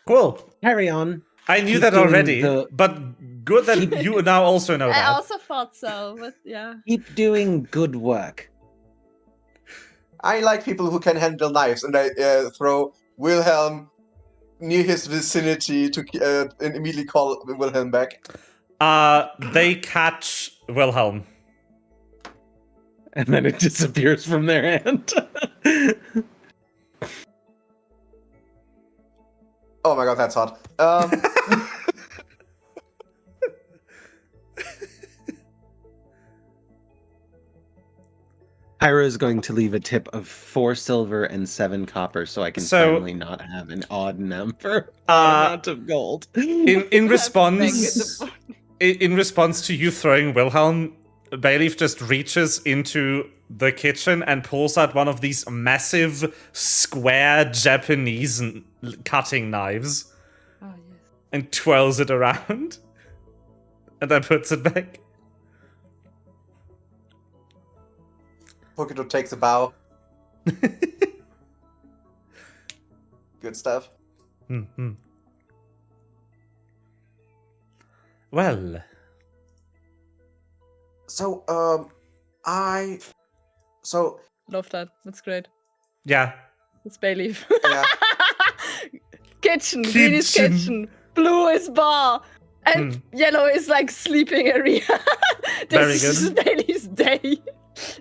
[SPEAKER 1] Cool.
[SPEAKER 3] Carry on.
[SPEAKER 1] I knew
[SPEAKER 3] Keep
[SPEAKER 1] that
[SPEAKER 3] doing
[SPEAKER 1] already,
[SPEAKER 3] the-
[SPEAKER 1] but good that you now also know
[SPEAKER 4] I
[SPEAKER 1] that.
[SPEAKER 4] also thought so, but yeah.
[SPEAKER 3] Keep doing good work.
[SPEAKER 5] I like people who can handle knives, and I throw Wilhelm near his vicinity to and immediately call Wilhelm back.
[SPEAKER 1] They catch Wilhelm.
[SPEAKER 3] And then it disappears from their hand.
[SPEAKER 5] Oh my god, that's hot.
[SPEAKER 3] Ira is going to leave a tip of 4 silver and 7 copper so I can finally not have an odd number amount of gold.
[SPEAKER 1] In response to you throwing Wilhelm, Bailiff just reaches into the kitchen and pulls out one of these massive square Japanese cutting knives
[SPEAKER 4] Oh, yes.
[SPEAKER 1] and twirls it around and then puts it back.
[SPEAKER 5] Pokito takes a bow. Good stuff.
[SPEAKER 1] Mm-hmm. Well,
[SPEAKER 5] So,
[SPEAKER 4] Love that. That's great.
[SPEAKER 1] yeah.
[SPEAKER 4] It's Bailiff.
[SPEAKER 5] yeah.
[SPEAKER 4] Kitchen. Green is
[SPEAKER 1] Kitchen.
[SPEAKER 4] kitchen. Blue is bar. And yellow is like sleeping area.
[SPEAKER 1] Very
[SPEAKER 4] This is
[SPEAKER 1] good.
[SPEAKER 4] Bailiff's day.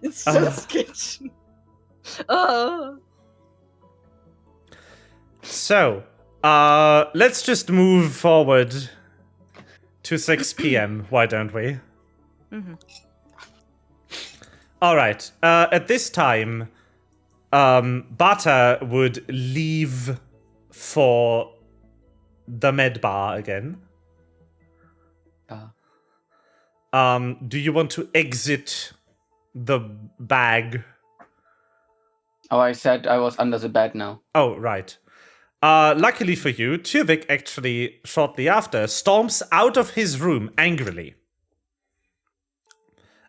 [SPEAKER 4] It's just kitchen.
[SPEAKER 1] So, let's just move forward to 6 p.m. Why don't we?
[SPEAKER 4] Mhm.
[SPEAKER 1] All right. At this time, Bata would leave for the med bar again. Do you want to exit the bag?
[SPEAKER 2] Oh, I said I was under the bed now.
[SPEAKER 1] Oh, right. Luckily for you, Tuvik actually, shortly after, storms out of his room angrily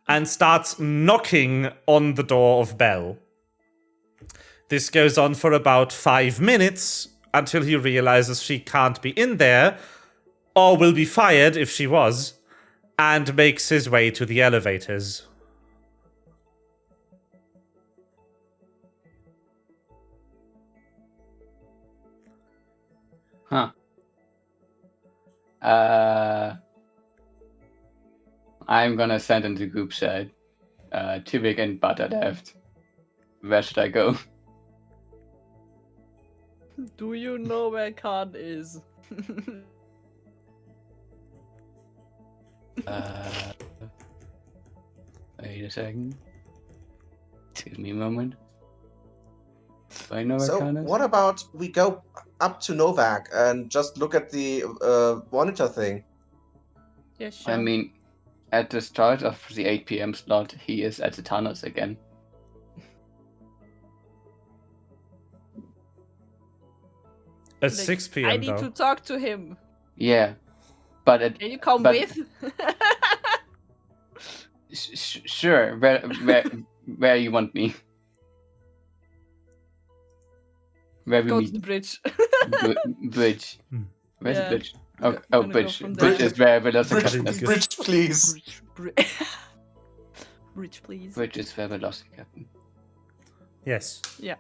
[SPEAKER 1] and starts knocking on the door of Belle. This goes on for about 5 minutes until he realizes she can't be in there, or will be fired if she was, and makes his way to the elevators.
[SPEAKER 2] Huh. I'm gonna send in the group chat. Tuvik and Butter left. Where should I go?
[SPEAKER 4] Do you know where Khan is?
[SPEAKER 2] Wait a second. Excuse me a moment. Do I know where
[SPEAKER 5] So,
[SPEAKER 2] Khan is?
[SPEAKER 5] what about we go up to Novak and just look at the monitor thing?
[SPEAKER 4] Yeah, sure.
[SPEAKER 2] I mean, at the start of the 8 p.m. slot, he is at the tunnels again.
[SPEAKER 1] At
[SPEAKER 4] Like,
[SPEAKER 1] 6 p.m.
[SPEAKER 4] I need
[SPEAKER 1] though.
[SPEAKER 4] to talk to him.
[SPEAKER 2] Yeah, but at
[SPEAKER 4] Can you come
[SPEAKER 2] But-
[SPEAKER 4] with?
[SPEAKER 2] sure. Where you want me? Where we
[SPEAKER 4] Go to
[SPEAKER 2] meet?
[SPEAKER 4] the bridge.
[SPEAKER 2] Bridge.
[SPEAKER 1] Hmm.
[SPEAKER 2] Where's
[SPEAKER 4] Yeah.
[SPEAKER 2] the bridge?
[SPEAKER 4] Yeah,
[SPEAKER 2] Oh,
[SPEAKER 4] gonna go
[SPEAKER 2] bridge.
[SPEAKER 4] from
[SPEAKER 2] Bridge
[SPEAKER 4] there.
[SPEAKER 2] is where Velocity
[SPEAKER 5] Bridge,
[SPEAKER 1] Bridge.
[SPEAKER 5] bridge, please.
[SPEAKER 4] Bridge, please.
[SPEAKER 2] Bridge is where Velocity Captain.
[SPEAKER 1] Yes.
[SPEAKER 4] Yeah.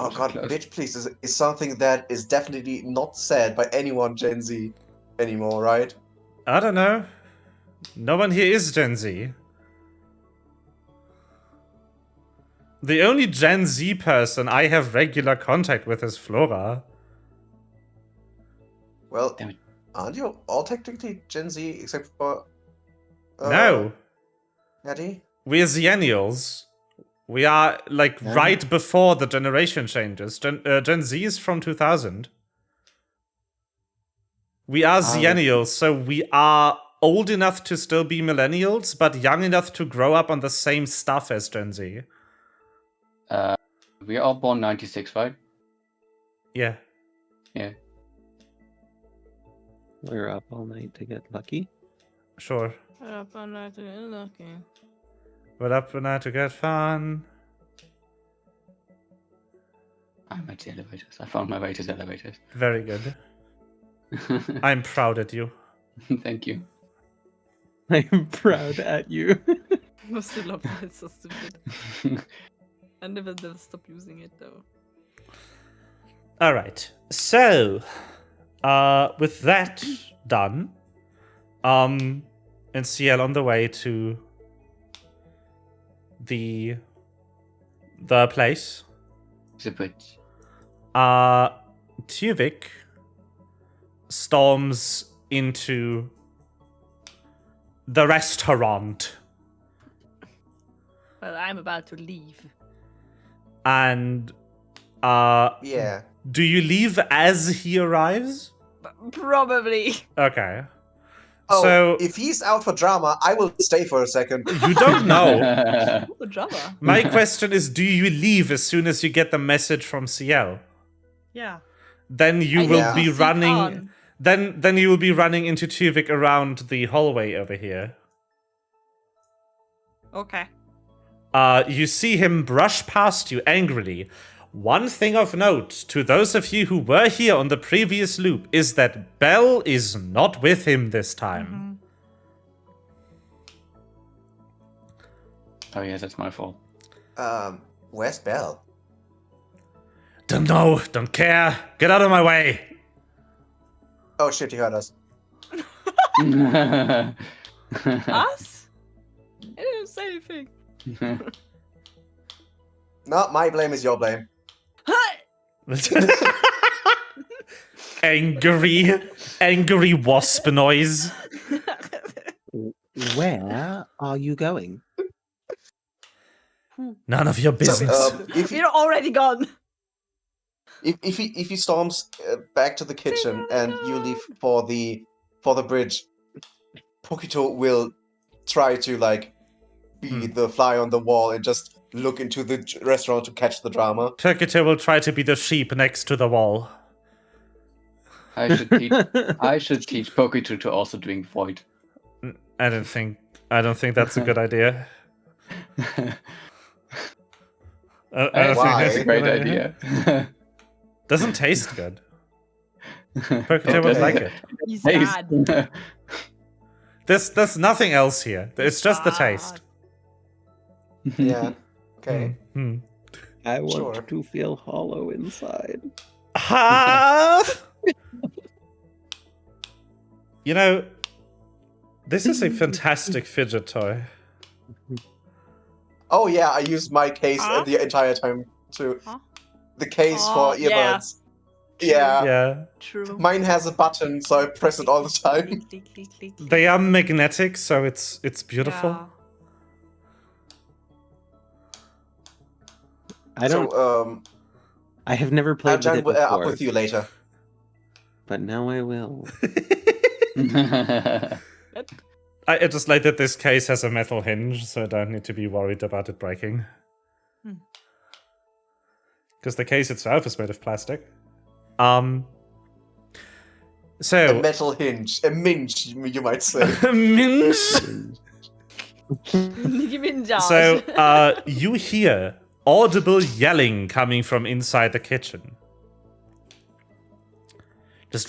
[SPEAKER 5] Oh god,
[SPEAKER 2] Close.
[SPEAKER 5] bitch please is something that is definitely not said by anyone Gen Z anymore, right?
[SPEAKER 1] I don't know. No one here is Gen Z. The only Gen Z person I have regular contact with is Flora.
[SPEAKER 5] Well,
[SPEAKER 2] Damn it.
[SPEAKER 5] aren't you all technically Gen Z except for
[SPEAKER 1] No,
[SPEAKER 5] Eddie?
[SPEAKER 1] we're Xennials. We are like
[SPEAKER 3] Yeah.
[SPEAKER 1] right before the generation changes. Gen Z is from 2000. We are Xennials, so we are old enough to still be millennials, but young enough to grow up on the same stuff as Gen Z.
[SPEAKER 2] We are all born 96, right?
[SPEAKER 1] Yeah.
[SPEAKER 2] Yeah.
[SPEAKER 7] We're up all night to get lucky.
[SPEAKER 1] Sure.
[SPEAKER 4] We're up all night to get lucky.
[SPEAKER 1] We're up tonight to get fun.
[SPEAKER 2] I'm at the elevators. I found my way to the elevators.
[SPEAKER 1] Very good. I'm proud at you.
[SPEAKER 2] Thank you.
[SPEAKER 7] I'm proud at you.
[SPEAKER 4] I still love that. It's so stupid. I never stop using it though.
[SPEAKER 1] All right. So, with that done, and CL on the way to the place,
[SPEAKER 2] The bridge.
[SPEAKER 1] Tuvik storms into the restaurant,
[SPEAKER 4] Well, I'm about to leave.
[SPEAKER 1] and
[SPEAKER 5] Yeah.
[SPEAKER 1] do you leave as he arrives?
[SPEAKER 4] Probably.
[SPEAKER 1] Okay.
[SPEAKER 5] Oh,
[SPEAKER 1] So
[SPEAKER 5] if he's out for drama, I will stay for a second.
[SPEAKER 1] you don't know.
[SPEAKER 4] Oh, drama.
[SPEAKER 1] My question is, do you leave as soon as you get the message from CL?
[SPEAKER 4] Yeah.
[SPEAKER 1] Then you
[SPEAKER 4] I
[SPEAKER 1] will
[SPEAKER 5] need
[SPEAKER 1] be
[SPEAKER 4] to see
[SPEAKER 1] running.
[SPEAKER 4] Khan.
[SPEAKER 1] Then you will be running into Tuvik around the hallway over here.
[SPEAKER 4] Okay.
[SPEAKER 1] You see him brush past you angrily. One thing of note to those of you who were here on the previous loop is that Belle is not with him this time.
[SPEAKER 2] Oh yeah, that's my fault.
[SPEAKER 5] Where's Belle?
[SPEAKER 1] Don't know, don't care. Get out of my way.
[SPEAKER 5] Oh shit, he heard us.
[SPEAKER 4] Us? I didn't say anything.
[SPEAKER 5] No, my blame is your blame.
[SPEAKER 1] Angry wasp noise.
[SPEAKER 7] Where are you going?
[SPEAKER 1] None of your business.
[SPEAKER 5] So, if
[SPEAKER 4] We're already gone.
[SPEAKER 5] he storms back to the kitchen and you leave for the bridge, Pokito will try to like be the fly on the wall and just look into the restaurant to catch the drama.
[SPEAKER 1] Turkita will try to be the sheep next to the wall.
[SPEAKER 2] I should teach Pokito to also drink void.
[SPEAKER 1] I don't think that's a good idea. I don't
[SPEAKER 5] Why?
[SPEAKER 1] think
[SPEAKER 2] That's a great idea.
[SPEAKER 1] Doesn't taste good. Pokito would
[SPEAKER 2] Okay.
[SPEAKER 1] like it.
[SPEAKER 4] He's
[SPEAKER 2] Taste.
[SPEAKER 4] bad.
[SPEAKER 1] There's nothing else here. It's just the taste.
[SPEAKER 5] Yeah. Okay.
[SPEAKER 1] Hmm.
[SPEAKER 7] I want
[SPEAKER 5] Sure.
[SPEAKER 7] to feel hollow inside.
[SPEAKER 1] Ha! You know, this is a fantastic fidget toy.
[SPEAKER 5] Oh yeah, I used my case
[SPEAKER 4] Huh?
[SPEAKER 5] the entire time too.
[SPEAKER 4] Huh?
[SPEAKER 5] The case
[SPEAKER 4] Oh,
[SPEAKER 5] for
[SPEAKER 4] yeah.
[SPEAKER 5] earbuds. Yeah.
[SPEAKER 1] Yeah.
[SPEAKER 4] True.
[SPEAKER 5] Mine has a button, so I press it all the time.
[SPEAKER 4] Click, click, click, click, click.
[SPEAKER 1] They are magnetic, so it's beautiful.
[SPEAKER 4] Yeah.
[SPEAKER 7] I don't.
[SPEAKER 5] So
[SPEAKER 7] I have never
[SPEAKER 5] I'll
[SPEAKER 7] played with
[SPEAKER 5] join
[SPEAKER 7] it before,
[SPEAKER 5] up with you later.
[SPEAKER 7] but now I will.
[SPEAKER 1] I just like that this case has a metal hinge, so I don't need to be worried about it breaking. Because the case itself is made of plastic.
[SPEAKER 5] A
[SPEAKER 1] So
[SPEAKER 5] metal hinge, a minge, you might say.
[SPEAKER 1] Minch.
[SPEAKER 4] Nicki Minaj.
[SPEAKER 1] So you hear audible yelling coming from inside the kitchen. Just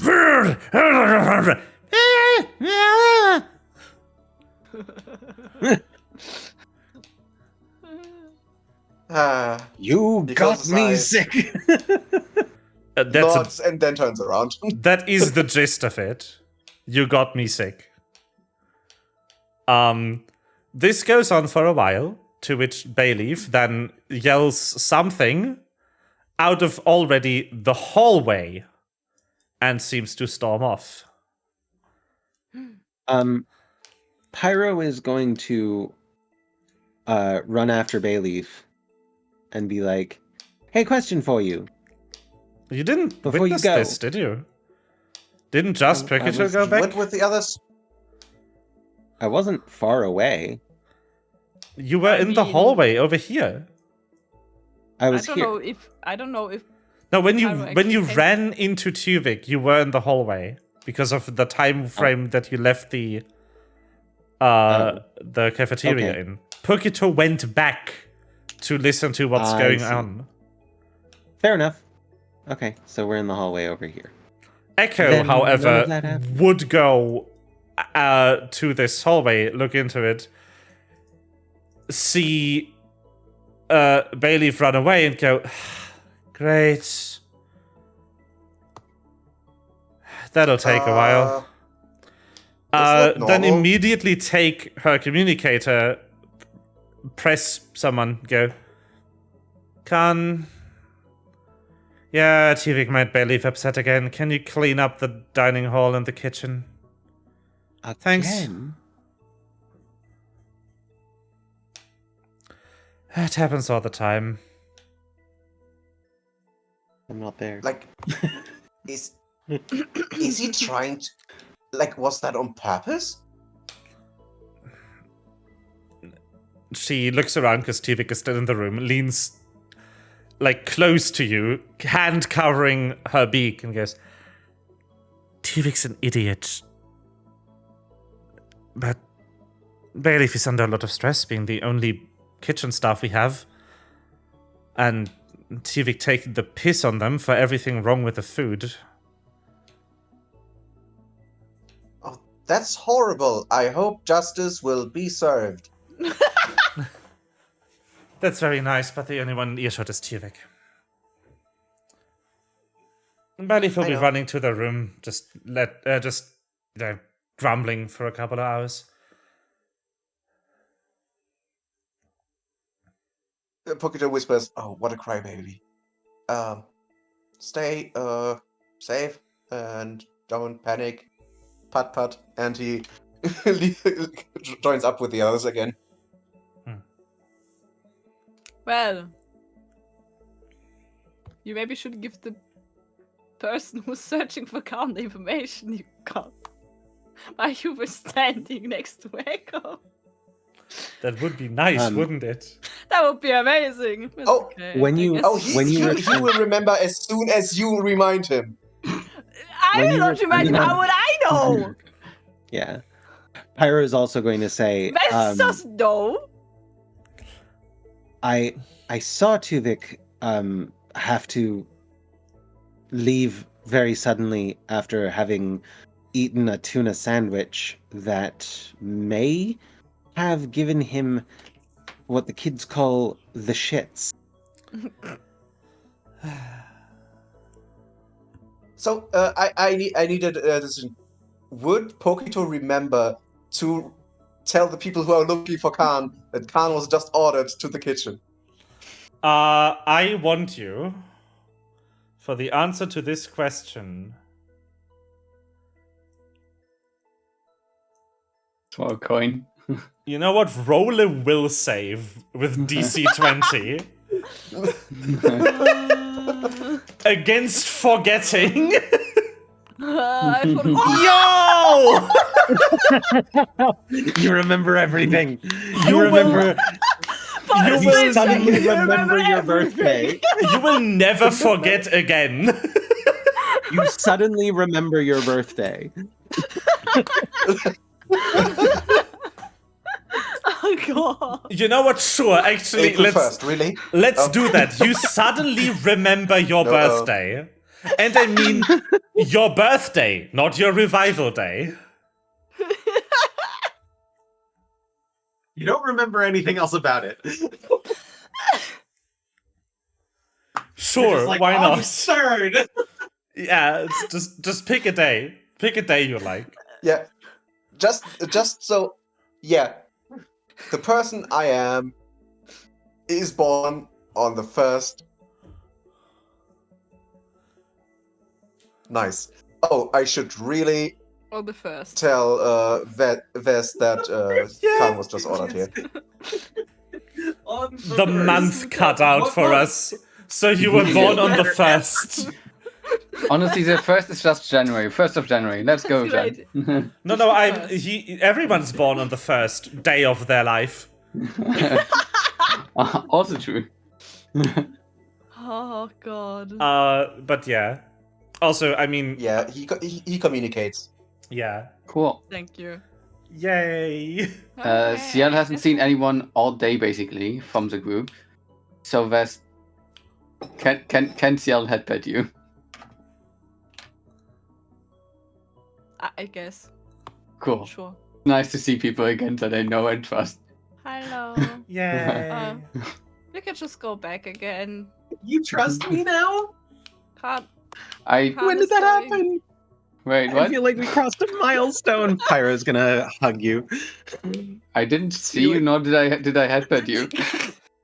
[SPEAKER 3] You
[SPEAKER 5] He
[SPEAKER 3] got
[SPEAKER 5] closes
[SPEAKER 3] me
[SPEAKER 5] eyes.
[SPEAKER 3] sick.
[SPEAKER 5] Nods and then turns around.
[SPEAKER 1] That is the gist of it. You got me sick. This goes on for a while, to which Bayleaf then yells something out of already the hallway and seems to storm off.
[SPEAKER 7] Pyro is going to run after Bayleaf and be like, "Hey, question for you.
[SPEAKER 1] You didn't
[SPEAKER 7] Before you
[SPEAKER 1] witness
[SPEAKER 7] go.
[SPEAKER 1] this, did you? Didn't just Pikachu go
[SPEAKER 5] You
[SPEAKER 1] back?
[SPEAKER 5] went with the others.
[SPEAKER 7] I wasn't far away.
[SPEAKER 1] You were
[SPEAKER 4] I
[SPEAKER 1] in the
[SPEAKER 4] mean-
[SPEAKER 1] hallway over here.
[SPEAKER 7] I was
[SPEAKER 4] I
[SPEAKER 7] here.
[SPEAKER 4] don't know if
[SPEAKER 1] No, when you
[SPEAKER 4] Pyro
[SPEAKER 1] when you
[SPEAKER 4] actually came-
[SPEAKER 1] ran into Tuvik, you were in the hallway because of the time frame that you left the cafeteria
[SPEAKER 7] Okay.
[SPEAKER 1] in. Pokito went back to listen to what's
[SPEAKER 7] I
[SPEAKER 1] going
[SPEAKER 7] see.
[SPEAKER 1] on.
[SPEAKER 7] Fair enough. Okay, so we're in the hallway over here.
[SPEAKER 1] Echo,
[SPEAKER 7] Then none
[SPEAKER 1] however,
[SPEAKER 7] of that happened.
[SPEAKER 1] would go to this hallway, look into it, see Bayleaf run away and go, great. That'll take a while.
[SPEAKER 5] that
[SPEAKER 1] Then
[SPEAKER 5] normal?
[SPEAKER 1] immediately take her communicator, press someone, go, yeah, Tuvik might Bayleaf upset again. Can you clean up the dining hall and the kitchen? Thanks.
[SPEAKER 7] Again?
[SPEAKER 1] It happens all the time.
[SPEAKER 7] I'm not there.
[SPEAKER 5] Like, is he trying to? Like, was that on purpose?
[SPEAKER 1] She looks around because Tuvik is still in the room, leans like close to you, hand covering her beak, and goes, Tuvik's an idiot. But Bayleaf is under a lot of stress, being the only kitchen staff we have. And Tuvik taking the piss on them for everything wrong with the food.
[SPEAKER 5] Oh, that's horrible. I hope justice will be served.
[SPEAKER 1] That's very nice, but the only one in earshot is Tuvik. Bayleaf will
[SPEAKER 5] I
[SPEAKER 1] be
[SPEAKER 5] know.
[SPEAKER 1] running to the room, just grumbling for a couple of hours.
[SPEAKER 5] Pokito whispers, "Oh, what a crybaby. Stay safe and don't panic. Pat pat." And he joins up with the others again.
[SPEAKER 4] Well, you maybe should give the person who's searching for Khan the information you got while you were standing next to Echo.
[SPEAKER 1] That would be nice,
[SPEAKER 7] Um,
[SPEAKER 1] wouldn't it?
[SPEAKER 4] That would be amazing. It's
[SPEAKER 5] Oh,
[SPEAKER 4] okay.
[SPEAKER 7] when
[SPEAKER 4] I
[SPEAKER 7] you-
[SPEAKER 4] guess-
[SPEAKER 5] Oh,
[SPEAKER 7] When you
[SPEAKER 5] he
[SPEAKER 7] return-
[SPEAKER 5] will remember as soon as you remind him.
[SPEAKER 4] I
[SPEAKER 7] when
[SPEAKER 4] will
[SPEAKER 7] you
[SPEAKER 4] not
[SPEAKER 7] return
[SPEAKER 4] remind him.
[SPEAKER 7] to-
[SPEAKER 4] How would I know?
[SPEAKER 7] Yeah. Pyro is also going to say,
[SPEAKER 4] Vestas know.
[SPEAKER 7] I saw Tuvik have to leave very suddenly after having eaten a tuna sandwich that may have given him what the kids call the shits.
[SPEAKER 5] So I needed a decision. Would Pokito remember to tell the people who are looking for Khan that Khan was just ordered to the kitchen?
[SPEAKER 1] I want you, for the answer to this question,
[SPEAKER 2] Small coin.
[SPEAKER 1] you know what? Roll a will save with DC 20 against forgetting.
[SPEAKER 4] I forgot.
[SPEAKER 1] Yo!
[SPEAKER 7] You remember everything. You
[SPEAKER 1] will-
[SPEAKER 7] remember.
[SPEAKER 1] You
[SPEAKER 7] You
[SPEAKER 1] will,
[SPEAKER 7] suddenly remember your birthday.
[SPEAKER 1] you will never forget again.
[SPEAKER 7] You suddenly remember your birthday.
[SPEAKER 4] Oh god.
[SPEAKER 1] You know what? Sure, actually,
[SPEAKER 5] April
[SPEAKER 1] let's
[SPEAKER 5] 1st, really?
[SPEAKER 1] let's
[SPEAKER 5] Oh.
[SPEAKER 1] do that. You suddenly remember your
[SPEAKER 5] Uh-oh.
[SPEAKER 1] birthday. And I mean your birthday, not your revival day.
[SPEAKER 3] You don't remember anything else about it.
[SPEAKER 1] Sure,
[SPEAKER 3] like,
[SPEAKER 1] why not?
[SPEAKER 3] Absurd.
[SPEAKER 1] Yeah, it's just pick a day. Pick a day you like.
[SPEAKER 5] Yeah. Just so, yeah. The person I am is born on the 1st. Nice. Oh, I should really
[SPEAKER 4] On the 1st.
[SPEAKER 5] tell Ves that Khan was just ordered here.
[SPEAKER 1] The month cut out for us. So you were born on the 1st.
[SPEAKER 2] Honestly, the 1st is just January. 1st of January. Let's go,
[SPEAKER 4] That's
[SPEAKER 2] Jen.
[SPEAKER 1] No, everyone's born on the 1st day of their life.
[SPEAKER 2] Also true.
[SPEAKER 4] Oh god.
[SPEAKER 1] But yeah. Also, I mean,
[SPEAKER 5] Yeah, he communicates.
[SPEAKER 1] yeah.
[SPEAKER 2] Cool.
[SPEAKER 4] Thank you.
[SPEAKER 1] Yay.
[SPEAKER 2] Ciel hasn't seen anyone all day, basically, from the group. So Ves, can Ciel headpet you?
[SPEAKER 4] I guess.
[SPEAKER 2] Cool.
[SPEAKER 4] Sure.
[SPEAKER 2] Nice to see people again that I know and trust.
[SPEAKER 4] Hello.
[SPEAKER 1] Yay.
[SPEAKER 4] We can just go back again.
[SPEAKER 3] You trust me now?
[SPEAKER 4] Can't.
[SPEAKER 3] When did that happen?
[SPEAKER 2] Wait,
[SPEAKER 3] I
[SPEAKER 2] what?
[SPEAKER 3] feel like we crossed a milestone. Pyro's gonna hug you.
[SPEAKER 2] I didn't see you, nor did I headpet you.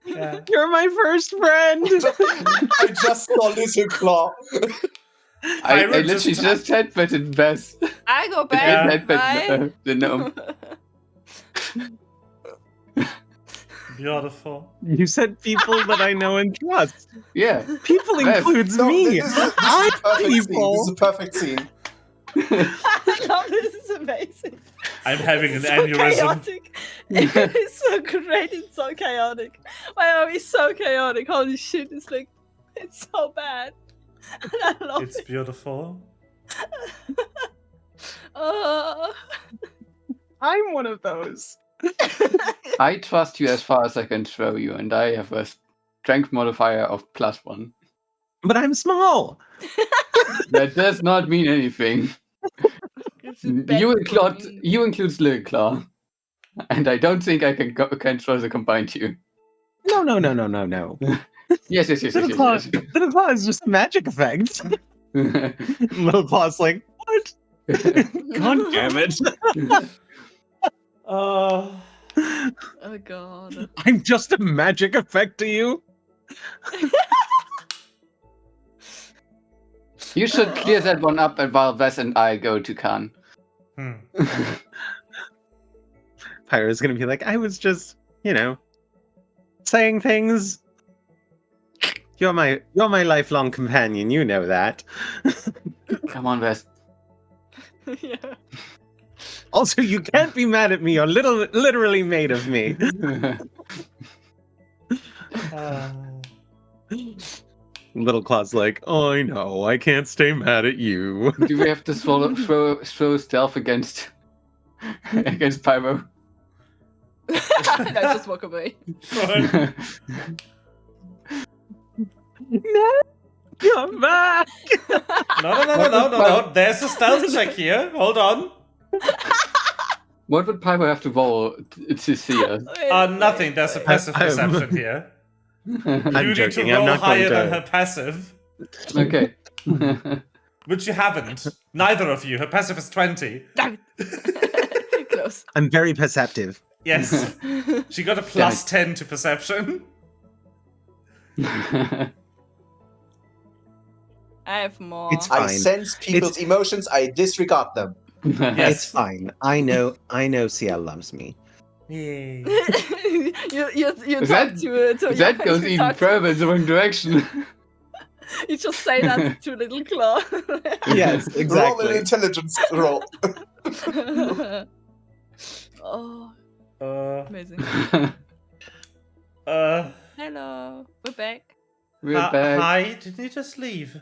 [SPEAKER 1] Yeah.
[SPEAKER 3] You're my first friend.
[SPEAKER 5] I just saw Little Claw.
[SPEAKER 2] I
[SPEAKER 1] Pyro
[SPEAKER 2] literally just headbutted Ves.
[SPEAKER 4] I go
[SPEAKER 2] I
[SPEAKER 4] back.
[SPEAKER 2] didn't headbutt the gnome.
[SPEAKER 1] Beautiful.
[SPEAKER 3] You said people that I know and trust.
[SPEAKER 2] Yeah.
[SPEAKER 3] People
[SPEAKER 2] Yes.
[SPEAKER 3] includes
[SPEAKER 5] No,
[SPEAKER 3] me.
[SPEAKER 5] this is a
[SPEAKER 3] I'm
[SPEAKER 5] perfect scene. This
[SPEAKER 3] people.
[SPEAKER 5] is a perfect scene.
[SPEAKER 4] I love this. Is amazing.
[SPEAKER 1] I'm having an
[SPEAKER 4] It's so
[SPEAKER 1] aneurysm.
[SPEAKER 4] chaotic. It's so great. It's so chaotic. Why are we so chaotic? Holy shit! It's like, it's so bad. I love
[SPEAKER 1] It's
[SPEAKER 4] it.
[SPEAKER 1] beautiful.
[SPEAKER 3] I'm one of those.
[SPEAKER 2] I trust you as far as I can throw you, and I have a strength modifier of +1.
[SPEAKER 3] But I'm small.
[SPEAKER 2] That does not mean anything.
[SPEAKER 4] It's bad
[SPEAKER 2] You
[SPEAKER 4] for me.
[SPEAKER 2] includes Little Claw, and I don't think I can throw the combined you.
[SPEAKER 3] No.
[SPEAKER 2] Yes.
[SPEAKER 3] Little Claw is just a magic effect. Little Claw's like, what? God damn it.
[SPEAKER 4] Oh god.
[SPEAKER 3] I'm just a magic effect to you.
[SPEAKER 2] You should clear that one up while Ves and I go to Khan.
[SPEAKER 3] Pyro's gonna be like, I was just, saying things. You're my lifelong companion, you know that.
[SPEAKER 2] Come on, Ves.
[SPEAKER 4] Yeah.
[SPEAKER 3] Also, you can't be mad at me, you're literally made of me. Little Claw's like, oh, I know, I can't stay mad at you.
[SPEAKER 2] Do we have to throw stealth against Pyro?
[SPEAKER 4] I just walk away.
[SPEAKER 3] No, you're back.
[SPEAKER 1] No. There's a stealth check here. Hold on.
[SPEAKER 2] What would Pyro have to roll to see us?
[SPEAKER 1] Nothing. There's a passive perception here.
[SPEAKER 3] I'm
[SPEAKER 1] You need
[SPEAKER 3] joking,
[SPEAKER 1] to
[SPEAKER 3] I'm
[SPEAKER 1] roll
[SPEAKER 3] not going
[SPEAKER 1] higher than
[SPEAKER 3] to-
[SPEAKER 1] her passive,
[SPEAKER 2] Okay.
[SPEAKER 1] which you haven't. Neither of you. Her passive is 20.
[SPEAKER 4] Damn it. Close.
[SPEAKER 3] I'm very perceptive.
[SPEAKER 1] Yes. She got a plus 10 to perception.
[SPEAKER 4] I have more.
[SPEAKER 3] It's
[SPEAKER 5] I
[SPEAKER 3] fine.
[SPEAKER 5] sense people's emotions. I disregard them.
[SPEAKER 3] It's
[SPEAKER 1] Yes.
[SPEAKER 3] fine. I know CL loves me.
[SPEAKER 1] Yay.
[SPEAKER 4] you
[SPEAKER 2] That-
[SPEAKER 4] talk to
[SPEAKER 2] That goes
[SPEAKER 4] you
[SPEAKER 2] even
[SPEAKER 4] talk to-
[SPEAKER 2] further in the wrong direction.
[SPEAKER 4] You just say that to Little Claw.
[SPEAKER 3] Yes,
[SPEAKER 5] Roll an
[SPEAKER 3] exactly.
[SPEAKER 5] intelligence roll.
[SPEAKER 4] Oh, amazing. Hello, we're back.
[SPEAKER 2] We're back.
[SPEAKER 1] Hi, didn't you just leave?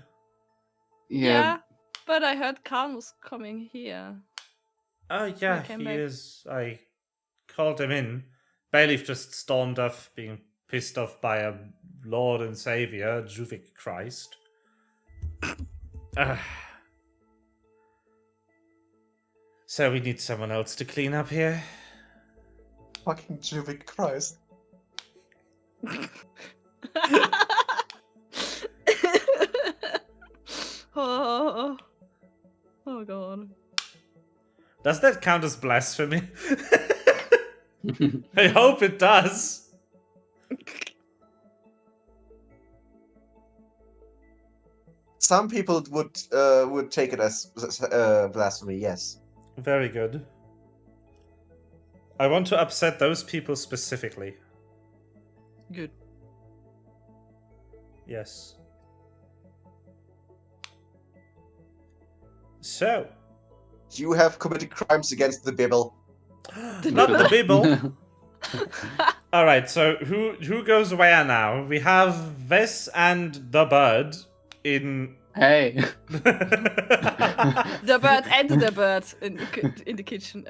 [SPEAKER 2] Yeah.
[SPEAKER 4] But I heard Khan was coming here.
[SPEAKER 1] Oh, yeah,
[SPEAKER 4] came
[SPEAKER 1] he
[SPEAKER 4] back.
[SPEAKER 1] is. I called him in. Bailiff just stormed off, being pissed off by a Lord and Savior, Juvik Christ. So we need someone else to clean up here.
[SPEAKER 5] Fucking Juvik Christ.
[SPEAKER 1] Does that count as blasphemy? I hope it does.
[SPEAKER 5] Some people would take it as blasphemy. Yes.
[SPEAKER 1] Very good. I want to upset those people specifically.
[SPEAKER 4] Good.
[SPEAKER 1] Yes. So.
[SPEAKER 5] You have committed crimes against the Bible.
[SPEAKER 1] Not the Bible. Alright, so who goes where now? We have Wes and the bird in...
[SPEAKER 2] Hey.
[SPEAKER 4] The bird and the bird in the kitchen.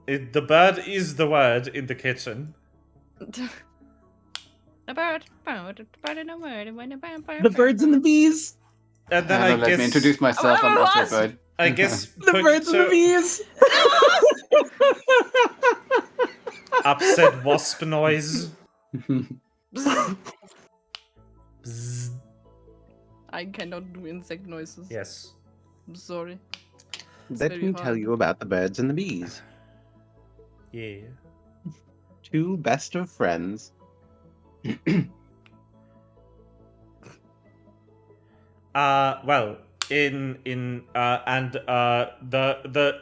[SPEAKER 1] The bird is the word in the kitchen.
[SPEAKER 4] The bird in the word.
[SPEAKER 7] The birds and the bees.
[SPEAKER 1] And then
[SPEAKER 2] Let me introduce myself. I'm also a bird.
[SPEAKER 1] I guess
[SPEAKER 7] The birds and the bees.
[SPEAKER 1] Upset wasp noise. Bzzz.
[SPEAKER 4] I cannot do insect noises.
[SPEAKER 1] Yes.
[SPEAKER 4] I'm sorry.
[SPEAKER 7] Let
[SPEAKER 4] very
[SPEAKER 7] me
[SPEAKER 4] hard.
[SPEAKER 7] tell you about the birds and the bees.
[SPEAKER 1] Yeah.
[SPEAKER 7] Two best of friends.
[SPEAKER 1] Well, the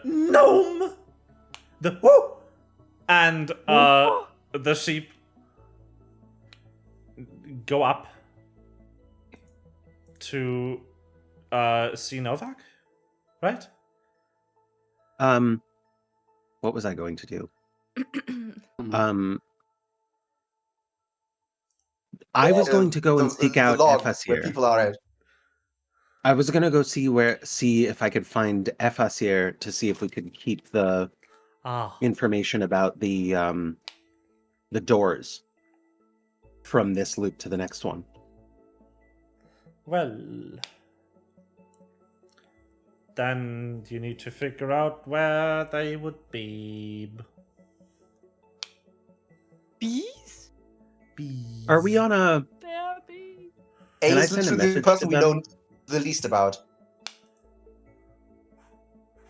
[SPEAKER 1] gnome, the whoo, and the sheep go up to see Novak, right?
[SPEAKER 7] What was I going to do? I was going to go and seek out
[SPEAKER 5] log
[SPEAKER 7] Ephas
[SPEAKER 5] where
[SPEAKER 7] here.
[SPEAKER 5] people are at.
[SPEAKER 7] I was gonna go see if I could find Ephas here to see if we could keep the information about the doors from this loop to the next one.
[SPEAKER 1] Well, then you need to figure out where they would be.
[SPEAKER 4] Bees?
[SPEAKER 1] Bees.
[SPEAKER 7] Are we on a?
[SPEAKER 4] There bees.
[SPEAKER 5] A
[SPEAKER 7] Can I
[SPEAKER 5] is
[SPEAKER 7] send a
[SPEAKER 5] literally the
[SPEAKER 7] message
[SPEAKER 5] person
[SPEAKER 7] to
[SPEAKER 5] we
[SPEAKER 7] them?
[SPEAKER 5] know the least about.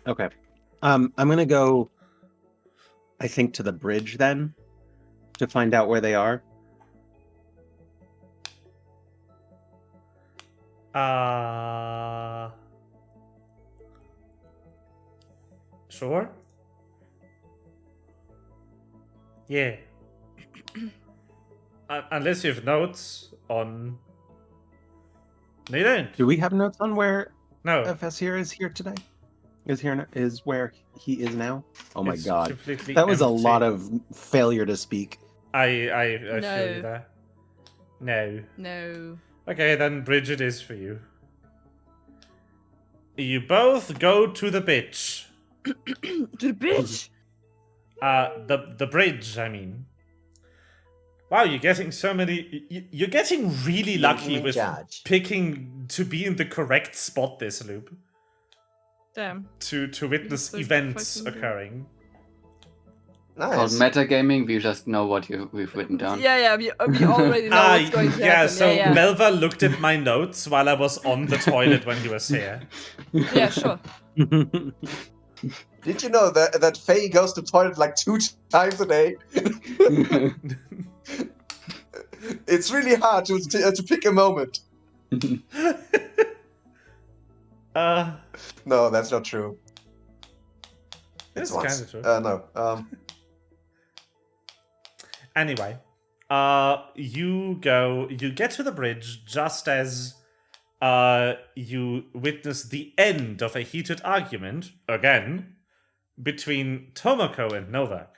[SPEAKER 7] Okay. I'm gonna go. I think to the bridge then, to find out where they are.
[SPEAKER 1] Sure. Yeah. Unless you have notes on. No, you don't.
[SPEAKER 7] Do we have notes on where
[SPEAKER 1] No.
[SPEAKER 7] Ephas here is here today? Is where he is now? Oh my
[SPEAKER 1] It's
[SPEAKER 7] god,
[SPEAKER 1] completely
[SPEAKER 7] that was a
[SPEAKER 1] empty.
[SPEAKER 7] lot of failure to speak.
[SPEAKER 1] I feel
[SPEAKER 4] No.
[SPEAKER 1] you there. No.
[SPEAKER 4] No.
[SPEAKER 1] Okay, then bridge it is for you. You both go to the bitch.
[SPEAKER 4] The bitch?
[SPEAKER 1] The bridge, I mean. Wow, you're getting so many... You're getting really lucky with picking to be in the correct spot this loop.
[SPEAKER 4] Damn.
[SPEAKER 1] To witness
[SPEAKER 4] so
[SPEAKER 1] events
[SPEAKER 4] fucking good.
[SPEAKER 1] occurring.
[SPEAKER 2] Called
[SPEAKER 5] Nice.
[SPEAKER 2] metagaming, we just know what we've written down.
[SPEAKER 4] Yeah, we already know what's going to
[SPEAKER 1] yeah,
[SPEAKER 4] happen.
[SPEAKER 1] so
[SPEAKER 4] yeah.
[SPEAKER 1] Melva looked at my notes while I was on the toilet when he was here.
[SPEAKER 4] Yeah, sure.
[SPEAKER 5] Did you know that Faye goes to the toilet like 2 times a day? It's really hard to pick a moment. No, that's not true.
[SPEAKER 1] It's
[SPEAKER 5] once.
[SPEAKER 1] kind of true.
[SPEAKER 5] No.
[SPEAKER 1] Anyway, you get to the bridge just as you witness the end of a heated argument, again, between Tomoko and Novak.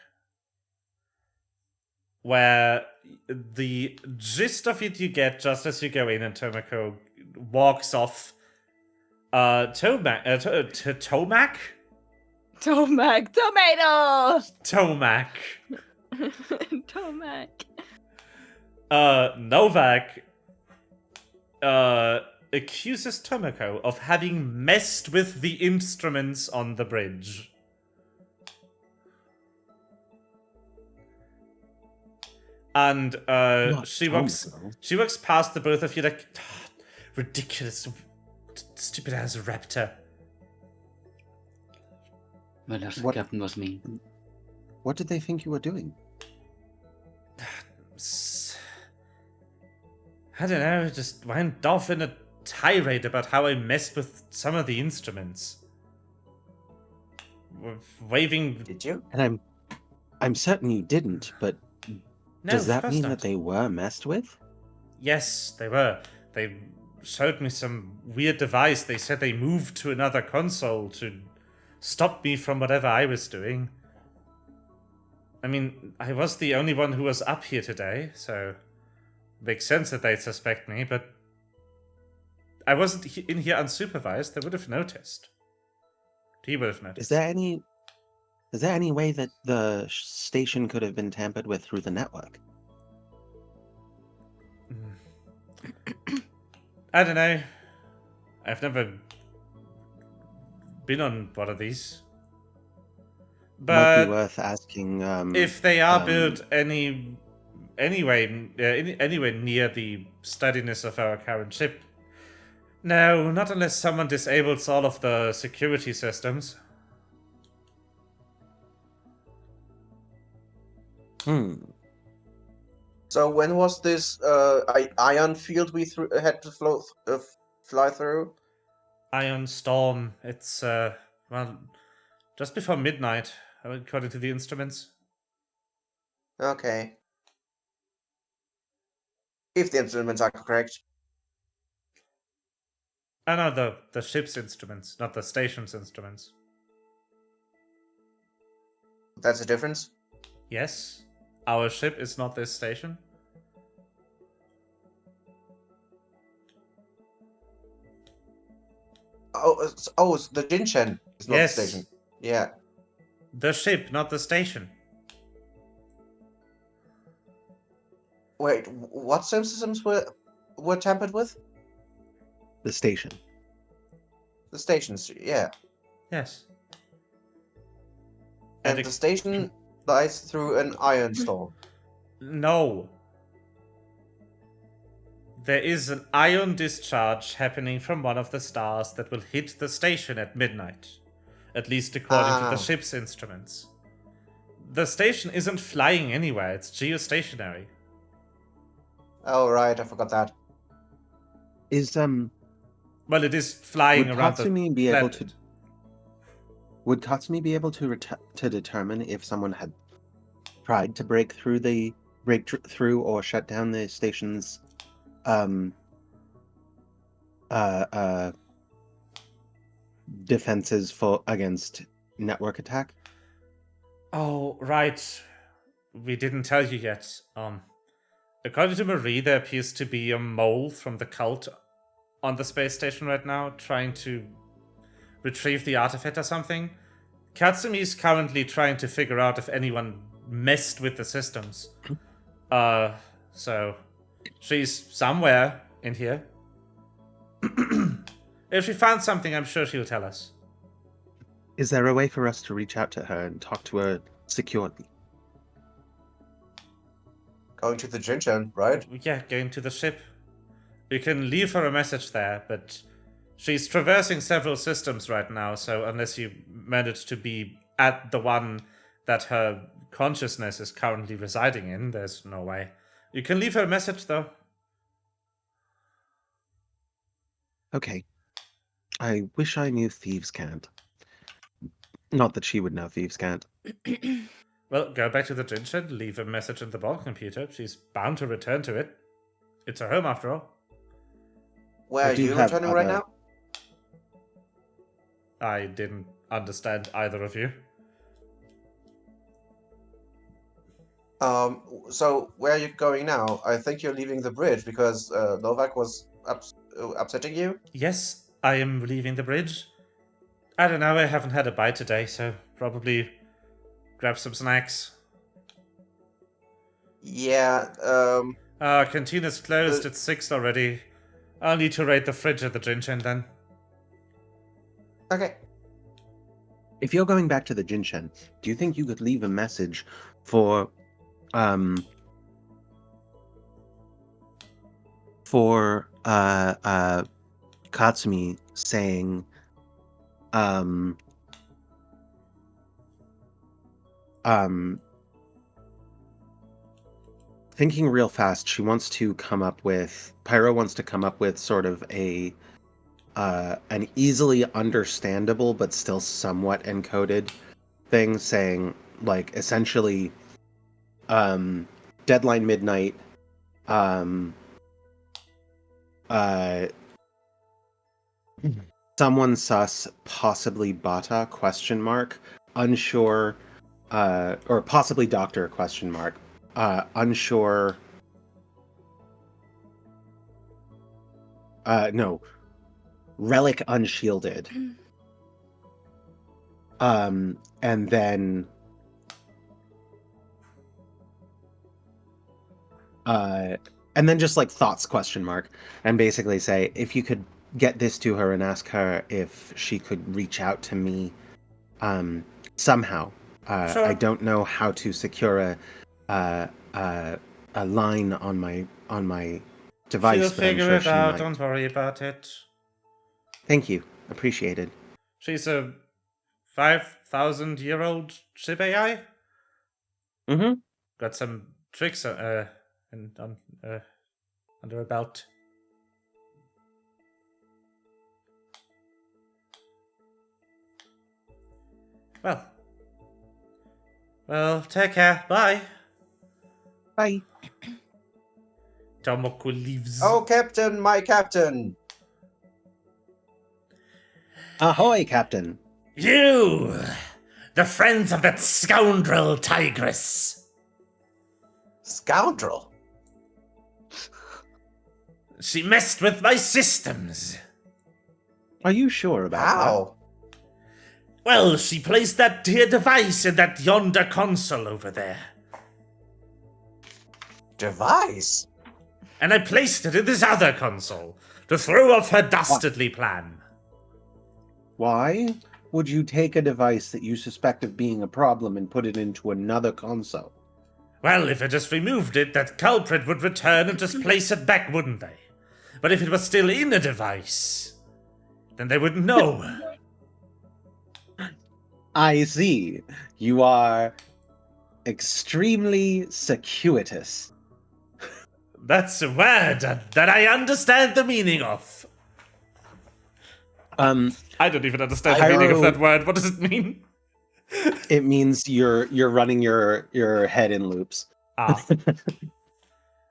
[SPEAKER 1] Where the gist of it you get just as you go in and Tomoko walks off. Tomac?
[SPEAKER 4] Tomac. Tomato!
[SPEAKER 1] Tomac.
[SPEAKER 4] Tomac.
[SPEAKER 1] Novak accuses Tomoko of having messed with the instruments on the bridge. And she walks past the both of you like, ridiculous, stupid ass raptor.
[SPEAKER 2] My last
[SPEAKER 7] What-
[SPEAKER 2] captain was mean.
[SPEAKER 7] What did they think you were doing?
[SPEAKER 1] I don't know, just went off in a tirade about how I messed with some of the instruments. Waving.
[SPEAKER 5] Did you?
[SPEAKER 7] And I'm certain you didn't, but
[SPEAKER 1] No,
[SPEAKER 7] does
[SPEAKER 1] of
[SPEAKER 7] that
[SPEAKER 1] course
[SPEAKER 7] mean
[SPEAKER 1] not.
[SPEAKER 7] that they were messed with?
[SPEAKER 1] Yes, they were. They showed me some weird device. They said they moved to another console to stop me from whatever I was doing. I mean, I was the only one who was up here today, so makes sense that they'd suspect me, but I wasn't in here unsupervised. They would have noticed. He would have noticed.
[SPEAKER 7] Is there any way that the station could have been tampered with through the network?
[SPEAKER 1] I don't know. I've never been on one of these.
[SPEAKER 7] Might be
[SPEAKER 1] But
[SPEAKER 7] worth asking.
[SPEAKER 1] if they are built anywhere near the steadiness of our current ship, no, not unless someone disables all of the security systems.
[SPEAKER 5] So when was this ion field we had to fly through?
[SPEAKER 1] Ion Storm. It's well, just before midnight, according to the instruments.
[SPEAKER 5] Okay. If the instruments are correct.
[SPEAKER 1] Oh no, the ship's instruments, not the station's instruments.
[SPEAKER 5] That's the difference?
[SPEAKER 1] Yes, our ship is not this station.
[SPEAKER 5] Oh, the Jinshen is not
[SPEAKER 1] Yes.
[SPEAKER 5] the station. Yeah.
[SPEAKER 1] The ship, not the station.
[SPEAKER 5] Wait, what systems were tampered with?
[SPEAKER 7] The station.
[SPEAKER 5] The stations, yeah.
[SPEAKER 1] Yes.
[SPEAKER 5] And the station lies through an ion storm.
[SPEAKER 1] No. There is an ion discharge happening from one of the stars that will hit the station at midnight. At least according to the ship's instruments. The station isn't flying anywhere, it's geostationary.
[SPEAKER 5] Oh, right, I forgot that.
[SPEAKER 7] Is
[SPEAKER 1] Well, it is flying
[SPEAKER 7] would
[SPEAKER 1] around the
[SPEAKER 7] Katsumi be able
[SPEAKER 1] planet.
[SPEAKER 7] to? Would Katsumi be able to determine if someone had tried to break through or shut down the station's defenses against network attack?
[SPEAKER 1] Oh, right. We didn't tell you yet. According to Marie, there appears to be a mole from the cult on the space station right now, trying to retrieve the artifact or something. Katsumi is currently trying to figure out if anyone messed with the systems. So she's somewhere in here. If she found something, I'm sure she'll tell us.
[SPEAKER 7] Is there a way for us to reach out to her and talk to her securely?
[SPEAKER 5] Going to the Jinshen, right?
[SPEAKER 1] Yeah, going to the ship. You can leave her a message there, but she's traversing several systems right now, so unless you manage to be at the one that her consciousness is currently residing in, there's no way. You can leave her a message, though.
[SPEAKER 7] Okay. I wish I knew Thieves Can't. Not that she would know Thieves Can't.
[SPEAKER 1] Well, go back to the Jinshen, leave a message in the ball computer. She's bound to return to it. It's her home, after all.
[SPEAKER 5] Where
[SPEAKER 7] I
[SPEAKER 5] are
[SPEAKER 7] do
[SPEAKER 5] you
[SPEAKER 7] have
[SPEAKER 5] returning right now?
[SPEAKER 1] I didn't understand either of you.
[SPEAKER 5] So where are you going now? I think you're leaving the bridge because Novak was upsetting you.
[SPEAKER 1] Yes, I am leaving the bridge. I don't know, I haven't had a bite today, so probably grab some snacks.
[SPEAKER 5] Yeah,
[SPEAKER 1] Cantina's closed, it's 6 already. I'll need to raid the fridge at the Jinshen then.
[SPEAKER 5] okay.
[SPEAKER 7] If you're going back to the Jinshen, do you think you could leave a message for Katsumi saying thinking real fast, Pyro wants to come up with sort of an easily understandable but still somewhat encoded thing, saying like essentially deadline midnight, someone sus, possibly Bata, unsure, or possibly Doctor, unsure, no, Relic unshielded. And then just like thoughts ? And basically say, if you could get this to her and ask her if she could reach out to me somehow.
[SPEAKER 1] Sure.
[SPEAKER 7] I don't know how to secure a line on my device.
[SPEAKER 1] She'll
[SPEAKER 7] but I'm
[SPEAKER 1] figure
[SPEAKER 7] sure
[SPEAKER 1] it
[SPEAKER 7] she
[SPEAKER 1] out.
[SPEAKER 7] might.
[SPEAKER 1] Don't worry about it.
[SPEAKER 7] Thank you. Appreciated.
[SPEAKER 1] She's a 5,000-year-old ship AI.
[SPEAKER 7] Mm-hmm.
[SPEAKER 1] Got some tricks under her belt. Well, take care. Bye.
[SPEAKER 7] Bye.
[SPEAKER 1] Tomoko leaves.
[SPEAKER 5] Oh, Captain, my Captain!
[SPEAKER 7] Ahoy, Captain.
[SPEAKER 1] You! The friends of that scoundrel tigress!
[SPEAKER 5] Scoundrel?
[SPEAKER 1] She messed with my systems!
[SPEAKER 7] Are you sure about
[SPEAKER 5] How?
[SPEAKER 1] Well, she placed that dear device in that yonder console over there.
[SPEAKER 5] Device?
[SPEAKER 1] And I placed it in this other console to throw off her dastardly plan.
[SPEAKER 7] that? Why would you take a device that you suspect of being a problem and put it into another console?
[SPEAKER 1] Well, if I just removed it, that culprit would return and just place it back, wouldn't they? But if it was still in a device, then they wouldn't know.
[SPEAKER 7] I see. You are extremely circuitous.
[SPEAKER 1] That's a word that I understand the meaning of. I don't even understand the meaning of that word. What does it mean?
[SPEAKER 7] It means you're running your head in loops.
[SPEAKER 1] Ah.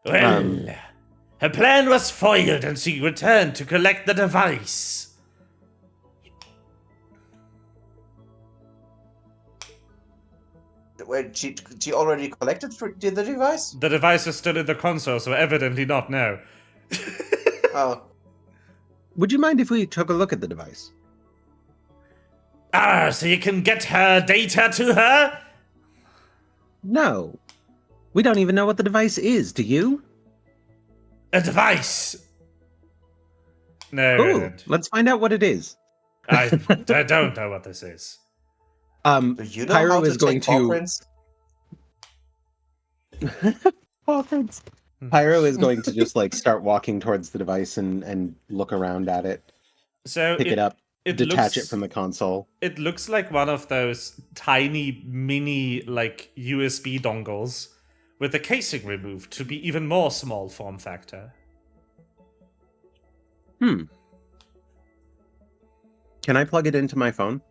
[SPEAKER 1] Well, her plan was foiled and she returned to collect the device.
[SPEAKER 5] Wait, she already collected the device?
[SPEAKER 1] The device is still in the console, so evidently not now.
[SPEAKER 5] Oh.
[SPEAKER 7] Would you mind if we took a look at the device?
[SPEAKER 1] Ah, so you can get her data to her?
[SPEAKER 7] No. We don't even know what the device is, do you?
[SPEAKER 1] A device? No.
[SPEAKER 7] Cool. Let's find out what it is.
[SPEAKER 1] I don't know what this is.
[SPEAKER 5] Do you know
[SPEAKER 7] Pyro
[SPEAKER 5] how
[SPEAKER 7] is
[SPEAKER 5] to
[SPEAKER 7] going
[SPEAKER 5] take paw
[SPEAKER 7] to
[SPEAKER 5] prints?
[SPEAKER 7] Pyro is going to just like start walking towards the device and look around at it.
[SPEAKER 1] So
[SPEAKER 7] Pick it up, detach
[SPEAKER 1] looks,
[SPEAKER 7] it from the console.
[SPEAKER 1] It looks like one of those tiny mini like USB dongles with the casing removed to be even more small form factor.
[SPEAKER 7] Can I plug it into my phone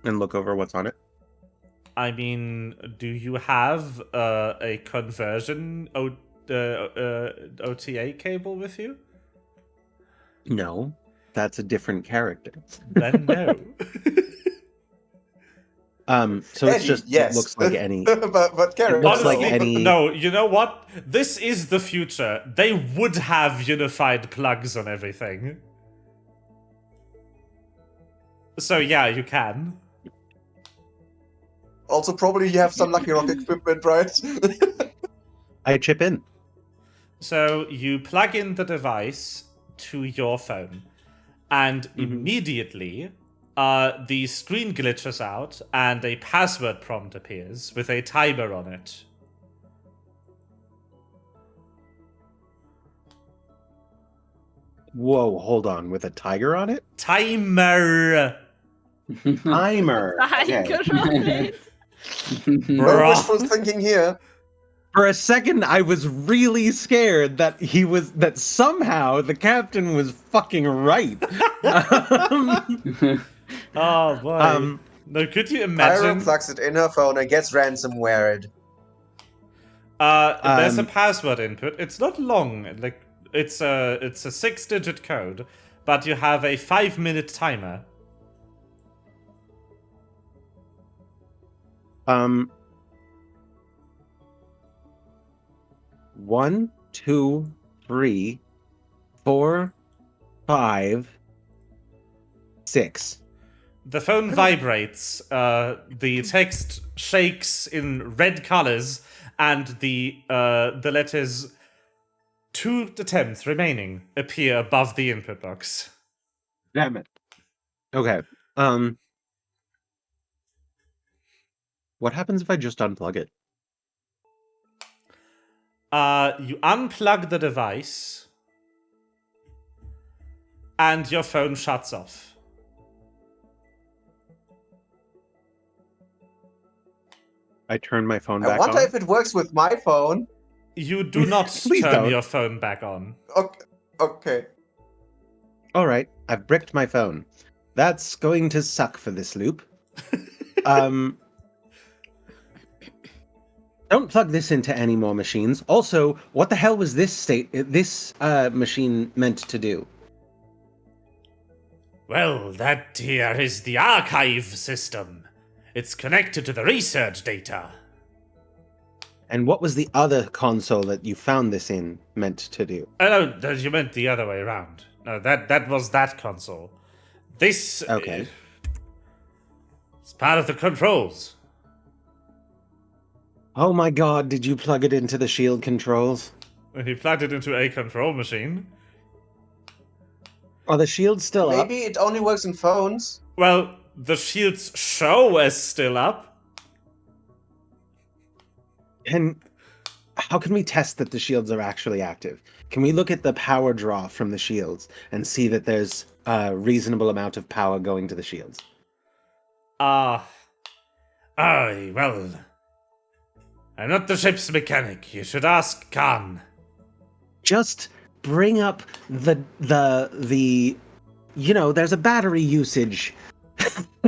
[SPEAKER 7] and look over what's on it?
[SPEAKER 1] I mean, do you have a conversion OTA cable with you?
[SPEAKER 7] No, that's a different character.
[SPEAKER 1] Then no.
[SPEAKER 7] So it's just
[SPEAKER 5] yes.
[SPEAKER 7] it looks like any.
[SPEAKER 5] but character.
[SPEAKER 7] It looks like
[SPEAKER 1] Honestly,
[SPEAKER 7] any.
[SPEAKER 1] no, you know what? This is the future. They would have unified plugs on everything. So yeah, you can.
[SPEAKER 5] Also, probably you have some Lucky Rock equipment, right?
[SPEAKER 7] I chip in.
[SPEAKER 1] So you plug in the device to your phone, and immediately the screen glitches out and a password prompt appears with a timer on it.
[SPEAKER 7] Whoa, hold on. With a tiger on it?
[SPEAKER 1] Timer!
[SPEAKER 7] Timer. Okay.
[SPEAKER 4] Tiger on it.
[SPEAKER 5] No wishful thinking here.
[SPEAKER 3] For a second, I was really scared that somehow the captain was fucking right.
[SPEAKER 1] Oh boy. No, could you
[SPEAKER 5] Pyro
[SPEAKER 1] imagine?
[SPEAKER 5] plugs it in her phone and gets ransomwared.
[SPEAKER 1] There's a password input. It's not long. Like it's a 6-digit code, but you have a 5-minute timer.
[SPEAKER 3] 1, 2, 3, 4, 5, 6.
[SPEAKER 1] The phone vibrates. The text shakes in red colors, and the letters 2 attempts remaining appear above the input box.
[SPEAKER 3] Damn it. Okay. What happens if I just unplug it?
[SPEAKER 1] You unplug the device, and your phone shuts off.
[SPEAKER 3] I turn my phone
[SPEAKER 5] I
[SPEAKER 3] back
[SPEAKER 5] wonder
[SPEAKER 3] on.
[SPEAKER 5] if it works with my phone.
[SPEAKER 1] You do not
[SPEAKER 3] Please
[SPEAKER 1] turn
[SPEAKER 3] don't.
[SPEAKER 1] your phone back on.
[SPEAKER 5] Okay.
[SPEAKER 3] All right, I've bricked my phone. That's going to suck for this loop. Don't plug this into any more machines. Also, what the hell was this machine meant to do?
[SPEAKER 1] Well, that here is the archive system. It's connected to the research data.
[SPEAKER 3] And what was the other console that you found this in meant to do?
[SPEAKER 1] Oh no, you meant the other way around. No, that was that console. This
[SPEAKER 3] Okay.
[SPEAKER 1] It's part of the controls.
[SPEAKER 3] Oh my god, did you plug it into the shield controls?
[SPEAKER 1] He plugged it into a control machine.
[SPEAKER 3] Are the shields still up?
[SPEAKER 5] Maybe it only works in phones.
[SPEAKER 1] Well, the shield's show is still up.
[SPEAKER 3] How can we test that the shields are actually active? Can we look at the power draw from the shields and see that there's a reasonable amount of power going to the shields?
[SPEAKER 1] Well, I'm not the ship's mechanic. You should ask Khan.
[SPEAKER 3] Just bring up the there's a battery usage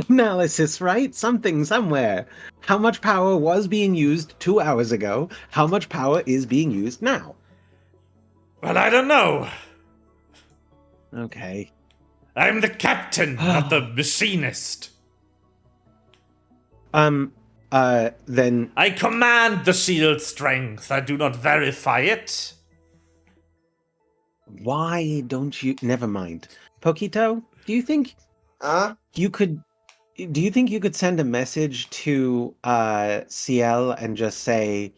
[SPEAKER 3] analysis, right? Something somewhere. How much power was being used 2 hours ago? How much power is being used now?
[SPEAKER 1] Well, I don't know.
[SPEAKER 3] Okay.
[SPEAKER 1] I'm the captain, not the machinist.
[SPEAKER 3] Then
[SPEAKER 1] I command the shield strength. I do not verify it.
[SPEAKER 3] why don't you... Never mind. Pokito, do you think you could send a message to CL and just say,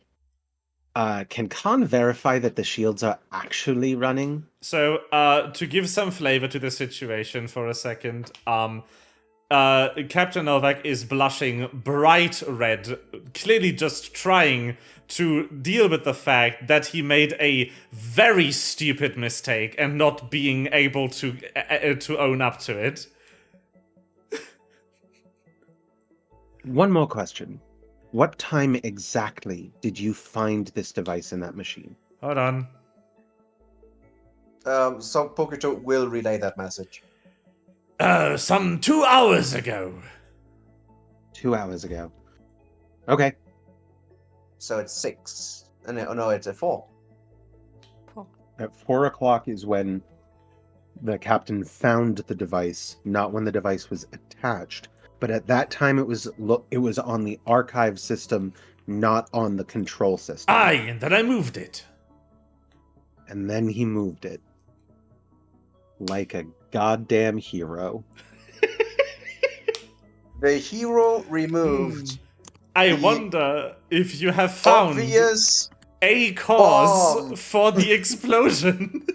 [SPEAKER 3] can Khan verify that the shields are actually running?
[SPEAKER 1] So, to give some flavor to the situation for a second, Captain Novak is blushing bright red, clearly just trying to deal with the fact that he made a very stupid mistake and not being able to own up to it.
[SPEAKER 3] One more question. What time exactly did you find this device in that machine?
[SPEAKER 1] Hold on.
[SPEAKER 5] So Pokito will relay that message.
[SPEAKER 1] Some 2 hours ago.
[SPEAKER 3] 2 hours ago. Okay.
[SPEAKER 5] So it's 6. No, it's a 4.
[SPEAKER 3] At 4 o'clock is when the captain found the device, not when the device was attached. But at that time, it was on the archive system, not on the control system.
[SPEAKER 1] Aye, and then I moved it.
[SPEAKER 3] And then he moved it. Like a goddamn hero.
[SPEAKER 5] The hero removed.
[SPEAKER 1] I wonder if you have found
[SPEAKER 5] Obvious
[SPEAKER 1] a cause
[SPEAKER 5] bomb.
[SPEAKER 1] for the explosion.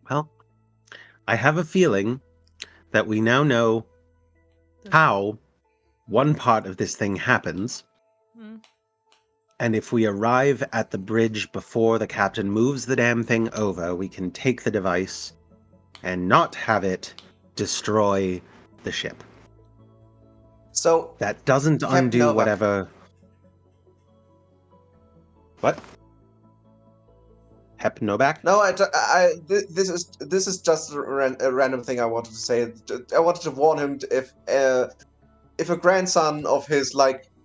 [SPEAKER 3] Well, I have a feeling that we now know how one part of this thing happens. And if we arrive at the bridge before the captain moves the damn thing over, we can take the device and not have it destroy the ship.
[SPEAKER 5] So
[SPEAKER 3] That doesn't
[SPEAKER 5] Captain
[SPEAKER 3] undo
[SPEAKER 5] Novak.
[SPEAKER 3] whatever. What? Hep Novak?
[SPEAKER 5] no, this is just a random thing I wanted to say. I wanted to warn him if a grandson of his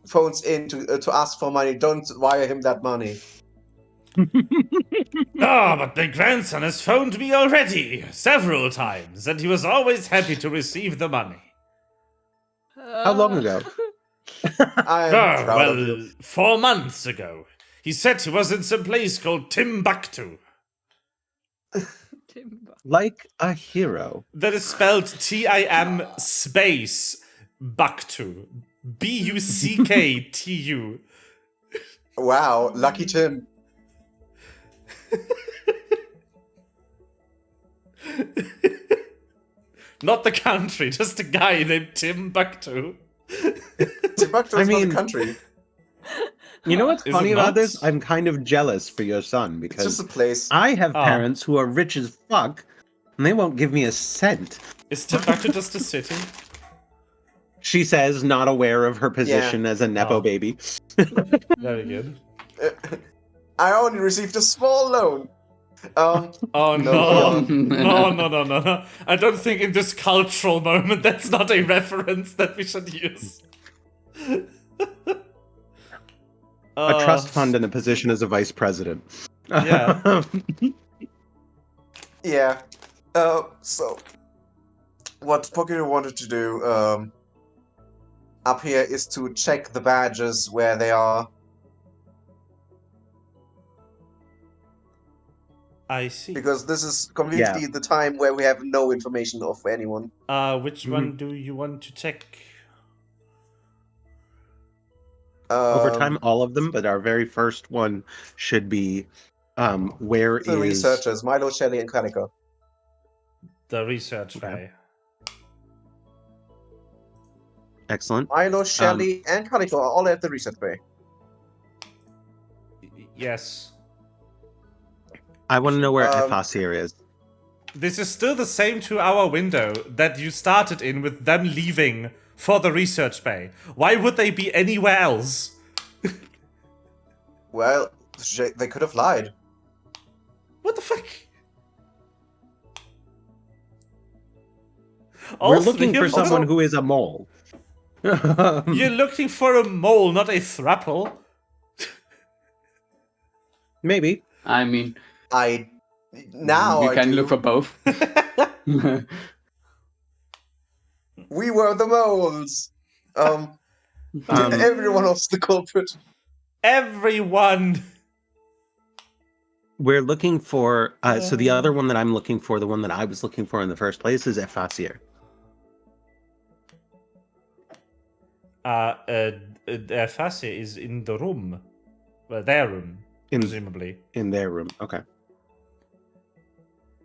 [SPEAKER 5] phones in to ask for money, don't wire him that money.
[SPEAKER 1] Ah, but my grandson has phoned me already, several times, and he was always happy to receive the money.
[SPEAKER 3] How long ago?
[SPEAKER 5] I am proud of you.
[SPEAKER 1] 4 months ago. He said he was in some place called Timbuktu.
[SPEAKER 4] Timber.
[SPEAKER 3] Like a hero.
[SPEAKER 1] That is spelled Tim space Buktu. Bucktu.
[SPEAKER 5] Wow, lucky Tim.
[SPEAKER 1] Not the country, just a guy named Timbuktu.
[SPEAKER 5] Timbuktu
[SPEAKER 3] I
[SPEAKER 5] is not
[SPEAKER 3] mean-
[SPEAKER 5] a country.
[SPEAKER 3] You know what's
[SPEAKER 1] Is
[SPEAKER 3] funny
[SPEAKER 1] it
[SPEAKER 3] about
[SPEAKER 1] not?
[SPEAKER 3] this? I'm kind of jealous for your son
[SPEAKER 5] It's just
[SPEAKER 3] because
[SPEAKER 5] a place.
[SPEAKER 3] I have
[SPEAKER 1] Oh.
[SPEAKER 3] parents who are rich as fuck, and they won't give me a cent.
[SPEAKER 1] Is Timbuktu just a city?
[SPEAKER 3] She says, not aware of her position as a Nepo
[SPEAKER 1] Oh.
[SPEAKER 3] baby.
[SPEAKER 1] Very good.
[SPEAKER 5] I only received a small loan.
[SPEAKER 1] Oh
[SPEAKER 5] No,
[SPEAKER 1] no.
[SPEAKER 5] Leon.
[SPEAKER 1] No. I don't think in this cultural moment that's not a reference that we should use.
[SPEAKER 3] A trust fund in a position as a vice president.
[SPEAKER 1] Yeah.
[SPEAKER 5] Yeah. So, what Pokemon wanted to do up here is to check the badges where they are.
[SPEAKER 1] I see.
[SPEAKER 5] Because this is conveniently the time where we have no information of anyone.
[SPEAKER 1] Which one do you want to check?
[SPEAKER 3] Over time, all of them, but our very first one should be where
[SPEAKER 5] the
[SPEAKER 3] is
[SPEAKER 5] researchers, Milo, Shelley, and Calico.
[SPEAKER 1] The research bay.
[SPEAKER 3] Excellent.
[SPEAKER 5] Milo, Shelley, and Calico are all at the research bay.
[SPEAKER 1] Yes.
[SPEAKER 3] I want to know where
[SPEAKER 5] Um,
[SPEAKER 3] Efasir is.
[SPEAKER 1] This is still the same 2-hour window that you started in with them leaving for the research bay. Why would they be anywhere else?
[SPEAKER 5] Well, they could have lied.
[SPEAKER 1] What the fuck?
[SPEAKER 3] We're
[SPEAKER 1] All
[SPEAKER 3] looking
[SPEAKER 1] three
[SPEAKER 3] for
[SPEAKER 1] of them?
[SPEAKER 3] someone who is a mole.
[SPEAKER 1] You're looking for a mole, not a thruple.
[SPEAKER 3] Maybe.
[SPEAKER 2] I mean,
[SPEAKER 5] Now
[SPEAKER 2] you
[SPEAKER 5] I
[SPEAKER 2] can
[SPEAKER 5] do.
[SPEAKER 2] look for both.
[SPEAKER 5] We were the moles. Everyone else the culprit.
[SPEAKER 1] Everyone.
[SPEAKER 3] We're looking for. So the other one that I'm looking for, the one that I was looking for in the first place, is Efasir.
[SPEAKER 1] Fassi is in the room. Well, their room, presumably.
[SPEAKER 3] In their room. Okay.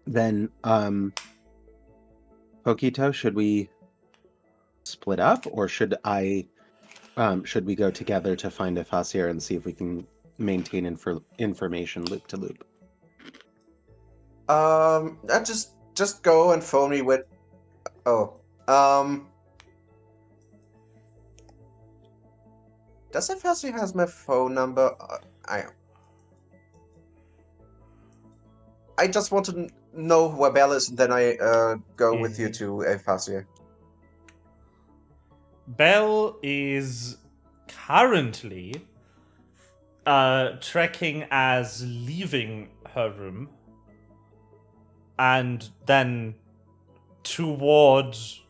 [SPEAKER 3] Then, Pokito, should we split up, or should we go together to find Efasir and see if we can maintain information loop to loop?
[SPEAKER 5] Just go and phone me with. Does Efasir has my phone number? I just want to know where Belle is, and then I go with you to Efasir.
[SPEAKER 1] Belle is currently tracking as leaving her room and then towards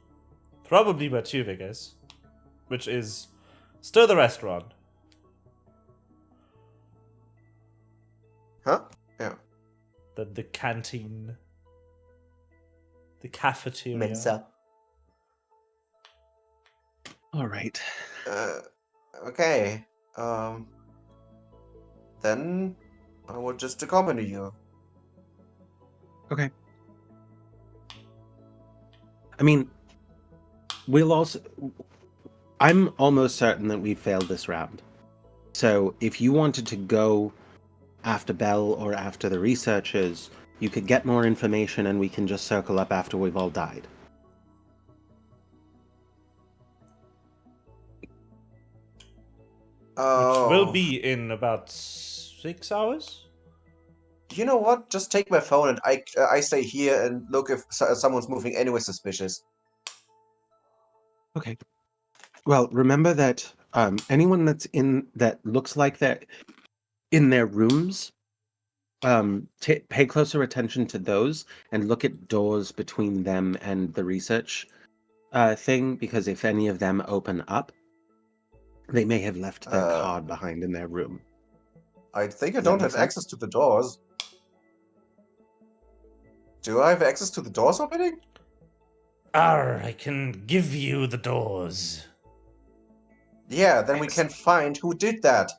[SPEAKER 1] probably where Tuvik is, which is still the restaurant.
[SPEAKER 5] Huh? Yeah.
[SPEAKER 1] The canteen. The cafeteria.
[SPEAKER 5] Mensa.
[SPEAKER 3] All right.
[SPEAKER 5] Okay. Then I will just accompany you.
[SPEAKER 3] Okay. I mean, we'll also. I'm almost certain that we failed this round. So if you wanted to go after Bell or after the researchers, you could get more information and we can just circle up after we've all died.
[SPEAKER 5] Oh.
[SPEAKER 1] Which will be in about 6 hours.
[SPEAKER 5] You know what? Just take my phone and I stay here and look if someone's moving anywhere suspicious.
[SPEAKER 3] Okay. Well, remember that anyone that looks like they're in their rooms, pay closer attention to those and look at doors between them and the research thing, because if any of them open up, they may have left their card behind in their room.
[SPEAKER 5] I think I
[SPEAKER 3] Does that
[SPEAKER 5] don't
[SPEAKER 3] make
[SPEAKER 5] have
[SPEAKER 3] sense?
[SPEAKER 5] access to the doors. Do I have access to the doors opening?
[SPEAKER 1] I can give you the doors.
[SPEAKER 5] Yeah, then we can find who did that.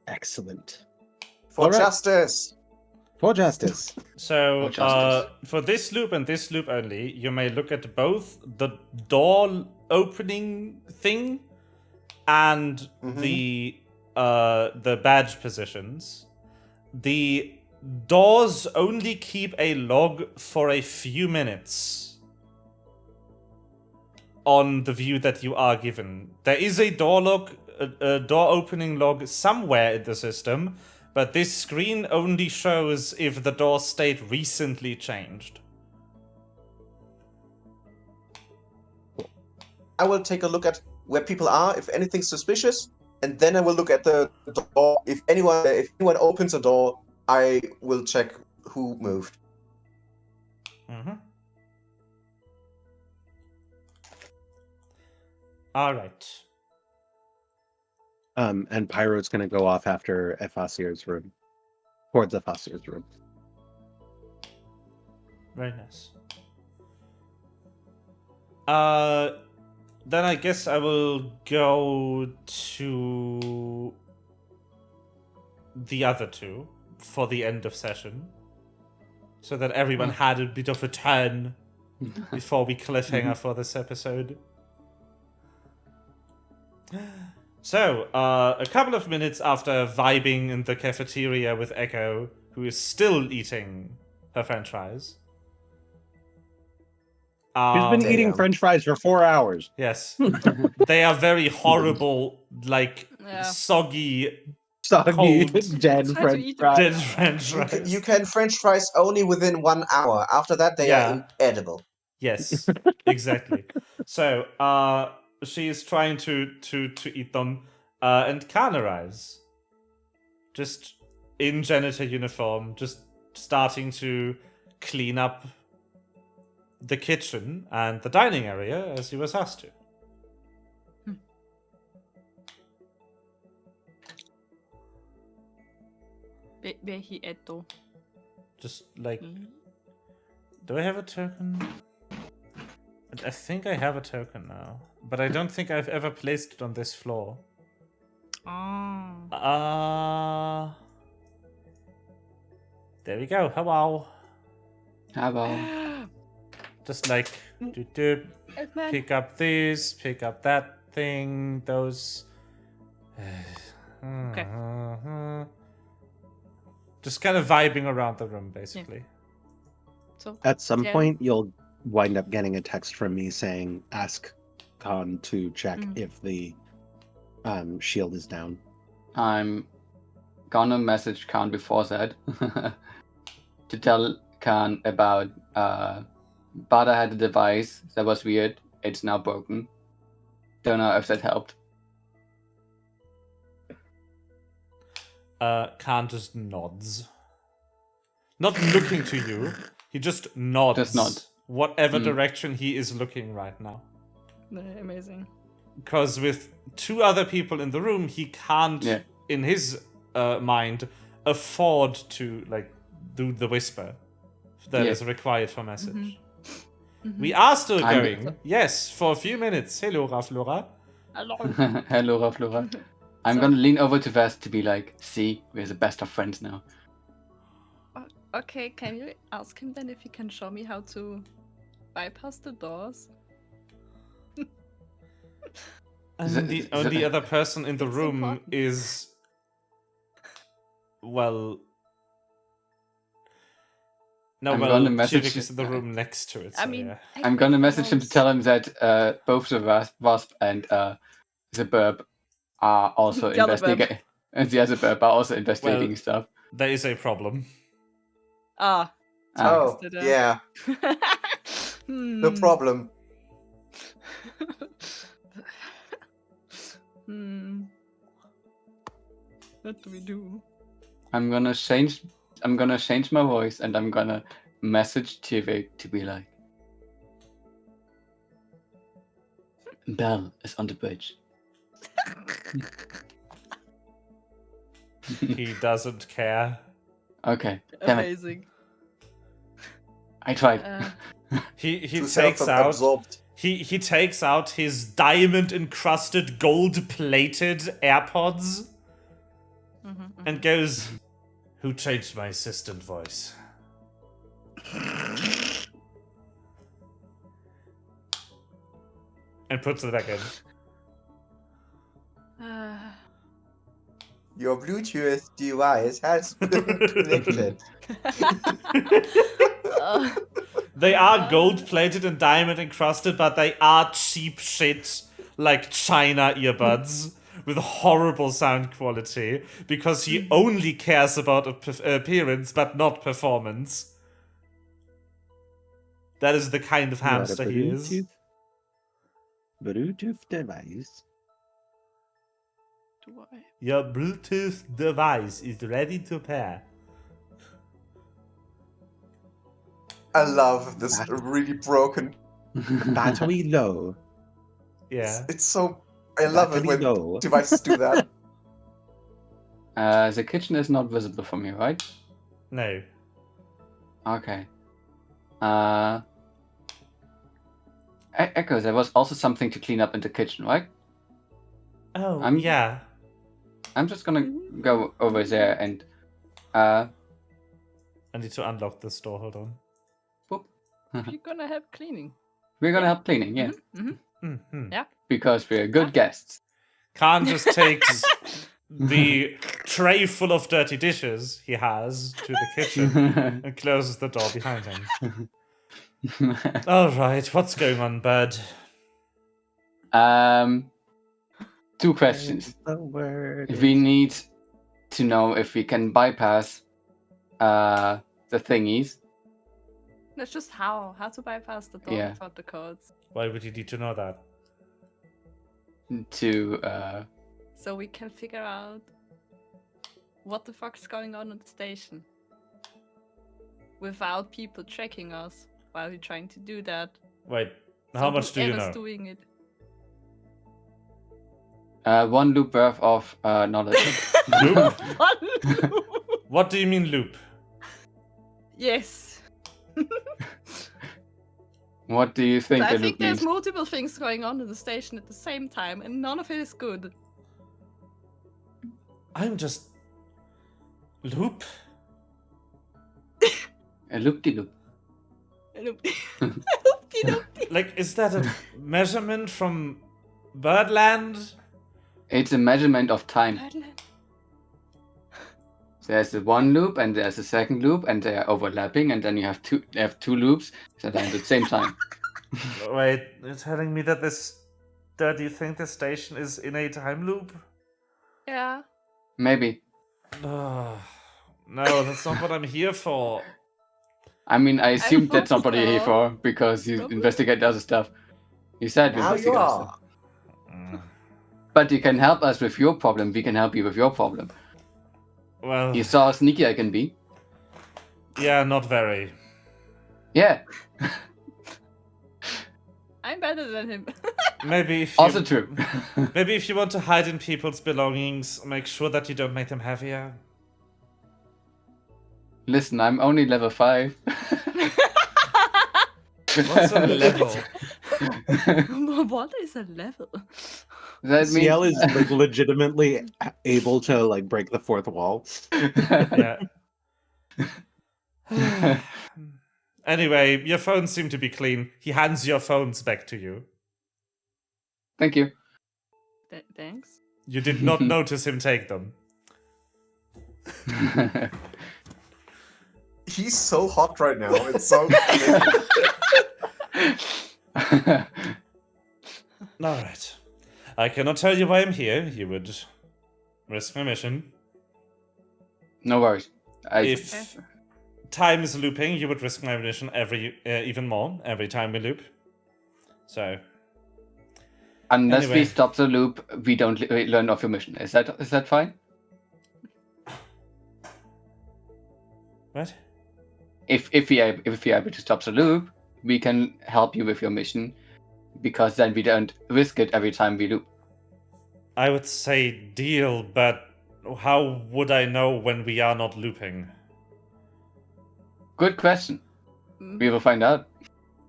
[SPEAKER 3] Excellent.
[SPEAKER 5] For
[SPEAKER 3] All right.
[SPEAKER 5] justice.
[SPEAKER 3] For justice.
[SPEAKER 1] So,
[SPEAKER 2] For justice.
[SPEAKER 1] for this loop and this loop only, you may look at both the door opening thing and the badge positions. The doors only keep a log for a few minutes on the view that you are given. There is a door opening log somewhere in the system, but this screen only shows if the door state recently changed.
[SPEAKER 5] I will take a look at where people are, if anything's suspicious, and then I will look at the door. If anyone opens a door, I will check who moved.
[SPEAKER 1] Mm-hmm. All right.
[SPEAKER 3] And Pyro's going to go off after Ephasier's room. Towards Ephasier's room.
[SPEAKER 1] Very nice. Then I guess I will go to the other two for the end of session, so that everyone had a bit of a turn before we cliffhanger for this episode. So, a couple of minutes after vibing in the cafeteria with Echo, who is still eating her french fries.
[SPEAKER 3] She's been eating french fries for 4 hours.
[SPEAKER 1] Yes. They are very horrible, like, soggy, cold,
[SPEAKER 3] dead
[SPEAKER 4] Try to
[SPEAKER 3] french
[SPEAKER 4] eat
[SPEAKER 3] fries.
[SPEAKER 1] dead french fries.
[SPEAKER 5] You can French fries only within 1 hour. After that, they are inedible.
[SPEAKER 1] Yes, exactly. So, she is trying to eat them, and Khan arrives. Just in janitor uniform, just starting to clean up the kitchen and the dining area as he was asked to.
[SPEAKER 4] Where he at though?
[SPEAKER 1] Just like, do I have a token? I think I have a token now, but I don't think I've ever placed it on this floor. There we go. Hello.
[SPEAKER 2] Hello.
[SPEAKER 1] Just like, pick up this, pick up that thing, those.
[SPEAKER 4] Okay.
[SPEAKER 1] Just kind of vibing around the room, basically.
[SPEAKER 4] So
[SPEAKER 3] At some point, you'll wind up getting a text from me saying, ask Khan to check if the shield is down.
[SPEAKER 2] I'm gonna message Khan before that to tell Khan about Bada had a device that was weird. It's now broken. Don't know if that helped.
[SPEAKER 1] Khan just nods. Not looking to you. He just nods.
[SPEAKER 2] Just nod.
[SPEAKER 1] Whatever direction he is looking right now.
[SPEAKER 4] amazing.
[SPEAKER 1] Because with 2 other people in the room, he can't, in his mind, afford to like do the whisper that is required for message. We are still going. Yes, for a few minutes. Hello, Raflora.
[SPEAKER 4] Hello.
[SPEAKER 2] Hello, Raflora. I'm gonna lean over to Vest to be like, see, we're the best of friends now.
[SPEAKER 4] Okay, can you ask him then if he can show me how to bypass the doors?
[SPEAKER 1] And the only other person in the room
[SPEAKER 4] important.
[SPEAKER 1] is, well, Tivik is in the room next to it. So
[SPEAKER 4] I mean,
[SPEAKER 1] yeah.
[SPEAKER 2] I'm gonna message him to tell him that both the Wasp and the burp are also
[SPEAKER 4] The other burp.
[SPEAKER 2] investigating. And the other burp are also investigating
[SPEAKER 1] Well-
[SPEAKER 2] stuff.
[SPEAKER 1] There is a problem.
[SPEAKER 4] Ah.
[SPEAKER 5] Oh,
[SPEAKER 4] Did I-
[SPEAKER 5] yeah. The problem.
[SPEAKER 4] What do we do?
[SPEAKER 2] I'm gonna change my voice and I'm gonna message Tivik to be like, Belle is on the bridge.
[SPEAKER 1] He doesn't care.
[SPEAKER 2] Okay, damn it.
[SPEAKER 4] Amazing.
[SPEAKER 2] I tried.
[SPEAKER 1] He
[SPEAKER 5] Too
[SPEAKER 1] takes out
[SPEAKER 5] self-absorbed.
[SPEAKER 1] he takes out his diamond encrusted gold plated AirPods and goes, "Who changed my assistant voice?" And puts it back in.
[SPEAKER 5] Your Bluetooth device has been connected.
[SPEAKER 1] They are gold plated and diamond encrusted, but they are cheap shit like China earbuds with horrible sound quality because he only cares about appearance but not performance. That is the kind of hamster he is.
[SPEAKER 7] Bluetooth device.
[SPEAKER 4] Do I?
[SPEAKER 1] Your Bluetooth device is ready to pair.
[SPEAKER 5] I love this really broken.
[SPEAKER 7] Battery low.
[SPEAKER 1] Yeah.
[SPEAKER 5] It's so. I love it
[SPEAKER 7] Battery
[SPEAKER 5] when
[SPEAKER 7] low.
[SPEAKER 5] devices do that.
[SPEAKER 2] The kitchen is not visible for me, right?
[SPEAKER 1] No.
[SPEAKER 2] Okay. Echo, there was also something to clean up in the kitchen, right?
[SPEAKER 1] Oh,
[SPEAKER 2] I'm-
[SPEAKER 1] yeah.
[SPEAKER 2] I'm just gonna go over there and
[SPEAKER 1] I need to unlock this door. Hold on.
[SPEAKER 4] You're gonna have cleaning.
[SPEAKER 2] we're gonna help cleaning, yeah.
[SPEAKER 1] Mm-hmm.
[SPEAKER 2] Because we're good guests.
[SPEAKER 1] Khan just takes the tray full of dirty dishes he has to the kitchen and closes the door behind him. All right, what's going on, Bird?
[SPEAKER 2] Two questions.
[SPEAKER 7] The word.
[SPEAKER 2] We need to know if we can bypass the thingies.
[SPEAKER 4] That's just how to bypass the door
[SPEAKER 2] Yeah.
[SPEAKER 4] without the codes.
[SPEAKER 1] Why would you need to know that?
[SPEAKER 2] To
[SPEAKER 4] So we can figure out what the fuck's going on at the station. Without people tracking us while we're trying to do that.
[SPEAKER 1] Wait, how much do you
[SPEAKER 4] whoever's
[SPEAKER 1] know?
[SPEAKER 4] doing it.
[SPEAKER 2] one loop worth of knowledge.
[SPEAKER 1] Loop?
[SPEAKER 4] One loop.
[SPEAKER 1] What do you mean loop?
[SPEAKER 4] Yes.
[SPEAKER 2] What do you think
[SPEAKER 4] I
[SPEAKER 2] the
[SPEAKER 4] think
[SPEAKER 2] loop
[SPEAKER 4] there's
[SPEAKER 2] means?
[SPEAKER 4] multiple things going on in the station at the same time, and none of it is good.
[SPEAKER 1] I'm just... Loop?
[SPEAKER 2] A loop-de-loop.
[SPEAKER 4] Loop-de-loop-de.
[SPEAKER 1] Like, is that a measurement from Birdland?
[SPEAKER 2] It's a measurement of time. There's the one loop and there's a second loop and they are overlapping and then you have two loops that are at the same time.
[SPEAKER 1] Wait, you're telling me that do you think the station is in a time loop?
[SPEAKER 4] Yeah.
[SPEAKER 2] Maybe.
[SPEAKER 1] Oh, no, that's not what I'm here for.
[SPEAKER 2] I mean, I assumed
[SPEAKER 4] hope
[SPEAKER 2] that's not what you're here
[SPEAKER 4] so.
[SPEAKER 2] for because you
[SPEAKER 4] Probably.
[SPEAKER 2] investigate other stuff. You said you
[SPEAKER 5] Now you
[SPEAKER 2] investigate other
[SPEAKER 5] are.
[SPEAKER 2] stuff.
[SPEAKER 1] Mm.
[SPEAKER 2] But you can help us with your problem. We can help you with your problem.
[SPEAKER 1] Well,
[SPEAKER 2] You saw how sneaky I can be.
[SPEAKER 1] yeah, not very.
[SPEAKER 2] Yeah.
[SPEAKER 4] I'm better than him.
[SPEAKER 1] Maybe if you,
[SPEAKER 2] Also true.
[SPEAKER 1] maybe if you want to hide in people's belongings, make sure that you don't make them heavier.
[SPEAKER 2] Listen, I'm only level 5.
[SPEAKER 1] What's a level?
[SPEAKER 4] What is a level?
[SPEAKER 2] That means
[SPEAKER 3] CL is like legitimately able to like break the fourth wall.
[SPEAKER 1] Yeah. Anyway, your phones seem to be clean. He hands your phones back to you.
[SPEAKER 2] Thank you.
[SPEAKER 4] Thanks.
[SPEAKER 1] You did not notice him take them.
[SPEAKER 5] He's so hot right now. It's so.
[SPEAKER 1] All right. I cannot tell you why I'm here. You would risk my mission.
[SPEAKER 2] No worries.
[SPEAKER 1] If time is looping, you would risk my mission even more every time we loop. So,
[SPEAKER 2] Unless
[SPEAKER 1] anyway.
[SPEAKER 2] we stop the loop, we don't learn of your mission. Is that fine?
[SPEAKER 1] What?
[SPEAKER 2] If we are able to stop the loop, we can help you with your mission, because then we don't risk it every time we loop.
[SPEAKER 1] I would say deal, but how would I know when we are not looping?
[SPEAKER 2] Good question. We will find out.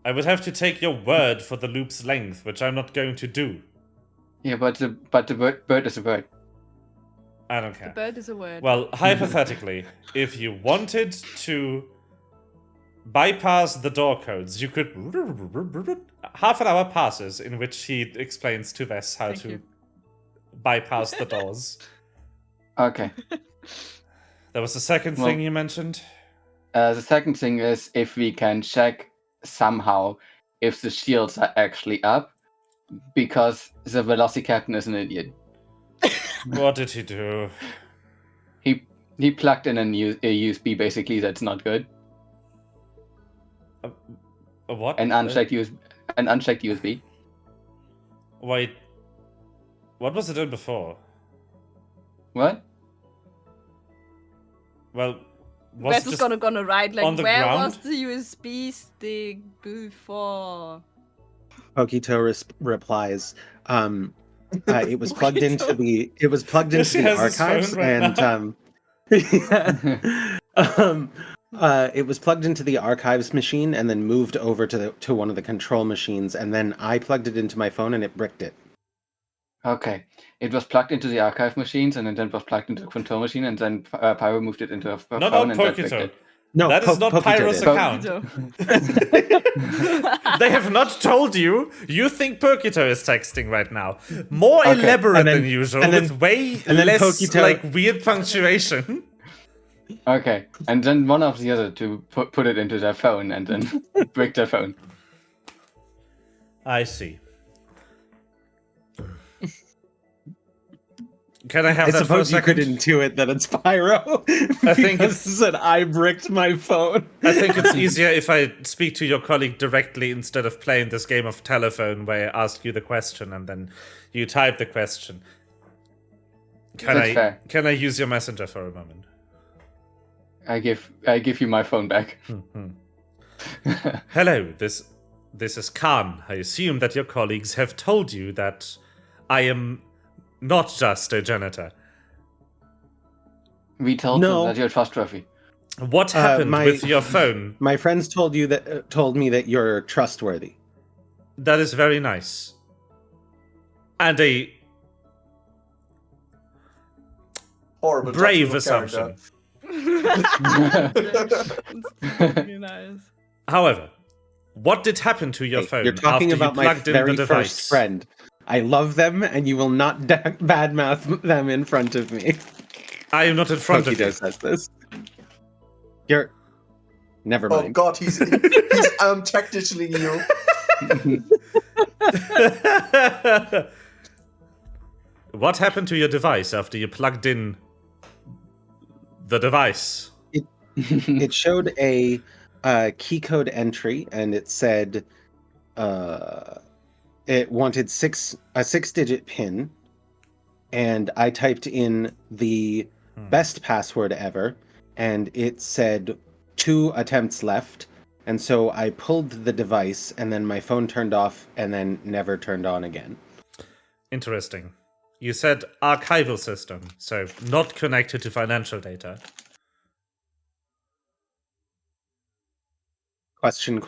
[SPEAKER 1] I would have to take your word for the loop's length, which I'm not going to do.
[SPEAKER 2] Yeah, but the bird is a bird.
[SPEAKER 1] I don't care.
[SPEAKER 4] The bird is a word.
[SPEAKER 1] Well, hypothetically, if you wanted to bypass the door codes, you could... Half an hour passes in which he explains to Vess how
[SPEAKER 4] Thank
[SPEAKER 1] to
[SPEAKER 4] you.
[SPEAKER 1] bypass the doors.
[SPEAKER 2] Okay.
[SPEAKER 1] There was the second thing you mentioned.
[SPEAKER 2] The second thing is if we can check somehow if the shields are actually up, because the Velocicaptain is an idiot.
[SPEAKER 1] What did he do?
[SPEAKER 2] He plugged in a USB, basically, that's not good.
[SPEAKER 1] A what?
[SPEAKER 2] An unchecked USB.
[SPEAKER 1] Wait. What was it in before?
[SPEAKER 2] What?
[SPEAKER 1] Well,
[SPEAKER 4] Wes is gonna write like,
[SPEAKER 1] on the
[SPEAKER 4] where
[SPEAKER 1] ground?
[SPEAKER 4] was the USB stick before?
[SPEAKER 3] Pokito replies, it was plugged into the
[SPEAKER 1] She has his
[SPEAKER 3] archives,
[SPEAKER 1] phone right
[SPEAKER 3] and it was plugged into the archives machine and then moved over to one of the control machines, and then I plugged it into my phone and it bricked it.
[SPEAKER 2] Okay. It was plugged into the archive machines, and then was plugged into the control machine, and then Pyro moved it into a phone.
[SPEAKER 1] Not
[SPEAKER 2] and that
[SPEAKER 1] Pokito.
[SPEAKER 2] it.
[SPEAKER 3] No,
[SPEAKER 1] That is not
[SPEAKER 3] Pokito
[SPEAKER 1] Pyro's
[SPEAKER 3] did.
[SPEAKER 1] account. They have not told you. You think Pokito is texting right now. More
[SPEAKER 3] Okay,
[SPEAKER 1] elaborate
[SPEAKER 3] and then-
[SPEAKER 1] than usual,
[SPEAKER 3] and then-
[SPEAKER 1] with way
[SPEAKER 3] and then
[SPEAKER 1] less
[SPEAKER 3] Pokito-
[SPEAKER 1] like weird punctuation.
[SPEAKER 2] Okay. And then one of the other two put it into their phone and then bricked their phone.
[SPEAKER 1] I see. Can I have
[SPEAKER 3] I
[SPEAKER 1] that for a
[SPEAKER 3] suppose you could
[SPEAKER 1] second?
[SPEAKER 3] intuit that it's Pyro.
[SPEAKER 1] I think
[SPEAKER 3] because it said I bricked my phone.
[SPEAKER 1] I think it's easier if I speak to your colleague directly instead of playing this game of telephone where I ask you the question and then you type the question.
[SPEAKER 2] That's fair.
[SPEAKER 1] Can I use your messenger for a moment?
[SPEAKER 2] I give you my phone back.
[SPEAKER 1] Hello, this is Khan. I assume that your colleagues have told you that I am not just a janitor.
[SPEAKER 2] We told
[SPEAKER 3] No.
[SPEAKER 2] them that you're trustworthy.
[SPEAKER 1] What happened with your phone?
[SPEAKER 3] My friends told me that you're trustworthy.
[SPEAKER 1] That is very nice. And a
[SPEAKER 5] Horrible
[SPEAKER 1] brave
[SPEAKER 5] judgment of
[SPEAKER 1] assumption.
[SPEAKER 4] Very nice.
[SPEAKER 1] However, what did happen to your
[SPEAKER 3] Hey,
[SPEAKER 1] phone
[SPEAKER 3] you're talking
[SPEAKER 1] after
[SPEAKER 3] about
[SPEAKER 1] you
[SPEAKER 3] my
[SPEAKER 1] plugged in
[SPEAKER 3] very
[SPEAKER 1] the
[SPEAKER 3] first
[SPEAKER 1] device?
[SPEAKER 3] friend. I love them, and you will not badmouth them in front of me.
[SPEAKER 1] I am not in front of
[SPEAKER 3] Pokito
[SPEAKER 1] you.
[SPEAKER 3] says this. You're... Never
[SPEAKER 5] Oh
[SPEAKER 3] mind.
[SPEAKER 5] god, he's technically you.
[SPEAKER 1] What happened to your device after you plugged in the device?
[SPEAKER 3] It showed a key code entry, and it said it wanted a 6-digit PIN, and I typed in the best password ever, and it said 2 attempts left, and so I pulled the device, and then my phone turned off, and then never turned on again.
[SPEAKER 1] Interesting. You said archival system, so not connected to financial data.
[SPEAKER 3] Question.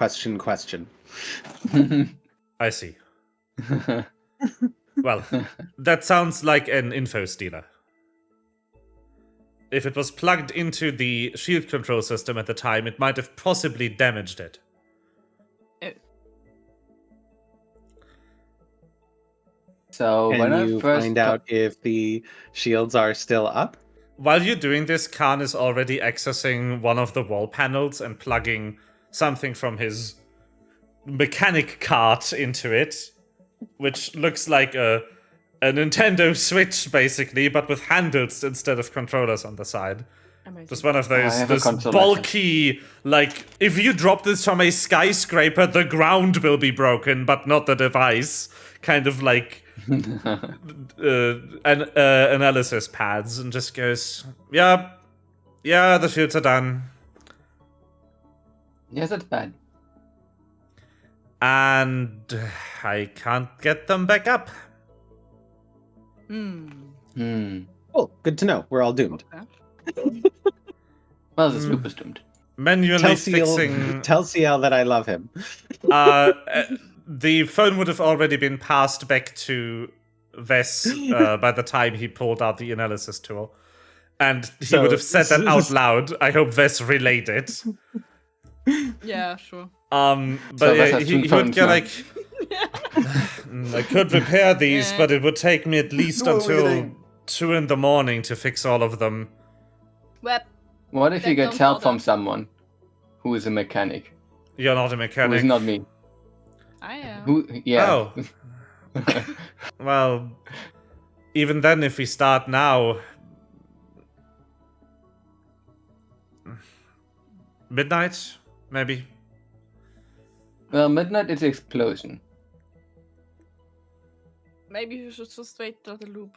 [SPEAKER 1] I see. Well, that sounds like an info stealer. If it was plugged into the shield control system at the time, it might have possibly damaged it.
[SPEAKER 2] So when
[SPEAKER 3] Can
[SPEAKER 2] I
[SPEAKER 3] you
[SPEAKER 2] first
[SPEAKER 3] find out if the shields are still up?
[SPEAKER 1] While you're doing this, Khan is already accessing one of the wall panels and plugging something from his mechanic cart into it, which looks like a Nintendo Switch, basically, but with handles instead of controllers on the side.
[SPEAKER 4] Amazing.
[SPEAKER 1] Just one of
[SPEAKER 2] I
[SPEAKER 1] those
[SPEAKER 2] have a console
[SPEAKER 1] bulky, like, if you drop this from a skyscraper, the ground will be broken, but not the device. Kind of like analysis pads, and just goes, yeah, the shields are done.
[SPEAKER 2] Yes, that's bad.
[SPEAKER 1] And I can't get them back up.
[SPEAKER 7] Oh, good to know. We're all doomed.
[SPEAKER 2] Well, this loop is doomed.
[SPEAKER 1] Manually
[SPEAKER 7] Ciel
[SPEAKER 1] fixing...
[SPEAKER 7] Tell CL that I love him.
[SPEAKER 1] The phone would have already been passed back to Ves by the time he pulled out the analysis tool. And he would have said that out loud. I hope Ves relayed it.
[SPEAKER 4] Yeah, sure.
[SPEAKER 1] But
[SPEAKER 2] So Ves
[SPEAKER 1] yeah,
[SPEAKER 2] has
[SPEAKER 1] he
[SPEAKER 2] two
[SPEAKER 1] would
[SPEAKER 2] phones
[SPEAKER 1] get
[SPEAKER 2] now.
[SPEAKER 1] like... I could repair these,
[SPEAKER 4] Yeah.
[SPEAKER 1] but it would take me at least
[SPEAKER 5] No
[SPEAKER 1] until
[SPEAKER 5] reading.
[SPEAKER 1] 2 in the morning to fix all of them.
[SPEAKER 4] Well,
[SPEAKER 2] What if you
[SPEAKER 4] Then
[SPEAKER 2] get
[SPEAKER 4] don't
[SPEAKER 2] help
[SPEAKER 4] bother.
[SPEAKER 2] from someone who is a mechanic?
[SPEAKER 1] You're not a
[SPEAKER 2] Who
[SPEAKER 1] mechanic.
[SPEAKER 2] is not me.
[SPEAKER 4] I am.
[SPEAKER 2] Who? Yeah.
[SPEAKER 1] Oh. Well, even then, if we start now... Midnight, maybe?
[SPEAKER 2] Well, midnight is the explosion.
[SPEAKER 4] Maybe you should just wait till the loop.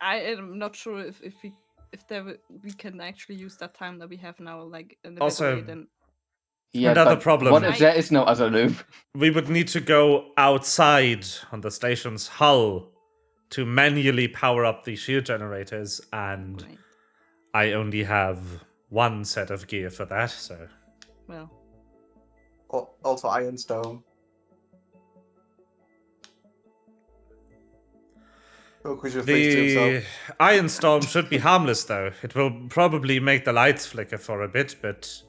[SPEAKER 4] I am not sure if we can actually use that time that we have now, like in the
[SPEAKER 1] Also,
[SPEAKER 4] way, then
[SPEAKER 2] Yeah,
[SPEAKER 1] Another
[SPEAKER 2] but
[SPEAKER 1] problem.
[SPEAKER 2] what if there is no other loop?
[SPEAKER 1] We would need to go outside on the station's hull to manually power up the shield generators, and
[SPEAKER 4] right.
[SPEAKER 1] I only have one set of gear for that, so...
[SPEAKER 4] Well,
[SPEAKER 5] Also Iron Stone. Oh, could you fix
[SPEAKER 1] The
[SPEAKER 5] yourself?
[SPEAKER 1] Iron Storm should be harmless, though. It will probably make the lights flicker for a bit, but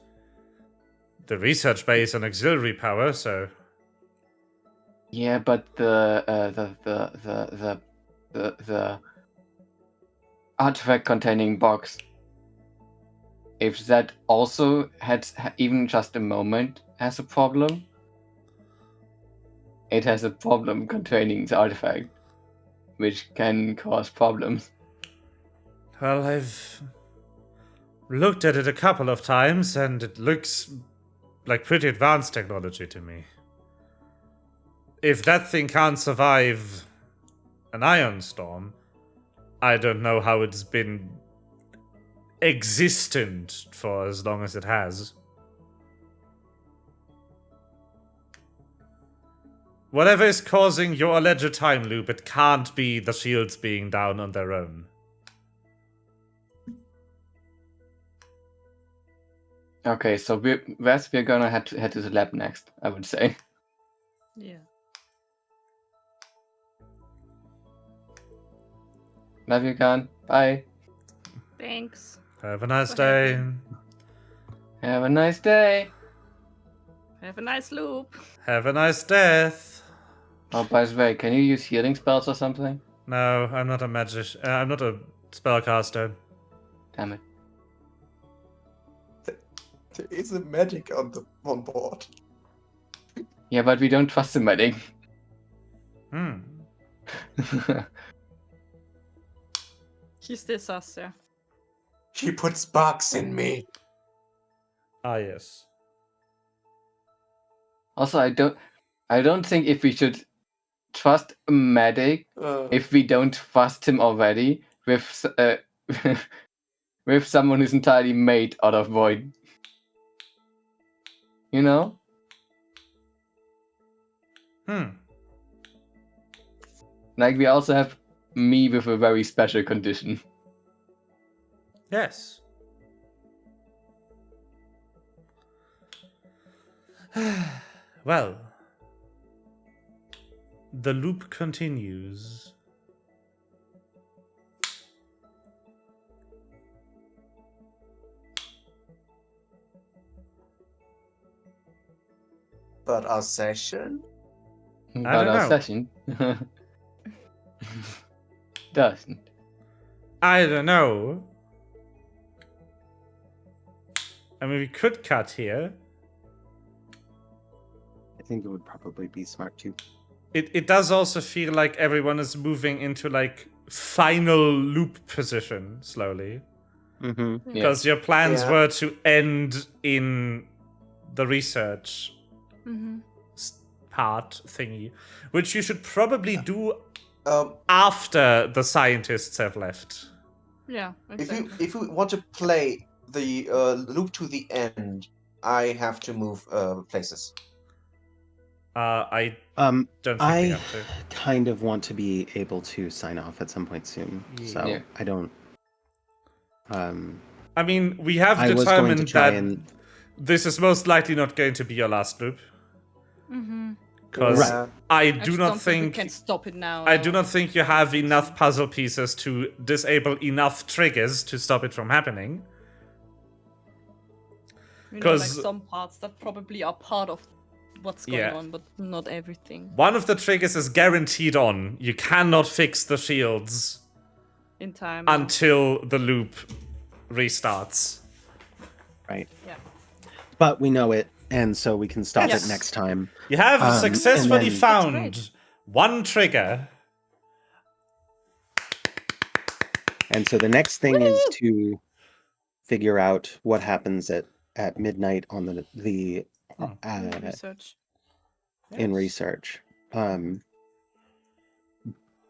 [SPEAKER 1] the research bay is on auxiliary power, so...
[SPEAKER 2] Yeah, but the artifact containing box. If that also had even just a moment has a problem, it has a problem containing the artifact, which can cause problems.
[SPEAKER 1] Well, I've looked at it a couple of times, and it looks like pretty advanced technology to me. If that thing can't survive an ion storm, I don't know how it's been existent for as long as it has. Whatever is causing your alleged time loop, it can't be the shields being down on their own.
[SPEAKER 2] Okay, so we're gonna head to the lab next, I would say.
[SPEAKER 4] yeah.
[SPEAKER 2] Love you, Khan. Bye.
[SPEAKER 4] Thanks.
[SPEAKER 1] Have a nice
[SPEAKER 4] Go
[SPEAKER 1] day.
[SPEAKER 4] ahead.
[SPEAKER 2] Have a nice day.
[SPEAKER 4] Have a nice loop.
[SPEAKER 1] Have a nice death.
[SPEAKER 2] Oh, by the way, can you use healing spells or something?
[SPEAKER 1] No, I'm not a magician. I'm not a spellcaster.
[SPEAKER 2] Damn it.
[SPEAKER 5] There is a medic on board.
[SPEAKER 2] Yeah, but we don't trust the medic.
[SPEAKER 4] He's still sus, yeah.
[SPEAKER 5] She put sparks in me.
[SPEAKER 1] Ah, yes.
[SPEAKER 2] Also, I don't think if we should trust a medic if we don't trust him already with with someone who's entirely made out of void. You know? Like we also have me with a very special condition.
[SPEAKER 1] Yes. Well, the loop continues.
[SPEAKER 5] But our session?
[SPEAKER 1] don't
[SPEAKER 2] But our
[SPEAKER 1] know.
[SPEAKER 2] session doesn't.
[SPEAKER 1] I don't know. I mean, we could cut here.
[SPEAKER 7] I think it would probably be smart to.
[SPEAKER 1] it does also feel like everyone is moving into like final loop position slowly.
[SPEAKER 7] Mm-hmm.
[SPEAKER 2] Yeah.
[SPEAKER 1] Because your plans
[SPEAKER 5] Yeah.
[SPEAKER 1] were to end in the research part thingy, which you should probably do after the scientists have left.
[SPEAKER 4] Yeah,
[SPEAKER 5] If
[SPEAKER 4] exactly.
[SPEAKER 5] you want to play the loop to the end, I have to move places.
[SPEAKER 1] I
[SPEAKER 7] Um,
[SPEAKER 1] don't think
[SPEAKER 7] I
[SPEAKER 1] we have to.
[SPEAKER 7] kind of want to be able to sign off at some point soon, so
[SPEAKER 2] Yeah.
[SPEAKER 7] I don't.
[SPEAKER 1] I mean, we have
[SPEAKER 7] I was going to
[SPEAKER 1] determined
[SPEAKER 7] try
[SPEAKER 1] that
[SPEAKER 7] and
[SPEAKER 1] this is most likely not going to be your last loop.
[SPEAKER 4] Mm-hmm.
[SPEAKER 1] Because
[SPEAKER 7] Right.
[SPEAKER 1] I
[SPEAKER 4] I
[SPEAKER 1] do
[SPEAKER 4] just
[SPEAKER 1] not
[SPEAKER 4] don't think we
[SPEAKER 1] think
[SPEAKER 4] can stop it now.
[SPEAKER 1] I do not think you have enough puzzle pieces to disable enough triggers to stop it from happening.
[SPEAKER 4] You know, like
[SPEAKER 1] 'cause-
[SPEAKER 4] some parts that probably are part of what's going
[SPEAKER 1] Yeah.
[SPEAKER 4] on, but not everything.
[SPEAKER 1] One of the triggers is guaranteed on. You cannot fix the shields
[SPEAKER 4] In time.
[SPEAKER 1] until the loop restarts.
[SPEAKER 7] right.
[SPEAKER 4] Yeah.
[SPEAKER 7] But we know it, and so we can stop
[SPEAKER 1] Yes.
[SPEAKER 7] it next time.
[SPEAKER 1] You have
[SPEAKER 7] and
[SPEAKER 1] successfully
[SPEAKER 7] then-
[SPEAKER 1] found one trigger.
[SPEAKER 7] And so the next thing is to figure out what happens at midnight on the
[SPEAKER 4] Research.
[SPEAKER 7] in research.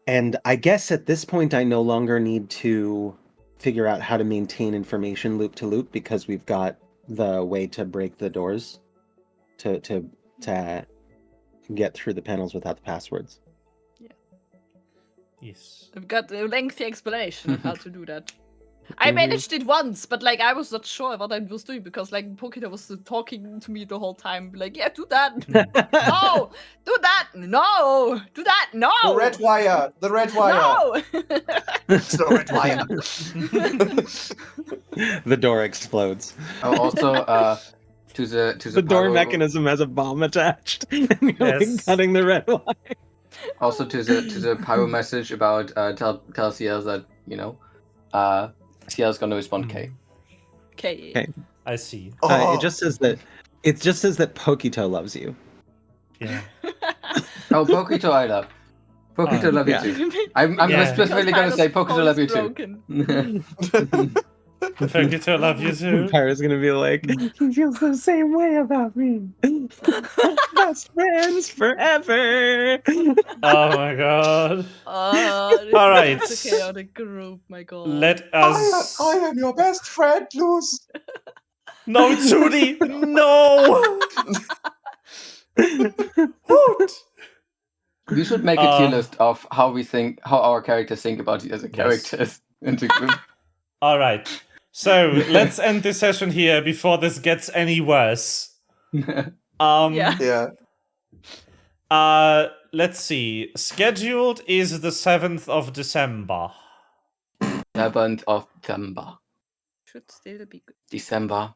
[SPEAKER 7] And I guess at this point I no longer need to figure out how to maintain information loop to loop because we've got the way to break the doors to get through the panels without the passwords.
[SPEAKER 1] Yes.
[SPEAKER 4] I've got a lengthy explanation of how to do that. I managed it once, but like I was not sure what I was doing because like Pokita was talking to me the whole time, like, yeah, do that. No, do that. No, do that. No.
[SPEAKER 5] The red wire. The red wire.
[SPEAKER 4] No.
[SPEAKER 5] It's the red wire.
[SPEAKER 7] The door explodes.
[SPEAKER 2] Oh, also, to the
[SPEAKER 7] The door
[SPEAKER 2] pyro-
[SPEAKER 7] mechanism has a bomb attached. And you're like
[SPEAKER 1] Yes.
[SPEAKER 7] cutting the red wire.
[SPEAKER 2] Also to the pyro message about tell CL that CL's gonna respond K.
[SPEAKER 4] Okay.
[SPEAKER 1] I see.
[SPEAKER 5] Oh,
[SPEAKER 7] It just says that Pokito loves you.
[SPEAKER 1] Yeah.
[SPEAKER 2] Oh, Pokito, I love. Pokito, love you
[SPEAKER 7] yeah.
[SPEAKER 2] too. I'm
[SPEAKER 1] Yeah.
[SPEAKER 2] specifically gonna say Pokito, love you too.
[SPEAKER 1] Pokito, love you too.
[SPEAKER 7] Pyro's gonna be like, he feels the same way about me. Best friends forever.
[SPEAKER 1] Oh my god.
[SPEAKER 4] This
[SPEAKER 1] All
[SPEAKER 4] is
[SPEAKER 1] right.
[SPEAKER 4] such a chaotic group, my god.
[SPEAKER 1] Let us.
[SPEAKER 5] I am your best friend, Luz.
[SPEAKER 1] No, Judy! No! Hoot!
[SPEAKER 2] We should make a tier list of how our characters think about the other characters in the group.
[SPEAKER 1] Alright. So, let's end this session here before this gets any worse.
[SPEAKER 4] Yeah.
[SPEAKER 5] Yeah.
[SPEAKER 1] Let's see. Scheduled is the 7th of December.
[SPEAKER 2] 7th of December.
[SPEAKER 4] Should still be good.
[SPEAKER 2] December.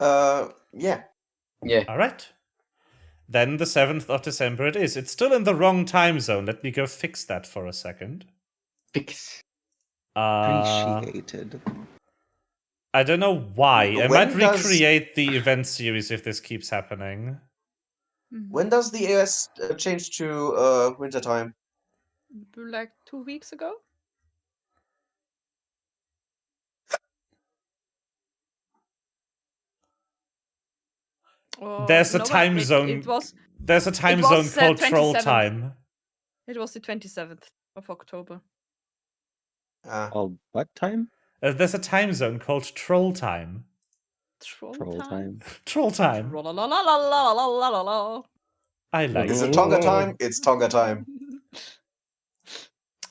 [SPEAKER 5] Yeah.
[SPEAKER 2] Yeah.
[SPEAKER 1] Alright. Then the 7th of December it is. It's still in the wrong time zone. Let me go fix that for a second.
[SPEAKER 2] Fix.
[SPEAKER 7] Appreciated.
[SPEAKER 1] I don't know why. I
[SPEAKER 5] When
[SPEAKER 1] might
[SPEAKER 5] does-
[SPEAKER 1] recreate the event series if this keeps happening.
[SPEAKER 5] When does the AS change to winter time?
[SPEAKER 4] Like 2 weeks ago? Or-
[SPEAKER 1] There's a
[SPEAKER 4] no,
[SPEAKER 1] time
[SPEAKER 4] wait,
[SPEAKER 1] zone.
[SPEAKER 4] It was
[SPEAKER 1] There's a time
[SPEAKER 4] was,
[SPEAKER 1] zone called
[SPEAKER 4] 27th.
[SPEAKER 1] Troll Time.
[SPEAKER 4] the 27th of October.
[SPEAKER 7] Called what time?
[SPEAKER 1] There's a time zone called Troll Time.
[SPEAKER 4] Troll
[SPEAKER 7] Troll time.
[SPEAKER 1] Troll Time.
[SPEAKER 4] Troll-la-la-la-la-la-la-la-la.
[SPEAKER 1] I like
[SPEAKER 5] Is
[SPEAKER 1] it.
[SPEAKER 5] it Tonga time? It's Tonga time.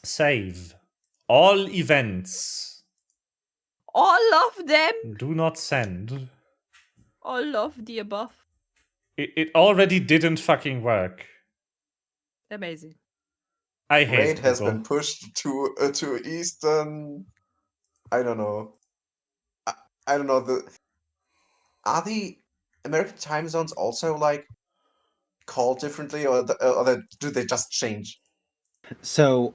[SPEAKER 1] Save. All events.
[SPEAKER 4] All of them.
[SPEAKER 1] Do not send.
[SPEAKER 4] All of the above.
[SPEAKER 1] It already didn't fucking work.
[SPEAKER 4] Amazing.
[SPEAKER 1] I hate
[SPEAKER 5] Raid has
[SPEAKER 1] Google.
[SPEAKER 5] been pushed to Eastern. I don't know. I don't know. Are the American time zones also like called differently, or do they just change?
[SPEAKER 7] So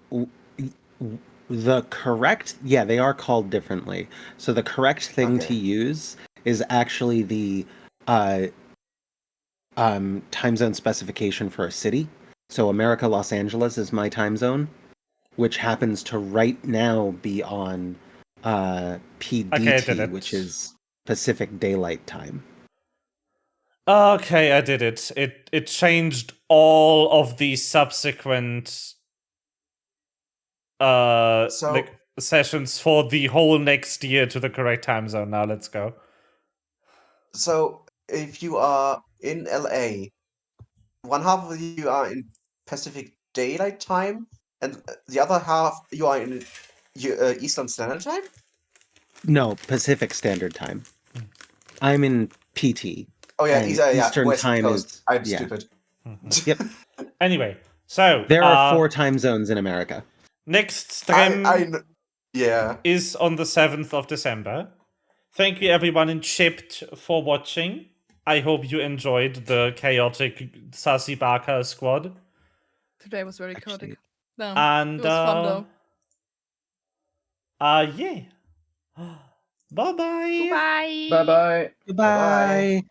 [SPEAKER 7] the correct, they are called differently. So the correct thing
[SPEAKER 5] Okay.
[SPEAKER 7] to use is actually the time zone specification for a city. So America, Los Angeles is my time zone, which happens to right now be on
[SPEAKER 1] Okay, I did
[SPEAKER 7] PDT,
[SPEAKER 1] it.
[SPEAKER 7] which is Pacific Daylight Time.
[SPEAKER 1] Okay, I did it. It changed all of the subsequent
[SPEAKER 5] So-
[SPEAKER 1] sessions for the whole next year to the correct time zone. Now let's go.
[SPEAKER 5] So if you are in LA, one half of you are in Pacific Daylight Time, and the other half you are in Eastern Standard Time.
[SPEAKER 7] No, Pacific Standard Time. I'm in PT.
[SPEAKER 5] Oh yeah,
[SPEAKER 7] and
[SPEAKER 5] yeah,
[SPEAKER 7] Eastern
[SPEAKER 5] West
[SPEAKER 7] Time
[SPEAKER 5] Coast.
[SPEAKER 7] is
[SPEAKER 5] I'm
[SPEAKER 7] yeah.
[SPEAKER 5] stupid.
[SPEAKER 7] Yep.
[SPEAKER 1] Anyway, so
[SPEAKER 7] There are 4 time zones in America.
[SPEAKER 1] next stream
[SPEAKER 5] Yeah.
[SPEAKER 1] is on the 7th of December. Thank you everyone in Chipped for watching. I hope you enjoyed the chaotic Sassy Barker squad.
[SPEAKER 4] Today was very
[SPEAKER 7] Actually-
[SPEAKER 4] chaotic. No,
[SPEAKER 1] And
[SPEAKER 4] it was fun though.
[SPEAKER 1] yeah. Bye bye.
[SPEAKER 4] Bye.
[SPEAKER 2] Bye bye.
[SPEAKER 7] Goodbye.